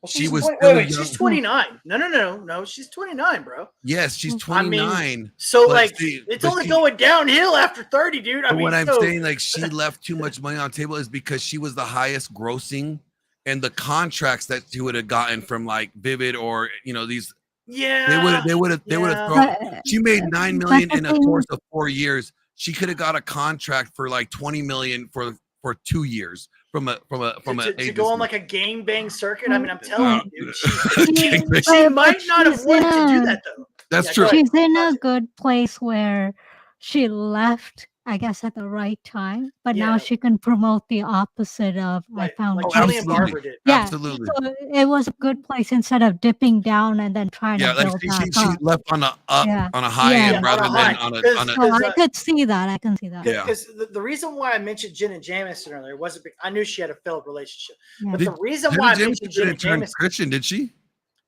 she was wait, she's 29. No, she's 29, bro. Yes, she's 29. I mean, so like it's only going downhill after 30, dude. I mean, what I'm saying, like she left too much money on the table is because she was the highest grossing, and the contracts that she would have gotten from like Vivid or these. Yeah, they would have thrown. She made $9 million in a course of 4 years. She could have got a contract for like $20 million for 2 years from a to go on like a gang bang circuit. I mean, I'm telling you, dude, she might not have wanted to do that though. That's true. She's in a good place where she left, I guess, at the right time, but now she can promote the opposite of I found. Like Julian Barber did. Yeah, absolutely. So it was a good place instead of dipping down and then trying to build back she up. left on a high end rather than on a. I could see that. I can see that. Because the reason why I mentioned Jenna Jameson earlier wasn't because I knew she had a failed relationship, but the reason why I mentioned Jenna Jameson, Christian, did she?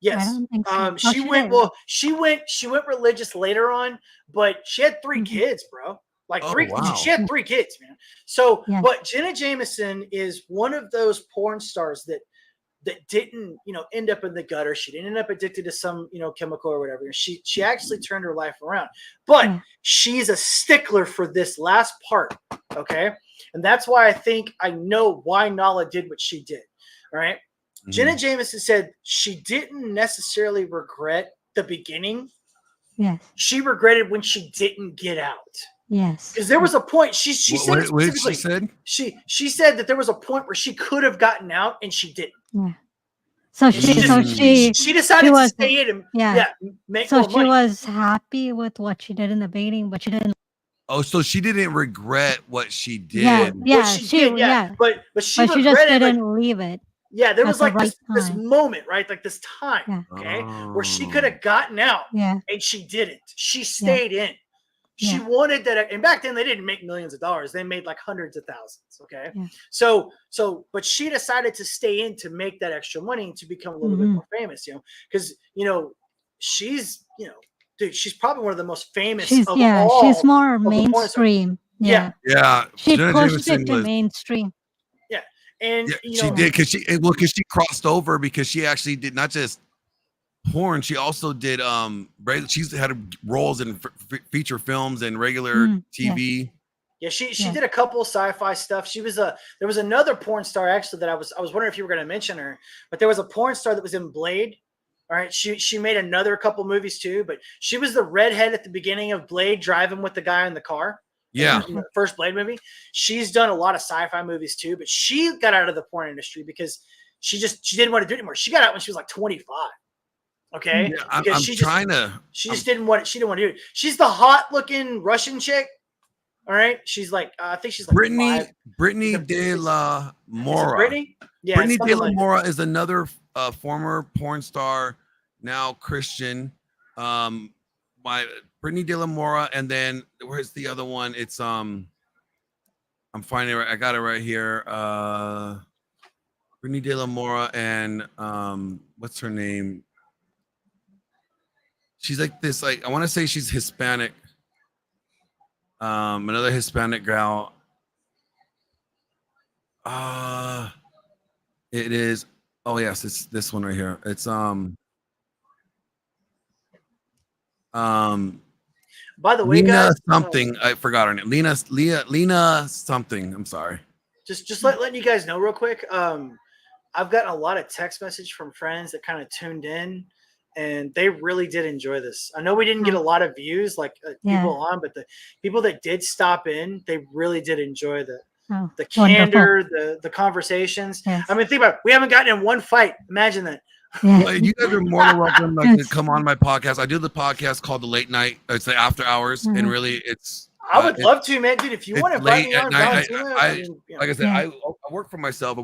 Yes. I don't think so. She went. Well, she went religious later on, but she had 3 kids, bro. Like she had 3 kids, man. So, but Jenna Jameson is one of those porn stars that didn't, end up in the gutter. She didn't end up addicted to some, chemical or whatever. She actually turned her life around. But she's a stickler for this last part, okay? And that's why I think I know why Nala did what she did. All right. Jenna Jameson said she didn't necessarily regret the beginning. Yes. She regretted when she didn't get out. Yes. Because there was a point she said what did she said? She said that there was a point where she could have gotten out and she didn't. Yeah. So she decided to stay in and make more money. She was happy with what she did in the beginning, but she didn't. Oh, so she didn't regret what she did. Yeah, but she just didn't leave it. Yeah, there was like this moment, right? Like this time, okay, where she could have gotten out, and she didn't. She stayed in. She wanted that, and back then they didn't make millions of dollars; they made like hundreds of thousands. Okay, so, but she decided to stay in to make that extra money and to become a little bit more famous. Because she's dude, she's probably one of the most famous. She's more mainstream. Yeah. She pushed it to mainstream. And she did because she crossed over because she actually did not just porn. She also did she's had roles in feature films and regular TV. Yeah, she did a couple of sci-fi stuff. She was there was another porn star actually that I was wondering if you were going to mention her, but there was a porn star that was in Blade. All right, she made another couple movies too, but she was the redhead at the beginning of Blade, driving with the guy in the car. Yeah, in the first Blade movie. She's done a lot of sci-fi movies too, but she got out of the porn industry because she didn't want to do it anymore. She got out when she was like 25. Okay, yeah, she didn't want to do it. She's the hot-looking Russian chick. All right, she's like I think she's like Brittany de la Mora. Brittany? Yeah, Brittany de la Mora is another former porn star, now Christian. My Brittany De La Mora, and then where's the other one? It's I'm finding it. I got it right here. Brittany De La Mora and what's her name? She's like this, like I want to say she's Hispanic. Another Hispanic gal. It is. Oh yes, it's this one right here. It's By the way, Lena guys, something. I forgot her name. Lena something. I'm sorry. just letting you guys know real quick. I've gotten a lot of text message from friends that kind of tuned in, and they really did enjoy this. I know we didn't get a lot of views like people on, but the people that did stop in, they really did enjoy the candor, the conversations. Yes. I mean, think about it. We haven't gotten in one fight. Imagine that. Yeah. Well, you guys are more than welcome to come on my podcast. I do the podcast called The Late Night. It's the After Hours, and really, it's. I would love to, man, dude. If you want to invite me on, Valentina, like I said, I work for myself.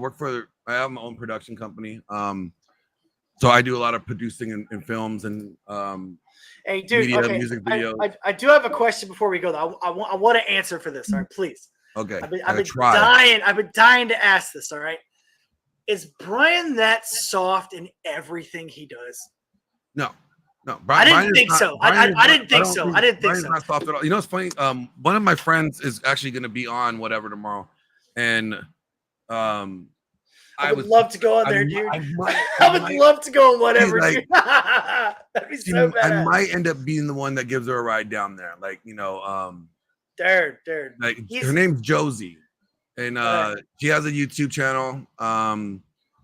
I have my own production company. So I do a lot of producing in films and hey, dude, media, okay. music videos. I do have a question before we go, though. I want to answer for this. All right, please. Okay. I've been dying to ask this. All right. Is Brian that soft in everything he does? No. I didn't think so. I didn't think so. Brian's not soft at all. You know, it's funny. One of my friends is actually going to be on whatever tomorrow, and I would love to go on there, dude. I would love to go on whatever. Like, dude. That'd be so bad. I might end up being the one that gives her a ride down there. Like, you know, dude. Like her name's Josie, and she has a YouTube channel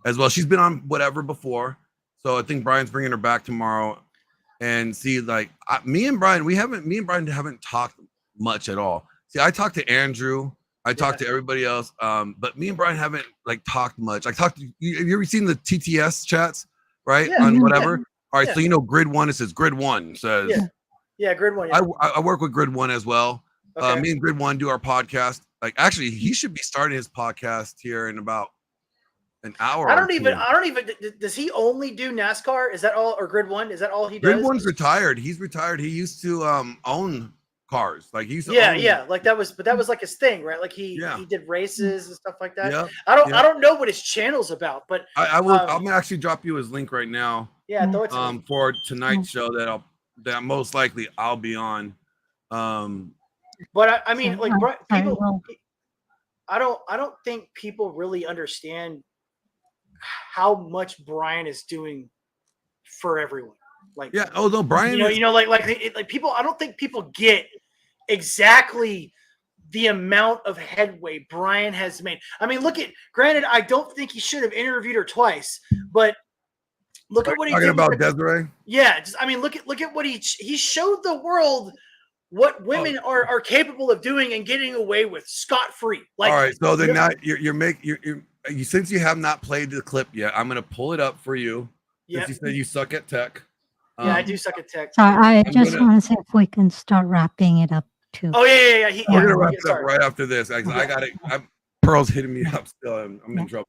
as well. She's been on whatever before, so I think Brian's bringing her back tomorrow. And see, like me and Brian haven't talked much at all. See, I talked to Andrew, I talked to everybody else, but me and Brian haven't like talked much. Have you ever seen the TTS chats, right? On whatever. All right, so you know, Grid One. It says Grid One says. Yeah, Grid One. Yeah. I work with Grid One as well. Okay. Me and Grid One do our podcast. Like, actually, he should be starting his podcast here in about an hour. I don't even. Does he only do NASCAR? Is that all, or Grid One? Is that all he does? Grid One's retired. He's retired. He used to own cars. Like he used to own. Like that was like his thing, right? Like he did races and stuff like that. Yeah. I don't know what his channel's about, but I will. I'm gonna actually drop you his link right now. Yeah, throw it to me. For tonight's show that most likely I'll be on. But I mean, like people. I don't think people really understand how much Brian is doing for everyone. Like, yeah. Oh no, Brian. Like people. I don't think people get exactly the amount of headway Brian has made. I mean, granted, I don't think he should have interviewed her twice, but look at what he did. Talking about Desiree. Yeah, look at what he showed the world what women are capable of doing and getting away with scot-free. Like, all right, so then now you since you have not played the clip yet, I'm gonna pull it up for you. Since you said you suck at tech. Yeah, I do suck at tech. Sorry, I just want to say if we can start wrapping it up too. Oh yeah. We're gonna wrap it up right after this. I got it. Pearl's hitting me up still. I'm in trouble.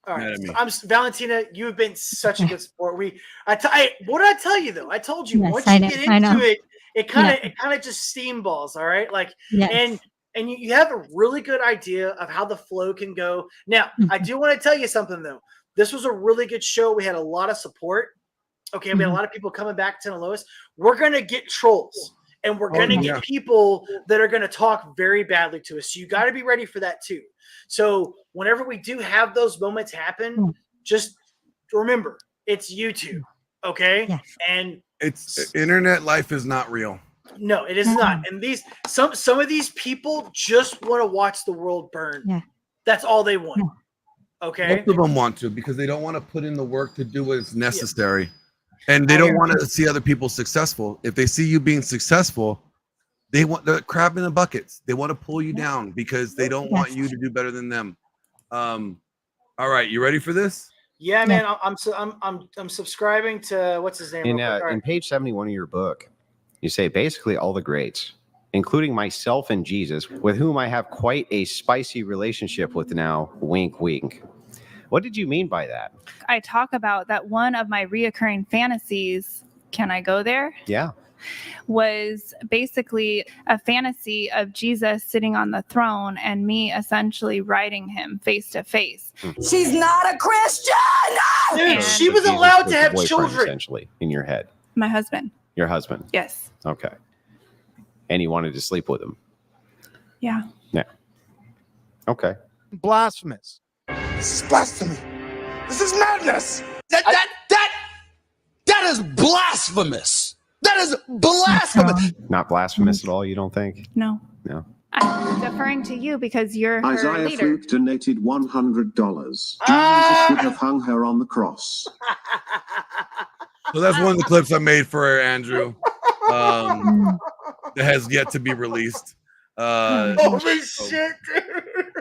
All right, Valentina, you've been such a good sport. What did I tell you though? I told you once you get into it, it kind of just steamballs. All right, like and you have a really good idea of how the flow can go. Now, I do want to tell you something though. This was a really good show. We had a lot of support. Okay, we had a lot of people coming back to the lowest. We're gonna get trolls, and we're gonna get people that are gonna talk very badly to us. So you got to be ready for that too. So whenever we do have those moments happen, just remember it's YouTube, okay? Yes. And it's internet life is not real. No, it is not. And some of these people just want to watch the world burn. Yeah. That's all they want. Okay. Most of them want to because they don't want to put in the work to do what is necessary. And they don't want to see other people successful. If they see you being successful, they want the crab in the buckets. They want to pull you down because they don't want you to do better than them. All right, you ready for this? Yeah, man. I'm subscribing to what's his name? In page 71 of your book, you say basically all the greats, including myself and Jesus, with whom I have quite a spicy relationship with now. Wink, wink. What did you mean by that? I talk about that one of my reoccurring fantasies, can I go there? Yeah. Was basically a fantasy of Jesus sitting on the throne and me essentially riding him face to face. She's not a Christian! Dude, So she was Jesus allowed was to the have boyfriend, children. essentially, in your head. My husband. Your husband. Yes. Okay. And you wanted to sleep with him. Yeah. Yeah. Okay. Blasphemous. This is blasphemy. This is madness. That is blasphemous. That is blasphemous. Not blasphemous at all, you don't think? No. No. I'm deferring to you because you're her Isaiah leader. Fluke donated $100. Jesus would have hung her on the cross. So that's one of the clips I made for her, Andrew. That has yet to be released. Holy shit, dude.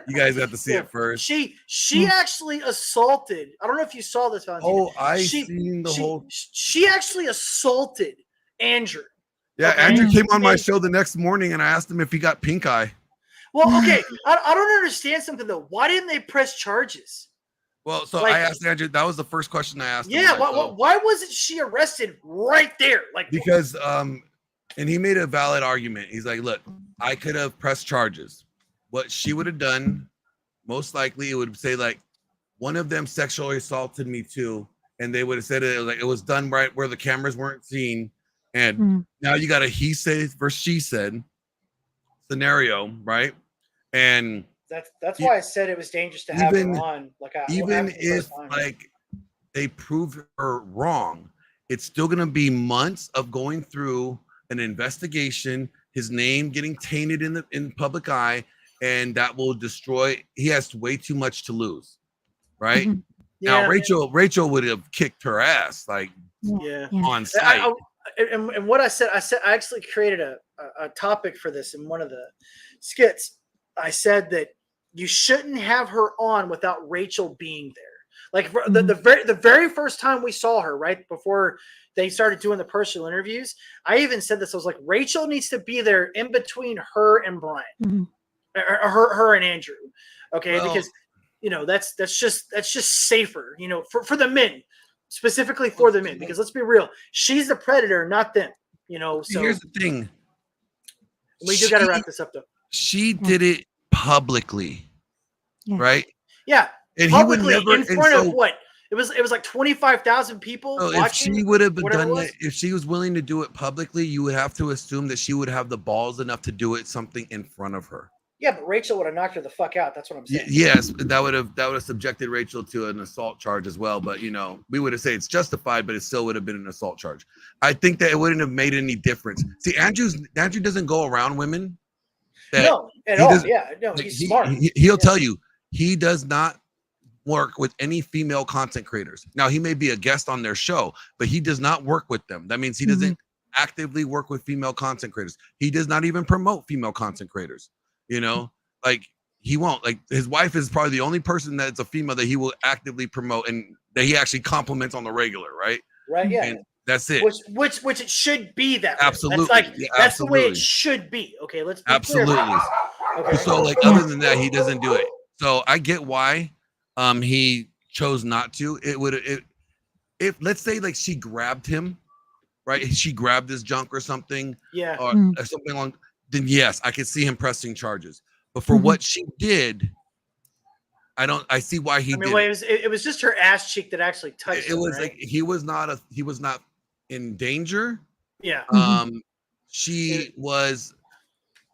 You guys got to see it first. She actually assaulted. I don't know if you saw this, Valentina. Oh, I seen the whole. She actually assaulted Andrew. Yeah, Okay. Andrew came on my show the next morning, and I asked him if he got pink eye. Well, okay, I don't understand something though. Why didn't they press charges? Well, so Like- I asked Andrew. That was the first question I asked him. Yeah, Like, why wasn't she arrested right there? Like, because and he made a valid argument. He's like, look, I could have pressed charges. What she would have done, most likely, it would say like, one of them sexually assaulted me too, and they would have said it like it was done right where the cameras weren't seen. And now you got a he said versus she said scenario, right? And that's why I said it was dangerous to have even- her on. Like, even if like they prove her wrong, it's still going to be months of going through an investigation, his name getting tainted in public eye, and that will destroy. He has way too much to lose, right? Now Yeah. Rachel would have kicked her ass like on site. And what I said, I actually created a topic for this in one of the skits. I said that you shouldn't have her on without Rachel being there. Like the very first time we saw her, right before they started doing the personal interviews, I even said this. I was like, Rachel needs to be there in between her and Brian, or her and Andrew. Okay, Well- because that's just safer, for the men, specifically for the men. Because let's be real, she's the predator, not them. So Here's the thing. we do got to wrap this up though. She did it publicly, right? Yeah, And he would publicly never- in and front of so- what? It was like 25,000 people So if watching. she would have whatever it done was. it, if she was willing to do it publicly, you would have to assume that she would have the balls enough to do it something in front of her. Yeah, but Rachel would have knocked her the fuck out. That's what I'm saying. Yes, that would have subjected Rachel to an assault charge as well. But we would have said it's justified, but it still would have been an assault charge. I think that it wouldn't have made any difference. See, Andrew doesn't go around women. No, at he all. doesn't- Yeah, no, like, he's smart. He'll tell you he does not work with any female content creators. Now he may be a guest on their show, but he does not work with them. That means he doesn't actively work with female content creators. He does not even promote female content creators. Like he won't. Like his wife is probably the only person that's a female that he will actively promote and that he actually compliments on the regular, right? Right. Yeah. And that's it. Which it should be that way. Absolutely. That's Yeah, that's the way it absolutely. should be. Okay, let's be Absolutely. clear. Okay. So like other than that, he doesn't do it. So I get why he chose not to. If let's say like she grabbed him, right? She grabbed his junk or something, Yeah. or something along, then yes, I could see him pressing charges. But for what she did, I see why he did. Well, it was just her ass cheek that actually touched. It him, was right? like he was not in danger. Yeah. She was.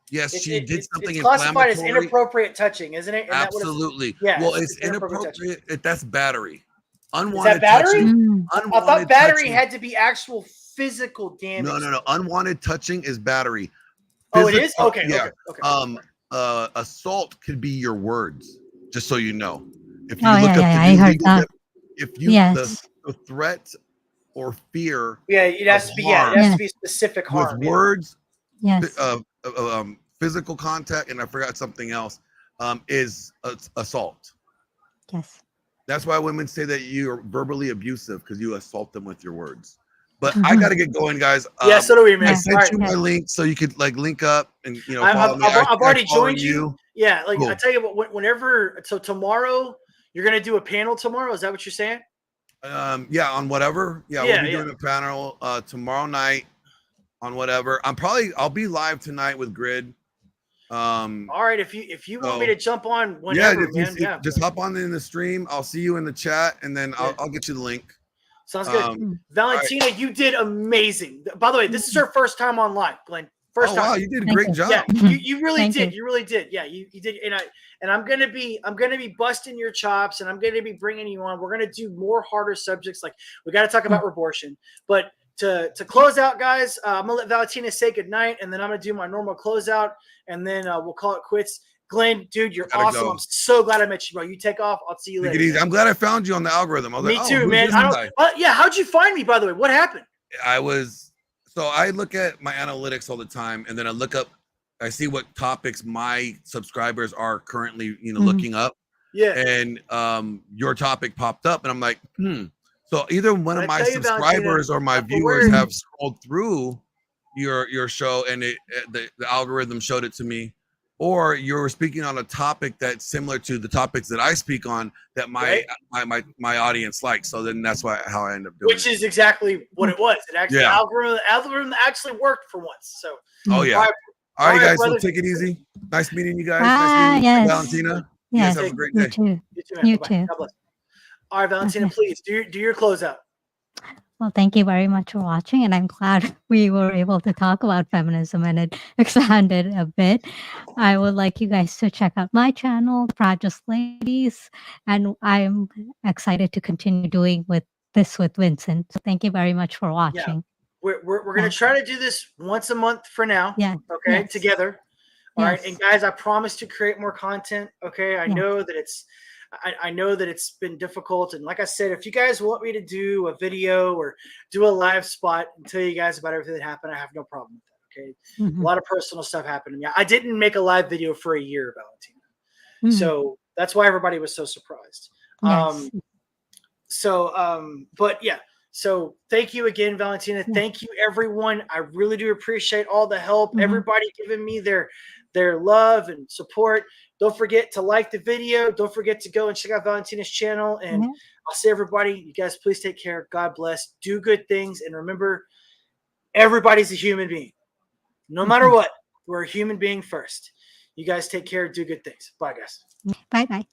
Yes, she did something It's classified as inflammatory. inappropriate touching, isn't it? And that would've- Absolutely. Yeah. Well, it's inappropriate. That's battery. Unwanted battery? touching. I thought Unwanted battery touching. had to be actual physical damage. No. Unwanted touching is battery. Oh, it is? Okay, Yeah. okay. Assault could be your words. Just so you know. If Oh, yeah, yeah, I heard that. If you Yes. the threat or fear. Yeah, it has to be. Yeah, it has to be specific harm. With words. Yes. Physical contact, and I forgot something else. Is assault. Yes. That's why women say that you're verbally abusive because you assault them with your words. But I got to get going, guys. Yeah, so do we, man. I sent All right. you my link so you could like link up and follow I've me. already I follow joined you. Yeah, like Cool. I tell you what, whenever. So tomorrow You're gonna do a panel tomorrow? Is that what you're saying? Yeah, on whatever. Yeah, we'll be doing a panel tomorrow night on whatever. I'll be live tonight with Grid. All right, if you want me to jump on whenever, just hop on in the stream. I'll see you in the chat, and then I'll get you the link. Sounds good. Valentina, you did amazing. By the way, this is her first time on live, Glenn. First time. Wow, you did a great job. Yeah, you really did. You really did. Yeah, you did. And I'm gonna be busting your chops, and I'm gonna be bringing you on. We're gonna do more harder subjects. Like we got to talk about abortion. But to close out, guys, I'm gonna let Valentina say goodnight, and then I'm gonna do my normal closeout, and then we'll call it quits. Glenn, dude, you're awesome. I'm so glad I met you, bro. You take off. I'll see you later. Take it easy. I'm glad I found you on the algorithm. I was me too, man. How'd you find me, by the way? What happened? I look at my analytics all the time, and then I see what topics my subscribers are currently, looking up. Yeah. And your topic popped up, and I'm like, So either one of my subscribers or my viewers have scrolled through your show, and the algorithm showed it to me, or you're speaking on a topic that's similar to the topics that I speak on that my audience likes. So then that's how I end up doing Which is exactly what it was. It actually algorithm actually worked for once. So all right, guys. So take it easy. Nice meeting you guys. Nice meeting you, Valentina. You guys have a great day. You too. God bless. All right, Valentina, please do your closeout. Well, thank you very much for watching, and I'm glad we were able to talk about feminism and it expanded a bit. I would like you guys to check out my channel, Fragile Ladies, and I'm excited to continue doing this with Vincent. So thank you very much for watching. Yeah. We're gonna try to do this once a month for now. Yeah. Okay, together. All right, and guys, I promise to create more content. Okay, I know that it's been difficult, and like I said, if you guys want me to do a video or do a live spot and tell you guys about everything that happened, I have no problem with that. Okay, a lot of personal stuff happened to me. I didn't make a live video for a year, Valentina, so that's why everybody was so surprised. But yeah. So thank you again, Valentina. Thank you, everyone. I really do appreciate all the help. Everybody giving me their love and support. Don't forget to like the video. Don't forget to go and check out Valentina's channel. And I'll say, everybody, you guys, please take care. God bless. Do good things. And remember, everybody's a human being. No matter what, we're a human being first. You guys take care. Do good things. Bye, guys. Bye-bye.